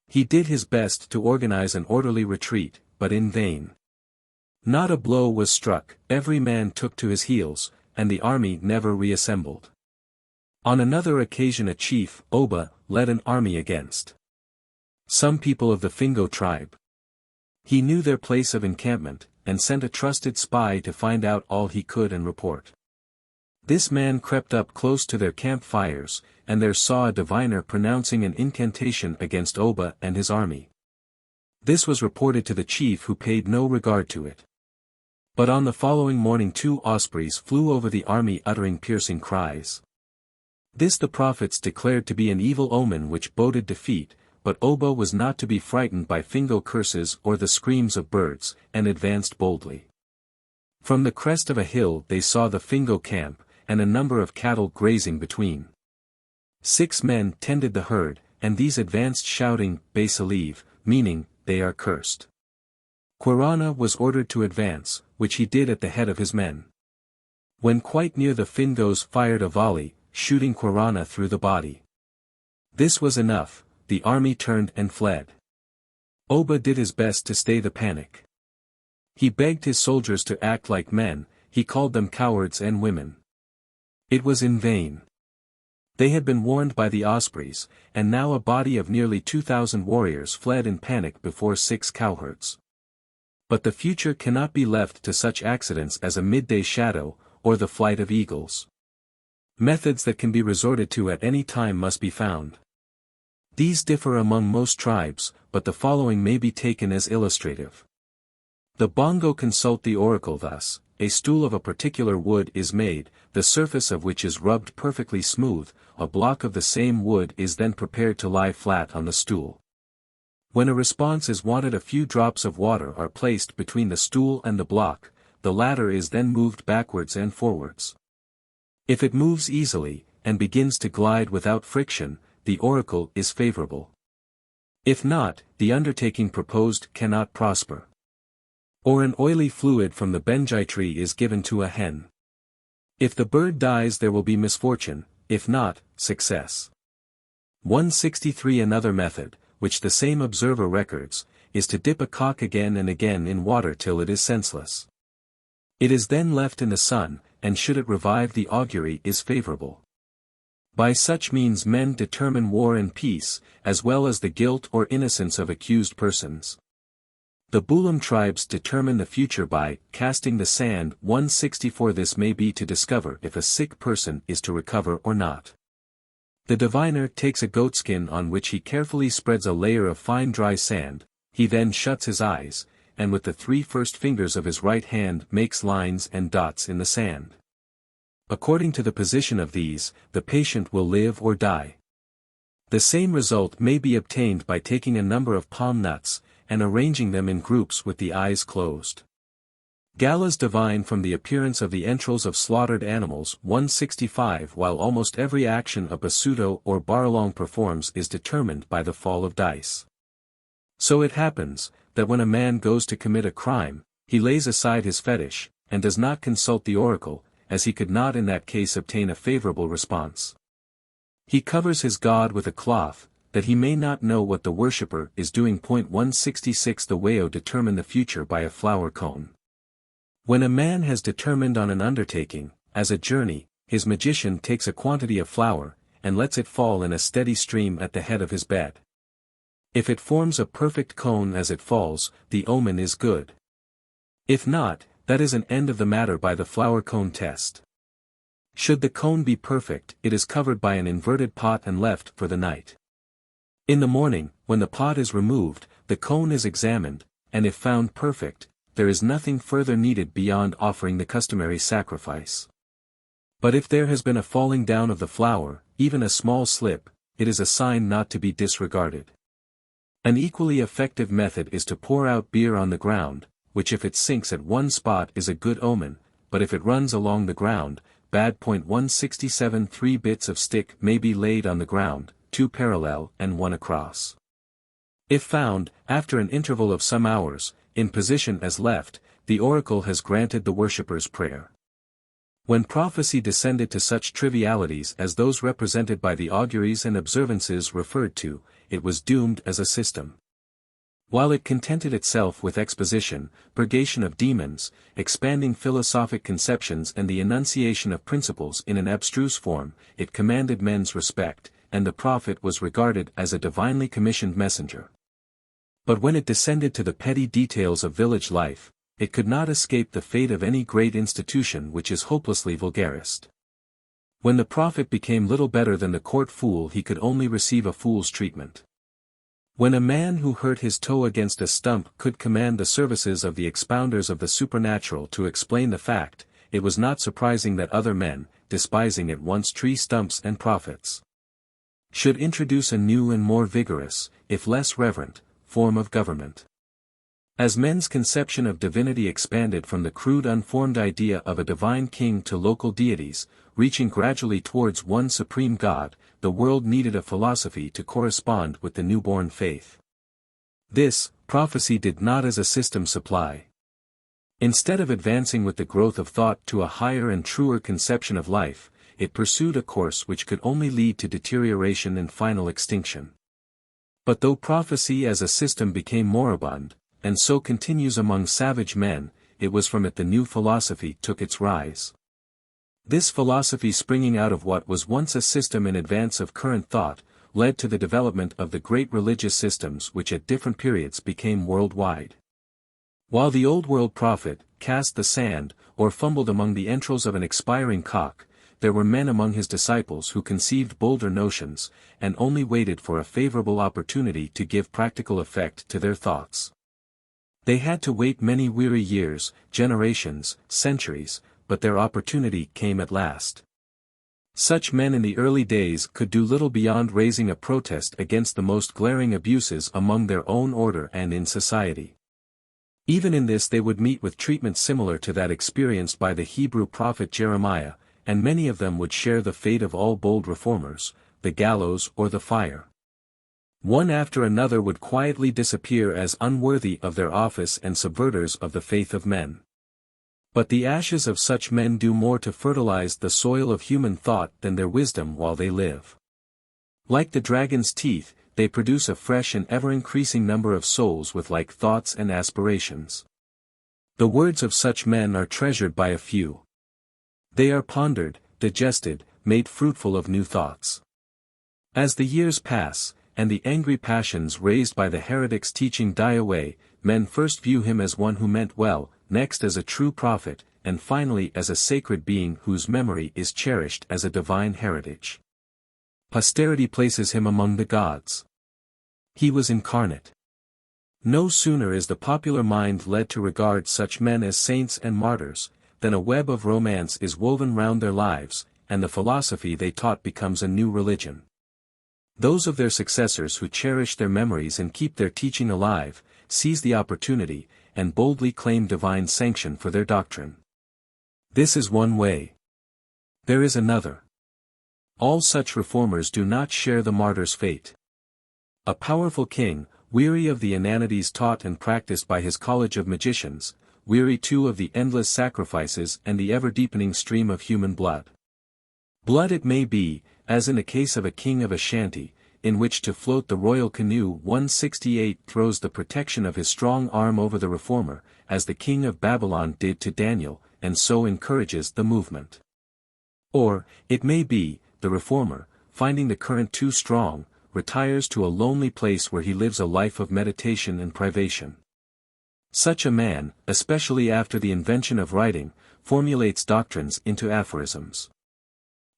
He did his best to organize an orderly retreat, but in vain. Not a blow was struck, every man took to his heels, and the army never reassembled. On another occasion a chief, Oba, led an army against some people of the Fingo tribe. He knew their place of encampment, and sent a trusted spy to find out all he could and report. This man crept up close to their campfires, and there saw a diviner pronouncing an incantation against Oba and his army. This was reported to the chief, who paid no regard to it. But on the following morning 2 ospreys flew over the army uttering piercing cries. This the prophets declared to be an evil omen which boded defeat, but Oba was not to be frightened by Fingo curses or the screams of birds, and advanced boldly. From the crest of a hill they saw the Fingo camp, and a number of cattle grazing between. 6 men tended the herd, and these advanced shouting, Basalive, meaning, they are cursed. Quirana was ordered to advance, which he did at the head of his men. When quite near the Fingos fired a volley, shooting Quirana through the body. This was enough, the army turned and fled. Oba did his best to stay the panic. He begged his soldiers to act like men, he called them cowards and women. It was in vain. They had been warned by the ospreys, and now a body of nearly 2,000 warriors fled in panic before 6 cowherds. But the future cannot be left to such accidents as a midday shadow, or the flight of eagles. Methods that can be resorted to at any time must be found. These differ among most tribes, but the following may be taken as illustrative. The Bongo consult the oracle thus: a stool of a particular wood is made, the surface of which is rubbed perfectly smooth, a block of the same wood is then prepared to lie flat on the stool. When a response is wanted, a few drops of water are placed between the stool and the block, the latter is then moved backwards and forwards. If it moves easily, and begins to glide without friction, the oracle is favorable. If not, the undertaking proposed cannot prosper. Or an oily fluid from the benjai tree is given to a hen. If the bird dies there will be misfortune, if not, success. 163 Another method, which the same observer records, is to dip a cock again and again in water till it is senseless. It is then left in the sun, and should it revive the augury is favorable. By such means men determine war and peace, as well as the guilt or innocence of accused persons. The Bulam tribes determine the future by casting the sand. 164 This may be to discover if a sick person is to recover or not. The diviner takes a goatskin on which he carefully spreads a layer of fine dry sand, he then shuts his eyes, and with the 3 first fingers of his right hand makes lines and dots in the sand. According to the position of these, the patient will live or die. The same result may be obtained by taking a number of palm nuts, and arranging them in groups with the eyes closed. Galas divine from the appearance of the entrails of slaughtered animals 165. While almost every action a basuto or baralong performs is determined by the fall of dice. So it happens, that when a man goes to commit a crime, he lays aside his fetish, and does not consult the oracle, as he could not in that case obtain a favorable response. He covers his god with a cloth, that he may not know what the worshipper is doing. 166 The Weo determine the future by a flower cone. When a man has determined on an undertaking, as a journey, his magician takes a quantity of flour, and lets it fall in a steady stream at the head of his bed. If it forms a perfect cone as it falls, the omen is good. If not, that is an end of the matter by the flower cone test. Should the cone be perfect, it is covered by an inverted pot and left for the night. In the morning, when the pot is removed, the cone is examined, and if found perfect, there is nothing further needed beyond offering the customary sacrifice. But if there has been a falling down of the flour, even a small slip, it is a sign not to be disregarded. An equally effective method is to pour out beer on the ground, which if it sinks at one spot is a good omen, but if it runs along the ground, bad. 167 3 bits of stick may be laid on the ground, 2 parallel and 1 across. If found, after an interval of some hours, in position as left, the oracle has granted the worshipper's prayer. When prophecy descended to such trivialities as those represented by the auguries and observances referred to, it was doomed as a system. While it contented itself with exposition, purgation of demons, expanding philosophic conceptions and the enunciation of principles in an abstruse form, it commanded men's respect, and the prophet was regarded as a divinely commissioned messenger. But when it descended to the petty details of village life, it could not escape the fate of any great institution which is hopelessly vulgarist. When the prophet became little better than the court fool, he could only receive a fool's treatment. When a man who hurt his toe against a stump could command the services of the expounders of the supernatural to explain the fact, it was not surprising that other men, despising at once tree stumps and prophets, should introduce a new and more vigorous, if less reverent, form of government. As men's conception of divinity expanded from the crude unformed idea of a divine king to local deities, reaching gradually towards one supreme God, the world needed a philosophy to correspond with the newborn faith. This, prophecy did not as a system supply. Instead of advancing with the growth of thought to a higher and truer conception of life, it pursued a course which could only lead to deterioration and final extinction. But though prophecy as a system became moribund, and so continues among savage men, it was from it the new philosophy took its rise. This philosophy, springing out of what was once a system in advance of current thought, led to the development of the great religious systems which at different periods became worldwide. While the old world prophet cast the sand, or fumbled among the entrails of an expiring cock, there were men among his disciples who conceived bolder notions, and only waited for a favorable opportunity to give practical effect to their thoughts. They had to wait many weary years, generations, centuries, but their opportunity came at last. Such men in the early days could do little beyond raising a protest against the most glaring abuses among their own order and in society. Even in this they would meet with treatment similar to that experienced by the Hebrew prophet Jeremiah, and many of them would share the fate of all bold reformers, the gallows or the fire. One after another would quietly disappear as unworthy of their office and subverters of the faith of men. But the ashes of such men do more to fertilize the soil of human thought than their wisdom while they live. Like the dragon's teeth, they produce a fresh and ever-increasing number of souls with like thoughts and aspirations. The words of such men are treasured by a few. They are pondered, digested, made fruitful of new thoughts. As the years pass, and the angry passions raised by the heretic's teaching die away, men first view him as one who meant well, next as a true prophet, and finally as a sacred being whose memory is cherished as a divine heritage. Posterity places him among the gods. He was incarnate. No sooner is the popular mind led to regard such men as saints and martyrs, than a web of romance is woven round their lives, and the philosophy they taught becomes a new religion. Those of their successors who cherish their memories and keep their teaching alive, seize the opportunity, and boldly claim divine sanction for their doctrine. This is one way. There is another. All such reformers do not share the martyr's fate. A powerful king, weary of the inanities taught and practiced by his college of magicians, weary too of the endless sacrifices and the ever-deepening stream of human blood. Blood it may be, as in the case of a king of Ashanti, in which to float the royal canoe 168 throws the protection of his strong arm over the reformer, as the king of Babylon did to Daniel, and so encourages the movement. Or, it may be, the reformer, finding the current too strong, retires to a lonely place where he lives a life of meditation and privation. Such a man, especially after the invention of writing, formulates doctrines into aphorisms.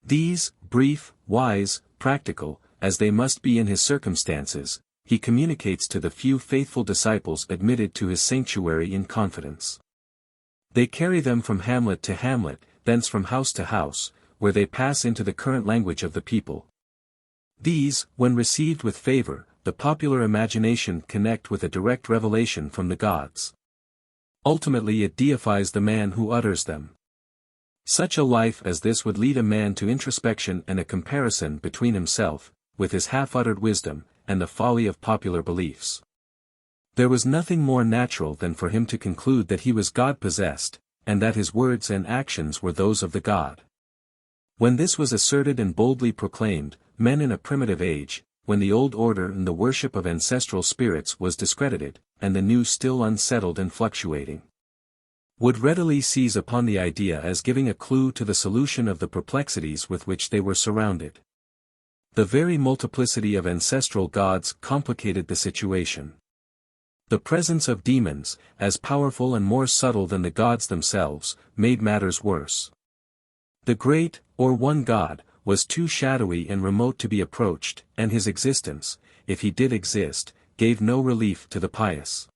These, brief, wise, practical, as they must be in his circumstances, he communicates to the few faithful disciples admitted to his sanctuary in confidence. They carry them from hamlet to hamlet, thence from house to house, where they pass into the current language of the people. These, when received with favor, the popular imagination connect with a direct revelation from the gods. Ultimately it deifies the man who utters them. Such a life as this would lead a man to introspection and a comparison between himself, with his half-uttered wisdom, and the folly of popular beliefs. There was nothing more natural than for him to conclude that he was God-possessed, and that his words and actions were those of the God. When this was asserted and boldly proclaimed, men in a primitive age, when the old order and the worship of ancestral spirits was discredited, and the new still unsettled and fluctuating, would readily seize upon the idea as giving a clue to the solution of the perplexities with which they were surrounded. The very multiplicity of ancestral gods complicated the situation. The presence of demons, as powerful and more subtle than the gods themselves, made matters worse. The great, or one God, was too shadowy and remote to be approached, and his existence, if he did exist, gave no relief to the pious.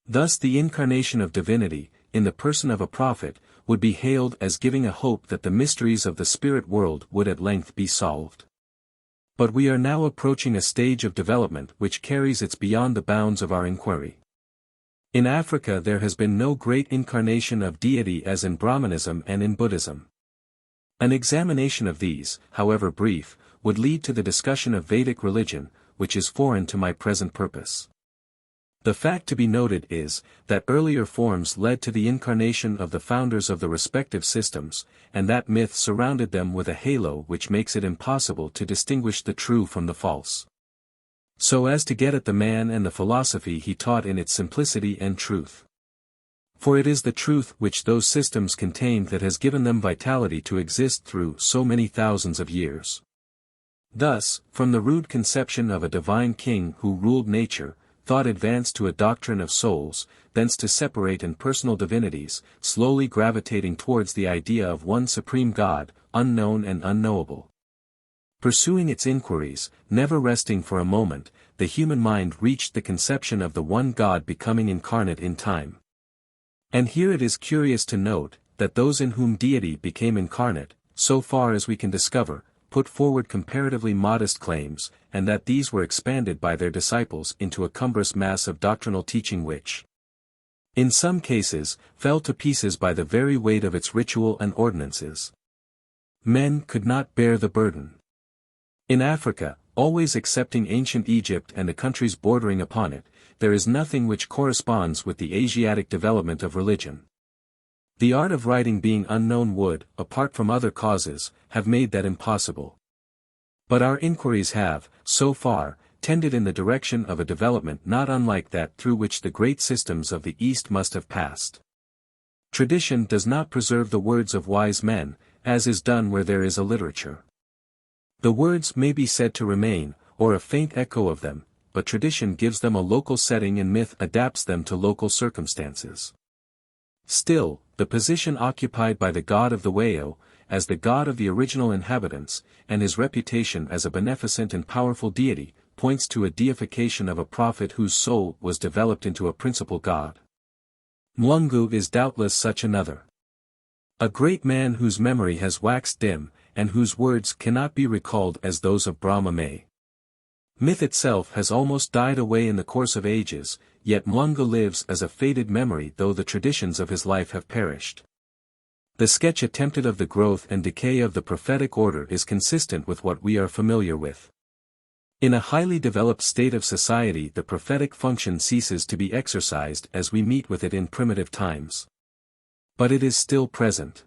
Thus the incarnation of divinity, in the person of a prophet, would be hailed as giving a hope that the mysteries of the spirit world would at length be solved. But we are now approaching a stage of development which carries it beyond the bounds of our inquiry. In Africa there has been no great incarnation of deity as in Brahmanism and in Buddhism. An examination of these, however brief, would lead to the discussion of Vedic religion, which is foreign to my present purpose. The fact to be noted is, that earlier forms led to the incarnation of the founders of the respective systems, and that myth surrounded them with a halo which makes it impossible to distinguish the true from the false. So as to get at the man and the philosophy he taught in its simplicity and truth. For it is the truth which those systems contained that has given them vitality to exist through so many thousands of years. Thus, from the rude conception of a divine king who ruled nature, thought advanced to a doctrine of souls, thence to separate and personal divinities, slowly gravitating towards the idea of one supreme God, unknown and unknowable. Pursuing its inquiries, never resting for a moment, the human mind reached the conception of the one God becoming incarnate in time. And here it is curious to note, that those in whom deity became incarnate, so far as we can discover, put forward comparatively modest claims, and that these were expanded by their disciples into a cumbrous mass of doctrinal teaching which, in some cases, fell to pieces by the very weight of its ritual and ordinances. Men could not bear the burden. In Africa, always excepting ancient Egypt and the countries bordering upon it, there is nothing which corresponds with the Asiatic development of religion. The art of writing being unknown would, apart from other causes, have made that impossible. But our inquiries have, so far, tended in the direction of a development not unlike that through which the great systems of the East must have passed. Tradition does not preserve the words of wise men, as is done where there is a literature. The words may be said to remain, or a faint echo of them, but tradition gives them a local setting and myth adapts them to local circumstances. Still, the position occupied by the god of the Wao, as the god of the original inhabitants, and his reputation as a beneficent and powerful deity, points to a deification of a prophet whose soul was developed into a principal god. Mlungu is doubtless such another. A great man whose memory has waxed dim, and whose words cannot be recalled as those of Brahma may. Myth itself has almost died away in the course of ages, yet Mwanga lives as a faded memory though the traditions of his life have perished. The sketch attempted of the growth and decay of the prophetic order is consistent with what we are familiar with. In a highly developed state of society, the prophetic function ceases to be exercised as we meet with it in primitive times. But it is still present.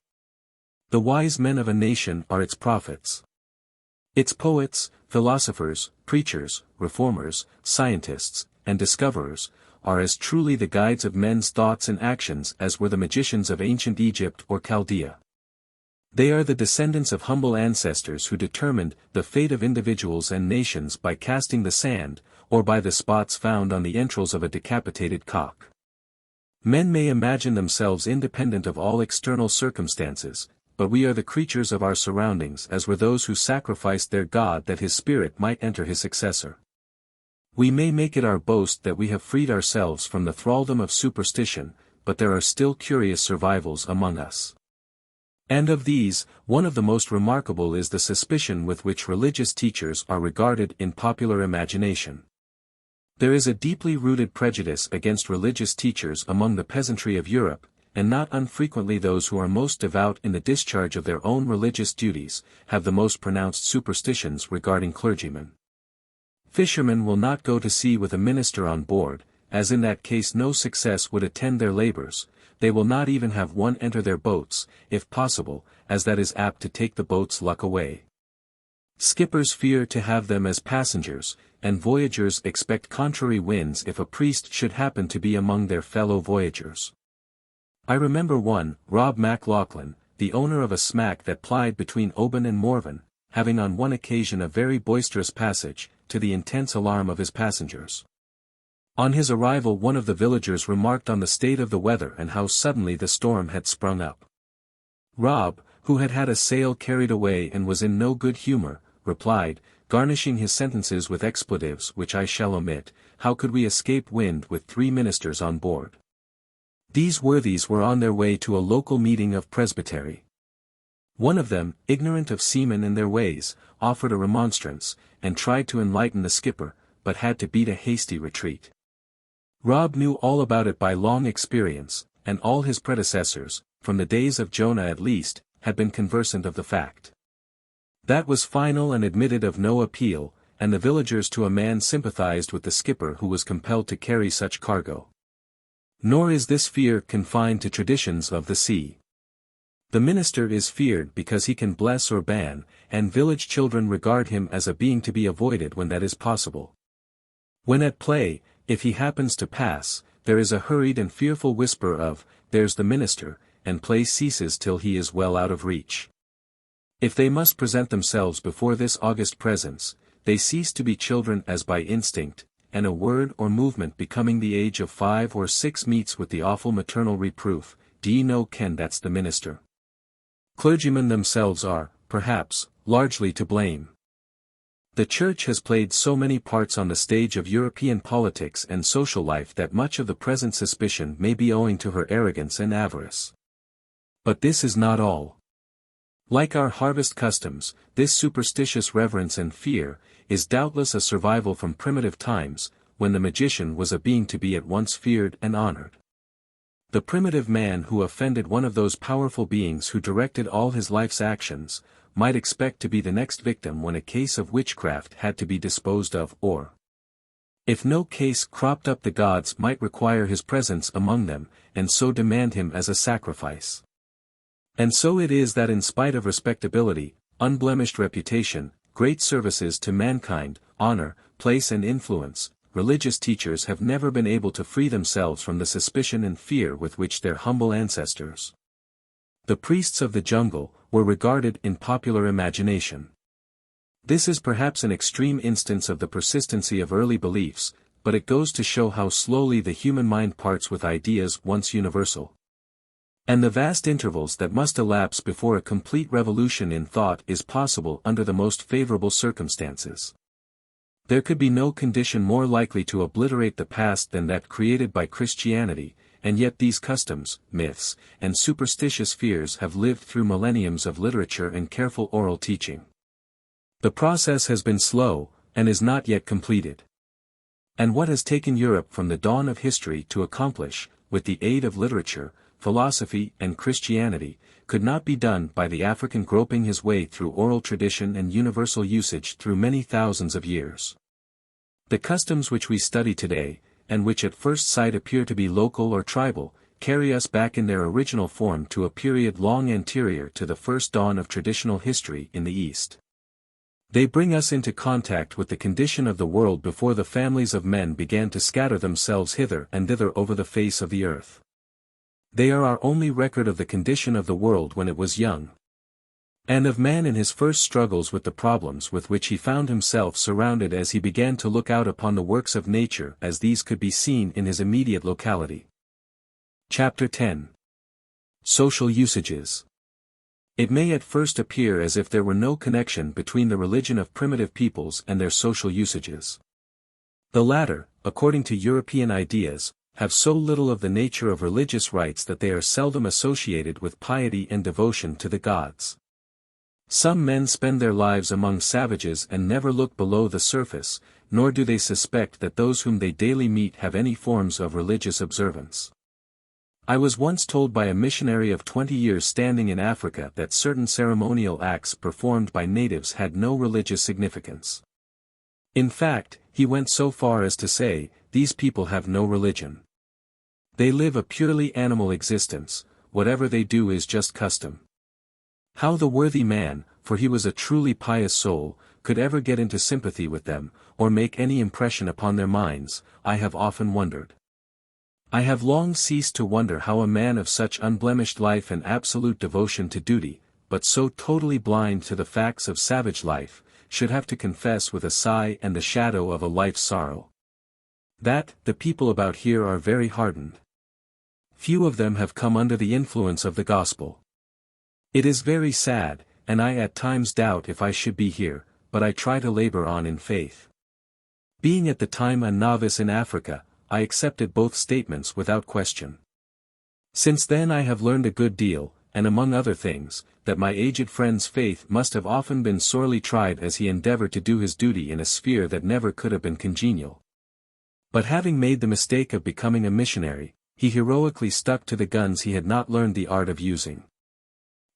The wise men of a nation are its prophets. Its poets, philosophers, preachers, reformers, scientists, and discoverers, are as truly the guides of men's thoughts and actions as were the magicians of ancient Egypt or Chaldea. They are the descendants of humble ancestors who determined the fate of individuals and nations by casting the sand, or by the spots found on the entrails of a decapitated cock. Men may imagine themselves independent of all external circumstances, but we are the creatures of our surroundings as were those who sacrificed their God that his spirit might enter his successor. We may make it our boast that we have freed ourselves from the thraldom of superstition, but there are still curious survivals among us. And of these, one of the most remarkable is the suspicion with which religious teachers are regarded in popular imagination. There is a deeply rooted prejudice against religious teachers among the peasantry of Europe, and not unfrequently those who are most devout in the discharge of their own religious duties, have the most pronounced superstitions regarding clergymen. Fishermen will not go to sea with a minister on board, as in that case no success would attend their labors. They will not even have one enter their boats, if possible, as that is apt to take the boat's luck away. Skippers fear to have them as passengers, and voyagers expect contrary winds if a priest should happen to be among their fellow voyagers. I remember one, Rob MacLachlan, the owner of a smack that plied between Oban and Morven, having on one occasion a very boisterous passage, to the intense alarm of his passengers. On his arrival one of the villagers remarked on the state of the weather and how suddenly the storm had sprung up. Rob, who had had a sail carried away and was in no good humor, replied, garnishing his sentences with expletives which I shall omit, "How could we escape wind with 3 ministers on board?" These worthies were on their way to a local meeting of presbytery. One of them, ignorant of seamen and their ways, offered a remonstrance, and tried to enlighten the skipper, but had to beat a hasty retreat. Rob knew all about it by long experience, and all his predecessors, from the days of Jonah at least, had been conversant of the fact. That was final and admitted of no appeal, and the villagers to a man sympathized with the skipper who was compelled to carry such cargo. Nor is this fear confined to traditions of the sea. The minister is feared because he can bless or ban, and village children regard him as a being to be avoided when that is possible. When at play, if he happens to pass, there is a hurried and fearful whisper of, "There's the minister," and play ceases till he is well out of reach. If they must present themselves before this august presence, they cease to be children as by instinct, and a word or movement becoming the age of 5 or 6 meets with the awful maternal reproof, "D'ye know Ken that's the minister?" Clergymen themselves are, perhaps, largely to blame. The Church has played so many parts on the stage of European politics and social life that much of the present suspicion may be owing to her arrogance and avarice. But this is not all. Like our harvest customs, this superstitious reverence and fear is doubtless a survival from primitive times, when the magician was a being to be at once feared and honored. The primitive man who offended one of those powerful beings who directed all his life's actions, might expect to be the next victim when a case of witchcraft had to be disposed of, or, if no case cropped up, the gods might require his presence among them, and so demand him as a sacrifice. And so it is that in spite of respectability, unblemished reputation, great services to mankind, honor, place and influence, religious teachers have never been able to free themselves from the suspicion and fear with which their humble ancestors, the priests of the jungle, were regarded in popular imagination. This is perhaps an extreme instance of the persistency of early beliefs, but it goes to show how slowly the human mind parts with ideas once universal. And the vast intervals that must elapse before a complete revolution in thought is possible under the most favorable circumstances. There could be no condition more likely to obliterate the past than that created by Christianity, and yet these customs, myths, and superstitious fears have lived through millenniums of literature and careful oral teaching. The process has been slow, and is not yet completed. And what has taken Europe from the dawn of history to accomplish, with the aid of literature, philosophy and Christianity, could not be done by the African groping his way through oral tradition and universal usage through many thousands of years. The customs which we study today, and which at first sight appear to be local or tribal, carry us back in their original form to a period long anterior to the first dawn of traditional history in the East. They bring us into contact with the condition of the world before the families of men began to scatter themselves hither and thither over the face of the earth. They are our only record of the condition of the world when it was young, and of man in his first struggles with the problems with which he found himself surrounded as he began to look out upon the works of nature as these could be seen in his immediate locality. Chapter 10. Social Usages. It may at first appear as if there were no connection between the religion of primitive peoples and their social usages. The latter, according to European ideas, have so little of the nature of religious rites that they are seldom associated with piety and devotion to the gods. Some men spend their lives among savages and never look below the surface, nor do they suspect that those whom they daily meet have any forms of religious observance. I was once told by a missionary of 20 years standing in Africa that certain ceremonial acts performed by natives had no religious significance. In fact, he went so far as to say, these people have no religion. They live a purely animal existence, whatever they do is just custom. How the worthy man, for he was a truly pious soul, could ever get into sympathy with them, or make any impression upon their minds, I have often wondered. I have long ceased to wonder how a man of such unblemished life and absolute devotion to duty, but so totally blind to the facts of savage life, should have to confess with a sigh and the shadow of a life's sorrow, that the people about here are very hardened. Few of them have come under the influence of the gospel. It is very sad, and I at times doubt if I should be here, but I try to labor on in faith. Being at the time a novice in Africa, I accepted both statements without question. Since then I have learned a good deal, and among other things, that my aged friend's faith must have often been sorely tried as he endeavored to do his duty in a sphere that never could have been congenial. But having made the mistake of becoming a missionary, he heroically stuck to the guns he had not learned the art of using.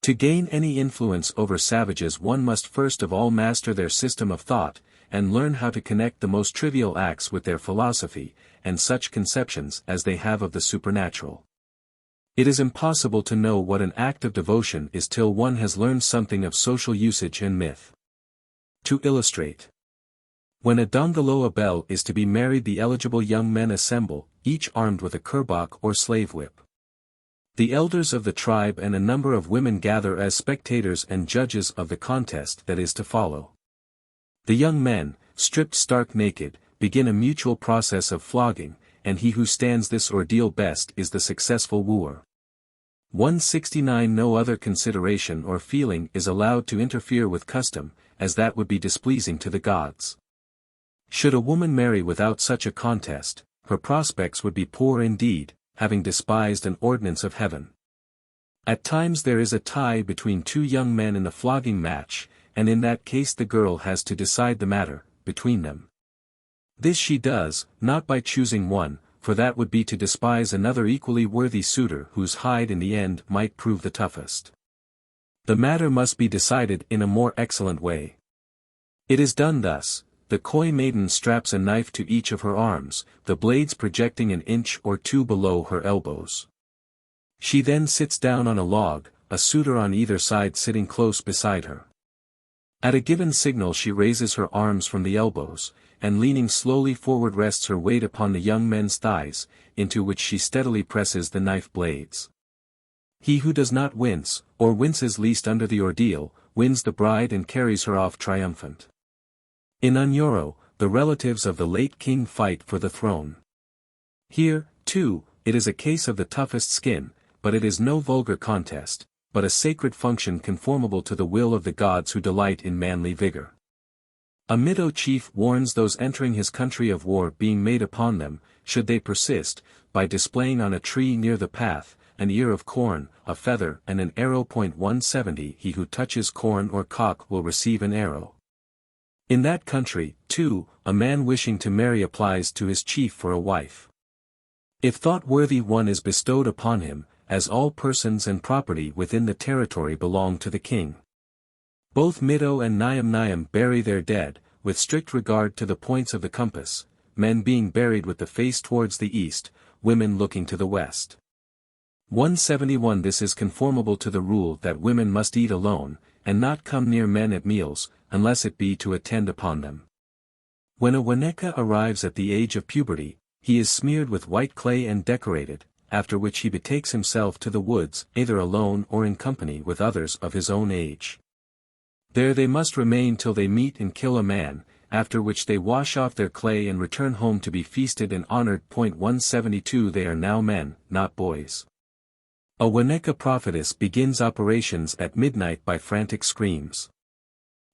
To gain any influence over savages one must first of all master their system of thought, and learn how to connect the most trivial acts with their philosophy, and such conceptions as they have of the supernatural. It is impossible to know what an act of devotion is till one has learned something of social usage and myth. To illustrate. When a Dongoloa belle is to be married, the eligible young men assemble, each armed with a kurbak or slave whip. The elders of the tribe and a number of women gather as spectators and judges of the contest that is to follow. The young men, stripped stark naked, begin a mutual process of flogging, and he who stands this ordeal best is the successful wooer. 169 No other consideration or feeling is allowed to interfere with custom, as that would be displeasing to the gods. Should a woman marry without such a contest, her prospects would be poor indeed, having despised an ordinance of heaven. At times there is a tie between two young men in a flogging match, and in that case the girl has to decide the matter, between them. This she does, not by choosing one, for that would be to despise another equally worthy suitor whose hide in the end might prove the toughest. The matter must be decided in a more excellent way. It is done thus: the coy maiden straps a knife to each of her arms, the blades projecting an inch or two below her elbows. She then sits down on a log, a suitor on either side sitting close beside her. At a given signal she raises her arms from the elbows, and leaning slowly forward rests her weight upon the young men's thighs, into which she steadily presses the knife blades. He who does not wince, or winces least under the ordeal, wins the bride and carries her off triumphant. In Unyoro, the relatives of the late king fight for the throne. Here, too, it is a case of the toughest skin, but it is no vulgar contest, but a sacred function conformable to the will of the gods who delight in manly vigor. A Middo chief warns those entering his country of war being made upon them, should they persist, by displaying on a tree near the path, an ear of corn, a feather and an arrow. 170 He who touches corn or cock will receive an arrow. In that country, too, a man wishing to marry applies to his chief for a wife. If thought worthy, one is bestowed upon him, as all persons and property within the territory belong to the king. Both Middo and Niam bury their dead, with strict regard to the points of the compass, men being buried with the face towards the east, women looking to the west. 171 This is conformable to the rule that women must eat alone, and not come near men at meals, unless it be to attend upon them. When a Waneka arrives at the age of puberty, he is smeared with white clay and decorated, after which he betakes himself to the woods, either alone or in company with others of his own age. There they must remain till they meet and kill a man, after which they wash off their clay and return home to be feasted and honored. 172 They are now men, not boys. A Waneka prophetess begins operations at midnight by frantic screams.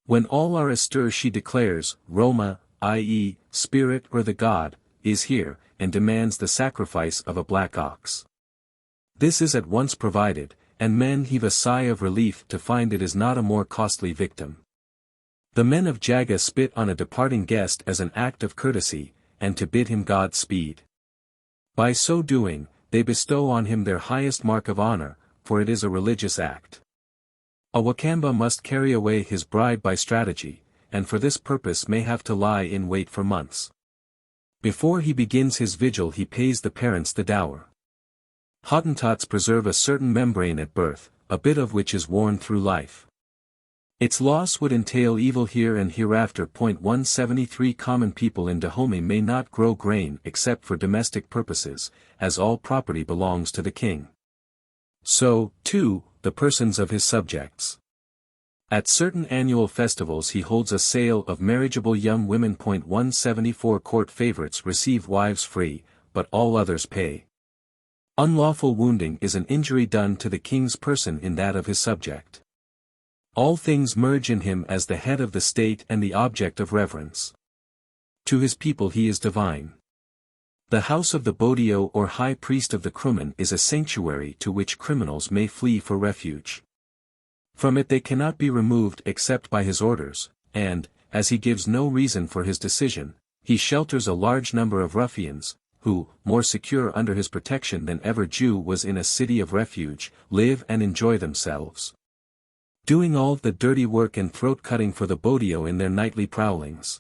When all are astir she declares, Roma, i.e., spirit or the god, is here, and demands the sacrifice of a black ox. This is at once provided, and men heave a sigh of relief to find it is not a more costly victim. The men of Jaga spit on a departing guest as an act of courtesy, and to bid him God speed. By so doing, they bestow on him their highest mark of honor, for it is a religious act. A Wakamba must carry away his bride by strategy, and for this purpose may have to lie in wait for months. Before he begins his vigil he pays the parents the dower. Hottentots preserve a certain membrane at birth, a bit of which is worn through life. Its loss would entail evil here and hereafter. 173 Common people in Dahomey may not grow grain except for domestic purposes, as all property belongs to the king. So, too, the persons of his subjects. At certain annual festivals he holds a sale of marriageable young women. 174 Court favorites receive wives free, but all others pay. Unlawful wounding is an injury done to the king's person in that of his subject. All things merge in him as the head of the state and the object of reverence. To his people he is divine. The house of the Bodio or high priest of the Krumman is a sanctuary to which criminals may flee for refuge. From it they cannot be removed except by his orders, and, as he gives no reason for his decision, he shelters a large number of ruffians, who, more secure under his protection than ever Jew was in a city of refuge, live and enjoy themselves, doing all the dirty work and throat-cutting for the Bodio in their nightly prowlings.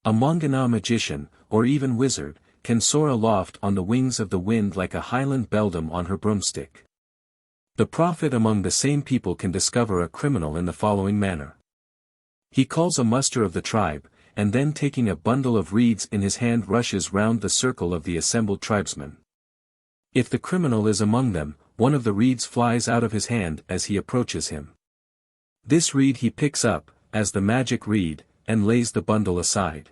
A Mongana magician, or even wizard, can soar aloft on the wings of the wind like a highland beldam on her broomstick. The prophet among the same people can discover a criminal in the following manner. He calls a muster of the tribe, and then taking a bundle of reeds in his hand rushes round the circle of the assembled tribesmen. If the criminal is among them, one of the reeds flies out of his hand as he approaches him. This reed he picks up, as the magic reed, and lays the bundle aside.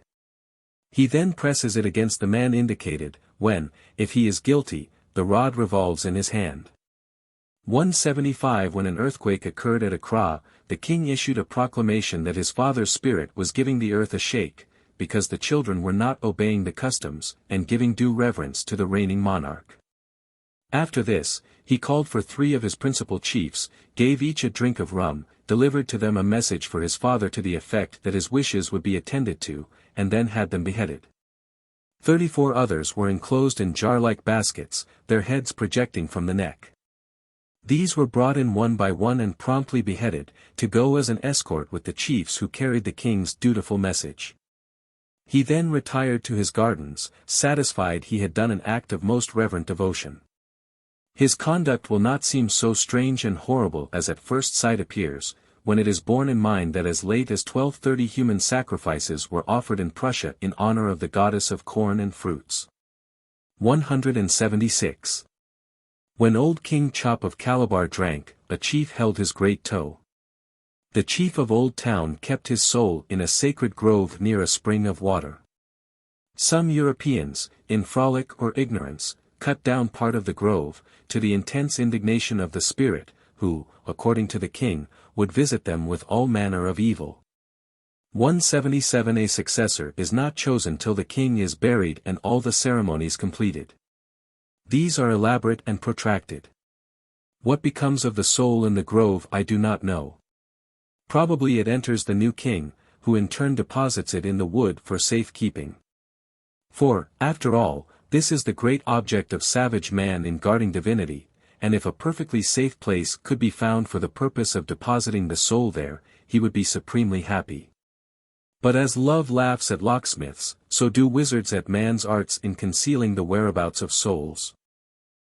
He then presses it against the man indicated, when, if he is guilty, the rod revolves in his hand. 175 When an earthquake occurred at Accra, the king issued a proclamation that his father's spirit was giving the earth a shake, because the children were not obeying the customs, and giving due reverence to the reigning monarch. After this, he called for 3 of his principal chiefs, gave each a drink of rum, delivered to them a message for his father to the effect that his wishes would be attended to, and then had them beheaded. 34 others were enclosed in jar-like baskets, their heads projecting from the neck. These were brought in one by one and promptly beheaded, to go as an escort with the chiefs who carried the king's dutiful message. He then retired to his gardens, satisfied he had done an act of most reverent devotion. His conduct will not seem so strange and horrible as at first sight appears, when it is borne in mind that as late as 1230 human sacrifices were offered in Prussia in honor of the goddess of corn and fruits. 176. When old King Chop of Calabar drank, a chief held his great toe. The chief of Old Town kept his soul in a sacred grove near a spring of water. Some Europeans, in frolic or ignorance, cut down part of the grove, to the intense indignation of the spirit, who, according to the king, would visit them with all manner of evil. 177 A successor is not chosen till the king is buried and all the ceremonies completed. These are elaborate and protracted. What becomes of the soul in the grove I do not know. Probably it enters the new king, who in turn deposits it in the wood for safekeeping. For, after all, this is the great object of savage man in guarding divinity, and if a perfectly safe place could be found for the purpose of depositing the soul there, he would be supremely happy. But as love laughs at locksmiths, so do wizards at man's arts in concealing the whereabouts of souls.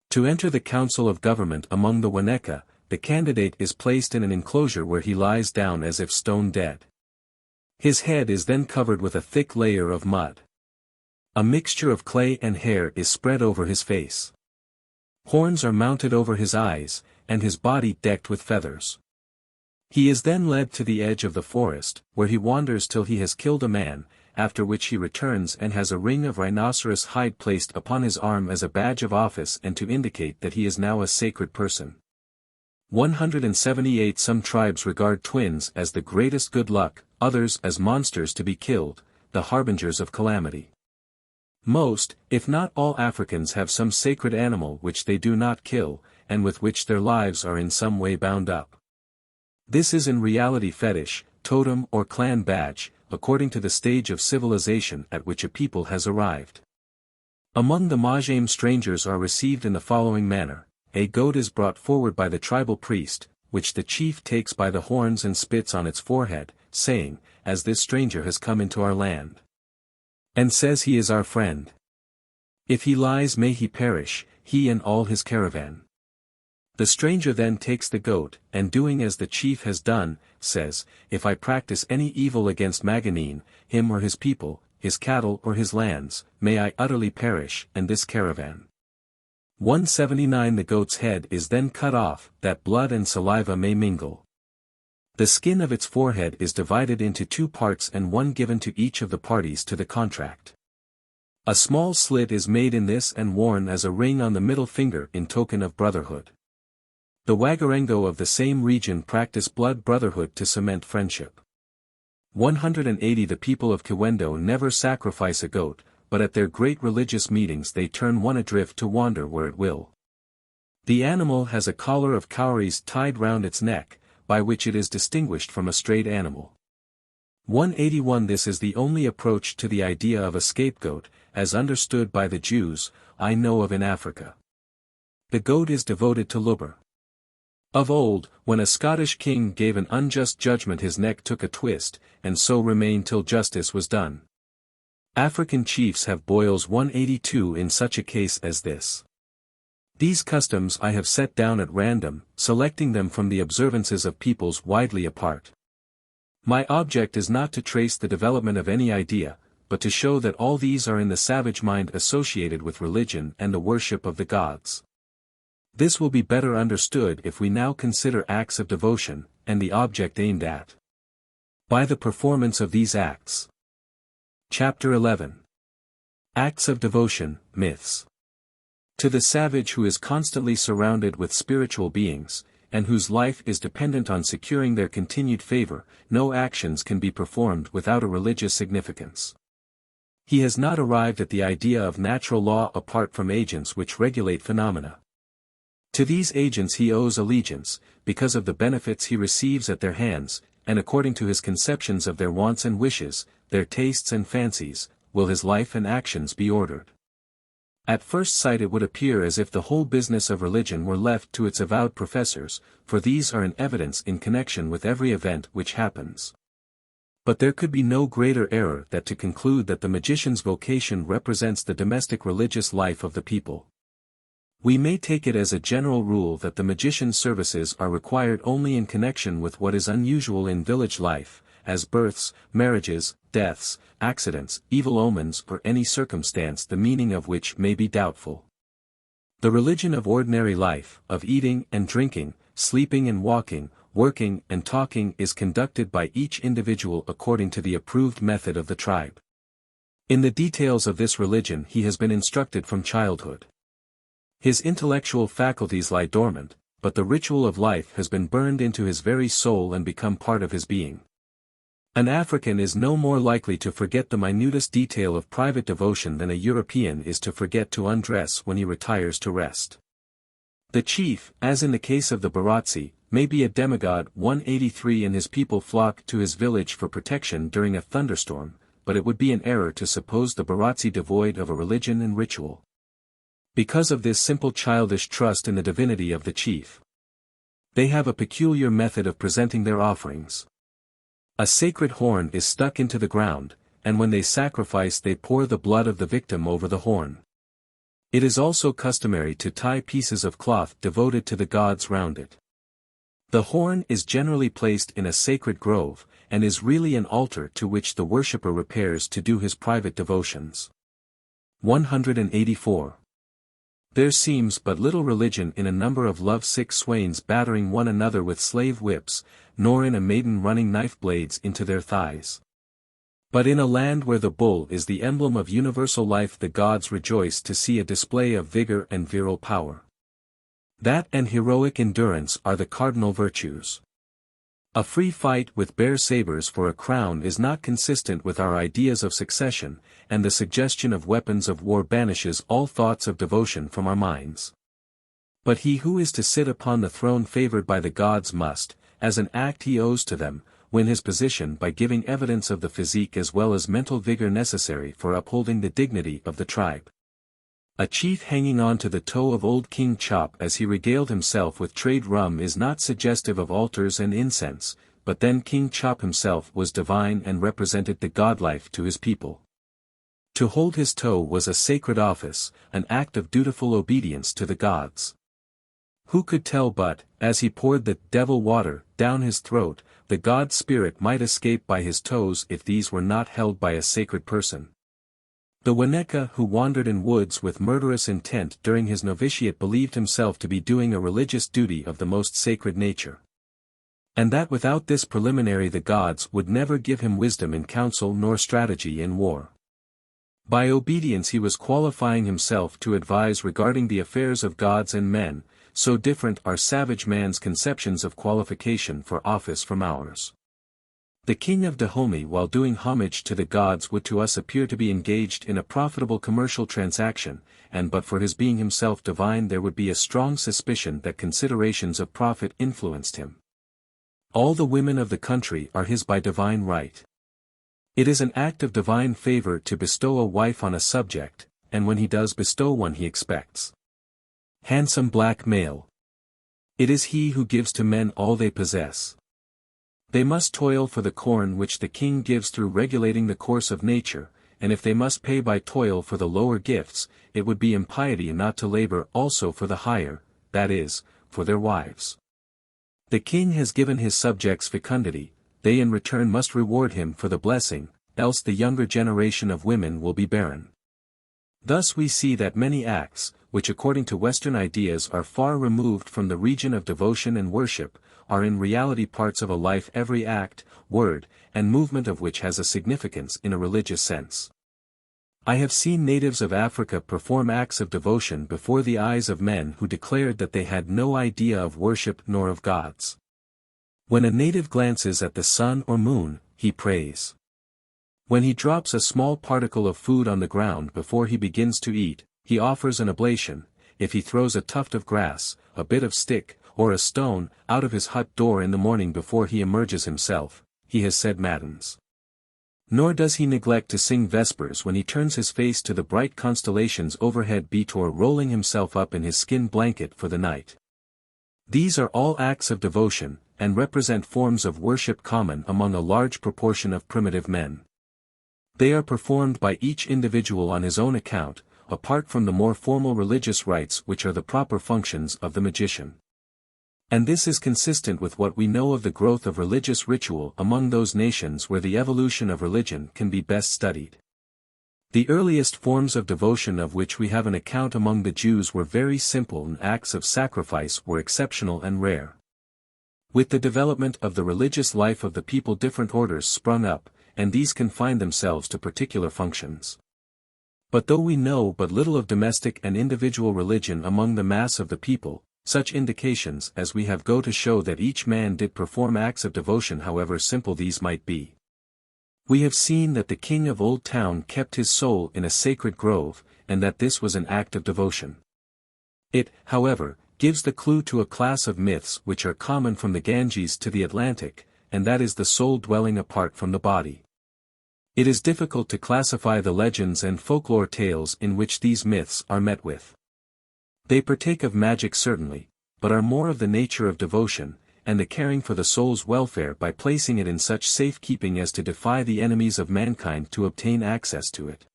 To enter the council of government among the Waneka, the candidate is placed in an enclosure where he lies down as if stone dead. His head is then covered with a thick layer of mud. A mixture of clay and hair is spread over his face. Horns are mounted over his eyes, and his body decked with feathers. He is then led to the edge of the forest, where he wanders till he has killed a man, after which he returns and has a ring of rhinoceros hide placed upon his arm as a badge of office and to indicate that he is now a sacred person. 178 Some tribes regard twins as the greatest good luck, others as monsters to be killed, the harbingers of calamity. Most, if not all Africans have some sacred animal which they do not kill, and with which their lives are in some way bound up. This is in reality fetish, totem or clan badge, according to the stage of civilization at which a people has arrived. Among the Majame strangers are received in the following manner: a goat is brought forward by the tribal priest, which the chief takes by the horns and spits on its forehead, saying, "As this stranger has come into our land, and says he is our friend. If he lies may he perish, he and all his caravan." The stranger then takes the goat, and doing as the chief has done, says, "If I practice any evil against Macdonald, him or his people, his cattle or his lands, may I utterly perish, and this caravan." 179 The goat's head is then cut off, that blood and saliva may mingle. The skin of its forehead is divided into 2 parts and one given to each of the parties to the contract. A small slit is made in this and worn as a ring on the middle finger in token of brotherhood. The Wagarengo of the same region practice blood brotherhood to cement friendship. 180 The people of Kiwendo never sacrifice a goat, but at their great religious meetings they turn one adrift to wander where it will. The animal has a collar of cowries tied round its neck, by which it is distinguished from a strayed animal. 181 This is the only approach to the idea of a scapegoat, as understood by the Jews, I know of in Africa. The goat is devoted to Lubber. Of old, when a Scottish king gave an unjust judgment his neck took a twist, and so remained till justice was done. African chiefs have boils 182 in such a case as this. These customs I have set down at random, selecting them from the observances of peoples widely apart. My object is not to trace the development of any idea, but to show that all these are in the savage mind associated with religion and the worship of the gods. This will be better understood if we now consider acts of devotion, and the object aimed at. By the performance of these acts. Chapter 11. Acts of Devotion, Myths. To the savage who is constantly surrounded with spiritual beings, and whose life is dependent on securing their continued favor, no actions can be performed without a religious significance. He has not arrived at the idea of natural law apart from agents which regulate phenomena. To these agents he owes allegiance, because of the benefits he receives at their hands, and according to his conceptions of their wants and wishes, their tastes and fancies, will his life and actions be ordered. At first sight it would appear as if the whole business of religion were left to its avowed professors, for these are in evidence in connection with every event which happens. But there could be no greater error than to conclude that the magician's vocation represents the domestic religious life of the people. We may take it as a general rule that the magician's services are required only in connection with what is unusual in village life, as births, marriages, deaths, accidents, evil omens or any circumstance the meaning of which may be doubtful. The religion of ordinary life, of eating and drinking, sleeping and walking, working and talking is conducted by each individual according to the approved method of the tribe. In the details of this religion he has been instructed from childhood. His intellectual faculties lie dormant, but the ritual of life has been burned into his very soul and become part of his being. An African is no more likely to forget the minutest detail of private devotion than a European is to forget to undress when he retires to rest. The chief, as in the case of the Barotse, may be a demigod. 183 and his people flock to his village for protection during a thunderstorm, but it would be an error to suppose the Barotse devoid of a religion and ritual. Because of this simple childish trust in the divinity of the chief. They have a peculiar method of presenting their offerings. A sacred horn is stuck into the ground, and when they sacrifice they pour the blood of the victim over the horn. It is also customary to tie pieces of cloth devoted to the gods round it. The horn is generally placed in a sacred grove, and is really an altar to which the worshipper repairs to do his private devotions. 184. There seems but little religion in a number of love-sick swains battering one another with slave whips, nor in a maiden running knife blades into their thighs. But in a land where the bull is the emblem of universal life the gods rejoice to see a display of vigor and virile power. That and heroic endurance are the cardinal virtues. A free fight with bare sabers for a crown is not consistent with our ideas of succession, and the suggestion of weapons of war banishes all thoughts of devotion from our minds. But he who is to sit upon the throne favored by the gods must, as an act he owes to them, win his position by giving evidence of the physique as well as mental vigor necessary for upholding the dignity of the tribe. A chief hanging on to the toe of old King Chop as he regaled himself with trade rum is not suggestive of altars and incense, but then King Chop himself was divine and represented the godlife to his people. To hold his toe was a sacred office, an act of dutiful obedience to the gods. Who could tell but, as he poured the devil water down his throat, the god spirit might escape by his toes if these were not held by a sacred person. The Waneka who wandered in woods with murderous intent during his novitiate believed himself to be doing a religious duty of the most sacred nature. And that without this preliminary the gods would never give him wisdom in council nor strategy in war. By obedience he was qualifying himself to advise regarding the affairs of gods and men, so different are savage man's conceptions of qualification for office from ours. The king of Dahomey while doing homage to the gods would to us appear to be engaged in a profitable commercial transaction, and but for his being himself divine there would be a strong suspicion that considerations of profit influenced him. All the women of the country are his by divine right. It is an act of divine favor to bestow a wife on a subject, and when he does bestow one he expects handsome black male. It is he who gives to men all they possess. They must toil for the corn which the king gives through regulating the course of nature, and if they must pay by toil for the lower gifts, it would be impiety not to labor also for the higher, that is, for their wives. The king has given his subjects fecundity, they in return must reward him for the blessing, else the younger generation of women will be barren. Thus we see that many acts, which according to Western ideas are far removed from the region of devotion and worship, are in reality parts of a life every act, word, and movement of which has a significance in a religious sense. I have seen natives of Africa perform acts of devotion before the eyes of men who declared that they had no idea of worship nor of gods. When a native glances at the sun or moon, he prays. When he drops a small particle of food on the ground before he begins to eat, he offers an oblation. If he throws a tuft of grass, a bit of stick, or a stone, out of his hut door in the morning before he emerges himself, he has said matins. Nor does he neglect to sing vespers when he turns his face to the bright constellations overhead before rolling himself up in his skin blanket for the night. These are all acts of devotion, and represent forms of worship common among a large proportion of primitive men. They are performed by each individual on his own account, apart from the more formal religious rites which are the proper functions of the magician. And this is consistent with what we know of the growth of religious ritual among those nations where the evolution of religion can be best studied. The earliest forms of devotion of which we have an account among the Jews were very simple and acts of sacrifice were exceptional and rare. With the development of the religious life of the people different orders sprung up, and these confined themselves to particular functions. But though we know but little of domestic and individual religion among the mass of the people, such indications as we have go to show that each man did perform acts of devotion however simple these might be. We have seen that the king of Old Town kept his soul in a sacred grove, and that this was an act of devotion. It, however, gives the clue to a class of myths which are common from the Ganges to the Atlantic, and that is the soul dwelling apart from the body. It is difficult to classify the legends and folklore tales in which these myths are met with. They partake of magic certainly, but are more of the nature of devotion, and the caring for the soul's welfare by placing it in such safekeeping as to defy the enemies of mankind to obtain access to it.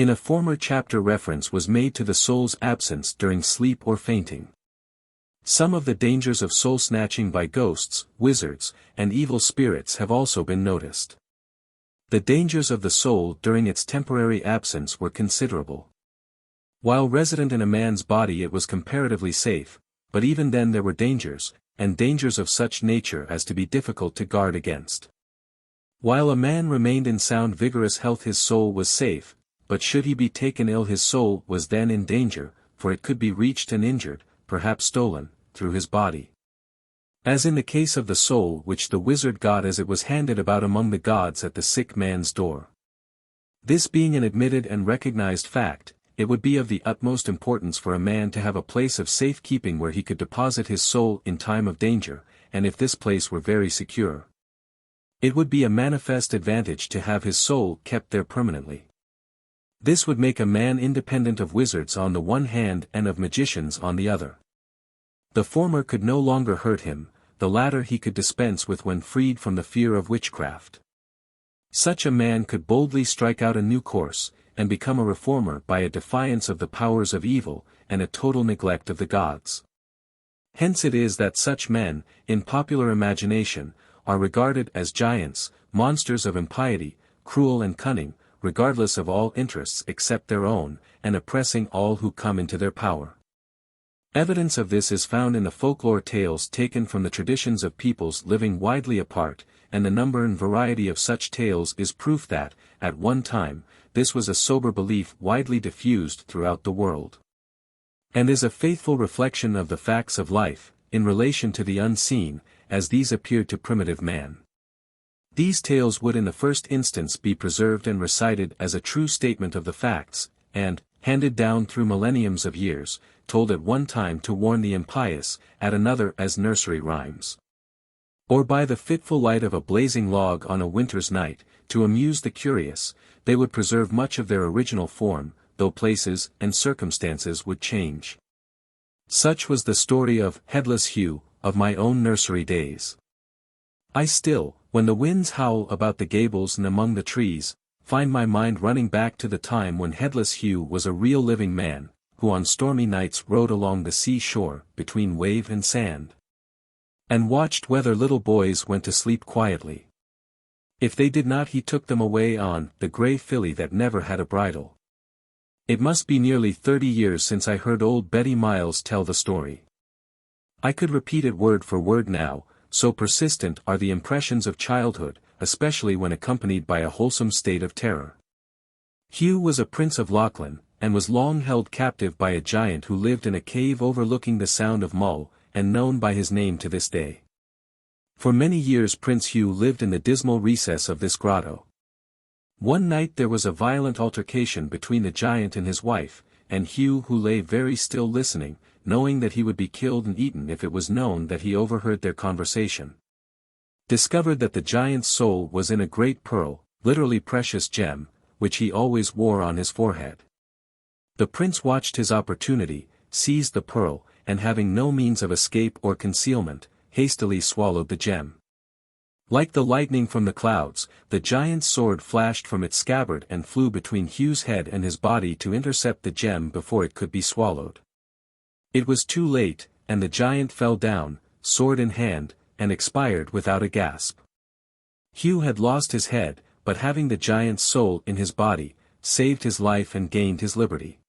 In a former chapter reference was made to the soul's absence during sleep or fainting. Some of the dangers of soul snatching by ghosts, wizards, and evil spirits have also been noticed. The dangers of the soul during its temporary absence were considerable. While resident in a man's body it was comparatively safe, but even then there were dangers, and dangers of such nature as to be difficult to guard against. While a man remained in sound vigorous health his soul was safe, but should he be taken ill his soul was then in danger, for it could be reached and injured, perhaps stolen, through his body. As in the case of the soul which the wizard got as it was handed about among the gods at the sick man's door. This being an admitted and recognized fact, it would be of the utmost importance for a man to have a place of safekeeping where he could deposit his soul in time of danger, and if this place were very secure. It would be a manifest advantage to have his soul kept there permanently. This would make a man independent of wizards on the one hand and of magicians on the other. The former could no longer hurt him, the latter he could dispense with when freed from the fear of witchcraft. Such a man could boldly strike out a new course, and become a reformer by a defiance of the powers of evil, and a total neglect of the gods. Hence it is that such men, in popular imagination, are regarded as giants, monsters of impiety, cruel and cunning, regardless of all interests except their own, and oppressing all who come into their power. Evidence of this is found in the folklore tales taken from the traditions of peoples living widely apart, and the number and variety of such tales is proof that, at one time, this was a sober belief widely diffused throughout the world. And is a faithful reflection of the facts of life, in relation to the unseen, as these appeared to primitive man. These tales would in the first instance be preserved and recited as a true statement of the facts, and, handed down through millenniums of years, told at one time to warn the impious, at another as nursery rhymes. Or by the fitful light of a blazing log on a winter's night, to amuse the curious, they would preserve much of their original form, though places and circumstances would change. Such was the story of Headless Hugh, of my own nursery days. I still, when the winds howl about the gables and among the trees, find my mind running back to the time when Headless Hugh was a real living man, who on stormy nights rode along the sea shore, between wave and sand, and watched whether little boys went to sleep quietly. If they did not he took them away on the grey filly that never had a bridle. It must be nearly 30 years since I heard old Betty Miles tell the story. I could repeat it word for word now, so persistent are the impressions of childhood, especially when accompanied by a wholesome state of terror. Hugh was a prince of Lachlan, and was long held captive by a giant who lived in a cave overlooking the Sound of Mull, and known by his name to this day. For many years Prince Hugh lived in the dismal recess of this grotto. One night there was a violent altercation between the giant and his wife, and Hugh, who lay very still listening, knowing that he would be killed and eaten if it was known that he overheard their conversation, discovered that the giant's soul was in a great pearl, literally precious gem, which he always wore on his forehead. The prince watched his opportunity, seized the pearl, and having no means of escape or concealment, hastily swallowed the gem. Like the lightning from the clouds, the giant's sword flashed from its scabbard and flew between Hugh's head and his body to intercept the gem before it could be swallowed. It was too late, and the giant fell down, sword in hand, and expired without a gasp. Hugh had lost his head, but having the giant's soul in his body, saved his life and gained his liberty.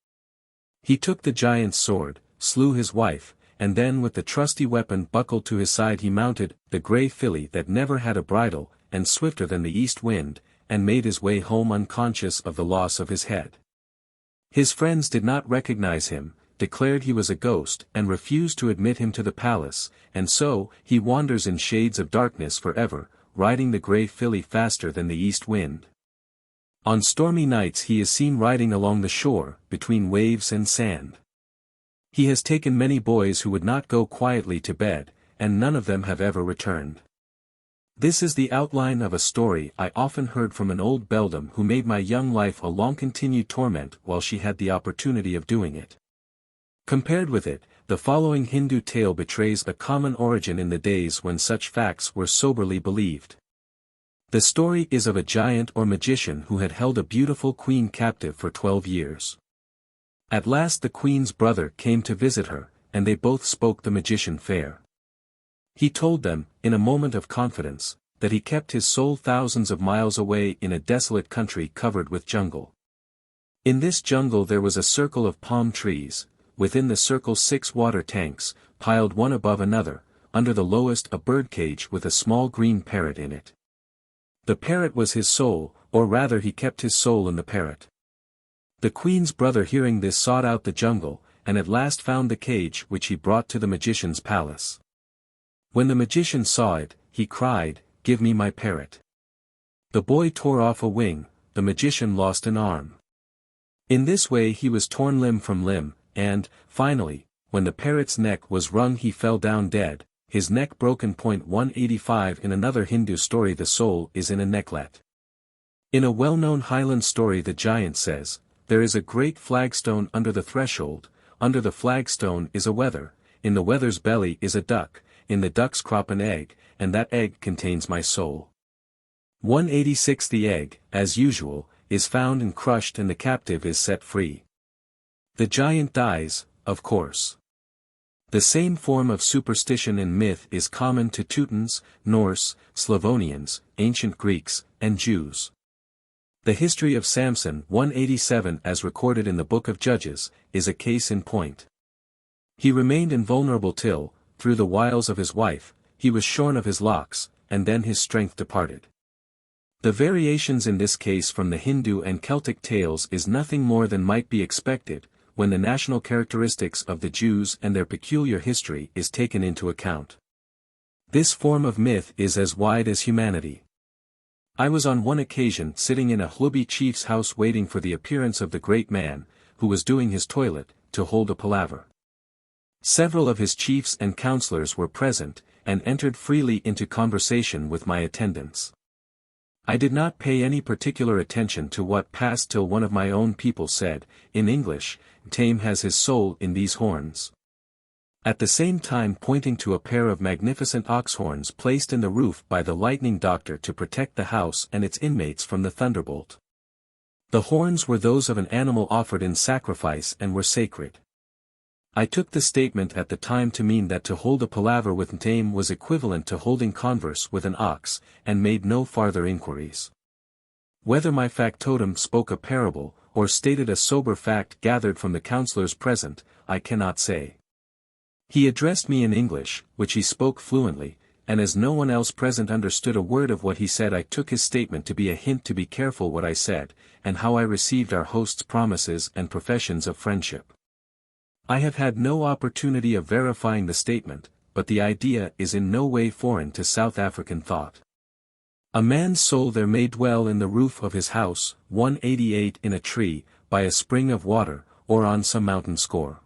He took the giant's sword, slew his wife, and then with the trusty weapon buckled to his side he mounted the grey filly that never had a bridle, and swifter than the east wind, and made his way home unconscious of the loss of his head. His friends did not recognize him, declared he was a ghost, and refused to admit him to the palace, and so, he wanders in shades of darkness forever, riding the grey filly faster than the east wind. On stormy nights he is seen riding along the shore, between waves and sand. He has taken many boys who would not go quietly to bed, and none of them have ever returned. This is the outline of a story I often heard from an old beldam who made my young life a long-continued torment while she had the opportunity of doing it. Compared with it, the following Hindu tale betrays a common origin in the days when such facts were soberly believed. The story is of a giant or magician who had held a beautiful queen captive for 12 years. At last the queen's brother came to visit her, and they both spoke the magician fair. He told them, in a moment of confidence, that he kept his soul thousands of miles away in a desolate country covered with jungle. In this jungle there was a circle of palm trees, within the circle 6 water tanks, piled one above another, under the lowest a birdcage with a small green parrot in it. The parrot was his soul, or rather he kept his soul in the parrot. The queen's brother hearing this sought out the jungle, and at last found the cage which he brought to the magician's palace. When the magician saw it, he cried, "Give me my parrot." The boy tore off a wing, the magician lost an arm. In this way he was torn limb from limb, and, finally, when the parrot's neck was wrung he fell down dead, his neck broken. 185 In another Hindu story the soul is in a necklet. In a well-known Highland story the giant says, "There is a great flagstone under the threshold, under the flagstone is a wether, in the wether's belly is a duck, in the duck's crop an egg, and that egg contains my soul." 186 The egg, as usual, is found and crushed and the captive is set free. The giant dies, of course. The same form of superstition and myth is common to Teutons, Norse, Slavonians, ancient Greeks, and Jews. The history of Samson 187 as recorded in the Book of Judges, is a case in point. He remained invulnerable till, through the wiles of his wife, he was shorn of his locks, and then his strength departed. The variations in this case from the Hindu and Celtic tales is nothing more than might be expected, when the national characteristics of the Jews and their peculiar history is taken into account. This form of myth is as wide as humanity. I was on one occasion sitting in a Hlubi chief's house waiting for the appearance of the great man, who was doing his toilet, to hold a palaver. Several of his chiefs and counselors were present, and entered freely into conversation with my attendants. I did not pay any particular attention to what passed till one of my own people said, in English, "Tame has his soul in these horns." At the same time pointing to a pair of magnificent ox horns placed in the roof by the lightning doctor to protect the house and its inmates from the thunderbolt. The horns were those of an animal offered in sacrifice and were sacred. I took the statement at the time to mean that to hold a palaver with tame was equivalent to holding converse with an ox, and made no farther inquiries. Whether my factotum spoke a parable, or stated a sober fact gathered from the counselors present, I cannot say. He addressed me in English, which he spoke fluently, and as no one else present understood a word of what he said I took his statement to be a hint to be careful what I said, and how I received our host's promises and professions of friendship. I have had no opportunity of verifying the statement, but the idea is in no way foreign to South African thought. A man's soul there may dwell in the roof of his house, 188 in a tree, by a spring of water, or on some mountain score.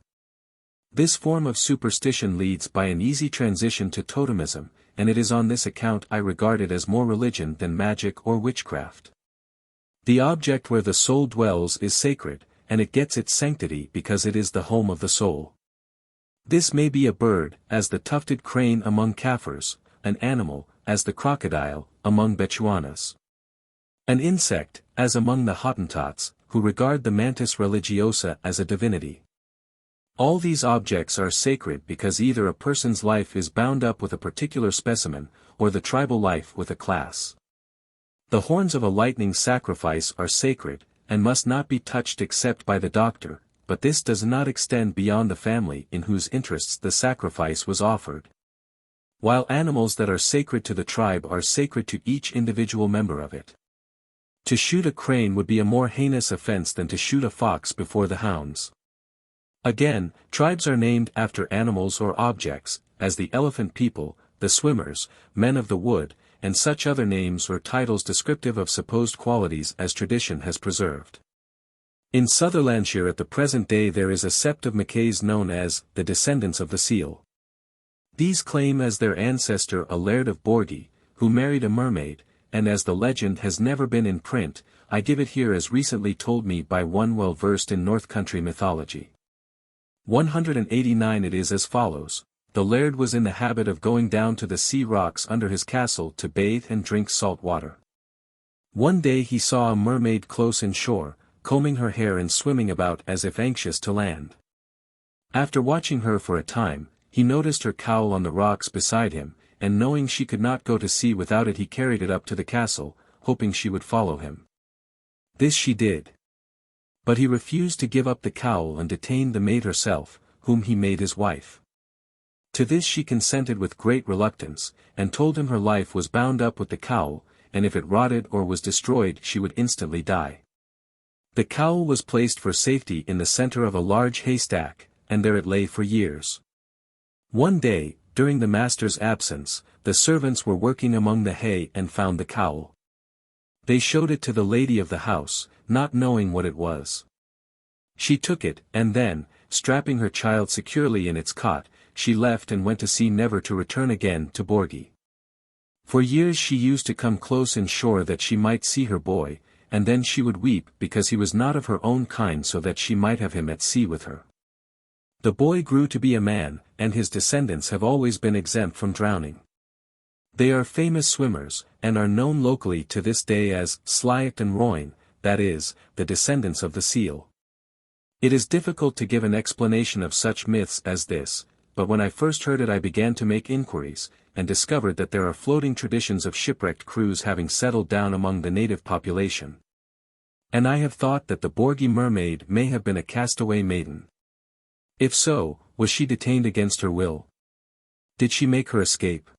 This form of superstition leads by an easy transition to totemism, and it is on this account I regard it as more religion than magic or witchcraft. The object where the soul dwells is sacred, and it gets its sanctity because it is the home of the soul. This may be a bird, as the tufted crane among Kaffirs, an animal, as the crocodile, among Bechuanas. An insect, as among the Hottentots, who regard the mantis religiosa as a divinity. All these objects are sacred because either a person's life is bound up with a particular specimen, or the tribal life with a class. The horns of a lightning sacrifice are sacred, and must not be touched except by the doctor, but this does not extend beyond the family in whose interests the sacrifice was offered. While animals that are sacred to the tribe are sacred to each individual member of it. To shoot a crane would be a more heinous offense than to shoot a fox before the hounds. Again, tribes are named after animals or objects, as the elephant people, the swimmers, men of the wood, and such other names or titles descriptive of supposed qualities as tradition has preserved. In Sutherlandshire at the present day there is a sept of Mackays known as the Descendants of the Seal. These claim as their ancestor a laird of Borgie, who married a mermaid, and as the legend has never been in print, I give it here as recently told me by one well versed in North Country mythology. 189 It is as follows. The laird was in the habit of going down to the sea rocks under his castle to bathe and drink salt water. One day he saw a mermaid close in shore, combing her hair and swimming about as if anxious to land. After watching her for a time, he noticed her cowl on the rocks beside him, and knowing she could not go to sea without it he carried it up to the castle, hoping she would follow him. This she did. But he refused to give up the cowl and detained the maid herself, whom he made his wife. To this she consented with great reluctance, and told him her life was bound up with the cowl, and if it rotted or was destroyed she would instantly die. The cowl was placed for safety in the center of a large haystack, and there it lay for years. One day, during the master's absence, the servants were working among the hay and found the cowl. They showed it to the lady of the house, not knowing what it was. She took it, and then, strapping her child securely in its cot, she left and went to sea never to return again to Borgie. For years she used to come close in shore that she might see her boy, and then she would weep because he was not of her own kind so that she might have him at sea with her. The boy grew to be a man, and his descendants have always been exempt from drowning. They are famous swimmers, and are known locally to this day as Slyacht and Roin, that is, the descendants of the seal. It is difficult to give an explanation of such myths as this, but when I first heard it I began to make inquiries, and discovered that there are floating traditions of shipwrecked crews having settled down among the native population. And I have thought that the Borgie mermaid may have been a castaway maiden. If so, was she detained against her will? Did she make her escape?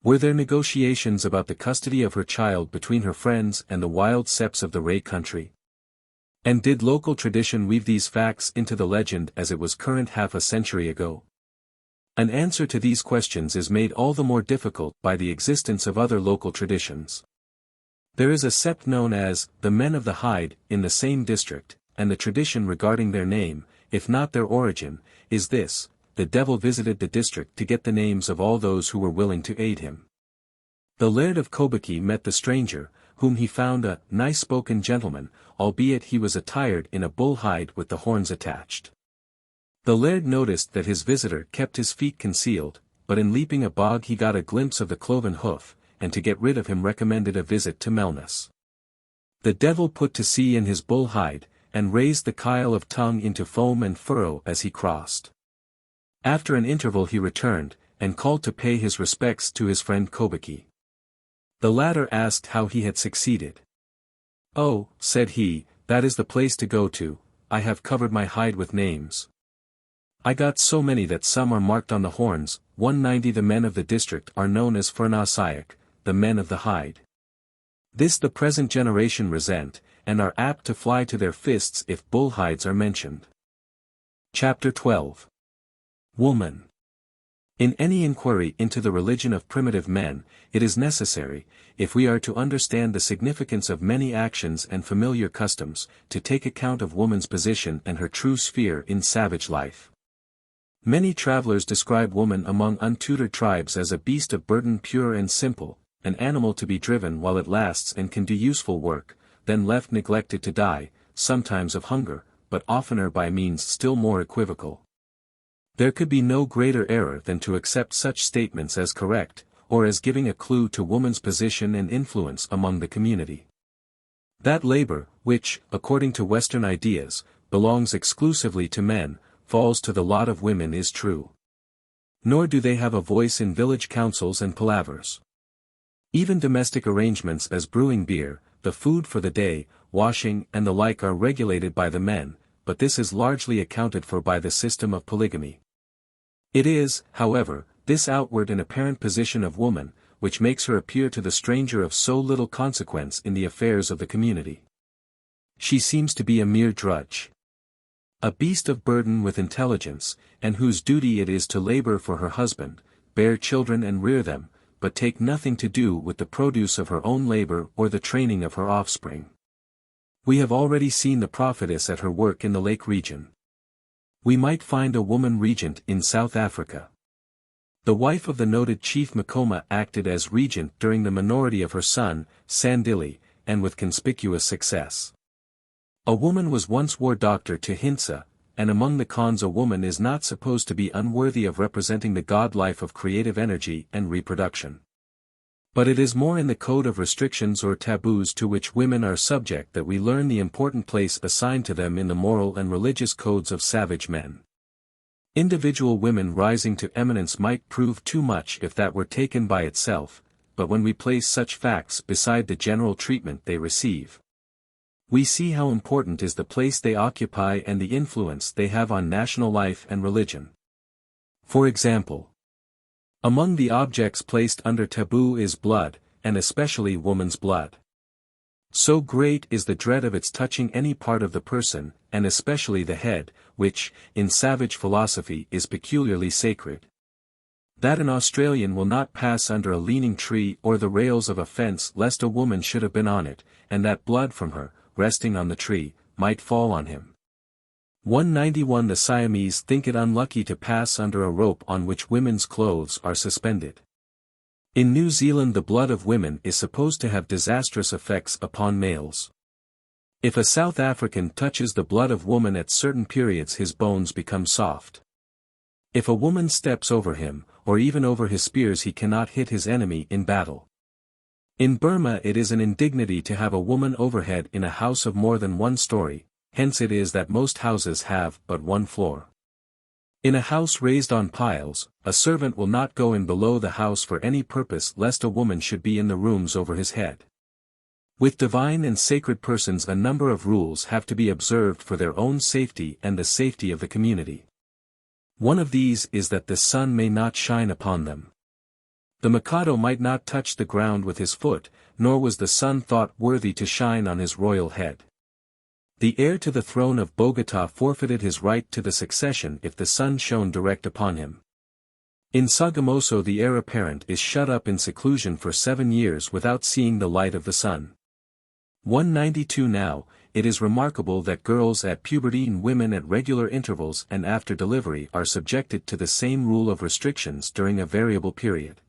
Were there negotiations about the custody of her child between her friends and the wild septs of the Ray country? And did local tradition weave these facts into the legend as it was current half a century ago? An answer to these questions is made all the more difficult by the existence of other local traditions. There is a sept known as the Men of the Hide in the same district, and the tradition regarding their name, if not their origin, is this: the devil visited the district to get the names of all those who were willing to aid him. The laird of Courtesies met the stranger, whom he found a nice-spoken gentleman, albeit he was attired in a bull hide with the horns attached. The laird noticed that his visitor kept his feet concealed, but in leaping a bog he got a glimpse of the cloven hoof, and to get rid of him recommended a visit to Melness. The devil put to sea in his bull hide, and raised the kyle of tongue into foam and furrow as he crossed. After an interval he returned, and called to pay his respects to his friend Courtesies. The latter asked how he had succeeded. "Oh," said he, "that is the place to go to, I have covered my hide with names. I got so many that some are marked on the horns. 190 The men of the district are known as Fernasiac, the men of the hide. This the present generation resent, and are apt to fly to their fists if bull hides are mentioned." Chapter 12. Woman. In any inquiry into the religion of primitive men, it is necessary, if we are to understand the significance of many actions and familiar customs, to take account of woman's position and her true sphere in savage life. Many travelers describe woman among untutored tribes as a beast of burden pure and simple, an animal to be driven while it lasts and can do useful work, then left neglected to die, sometimes of hunger, but oftener by means still more equivocal. There could be no greater error than to accept such statements as correct, or as giving a clue to woman's position and influence among the community. That labor, which, according to Western ideas, belongs exclusively to men, falls to the lot of women is true. Nor do they have a voice in village councils and palavers. Even domestic arrangements as brewing beer, the food for the day, washing and the like are regulated by the men, but this is largely accounted for by the system of polygamy. It is, however, this outward and apparent position of woman, which makes her appear to the stranger of so little consequence in the affairs of the community. She seems to be a mere drudge. A beast of burden with intelligence, and whose duty it is to labor for her husband, bear children and rear them, but take nothing to do with the produce of her own labor or the training of her offspring. We have already seen the prophetess at her work in the lake region. We might find a woman regent in South Africa. The wife of the noted chief Makoma acted as regent during the minority of her son, Sandili, and with conspicuous success. A woman was once war doctor to Hinsa, and among the Khans a woman is not supposed to be unworthy of representing the god life of creative energy and reproduction. But it is more in the code of restrictions or taboos to which women are subject that we learn the important place assigned to them in the moral and religious codes of savage men. Individual women rising to eminence might prove too much if that were taken by itself, but when we place such facts beside the general treatment they receive, we see how important is the place they occupy and the influence they have on national life and religion. For example, among the objects placed under taboo is blood, and especially woman's blood. So great is the dread of its touching any part of the person, and especially the head, which, in savage philosophy is peculiarly sacred, that an Australian will not pass under a leaning tree or the rails of a fence lest a woman should have been on it, and that blood from her, resting on the tree, might fall on him. 191 The Siamese think it unlucky to pass under a rope on which women's clothes are suspended. In New Zealand the blood of women is supposed to have disastrous effects upon males. If a South African touches the blood of woman at certain periods his bones become soft. If a woman steps over him, or even over his spears he cannot hit his enemy in battle. In Burma it is an indignity to have a woman overhead in a house of more than one story, hence it is that most houses have but one floor. In a house raised on piles, a servant will not go in below the house for any purpose lest a woman should be in the rooms over his head. With divine and sacred persons a number of rules have to be observed for their own safety and the safety of the community. One of these is that the sun may not shine upon them. The Mikado might not touch the ground with his foot, nor was the sun thought worthy to shine on his royal head. The heir to the throne of Bogota forfeited his right to the succession if the sun shone direct upon him. In Sogamoso the heir apparent is shut up in seclusion for 7 years without seeing the light of the sun. 192 Now, it is remarkable that girls at puberty and women at regular intervals and after delivery are subjected to the same rule of restrictions during a variable period.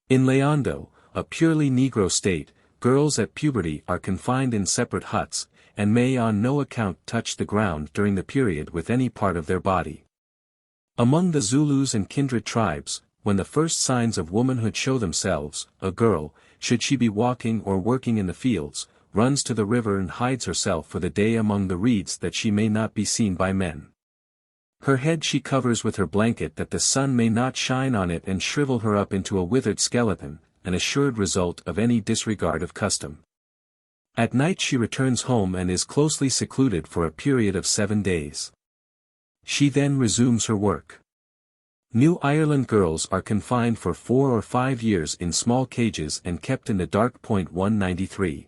In Leondo, a purely Negro state, girls at puberty are confined in separate huts, and may on no account touch the ground during the period with any part of their body. Among the Zulus and kindred tribes, when the first signs of womanhood show themselves, a girl, should she be walking or working in the fields, runs to the river and hides herself for the day among the reeds that she may not be seen by men. Her head she covers with her blanket that the sun may not shine on it and shrivel her up into a withered skeleton, an assured result of any disregard of custom. At night she returns home and is closely secluded for a period of 7 days. She then resumes her work. New Ireland girls are confined for 4 or 5 years in small cages and kept in the dark. 193.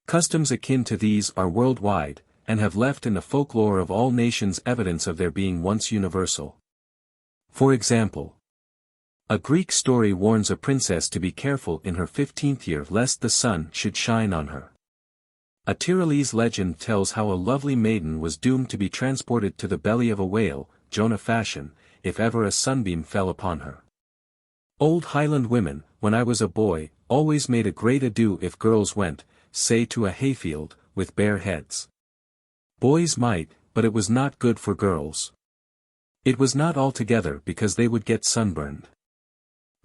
Customs akin to these are worldwide, and have left in the folklore of all nations evidence of their being once universal. For example, a Greek story warns a princess to be careful in her 15th year lest the sun should shine on her. A Tyrolese legend tells how a lovely maiden was doomed to be transported to the belly of a whale, Jonah fashion, if ever a sunbeam fell upon her. Old Highland women, when I was a boy, always made a great ado if girls went, say to a hayfield, with bare heads. Boys might, but it was not good for girls. It was not altogether because they would get sunburned.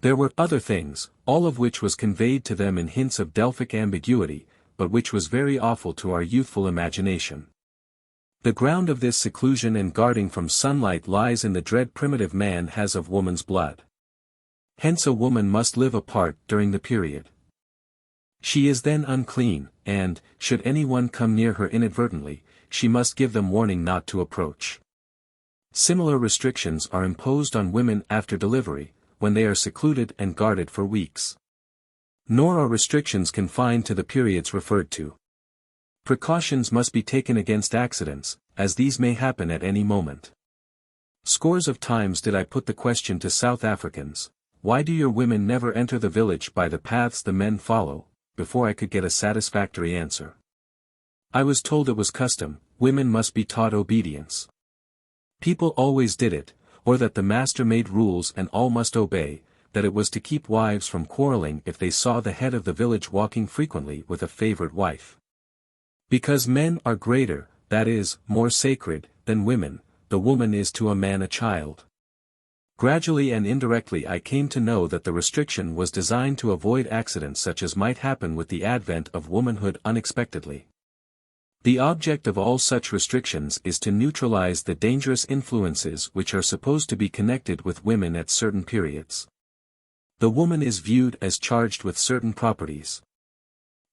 There were other things, all of which was conveyed to them in hints of Delphic ambiguity, but which was very awful to our youthful imagination. The ground of this seclusion and guarding from sunlight lies in the dread primitive man has of woman's blood. Hence a woman must live apart during the period. She is then unclean, and, should anyone come near her inadvertently, she must give them warning not to approach. Similar restrictions are imposed on women after delivery, when they are secluded and guarded for weeks. Nor are restrictions confined to the periods referred to. Precautions must be taken against accidents, as these may happen at any moment. Scores of times did I put the question to South Africans, why do your women never enter the village by the paths the men follow, before I could get a satisfactory answer. I was told it was custom, women must be taught obedience. People always did it, or that the master made rules and all must obey, that it was to keep wives from quarreling if they saw the head of the village walking frequently with a favorite wife. Because men are greater, that is, more sacred, than women, the woman is to a man a child. Gradually and indirectly I came to know that the restriction was designed to avoid accidents such as might happen with the advent of womanhood unexpectedly. The object of all such restrictions is to neutralize the dangerous influences which are supposed to be connected with women at certain periods. The woman is viewed as charged with certain properties.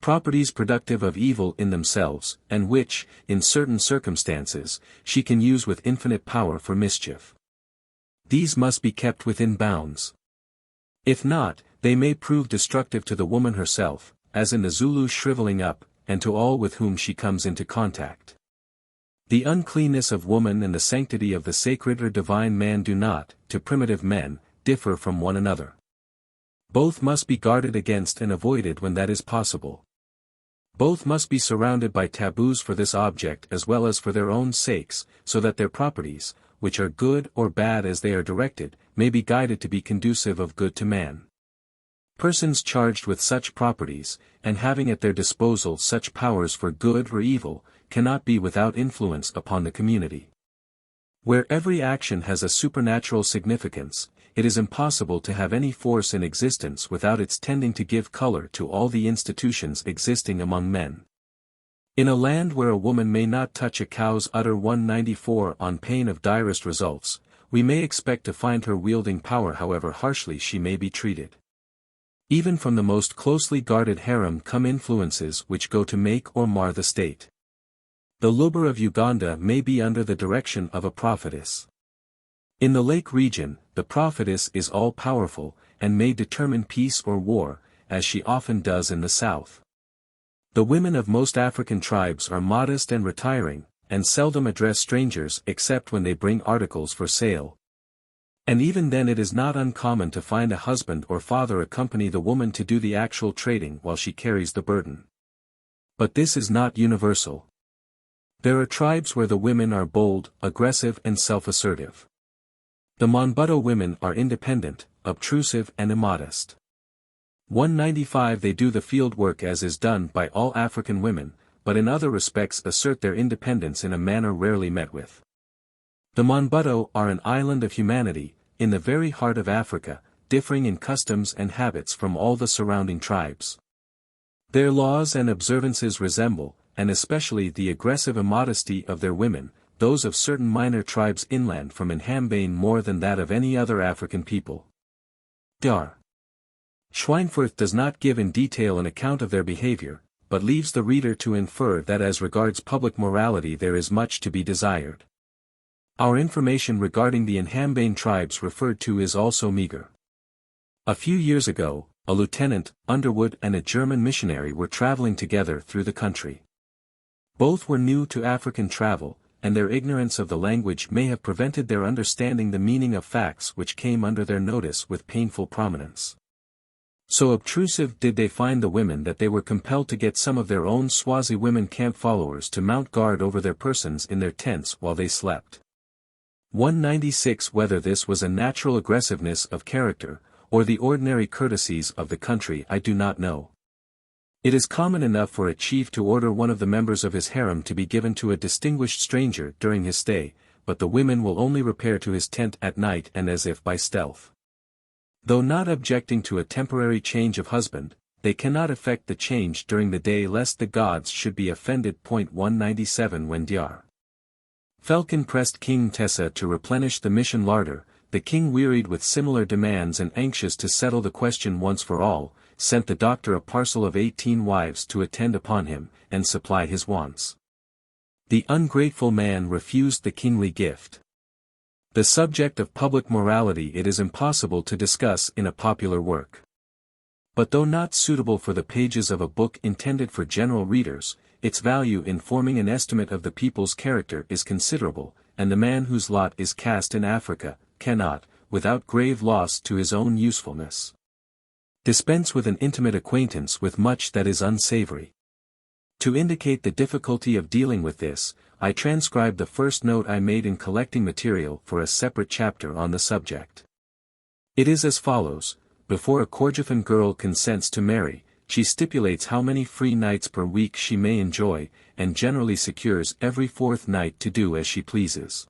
Properties productive of evil in themselves, and which, in certain circumstances, she can use with infinite power for mischief. These must be kept within bounds. If not, they may prove destructive to the woman herself, as in the Zulu shriveling up, and to all with whom she comes into contact. The uncleanness of woman and the sanctity of the sacred or divine man do not, to primitive men, differ from one another. Both must be guarded against and avoided when that is possible. Both must be surrounded by taboos for this object as well as for their own sakes, so that their properties, which are good or bad as they are directed, may be guided to be conducive of good to man. Persons charged with such properties, and having at their disposal such powers for good or evil, cannot be without influence upon the community. Where every action has a supernatural significance, it is impossible to have any force in existence without its tending to give color to all the institutions existing among men. In a land where a woman may not touch a cow's udder 194 on pain of direst results, we may expect to find her wielding power however harshly she may be treated. Even from the most closely guarded harem come influences which go to make or mar the state. The Luba of Uganda may be under the direction of a prophetess. In the lake region, the prophetess is all-powerful, and may determine peace or war, as she often does in the south. The women of most African tribes are modest and retiring, and seldom address strangers except when they bring articles for sale. And even then it is not uncommon to find a husband or father accompany the woman to do the actual trading while she carries the burden. But this is not universal. There are tribes where the women are bold, aggressive and self-assertive. The Monbuto women are independent, obtrusive and immodest. 195 They do the field work as is done by all African women, but in other respects assert their independence in a manner rarely met with. The Monbuto are an island of humanity, in the very heart of Africa, differing in customs and habits from all the surrounding tribes. Their laws and observances resemble, and especially the aggressive immodesty of their women, those of certain minor tribes inland from Nhambane more than that of any other African people. Dr. Schweinfurth does not give in detail an account of their behavior, but leaves the reader to infer that as regards public morality there is much to be desired. Our information regarding the Nhambane tribes referred to is also meager. A few years ago, a Lieutenant Underwood and a German missionary were traveling together through the country. Both were new to African travel, and their ignorance of the language may have prevented their understanding the meaning of facts which came under their notice with painful prominence. So obtrusive did they find the women that they were compelled to get some of their own Swazi women camp followers to mount guard over their persons in their tents while they slept. 196 Whether this was a natural aggressiveness of character, or the ordinary courtesies of the country I do not know. It is common enough for a chief to order one of the members of his harem to be given to a distinguished stranger during his stay, but the women will only repair to his tent at night and as if by stealth. Though not objecting to a temporary change of husband, they cannot effect the change during the day lest the gods should be offended. 197 When Dr. Falcon pressed King Tessa to replenish the mission larder, the king, wearied with similar demands and anxious to settle the question once for all, sent the doctor a parcel of 18 wives to attend upon him, and supply his wants. The ungrateful man refused the kingly gift. The subject of public morality it is impossible to discuss in a popular work. But though not suitable for the pages of a book intended for general readers, its value in forming an estimate of the people's character is considerable, and the man whose lot is cast in Africa, cannot, without grave loss to his own usefulness, dispense with an intimate acquaintance with much that is unsavory. To indicate the difficulty of dealing with this, I transcribe the first note I made in collecting material for a separate chapter on the subject. It is as follows: before a Cordovan girl consents to marry, she stipulates how many free nights per week she may enjoy, and generally secures every fourth night to do as she pleases.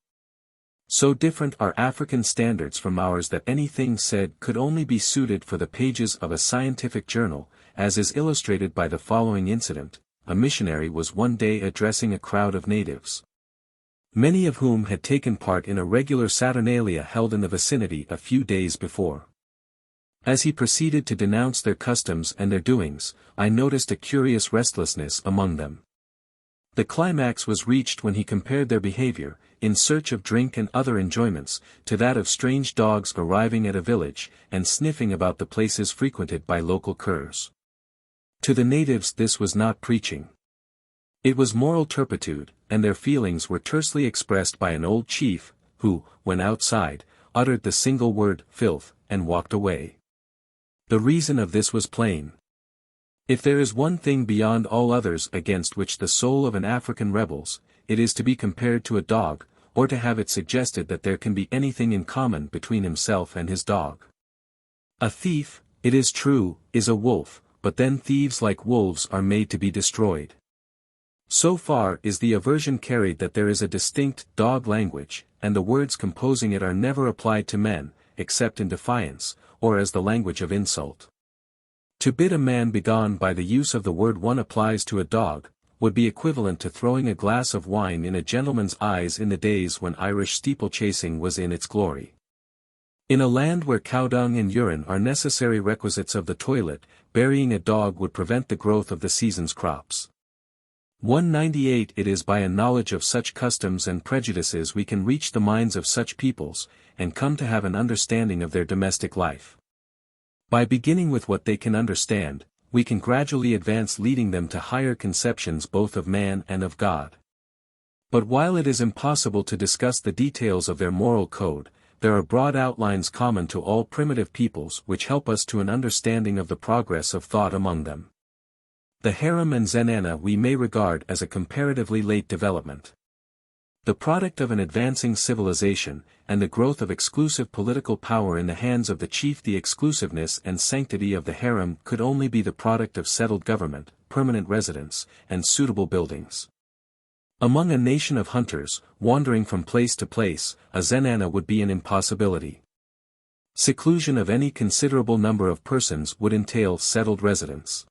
So different are African standards from ours that anything said could only be suited for the pages of a scientific journal, as is illustrated by the following incident. A missionary was one day addressing a crowd of natives, many of whom had taken part in a regular saturnalia held in the vicinity a few days before. As he proceeded to denounce their customs and their doings, I noticed a curious restlessness among them. The climax was reached when he compared their behavior, in search of drink and other enjoyments, to that of strange dogs arriving at a village, and sniffing about the places frequented by local curs. To the natives this was not preaching. It was moral turpitude, and their feelings were tersely expressed by an old chief, who, when outside, uttered the single word, filth, and walked away. The reason of this was plain. If there is one thing beyond all others against which the soul of an African rebels, it is to be compared to a dog, or to have it suggested that there can be anything in common between himself and his dog. A thief, it is true, is a wolf, but then thieves like wolves are made to be destroyed. So far is the aversion carried that there is a distinct dog language, and the words composing it are never applied to men, except in defiance, or as the language of insult. To bid a man begone by the use of the word one applies to a dog, would be equivalent to throwing a glass of wine in a gentleman's eyes in the days when Irish steeplechasing was in its glory. In a land where cow dung and urine are necessary requisites of the toilet, burying a dog would prevent the growth of the season's crops. 198 It is by a knowledge of such customs and prejudices we can reach the minds of such peoples, and come to have an understanding of their domestic life. By beginning with what they can understand, we can gradually advance, leading them to higher conceptions both of man and of God. But while it is impossible to discuss the details of their moral code, there are broad outlines common to all primitive peoples which help us to an understanding of the progress of thought among them. The harem and zenana we may regard as a comparatively late development. The product of an advancing civilization, and the growth of exclusive political power in the hands of the chief. The exclusiveness and sanctity of the harem could only be the product of settled government, permanent residence, and suitable buildings. Among a nation of hunters, wandering from place to place, a zenana would be an impossibility. Seclusion of any considerable number of persons would entail settled residence.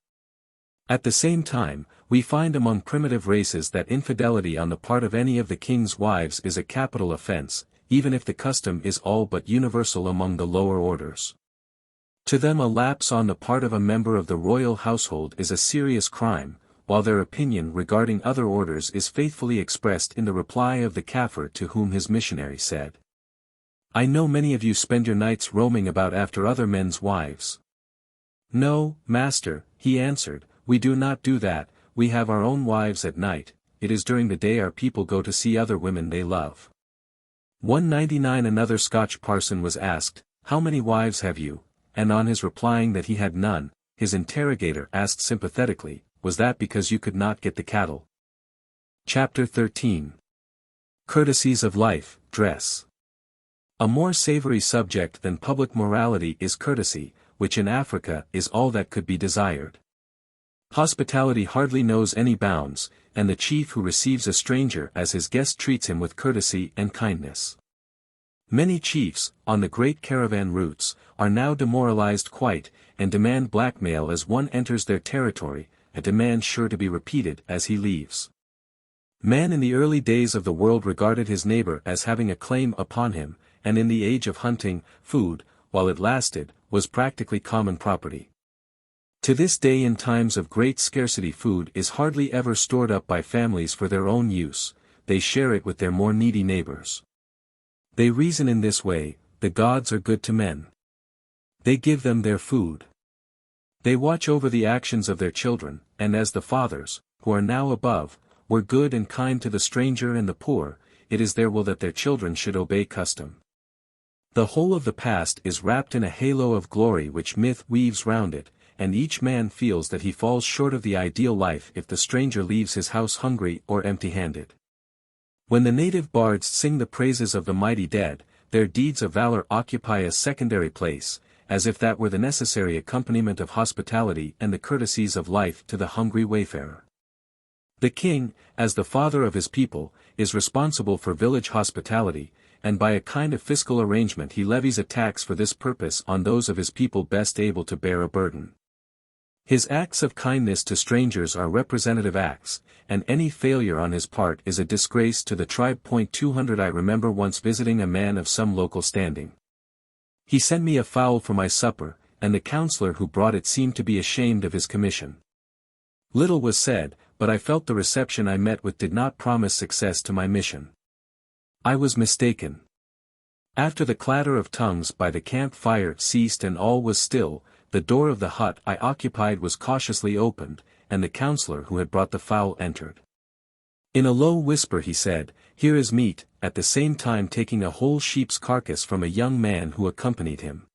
At the same time, we find among primitive races that infidelity on the part of any of the king's wives is a capital offense, even if the custom is all but universal among the lower orders. To them a lapse on the part of a member of the royal household is a serious crime, while their opinion regarding other orders is faithfully expressed in the reply of the Kaffir to whom his missionary said, "I know many of you spend your nights roaming about after other men's wives." "No, master," he answered, "we do not do that, we have our own wives at night, it is during the day our people go to see other women they love." 199 Another Scotch parson was asked, "How many wives have you?" and on his replying that he had none, his interrogator asked sympathetically, "Was that because you could not get the cattle?" Chapter 13. Courtesies of Life, Dress. A more savory subject than public morality is courtesy, which in Africa is all that could be desired. Hospitality hardly knows any bounds, and the chief who receives a stranger as his guest treats him with courtesy and kindness. Many chiefs, on the great caravan routes, are now demoralized quite, and demand blackmail as one enters their territory, a demand sure to be repeated as he leaves. Man in the early days of the world regarded his neighbor as having a claim upon him, and in the age of hunting, food, while it lasted, was practically common property. To this day, in times of great scarcity, food is hardly ever stored up by families for their own use, they share it with their more needy neighbors. They reason in this way: the gods are good to men. They give them their food. They watch over the actions of their children, and as the fathers, who are now above, were good and kind to the stranger and the poor, it is their will that their children should obey custom. The whole of the past is wrapped in a halo of glory which myth weaves round it, and each man feels that he falls short of the ideal life if the stranger leaves his house hungry or empty-handed. When the native bards sing the praises of the mighty dead, their deeds of valor occupy a secondary place, as if that were the necessary accompaniment of hospitality and the courtesies of life to the hungry wayfarer. The king, as the father of his people, is responsible for village hospitality, and by a kind of fiscal arrangement he levies a tax for this purpose on those of his people best able to bear a burden. His acts of kindness to strangers are representative acts, and any failure on his part is a disgrace to the tribe. 200 I remember once visiting a man of some local standing. He sent me a fowl for my supper, and the counselor who brought it seemed to be ashamed of his commission. Little was said, but I felt the reception I met with did not promise success to my mission. I was mistaken. After the clatter of tongues by the camp fire ceased and all was still, the door of the hut I occupied was cautiously opened, and the counselor who had brought the fowl entered. In a low whisper he said, "Here is meat," at the same time taking a whole sheep's carcass from a young man who accompanied him.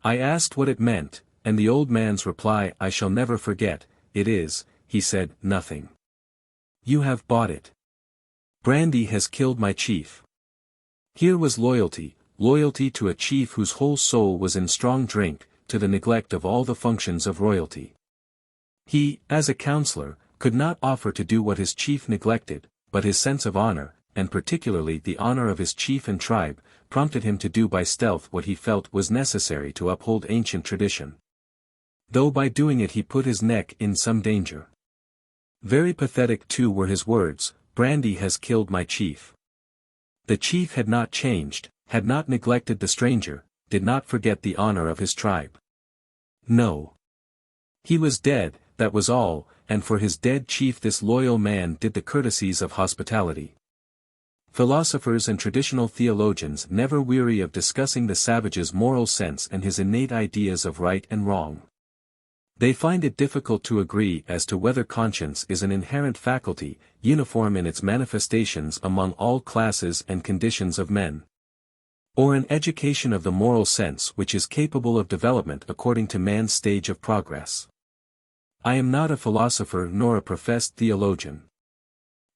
I asked what it meant, and the old man's reply I shall never forget. "It is," he said, "nothing. You have bought it. Brandy has killed my chief." Here was loyalty to a chief whose whole soul was in strong drink, to the neglect of all the functions of royalty. He, as a counselor, could not offer to do what his chief neglected, but his sense of honor, and particularly the honor of his chief and tribe, prompted him to do by stealth what he felt was necessary to uphold ancient tradition. Though by doing it he put his neck in some danger. Very pathetic too were his words, "Brandy has killed my chief." The chief had not changed, had not neglected the stranger, did not forget the honor of his tribe. No. He was dead, that was all, and for his dead chief this loyal man did the courtesies of hospitality. Philosophers and traditional theologians never weary of discussing the savage's moral sense and his innate ideas of right and wrong. They find it difficult to agree as to whether conscience is an inherent faculty, uniform in its manifestations among all classes and conditions of men, or an education of the moral sense which is capable of development according to man's stage of progress. I am not a philosopher nor a professed theologian.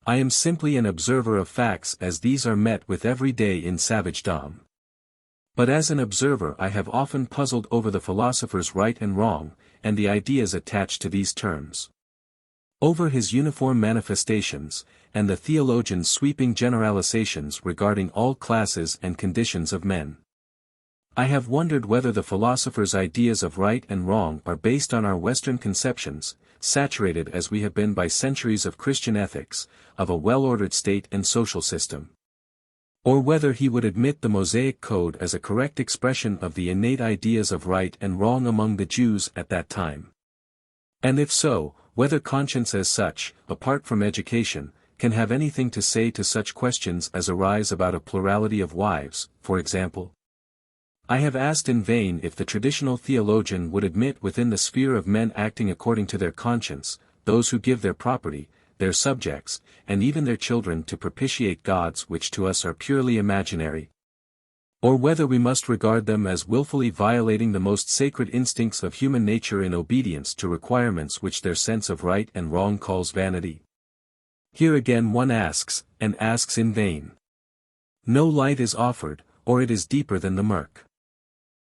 I am simply an observer of facts as these are met with every day in savagedom. But as an observer I have often puzzled over the philosopher's right and wrong, and the ideas attached to these terms. Over his uniform manifestations, and the theologian's sweeping generalizations regarding all classes and conditions of men. I have wondered whether the philosopher's ideas of right and wrong are based on our Western conceptions, saturated as we have been by centuries of Christian ethics, of a well-ordered state and social system. Or whether he would admit the Mosaic Code as a correct expression of the innate ideas of right and wrong among the Jews at that time. And if so, whether conscience as such, apart from education, can have anything to say to such questions as arise about a plurality of wives, for example. I have asked in vain if the traditional theologian would admit within the sphere of men acting according to their conscience, those who give their property, their subjects, and even their children to propitiate gods which to us are purely imaginary. Or whether we must regard them as willfully violating the most sacred instincts of human nature in obedience to requirements which their sense of right and wrong calls vanity. Here again one asks, and asks in vain. No light is offered, or it is deeper than the murk.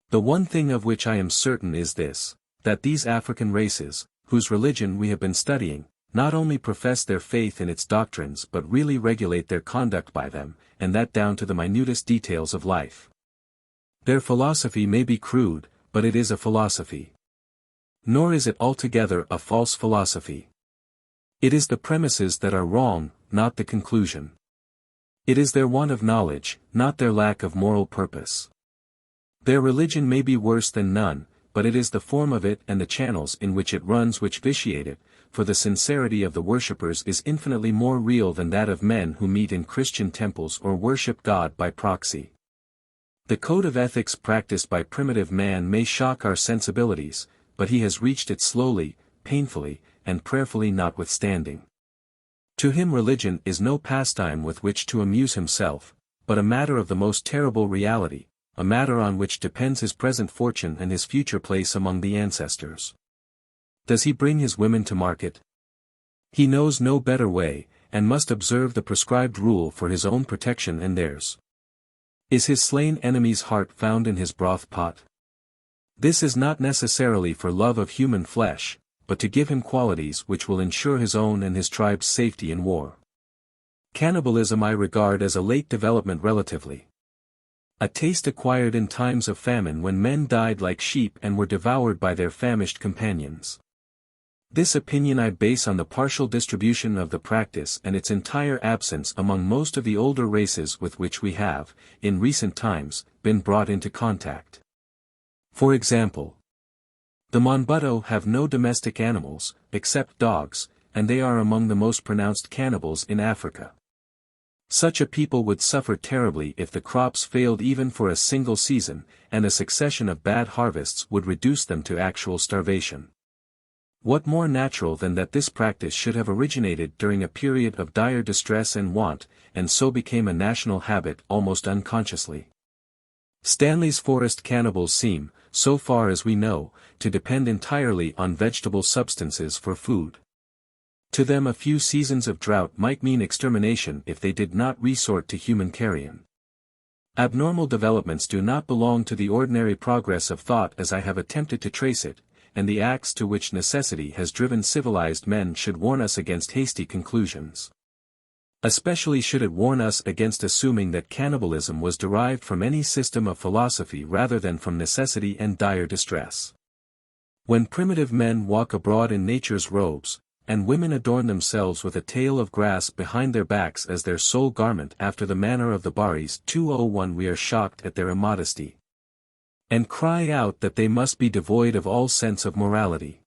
The one thing of which I am certain is this, that these African races, whose religion we have been studying, not only profess their faith in its doctrines but really regulate their conduct by them, and that down to the minutest details of life. Their philosophy may be crude, but it is a philosophy. Nor is it altogether a false philosophy. It is the premises that are wrong, not the conclusion. It is their want of knowledge, not their lack of moral purpose. Their religion may be worse than none, but it is the form of it and the channels in which it runs which vitiate it, for the sincerity of the worshippers is infinitely more real than that of men who meet in Christian temples or worship God by proxy. The code of ethics practiced by primitive man may shock our sensibilities, but he has reached it slowly, painfully, and prayerfully notwithstanding. To him religion is no pastime with which to amuse himself, but a matter of the most terrible reality, a matter on which depends his present fortune and his future place among the ancestors. Does he bring his women to market? He knows no better way, and must observe the prescribed rule for his own protection and theirs. Is his slain enemy's heart found in his broth pot? This is not necessarily for love of human flesh, but to give him qualities which will ensure his own and his tribe's safety in war. Cannibalism I regard as a late development relatively. A taste acquired in times of famine when men died like sheep and were devoured by their famished companions. This opinion I base on the partial distribution of the practice and its entire absence among most of the older races with which we have, in recent times, been brought into contact. For example, the Monbuto have no domestic animals, except dogs, and they are among the most pronounced cannibals in Africa. Such a people would suffer terribly if the crops failed even for a single season, and a succession of bad harvests would reduce them to actual starvation. What more natural than that this practice should have originated during a period of dire distress and want, and so became a national habit almost unconsciously. Stanley's forest cannibals seem, so far as we know, to depend entirely on vegetable substances for food. To them a few seasons of drought might mean extermination if they did not resort to human carrion. Abnormal developments do not belong to the ordinary progress of thought as I have attempted to trace it, and the acts to which necessity has driven civilized men should warn us against hasty conclusions. Especially should it warn us against assuming that cannibalism was derived from any system of philosophy rather than from necessity and dire distress. When primitive men walk abroad in nature's robes, and women adorn themselves with a tail of grass behind their backs as their sole garment after the manner of the Baris 201, we are shocked at their immodesty, and cry out that they must be devoid of all sense of morality.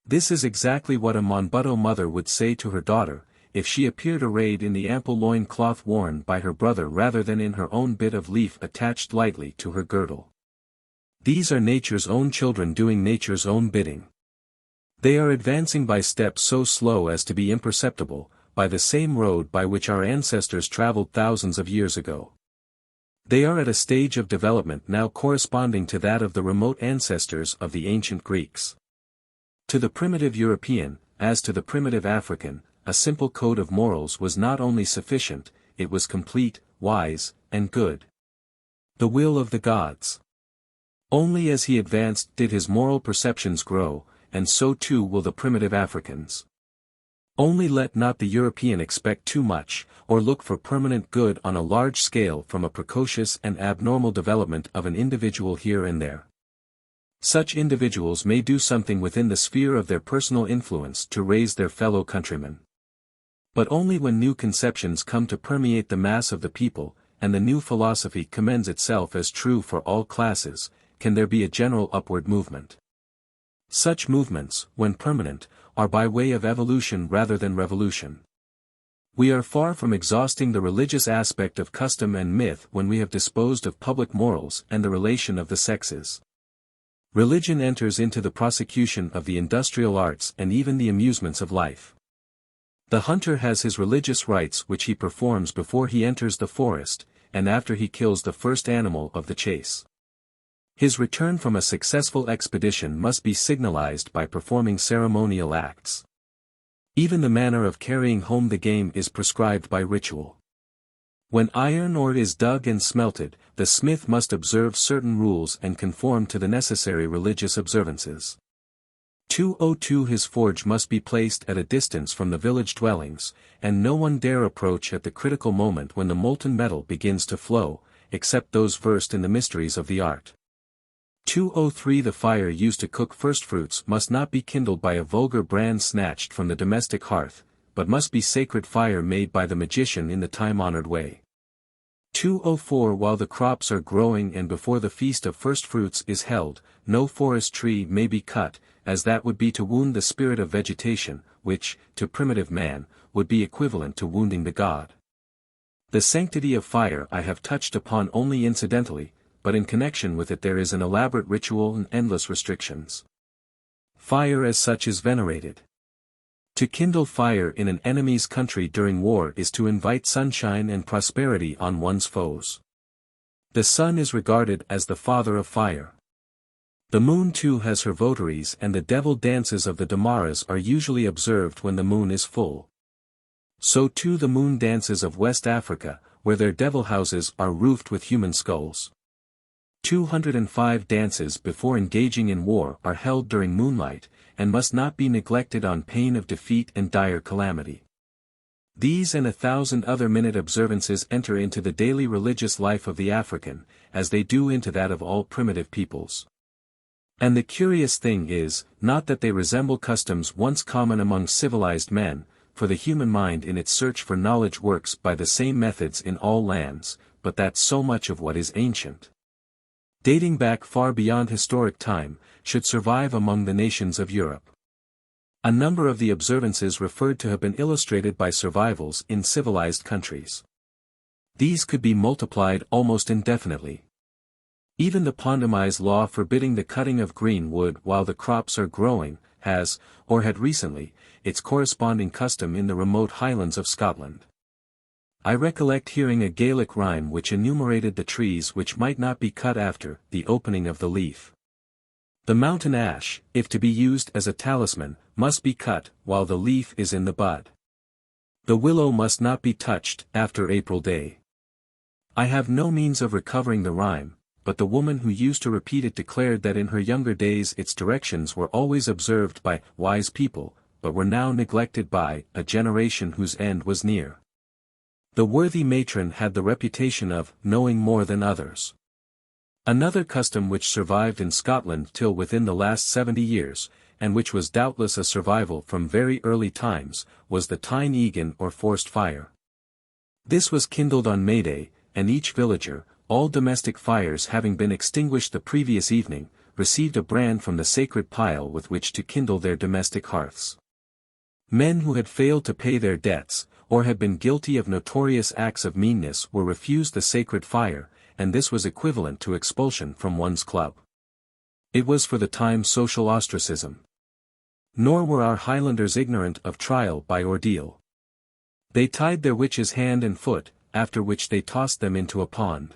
This is exactly what a Monbuto mother would say to her daughter, if she appeared arrayed in the ample loin-cloth worn by her brother rather than in her own bit of leaf attached lightly to her girdle. These are nature's own children doing nature's own bidding. They are advancing by steps so slow as to be imperceptible, by the same road by which our ancestors traveled thousands of years ago. They are at a stage of development now corresponding to that of the remote ancestors of the ancient Greeks. To the primitive European, as to the primitive African, a simple code of morals was not only sufficient, it was complete, wise, and good. The will of the gods. Only as he advanced did his moral perceptions grow, and so too will the primitive Africans. Only let not the European expect too much, or look for permanent good on a large scale from a precocious and abnormal development of an individual here and there. Such individuals may do something within the sphere of their personal influence to raise their fellow countrymen. But only when new conceptions come to permeate the mass of the people, and the new philosophy commends itself as true for all classes, can there be a general upward movement. Such movements, when permanent, are by way of evolution rather than revolution. We are far from exhausting the religious aspect of custom and myth when we have disposed of public morals and the relation of the sexes. Religion enters into the prosecution of the industrial arts and even the amusements of life. The hunter has his religious rites which he performs before he enters the forest, and after he kills the first animal of the chase. His return from a successful expedition must be signalized by performing ceremonial acts. Even the manner of carrying home the game is prescribed by ritual. When iron ore is dug and smelted, the smith must observe certain rules and conform to the necessary religious observances. 202 His forge must be placed at a distance from the village dwellings, and no one dare approach at the critical moment when the molten metal begins to flow, except those versed in the mysteries of the art. 203 The fire used to cook firstfruits must not be kindled by a vulgar brand snatched from the domestic hearth, but must be sacred fire made by the magician in the time-honored way. 204 While the crops are growing and before the feast of firstfruits is held, no forest tree may be cut, as that would be to wound the spirit of vegetation, which, to primitive man, would be equivalent to wounding the god. The sanctity of fire I have touched upon only incidentally, but in connection with it there is an elaborate ritual and endless restrictions. Fire as such is venerated. To kindle fire in an enemy's country during war is to invite sunshine and prosperity on one's foes. The sun is regarded as the father of fire. The moon too has her votaries, and the devil dances of the Damaras are usually observed when the moon is full. So too the moon dances of West Africa, where their devil houses are roofed with human skulls. 205 dances before engaging in war are held during moonlight, and must not be neglected on pain of defeat and dire calamity. These and 1,000 other minute observances enter into the daily religious life of the African, as they do into that of all primitive peoples. And the curious thing is, not that they resemble customs once common among civilized men, for the human mind in its search for knowledge works by the same methods in all lands, but that so much of what is ancient, dating back far beyond historic time, should survive among the nations of Europe. A number of the observances referred to have been illustrated by survivals in civilized countries. These could be multiplied almost indefinitely. Even the Pondomise law forbidding the cutting of green wood while the crops are growing, has, or had recently, its corresponding custom in the remote Highlands of Scotland. I recollect hearing a Gaelic rhyme which enumerated the trees which might not be cut after the opening of the leaf. The mountain ash, if to be used as a talisman, must be cut while the leaf is in the bud. The willow must not be touched after April day. I have no means of recovering the rhyme, but the woman who used to repeat it declared that in her younger days its directions were always observed by wise people, but were now neglected by a generation whose end was near. The worthy matron had the reputation of knowing more than others. Another custom which survived in Scotland till within the last 70 years, and which was doubtless a survival from very early times, was the Tyne Egan or forced fire. This was kindled on May Day, and each villager, all domestic fires having been extinguished the previous evening, received a brand from the sacred pile with which to kindle their domestic hearths. Men who had failed to pay their debts, or had been guilty of notorious acts of meanness were refused the sacred fire, and this was equivalent to expulsion from one's club. It was for the time social ostracism. Nor were our Highlanders ignorant of trial by ordeal. They tied their witches hand and foot, after which they tossed them into a pond.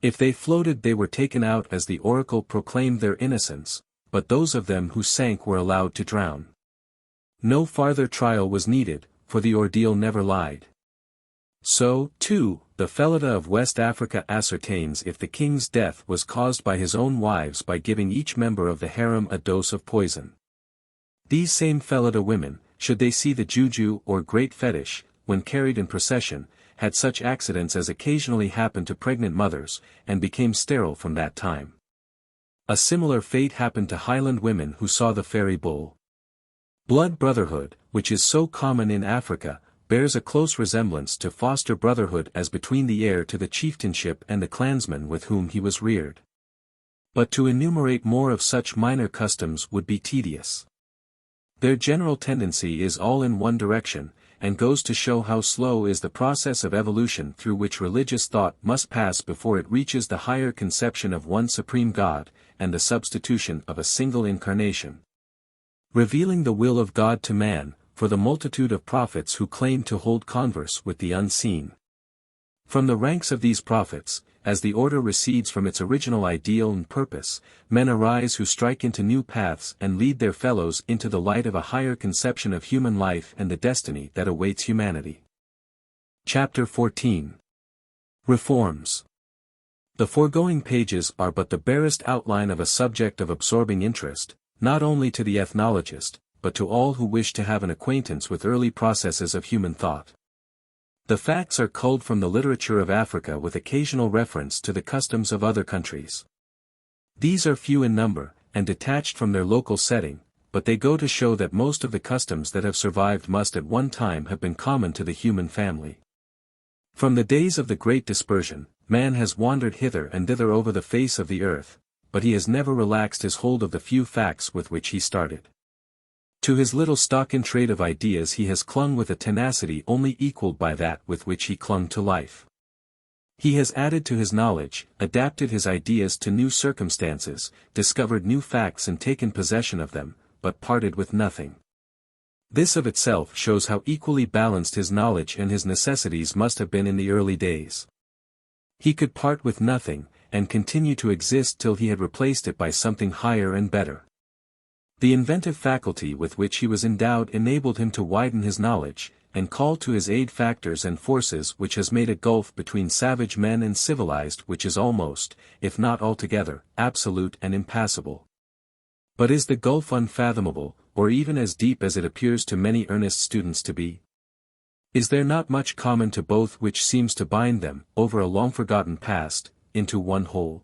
If they floated they were taken out as the oracle proclaimed their innocence, but those of them who sank were allowed to drown. No farther trial was needed, for the ordeal never lied. So, too, the Felida of West Africa ascertains if the king's death was caused by his own wives by giving each member of the harem a dose of poison. These same Felida women, should they see the juju or great fetish, when carried in procession, had such accidents as occasionally happened to pregnant mothers, and became sterile from that time. A similar fate happened to Highland women who saw the fairy bull. Blood brotherhood, which is so common in Africa, bears a close resemblance to foster brotherhood as between the heir to the chieftainship and the clansman with whom he was reared. But to enumerate more of such minor customs would be tedious. Their general tendency is all in one direction, and goes to show how slow is the process of evolution through which religious thought must pass before it reaches the higher conception of one supreme God, and the substitution of a single incarnation, revealing the will of God to man, for the multitude of prophets who claim to hold converse with the unseen. From the ranks of these prophets, as the order recedes from its original ideal and purpose, men arise who strike into new paths and lead their fellows into the light of a higher conception of human life and the destiny that awaits humanity. Chapter 14. Reforms. The foregoing pages are but the barest outline of a subject of absorbing interest, not only to the ethnologist, but to all who wish to have an acquaintance with early processes of human thought. The facts are culled from the literature of Africa with occasional reference to the customs of other countries. These are few in number, and detached from their local setting, but they go to show that most of the customs that have survived must at one time have been common to the human family. From the days of the Great Dispersion, man has wandered hither and thither over the face of the earth, but he has never relaxed his hold of the few facts with which he started. To his little stock in trade of ideas he has clung with a tenacity only equaled by that with which he clung to life. He has added to his knowledge, adapted his ideas to new circumstances, discovered new facts and taken possession of them, but parted with nothing. This of itself shows how equally balanced his knowledge and his necessities must have been in the early days. He could part with nothing, and continue to exist till he had replaced it by something higher and better. The inventive faculty with which he was endowed enabled him to widen his knowledge, and call to his aid factors and forces which has made a gulf between savage men and civilized which is almost, if not altogether, absolute and impassable. But is the gulf unfathomable, or even as deep as it appears to many earnest students to be? Is there not much common to both which seems to bind them, over a long-forgotten past, into one whole?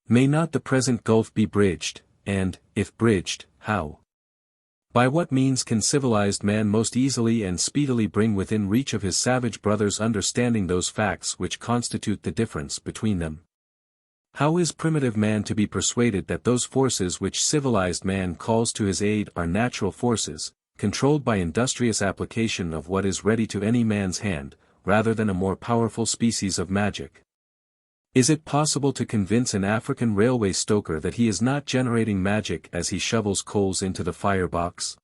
May not the present gulf be bridged, and, if bridged, how? By what means can civilized man most easily and speedily bring within reach of his savage brother's understanding those facts which constitute the difference between them? How is primitive man to be persuaded that those forces which civilized man calls to his aid are natural forces, controlled by industrious application of what is ready to any man's hand, rather than a more powerful species of magic? Is it possible to convince an African railway stoker that he is not generating magic as he shovels coals into the firebox?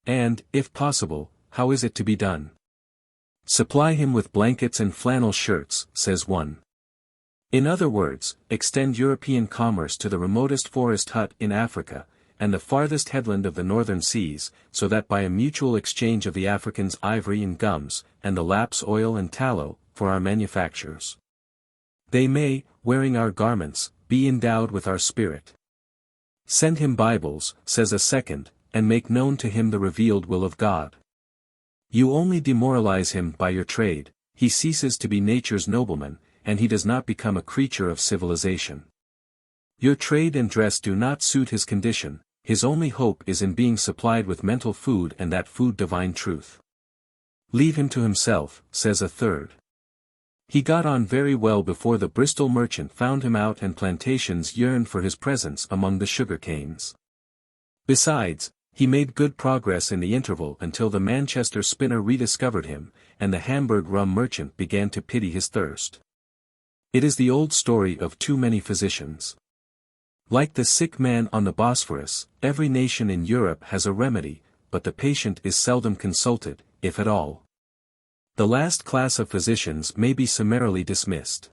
And, if possible, how is it to be done? Supply him with blankets and flannel shirts, says one. In other words, extend European commerce to the remotest forest hut in Africa, and the farthest headland of the northern seas, so that by a mutual exchange of the African's ivory and gums, and the Lap's oil and tallow, for our manufactures, they may, wearing our garments, be endowed with our spirit. Send him Bibles, says a second, and make known to him the revealed will of God. You only demoralize him by your trade, he ceases to be nature's nobleman, and he does not become a creature of civilization. Your trade and dress do not suit his condition, his only hope is in being supplied with mental food and that food divine truth. Leave him to himself, says a third. He got on very well before the Bristol merchant found him out and plantations yearned for his presence among the sugar canes. Besides, he made good progress in the interval until the Manchester spinner rediscovered him, and the Hamburg rum merchant began to pity his thirst. It is the old story of too many physicians. Like the sick man on the Bosphorus, every nation in Europe has a remedy, but the patient is seldom consulted, if at all. The last class of physicians may be summarily dismissed.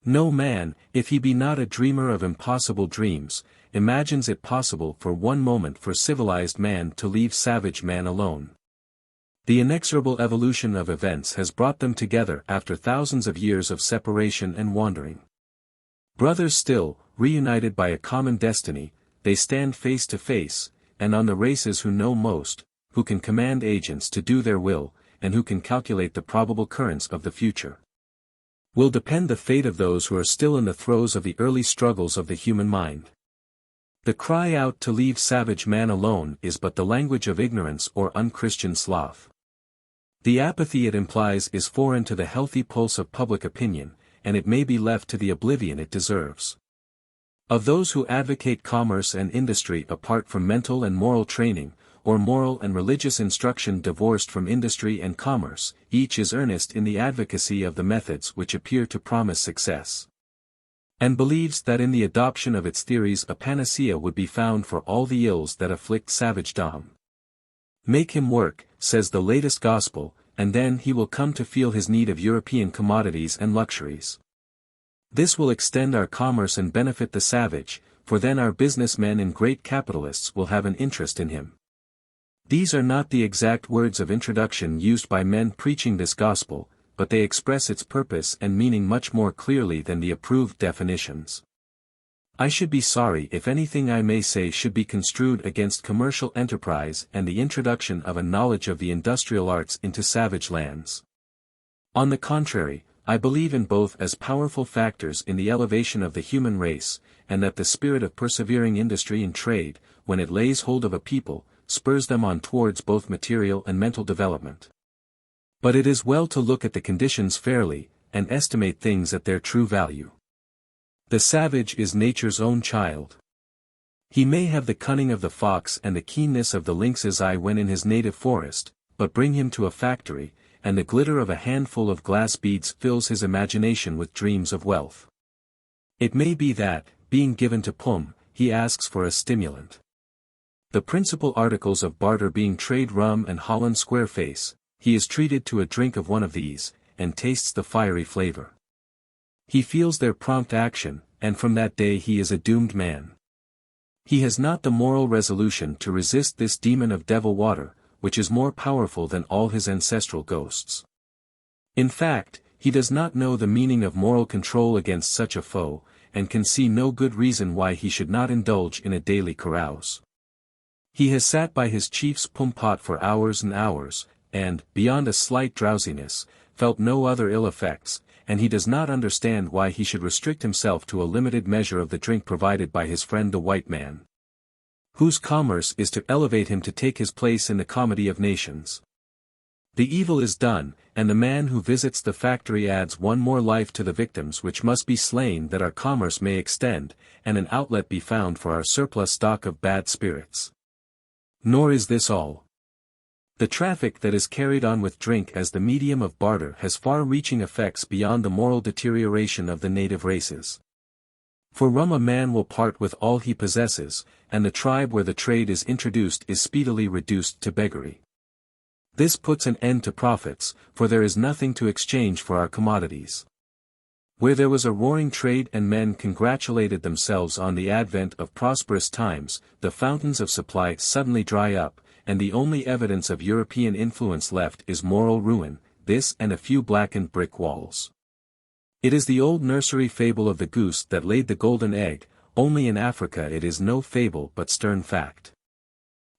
No man, if he be not a dreamer of impossible dreams, imagines it possible for one moment for civilized man to leave savage man alone. The inexorable evolution of events has brought them together after thousands of years of separation and wandering. Brothers still, reunited by a common destiny, they stand face to face, and on the races who know most, who can command agents to do their will, and who can calculate the probable currents of the future, will depend the fate of those who are still in the throes of the early struggles of the human mind. The cry out to leave savage man alone is but the language of ignorance or unchristian sloth. The apathy it implies is foreign to the healthy pulse of public opinion, and it may be left to the oblivion it deserves. Of those who advocate commerce and industry apart from mental and moral training, or moral and religious instruction divorced from industry and commerce, each is earnest in the advocacy of the methods which appear to promise success, and believes that in the adoption of its theories a panacea would be found for all the ills that afflict savagedom. Make him work, says the latest gospel, and then he will come to feel his need of European commodities and luxuries. This will extend our commerce and benefit the savage, for then our businessmen and great capitalists will have an interest in him. These are not the exact words of introduction used by men preaching this gospel, but they express its purpose and meaning much more clearly than the approved definitions. I should be sorry if anything I may say should be construed against commercial enterprise and the introduction of a knowledge of the industrial arts into savage lands. On the contrary, I believe in both as powerful factors in the elevation of the human race, and that the spirit of persevering industry and trade, when it lays hold of a people, spurs them on towards both material and mental development. But it is well to look at the conditions fairly, and estimate things at their true value. The savage is nature's own child. He may have the cunning of the fox and the keenness of the lynx's eye when in his native forest, but bring him to a factory, and the glitter of a handful of glass beads fills his imagination with dreams of wealth. It may be that, being given to plum, he asks for a stimulant. The principal articles of barter being trade rum and Holland square face, he is treated to a drink of one of these, and tastes the fiery flavor. He feels their prompt action, and from that day he is a doomed man. He has not the moral resolution to resist this demon of devil water, which is more powerful than all his ancestral ghosts. In fact, he does not know the meaning of moral control against such a foe, and can see no good reason why he should not indulge in a daily carouse. He has sat by his chief's pum-pot for hours and hours, and, beyond a slight drowsiness, felt no other ill effects, and he does not understand why he should restrict himself to a limited measure of the drink provided by his friend the white man, whose commerce is to elevate him to take his place in the comedy of nations. The evil is done, and the man who visits the factory adds one more life to the victims which must be slain that our commerce may extend, and an outlet be found for our surplus stock of bad spirits. Nor is this all. The traffic that is carried on with drink as the medium of barter has far-reaching effects beyond the moral deterioration of the native races. For rum a man will part with all he possesses, and the tribe where the trade is introduced is speedily reduced to beggary. This puts an end to profits, for there is nothing to exchange for our commodities. Where there was a roaring trade and men congratulated themselves on the advent of prosperous times, the fountains of supply suddenly dry up, and the only evidence of European influence left is moral ruin, this and a few blackened brick walls. It is the old nursery fable of the goose that laid the golden egg, only in Africa it is no fable but stern fact.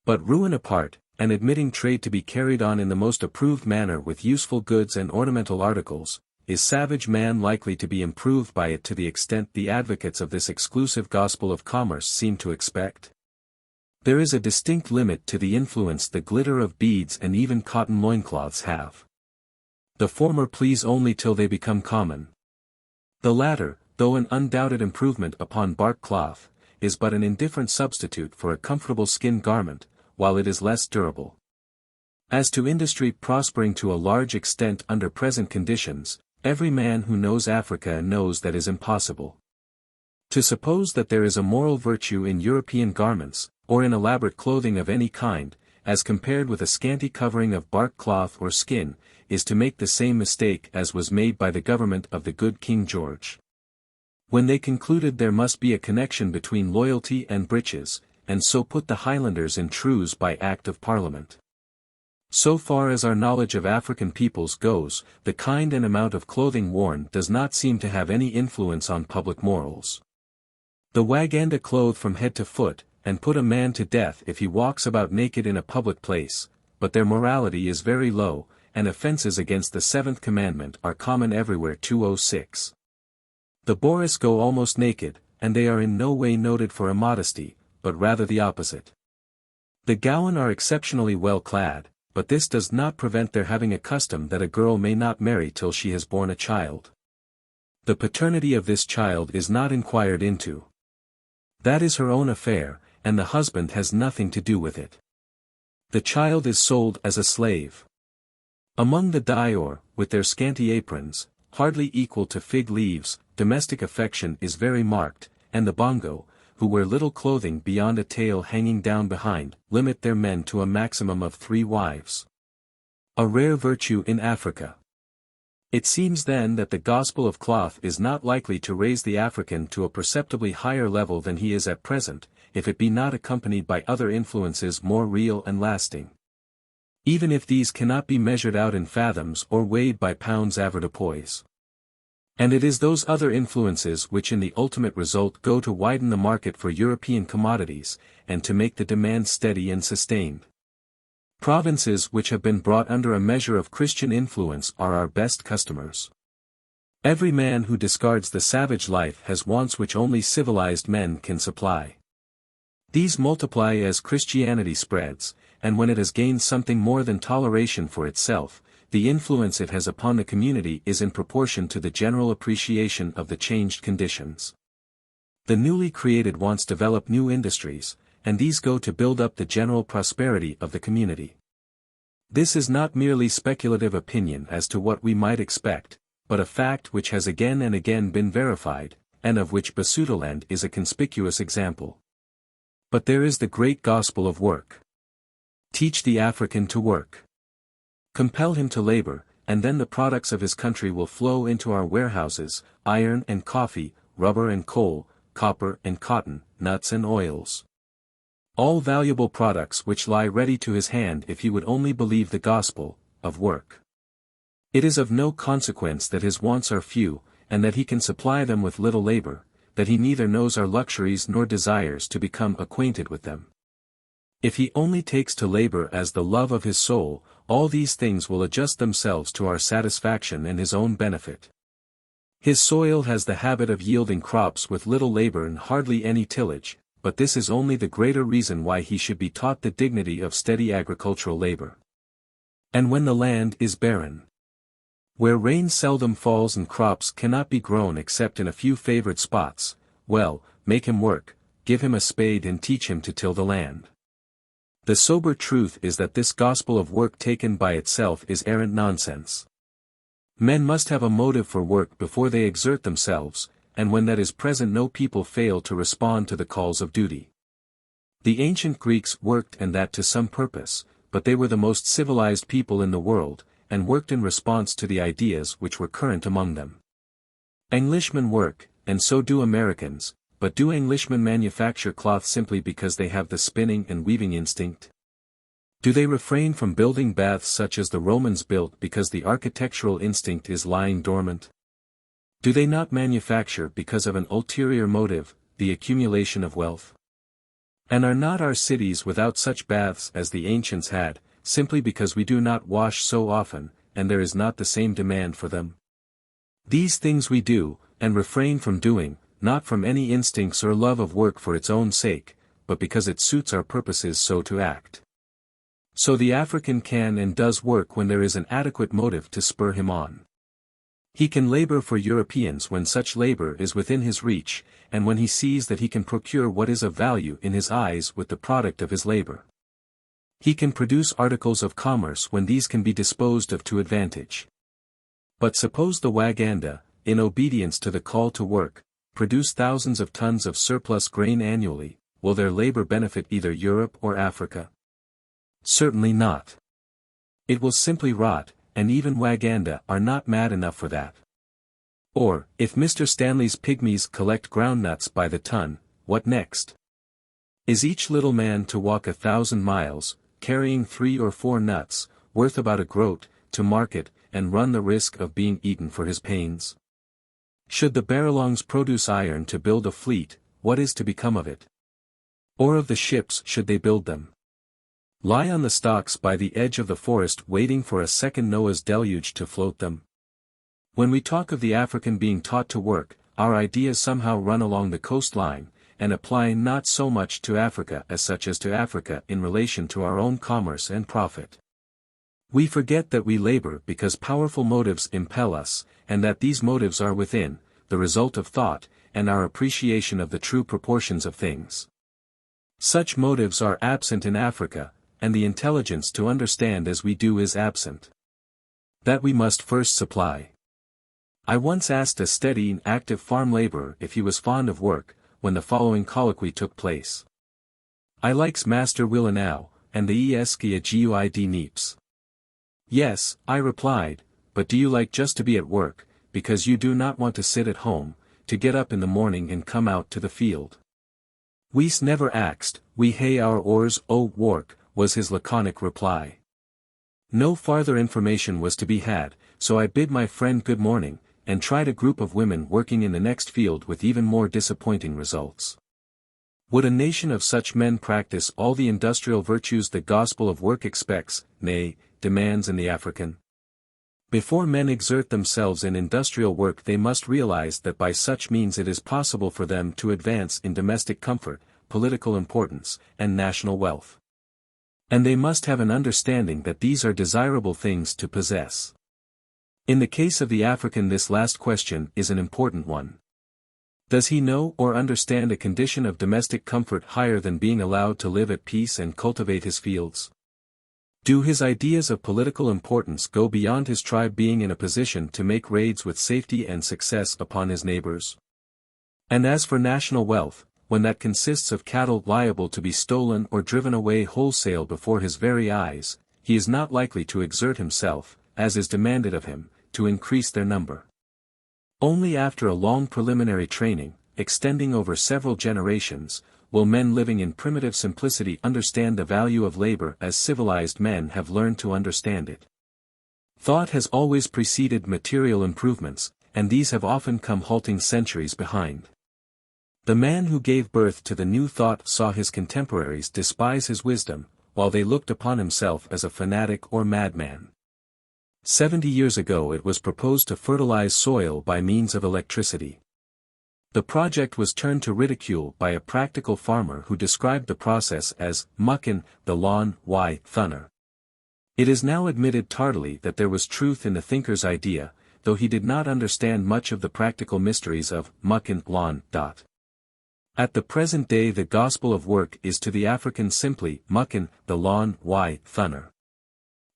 But ruin apart, and admitting trade to be carried on in the most approved manner with useful goods and ornamental articles, is savage man likely to be improved by it to the extent the advocates of this exclusive gospel of commerce seem to expect? There is a distinct limit to the influence the glitter of beads and even cotton loincloths have. The former please only till they become common. The latter, though an undoubted improvement upon bark cloth, is but an indifferent substitute for a comfortable skin garment, while it is less durable. As to industry prospering to a large extent under present conditions, every man who knows Africa knows that is impossible. To suppose that there is a moral virtue in European garments, or in elaborate clothing of any kind, as compared with a scanty covering of bark cloth or skin, is to make the same mistake as was made by the government of the good King George. When they concluded there must be a connection between loyalty and breeches, and so put the Highlanders in trews by Act of Parliament. So far as our knowledge of African peoples goes, the kind and amount of clothing worn does not seem to have any influence on public morals. The Waganda clothe from head to foot, and put a man to death if he walks about naked in a public place, but their morality is very low, and offences against the seventh commandment are common everywhere. 206. The Boris go almost naked, and they are in no way noted for immodesty, but rather the opposite. The Gowan are exceptionally well clad, but this does not prevent their having a custom that a girl may not marry till she has borne a child. The paternity of this child is not inquired into. That is her own affair, and the husband has nothing to do with it. The child is sold as a slave. Among the Dior, with their scanty aprons, hardly equal to fig leaves, domestic affection is very marked, and the Bongo, who wear little clothing beyond a tail hanging down behind, limit their men to a maximum of 3 wives. A rare virtue in Africa. It seems then that the gospel of cloth is not likely to raise the African to a perceptibly higher level than he is at present, if it be not accompanied by other influences more real and lasting. Even if these cannot be measured out in fathoms or weighed by pounds avoirdupois. And it is those other influences which in the ultimate result go to widen the market for European commodities, and to make the demand steady and sustained. Provinces which have been brought under a measure of Christian influence are our best customers. Every man who discards the savage life has wants which only civilized men can supply. These multiply as Christianity spreads, and when it has gained something more than toleration for itself, the influence it has upon the community is in proportion to the general appreciation of the changed conditions. The newly created wants develop new industries, and these go to build up the general prosperity of the community. This is not merely speculative opinion as to what we might expect, but a fact which has again and again been verified, and of which Basutoland is a conspicuous example. But there is the great gospel of work. Teach the African to work. Compel him to labor, and then the products of his country will flow into our warehouses, iron and coffee, rubber and coal, copper and cotton, nuts and oils. All valuable products which lie ready to his hand if he would only believe the gospel of work. It is of no consequence that his wants are few, and that he can supply them with little labor, that he neither knows our luxuries nor desires to become acquainted with them. If he only takes to labor as the love of his soul, all these things will adjust themselves to our satisfaction and his own benefit. His soil has the habit of yielding crops with little labor and hardly any tillage, but this is only the greater reason why he should be taught the dignity of steady agricultural labor. And when the land is barren, where rain seldom falls and crops cannot be grown except in a few favored spots, well, make him work, give him a spade and teach him to till the land. The sober truth is that this gospel of work taken by itself is arrant nonsense. Men must have a motive for work before they exert themselves, and when that is present no people fail to respond to the calls of duty. The ancient Greeks worked and that to some purpose, but they were the most civilized people in the world, and worked in response to the ideas which were current among them. Englishmen work, and so do Americans, but do Englishmen manufacture cloth simply because they have the spinning and weaving instinct? Do they refrain from building baths such as the Romans built because the architectural instinct is lying dormant? Do they not manufacture because of an ulterior motive, the accumulation of wealth? And are not our cities without such baths as the ancients had, simply because we do not wash so often, and there is not the same demand for them? These things we do, and refrain from doing, not from any instincts or love of work for its own sake, but because it suits our purposes so to act. So the African can and does work when there is an adequate motive to spur him on. He can labor for Europeans when such labor is within his reach, and when he sees that he can procure what is of value in his eyes with the product of his labor. He can produce articles of commerce when these can be disposed of to advantage. But suppose the Waganda, in obedience to the call to work, produce thousands of tons of surplus grain annually, will their labor benefit either Europe or Africa? Certainly not. It will simply rot, and even Waganda are not mad enough for that. Or, if Mr. Stanley's pygmies collect groundnuts by the ton, what next? Is each little man to walk 1,000 miles, carrying 3 or 4 nuts, worth about a groat, to market, and run the risk of being eaten for his pains? Should the Barrelongs produce iron to build a fleet, what is to become of it? Or of the ships should they build them? Lie on the stocks by the edge of the forest waiting for a second Noah's deluge to float them? When we talk of the African being taught to work, our ideas somehow run along the coastline, and apply not so much to Africa as such as to Africa in relation to our own commerce and profit. We forget that we labor because powerful motives impel us, and that these motives are within, the result of thought, and our appreciation of the true proportions of things. Such motives are absent in Africa, and the intelligence to understand as we do is absent. That we must first supply. I once asked a steady and active farm laborer if he was fond of work, when the following colloquy took place. I likes Master Willenow, and the Eskia Guid Neeps. Yes, I replied, but do you like just to be at work, because you do not want to sit at home, to get up in the morning and come out to the field? We's never axed, we hae our oars o' work, was his laconic reply. No farther information was to be had, so I bid my friend good morning, and tried a group of women working in the next field with even more disappointing results. Would a nation of such men practice all the industrial virtues the gospel of work expects, nay, demands in the African? Before men exert themselves in industrial work they must realize that by such means it is possible for them to advance in domestic comfort, political importance, and national wealth. And they must have an understanding that these are desirable things to possess. In the case of the African this last question is an important one. Does he know or understand a condition of domestic comfort higher than being allowed to live at peace and cultivate his fields? Do his ideas of political importance go beyond his tribe being in a position to make raids with safety and success upon his neighbors? And as for national wealth, when that consists of cattle liable to be stolen or driven away wholesale before his very eyes, he is not likely to exert himself, as is demanded of him, to increase their number. Only after a long preliminary training, extending over several generations, will men living in primitive simplicity understand the value of labor as civilized men have learned to understand it. Thought has always preceded material improvements, and these have often come halting centuries behind. The man who gave birth to the new thought saw his contemporaries despise his wisdom, while they looked upon himself as a fanatic or madman. 70 years ago it was proposed to fertilize soil by means of electricity. The project was turned to ridicule by a practical farmer who described the process as muckin' the lawn, why, thunner. It is now admitted tardily that there was truth in the thinker's idea, though he did not understand much of the practical mysteries of muckin' lawn. At the present day the gospel of work is to the African simply muckin' the lawn, why, thunner.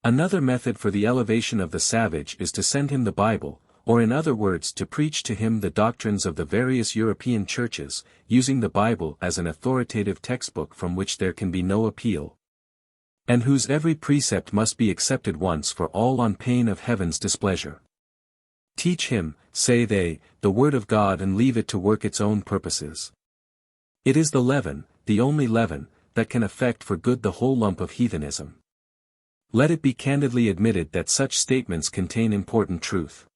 Another method for the elevation of the savage is to send him the Bible, or in other words to preach to him the doctrines of the various European churches, using the Bible as an authoritative textbook from which there can be no appeal, and whose every precept must be accepted once for all on pain of heaven's displeasure. Teach him, say they, the word of God and leave it to work its own purposes. It is the leaven, the only leaven, that can affect for good the whole lump of heathenism. Let it be candidly admitted that such statements contain important truth.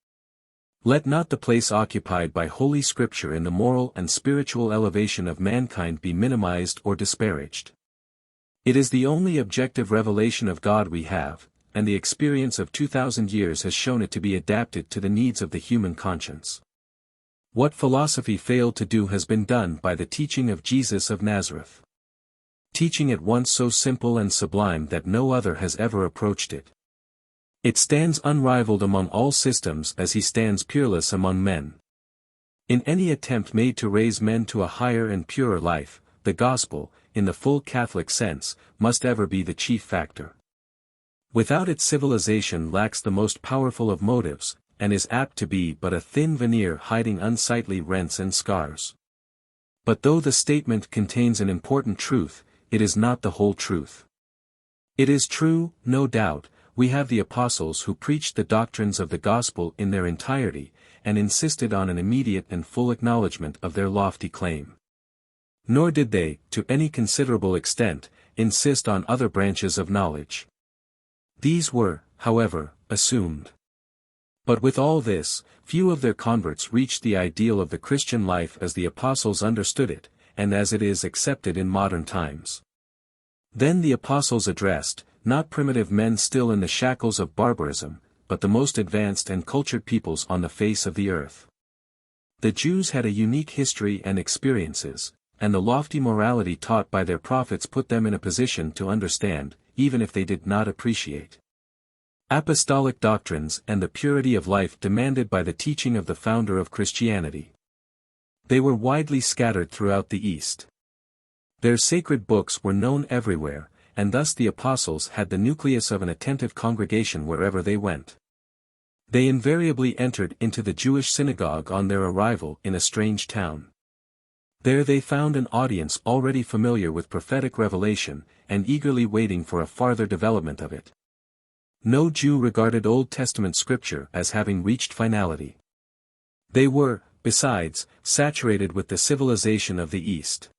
Let not the place occupied by Holy Scripture in the moral and spiritual elevation of mankind be minimized or disparaged. It is the only objective revelation of God we have, and the experience of 2,000 years has shown it to be adapted to the needs of the human conscience. What philosophy failed to do has been done by the teaching of Jesus of Nazareth. Teaching at once so simple and sublime that no other has ever approached it. It stands unrivaled among all systems as he stands peerless among men. In any attempt made to raise men to a higher and purer life, the gospel, in the full Catholic sense, must ever be the chief factor. Without it civilization lacks the most powerful of motives, and is apt to be but a thin veneer hiding unsightly rents and scars. But though the statement contains an important truth, it is not the whole truth. It is true, no doubt, we have the apostles who preached the doctrines of the gospel in their entirety, and insisted on an immediate and full acknowledgement of their lofty claim. Nor did they, to any considerable extent, insist on other branches of knowledge. These were, however, assumed. But with all this, few of their converts reached the ideal of the Christian life as the apostles understood it, and as it is accepted in modern times. Then the apostles addressed, not primitive men still in the shackles of barbarism, but the most advanced and cultured peoples on the face of the earth. The Jews had a unique history and experiences, and the lofty morality taught by their prophets put them in a position to understand, even if they did not appreciate. Apostolic doctrines and the purity of life demanded by the teaching of the founder of Christianity. They were widely scattered throughout the East. Their sacred books were known everywhere, and thus the apostles had the nucleus of an attentive congregation wherever they went. They invariably entered into the Jewish synagogue on their arrival in a strange town. There they found an audience already familiar with prophetic revelation, and eagerly waiting for a farther development of it. No Jew regarded Old Testament scripture as having reached finality. They were, besides, saturated with the civilization of the East.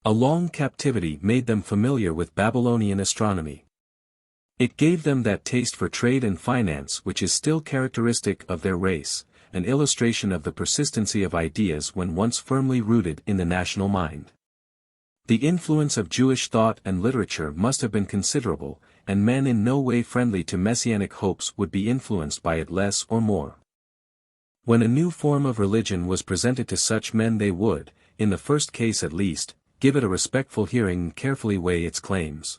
A long captivity made them familiar with Babylonian astronomy. It gave them that taste for trade and finance which is still characteristic of their race, an illustration of the persistency of ideas when once firmly rooted in the national mind. The influence of Jewish thought and literature must have been considerable, and men in no way friendly to messianic hopes would be influenced by it less or more. When a new form of religion was presented to such men they would, in the first case at least, give it a respectful hearing and carefully weigh its claims.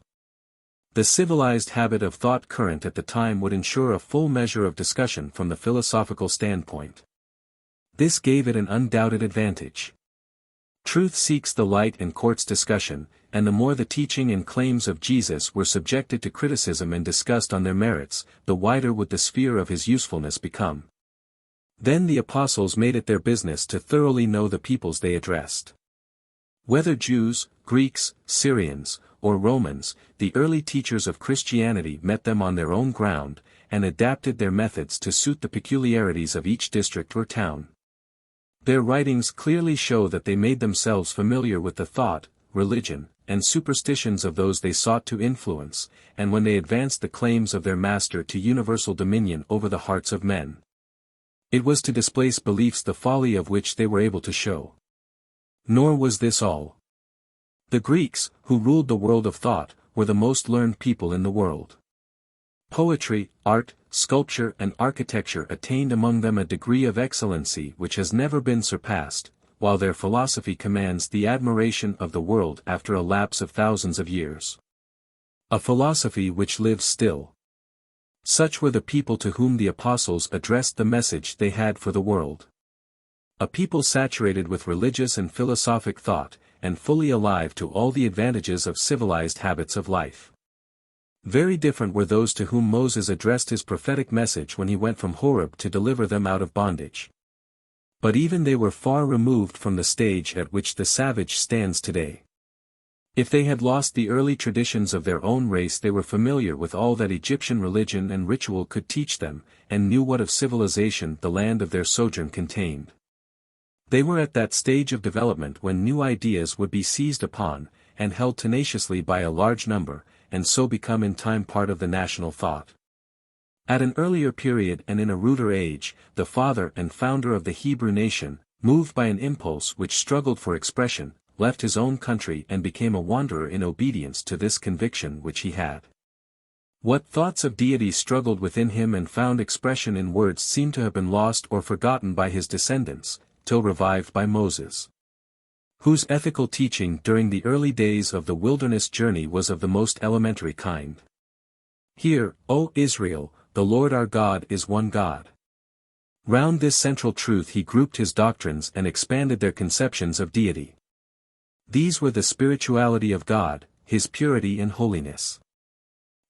The civilized habit of thought current at the time would ensure a full measure of discussion from the philosophical standpoint. This gave it an undoubted advantage. Truth seeks the light and courts discussion, and the more the teaching and claims of Jesus were subjected to criticism and discussed on their merits, the wider would the sphere of his usefulness become. Then the apostles made it their business to thoroughly know the peoples they addressed. Whether Jews, Greeks, Syrians, or Romans, the early teachers of Christianity met them on their own ground, and adapted their methods to suit the peculiarities of each district or town. Their writings clearly show that they made themselves familiar with the thought, religion, and superstitions of those they sought to influence, and when they advanced the claims of their master to universal dominion over the hearts of men, it was to displace beliefs the folly of which they were able to show. Nor was this all. The Greeks, who ruled the world of thought, were the most learned people in the world. Poetry, art, sculpture and architecture attained among them a degree of excellency which has never been surpassed, while their philosophy commands the admiration of the world after a lapse of thousands of years. A philosophy which lives still. Such were the people to whom the apostles addressed the message they had for the world. A people saturated with religious and philosophic thought, and fully alive to all the advantages of civilized habits of life. Very different were those to whom Moses addressed his prophetic message when he went from Horeb to deliver them out of bondage. But even they were far removed from the stage at which the savage stands today. If they had lost the early traditions of their own race, they were familiar with all that Egyptian religion and ritual could teach them, and knew what of civilization the land of their sojourn contained. They were at that stage of development when new ideas would be seized upon, and held tenaciously by a large number, and so become in time part of the national thought. At an earlier period and in a ruder age, the father and founder of the Hebrew nation, moved by an impulse which struggled for expression, left his own country and became a wanderer in obedience to this conviction which he had. What thoughts of deity struggled within him and found expression in words seem to have been lost or forgotten by his descendants, till revived by Moses, whose ethical teaching during the early days of the wilderness journey was of the most elementary kind. Hear, O Israel, the Lord our God is one God. Round this central truth he grouped his doctrines and expanded their conceptions of deity. These were the spirituality of God, his purity and holiness.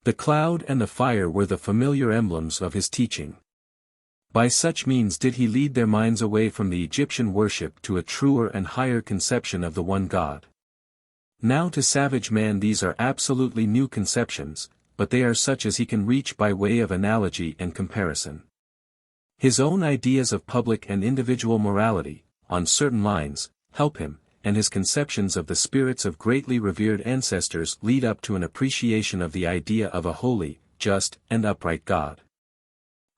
The cloud and the fire were the familiar emblems of his teaching. By such means did he lead their minds away from the Egyptian worship to a truer and higher conception of the one God. Now to savage man these are absolutely new conceptions, but they are such as he can reach by way of analogy and comparison. His own ideas of public and individual morality, on certain lines, help him, and his conceptions of the spirits of greatly revered ancestors lead up to an appreciation of the idea of a holy, just, and upright God.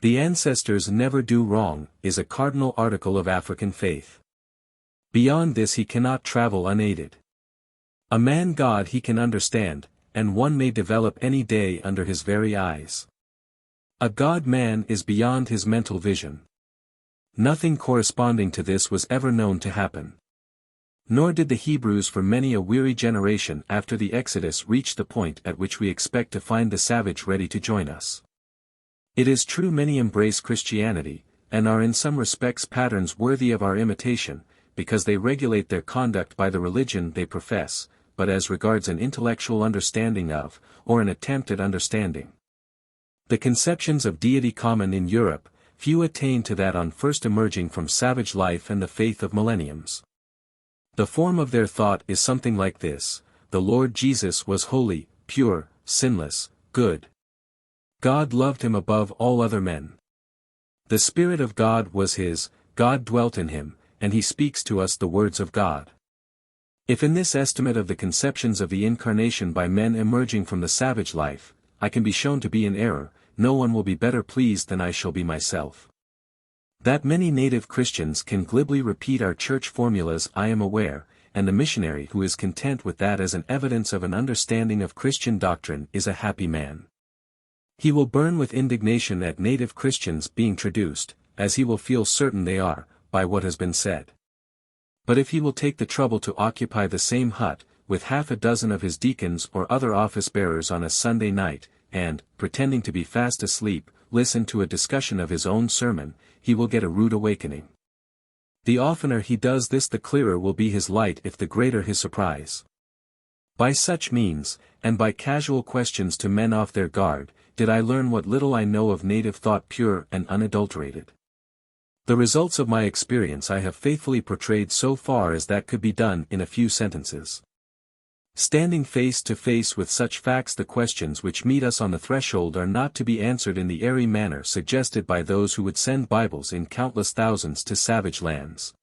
The ancestors never do wrong, is a cardinal article of African faith. Beyond this he cannot travel unaided. A man-God he can understand, and one may develop any day under his very eyes. A God-man is beyond his mental vision. Nothing corresponding to this was ever known to happen. Nor did the Hebrews for many a weary generation after the Exodus reach the point at which we expect to find the savage ready to join us. It is true many embrace Christianity, and are in some respects patterns worthy of our imitation, because they regulate their conduct by the religion they profess, but as regards an intellectual understanding of, or an attempt at understanding, the conceptions of deity common in Europe, few attain to that on first emerging from savage life and the faith of millenniums. The form of their thought is something like this: the Lord Jesus was holy, pure, sinless, good. God loved him above all other men. The Spirit of God was his, God dwelt in him, and he speaks to us the words of God. If in this estimate of the conceptions of the Incarnation by men emerging from the savage life, I can be shown to be in error, no one will be better pleased than I shall be myself. That many native Christians can glibly repeat our church formulas I am aware, and the missionary who is content with that as an evidence of an understanding of Christian doctrine is a happy man. He will burn with indignation at native Christians being traduced, as he will feel certain they are, by what has been said. But if he will take the trouble to occupy the same hut, with half a dozen of his deacons or other office-bearers on a Sunday night, and, pretending to be fast asleep, listen to a discussion of his own sermon, he will get a rude awakening. The oftener he does this the clearer will be his light if the greater his surprise. By such means, and by casual questions to men off their guard, did I learn what little I know of native thought pure and unadulterated. The results of my experience I have faithfully portrayed so far as that could be done in a few sentences. Standing face to face with such facts, the questions which meet us on the threshold are not to be answered in the airy manner suggested by those who would send Bibles in countless thousands to savage lands.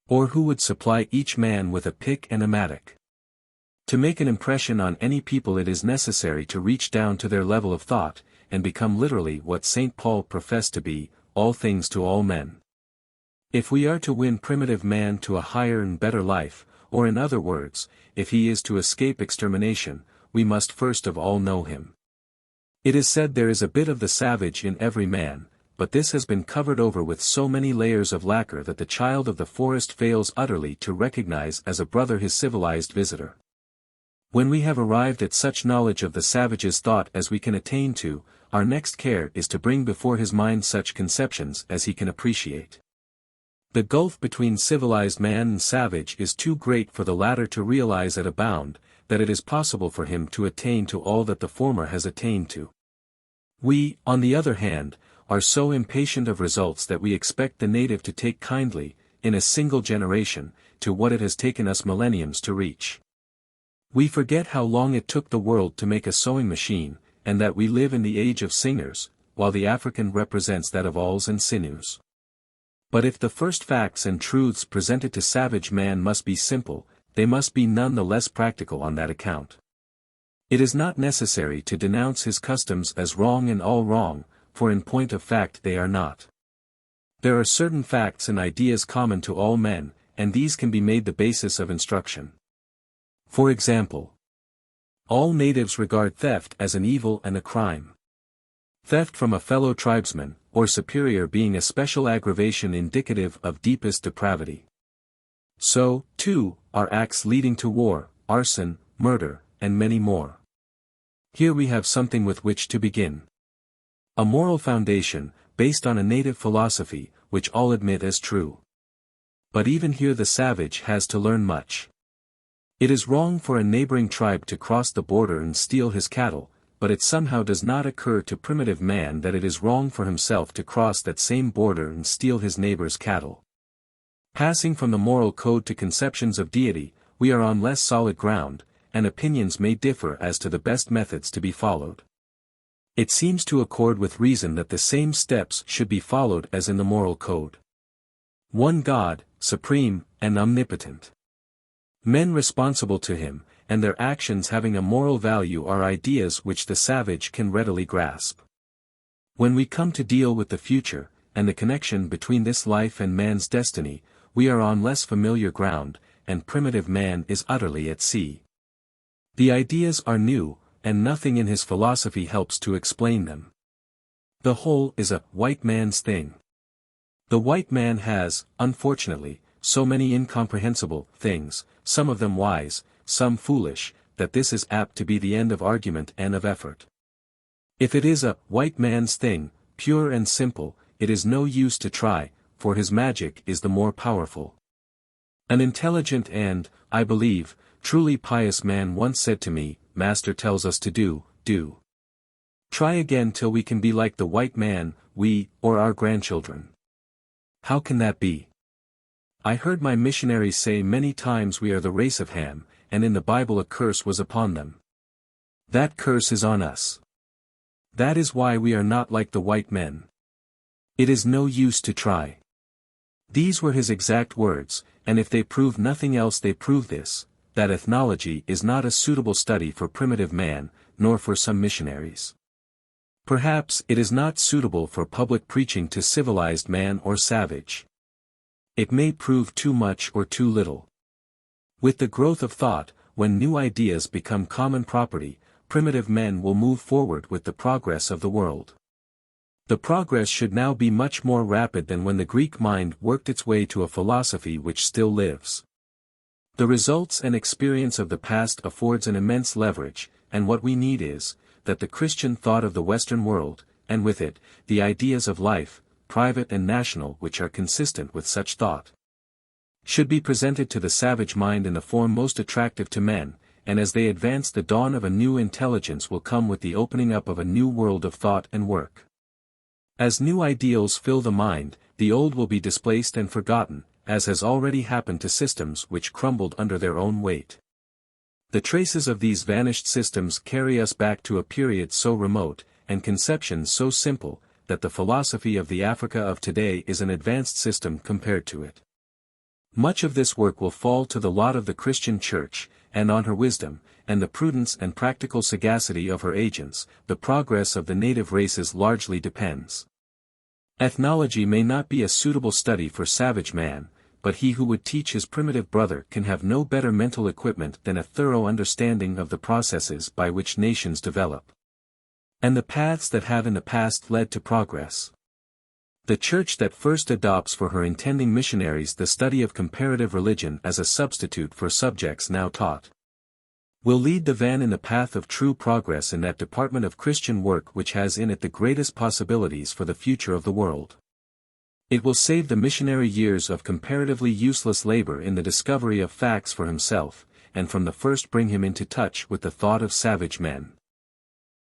Or who would supply each man with a pick and a mattock. To make an impression on any people it is necessary to reach down to their level of thought, and become literally what St. Paul professed to be, all things to all men. If we are to win primitive man to a higher and better life, or in other words, if he is to escape extermination, we must first of all know him. It is said there is a bit of the savage in every man, but this has been covered over with so many layers of lacquer that the child of the forest fails utterly to recognize as a brother his civilized visitor. When we have arrived at such knowledge of the savage's thought as we can attain to, our next care is to bring before his mind such conceptions as he can appreciate. The gulf between civilized man and savage is too great for the latter to realize at a bound, that it is possible for him to attain to all that the former has attained to. We, on the other hand, are so impatient of results that we expect the native to take kindly, in a single generation, to what it has taken us millenniums to reach. We forget how long it took the world to make a sewing machine, and that we live in the age of singers, while the African represents that of awls and sinews. But if the first facts and truths presented to savage man must be simple, they must be none the less practical on that account. It is not necessary to denounce his customs as wrong and all wrong, for in point of fact they are not. There are certain facts and ideas common to all men, and these can be made the basis of instruction. For example, all natives regard theft as an evil and a crime. Theft from a fellow tribesman, or superior, being a special aggravation indicative of deepest depravity. So, too, are acts leading to war, arson, murder, and many more. Here we have something with which to begin. A moral foundation, based on a native philosophy, which all admit as true. But even here the savage has to learn much. It is wrong for a neighboring tribe to cross the border and steal his cattle, but it somehow does not occur to primitive man that it is wrong for himself to cross that same border and steal his neighbor's cattle. Passing from the moral code to conceptions of deity, we are on less solid ground, and opinions may differ as to the best methods to be followed. It seems to accord with reason that the same steps should be followed as in the moral code. One God, supreme, and omnipotent. Men responsible to him, and their actions having a moral value are ideas which the savage can readily grasp. When we come to deal with the future, and the connection between this life and man's destiny, we are on less familiar ground, and primitive man is utterly at sea. The ideas are new, and nothing in his philosophy helps to explain them. The whole is a white man's thing. The white man has, unfortunately, so many incomprehensible things, some of them wise, some foolish, that this is apt to be the end of argument and of effort. If it is a white man's thing, pure and simple, it is no use to try, for his magic is the more powerful. An intelligent and, I believe, truly pious man once said to me, Master tells us to do. Try again till we can be like the white man, we, or our grandchildren. How can that be? I heard my missionaries say many times we are the race of Ham, and in the Bible a curse was upon them. That curse is on us. That is why we are not like the white men. It is no use to try. These were his exact words, and if they prove nothing else they prove this, that ethnology is not a suitable study for primitive man, nor for some missionaries. Perhaps it is not suitable for public preaching to civilized man or savage. It may prove too much or too little. With the growth of thought, when new ideas become common property, primitive men will move forward with the progress of the world. The progress should now be much more rapid than when the Greek mind worked its way to a philosophy which still lives. The results and experience of the past affords an immense leverage, and what we need is, that the Christian thought of the Western world, and with it, the ideas of life, private and national which are consistent with such thought, should be presented to the savage mind in the form most attractive to men, and as they advance the dawn of a new intelligence will come with the opening up of a new world of thought and work. As new ideals fill the mind, the old will be displaced and forgotten, as has already happened to systems which crumbled under their own weight. The traces of these vanished systems carry us back to a period so remote, and conceptions so simple, that the philosophy of the Africa of today is an advanced system compared to it. Much of this work will fall to the lot of the Christian Church, and on her wisdom, and the prudence and practical sagacity of her agents, the progress of the native races largely depends. Ethnology may not be a suitable study for savage man, but he who would teach his primitive brother can have no better mental equipment than a thorough understanding of the processes by which nations develop, and the paths that have in the past led to progress. The Church that first adopts for her intending missionaries the study of comparative religion as a substitute for subjects now taught, will lead the van in the path of true progress in that department of Christian work which has in it the greatest possibilities for the future of the world. It will save the missionary years of comparatively useless labor in the discovery of facts for himself, and from the first bring him into touch with the thought of savage men.